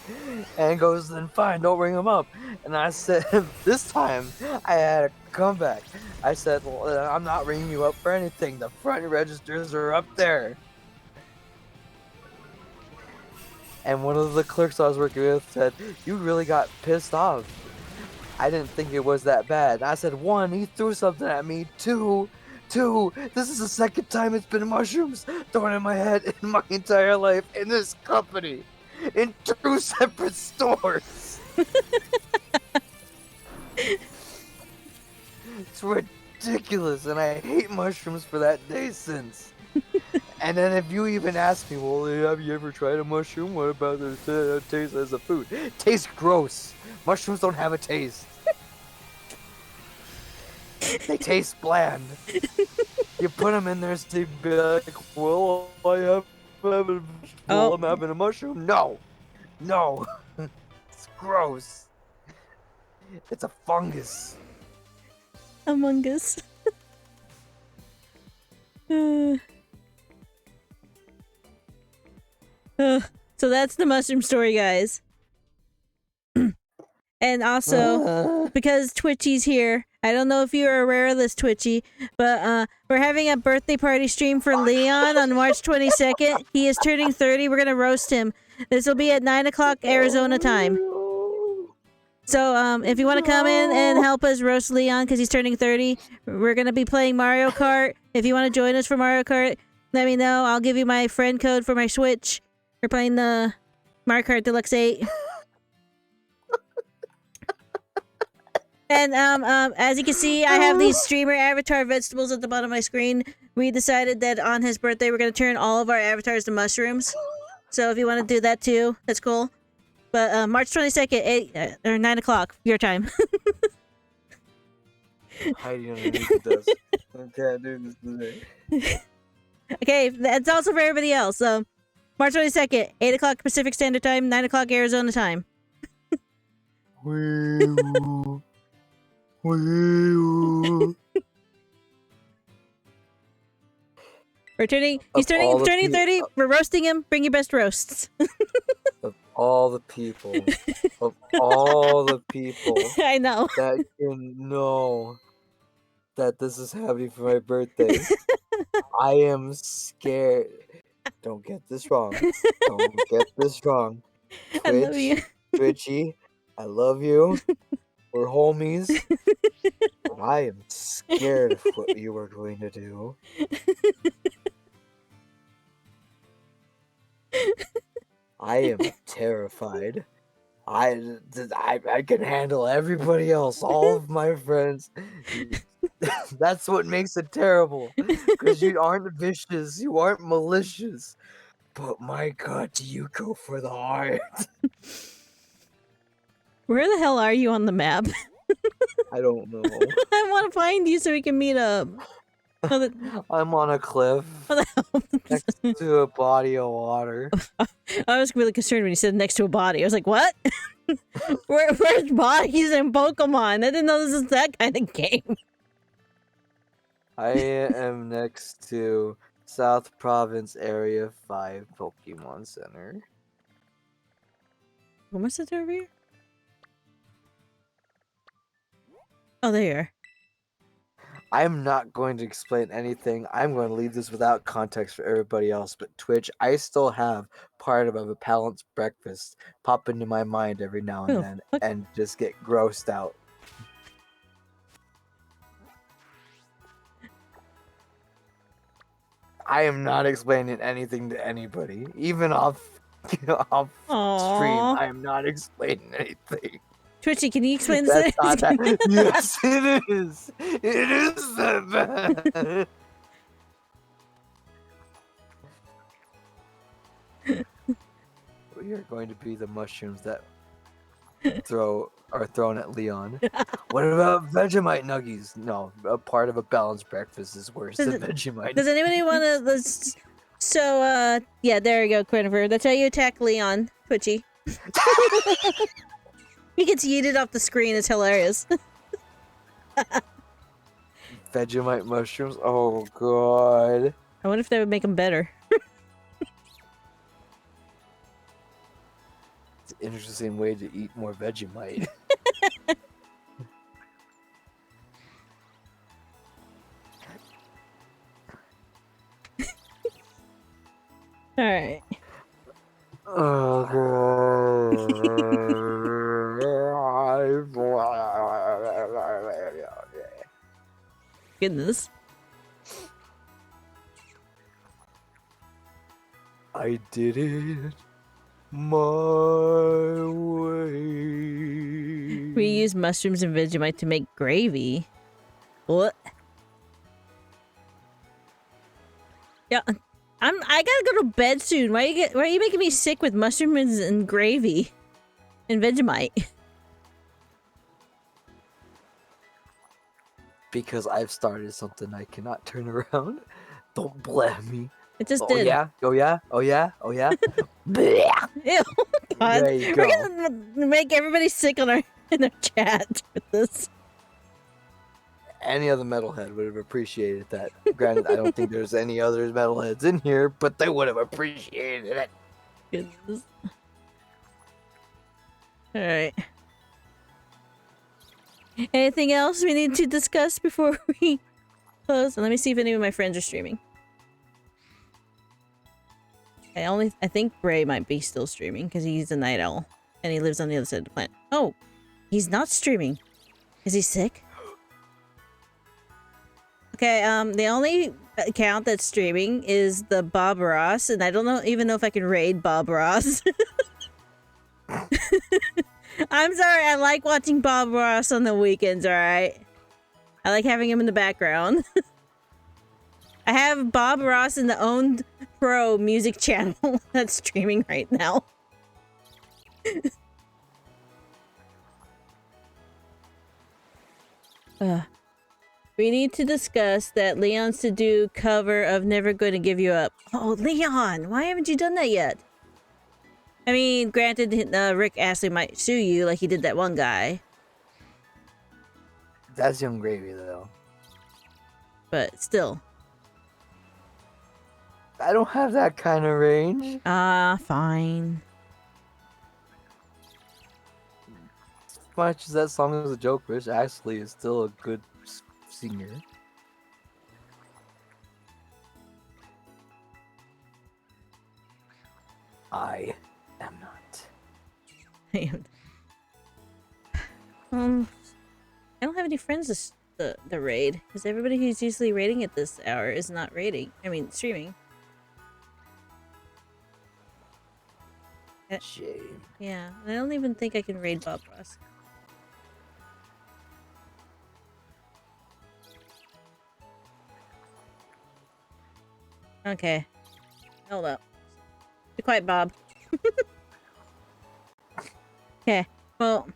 And goes, then fine, don't ring him up. And I said, this time, I had a comeback. I said, well, I'm not ringing you up for anything. The front registers are up there. And one of the clerks I was working with said, you really got pissed off. I didn't think it was that bad. I said, 1, he threw something at me. 2, this is the second time it's been mushrooms thrown in my head in my entire life in this company. In 2 separate stores. It's ridiculous, and I hate mushrooms for that day since. And then if you even ask me, well, have you ever tried a mushroom? What about the taste as a food? It tastes gross. Mushrooms don't have a taste. They taste bland. You put them in there to be like, well, I'm having a mushroom. No, no, it's gross. It's a fungus. Among Us. So that's the mushroom story, guys. And also, because Twitchy's here, I don't know if you are aware of this, Twitchy, but we're having a birthday party stream for Leon on March 22nd. He is turning 30. We're going to roast him. This will be at 9 o'clock Arizona time. So if you want to come in and help us roast Leon because he's turning 30, we're going to be playing Mario Kart. If you want to join us for Mario Kart, let me know. I'll give you my friend code for my Switch. We're playing the Mario Kart Deluxe 8. And as you can see, I have these streamer avatar vegetables at the bottom of my screen. We decided that on his birthday, we're going to turn all of our avatars to mushrooms. So if you want to do that too, that's cool. But March 22nd, 9 o'clock, your time. Hiding underneath the desk. I can't do this today. Okay, that's also for everybody else. March 22nd, 8 o'clock Pacific Standard Time, 9 o'clock Arizona time. Wee-oo. Wee-oo. He's turning 30. We're roasting him. Bring your best roasts. Of all the people, I know. that can know that this is happening for my birthday, I am scared. Don't get this wrong. Don't get this wrong. I love you. Twitchy, I love you. We're homies. But I am scared of what you are going to do. I am terrified. I can handle everybody else, all of my friends. That's what makes it terrible. Because you aren't vicious, you aren't malicious. But my God, do you go for the heart? Where the hell are you on the map? I don't know. I want to find you so we can meet up. I'm on a cliff next to a body of water. I was really concerned when you said next to a body. I was like, what? Where's bodies in Pokemon? I didn't know this was that kind of game. I am next to South Province Area 5 Pokemon Center. What must it over here? Oh, there you are. I'm not going to explain anything. I'm going to leave this without context for everybody else. But Twitch, I still have part of a balanced breakfast pop into my mind every now and then and just get grossed out. I am not explaining anything to anybody, even off stream. I am not explaining anything. Twitchy, can you explain That's this? not that. Yes, it is. It is that bad. We are going to be the mushrooms that are thrown at Leon. What about Vegemite nuggies? No, a part of a balanced breakfast is worse than Vegemite. Does anybody want to? So, yeah, there you go, Christopher. That's how you attack Leon, Twitchy. He gets yeeted off the screen. It's hilarious. Vegemite mushrooms? Oh, God. I wonder if that would make him better. It's an interesting way to eat more Vegemite. Alright. Oh, God. Goodness. I did it my way. We use mushrooms and Vegemite to make gravy. What? Yeah, I gotta go to bed soon. Why are you making me sick with mushrooms and gravy and Vegemite? because I've started something I cannot turn around. Don't blame me. It just Oh did. yeah, oh yeah, oh yeah, oh yeah. Blech. Ew, God. There you We're go. gonna make everybody sick on our in our chat with this. Any other metalhead would have appreciated that. Granted, I don't think there's any other metalheads in here, but they would have appreciated it. Goodness. All right. Anything else we need to discuss before we close? Let me see if any of my friends are streaming. I think Bray might be still streaming because he's a night owl and he lives on the other side of the planet. Oh, he's not streaming. Is he sick? Okay, the only account that's streaming is the Bob Ross, and I don't even know if I can raid Bob Ross. I'm sorry, I like watching Bob Ross on the weekends, alright? I like having him in the background. I have Bob Ross in the Owned Pro music channel that's streaming right now. We need to discuss that Leon's to do cover of Never Gonna Give You Up. Oh, Leon, why haven't you done that yet? I mean, granted, Rick Astley might sue you like he did that one guy. That's Young Gravy, though. But still. I don't have that kind of range. Fine. As much as that song is a joke, Rich Astley is still a good singer. I am not. I don't have any friends this the raid because everybody who's usually raiding at this hour is not raiding. I mean, streaming. Shame. Yeah, I don't even think I can raid Bob Ross. Okay. Hold up. Be quiet, Bob. Okay. Well,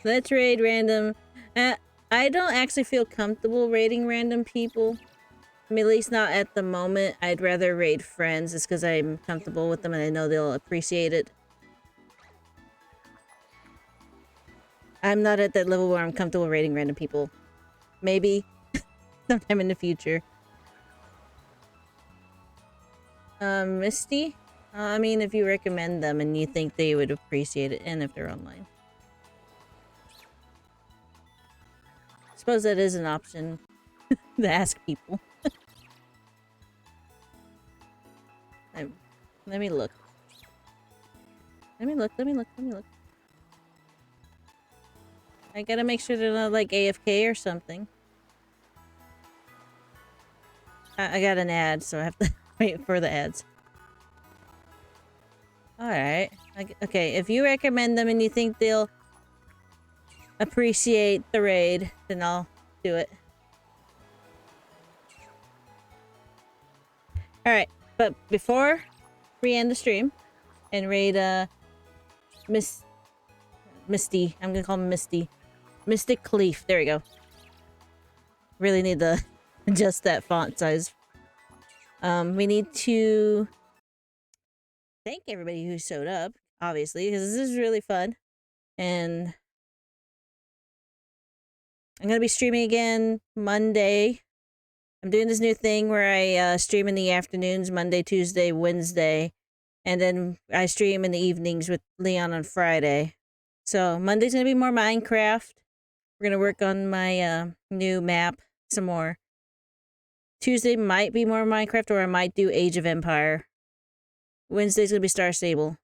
let's raid random. I don't actually feel comfortable raiding random people. I mean, at least not at the moment. I'd rather raid friends just because I'm comfortable with them and I know they'll appreciate it. I'm not at that level where I'm comfortable raiding random people. Maybe sometime in the future. Misty? I mean, if you recommend them and you think they would appreciate it, and if they're online. I suppose that is an option to ask people. Let me look. Let me look. I gotta make sure they're not like AFK or something. I got an ad, so I have to wait for the ads. Alright. Okay, if you recommend them and you think they'll appreciate the raid, then I'll do it. Alright, but before we end the stream and raid Misty. I'm gonna call him Misty. Mystic Cleef. There we go. Really need to adjust that font size. We need to thank everybody who showed up, obviously, because this is really fun. And I'm gonna be streaming again Monday. I'm doing this new thing where I stream in the afternoons, Monday, Tuesday, Wednesday, and then I stream in the evenings with Leon on Friday. So Monday's gonna be more Minecraft. We're gonna work on my new map some more. Tuesday might be more Minecraft, or I might do Age of Empire. Wednesday's gonna be Star Stable.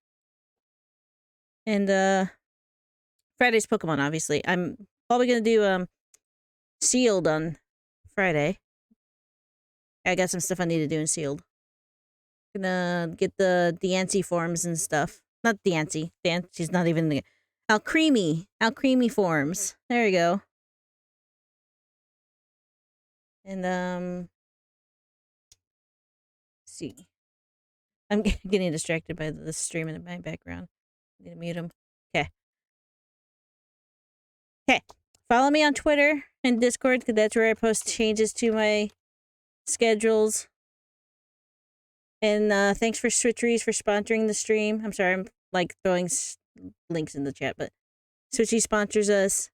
And Friday's Pokemon, obviously. I'm probably gonna do Sealed on Friday. I got some stuff I need to do in Sealed. Gonna get the Diancie forms and stuff. Not Diancie. Diancie's not even the Alcremie forms. There you go. And let's see. I'm getting distracted by the stream in my background. I need to mute him. Okay. Okay. Follow me on Twitter and Discord, because that's where I post changes to my schedules. And thanks for Switcheries for sponsoring the stream. I'm sorry, I'm like throwing links in the chat, but Switchy sponsors us.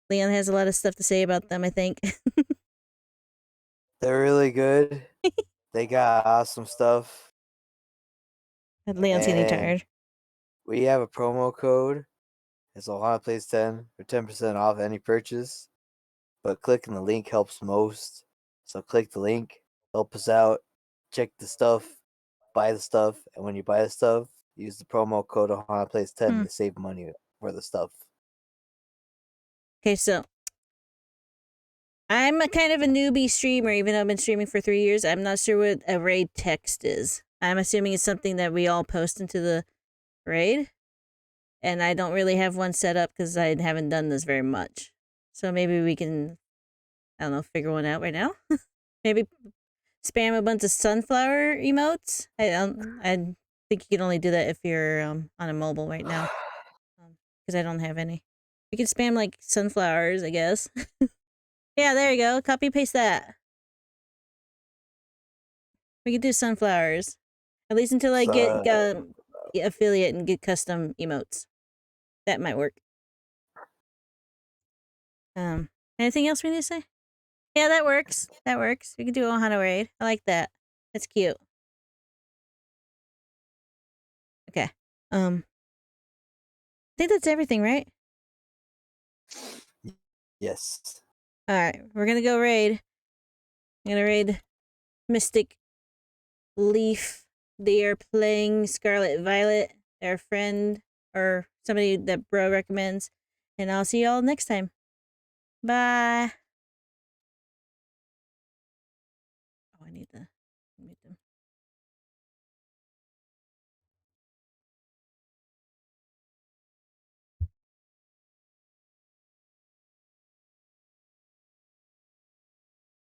Leon has a lot of stuff to say about them, I think. They're really good. They got awesome stuff. Leon's getting And tired. we have a promo code. It's Ohana Plays 10 for 10% off any purchase. But clicking the link helps most. So click the link, help us out, check the stuff, buy the stuff, and when you buy the stuff, use the promo code Ohana Plays 10 to save money for the stuff. Okay, so I'm a kind of a newbie streamer, even though I've been streaming for 3 years. I'm not sure what a raid text is. I'm assuming it's something that we all post into the raid. And I don't really have one set up because I haven't done this very much. So maybe we can, I don't know, figure one out right now. Maybe spam a bunch of sunflower emotes. I think you can only do that if you're on a mobile right now. Because I don't have any. We could spam like sunflowers, I guess. Yeah, there you go. Copy paste that. We could do sunflowers. At least until I get affiliate and get custom emotes. That might work. Anything else we need to say? Yeah, that works. That works. We could do a Ohana raid. I like that. That's cute. Okay. I think that's everything, right? Yes. Alright, we're gonna go raid. I'm gonna raid Mystic Leaf. They are playing Scarlet Violet, their friend, or somebody that bro recommends. And I'll see y'all next time. Bye.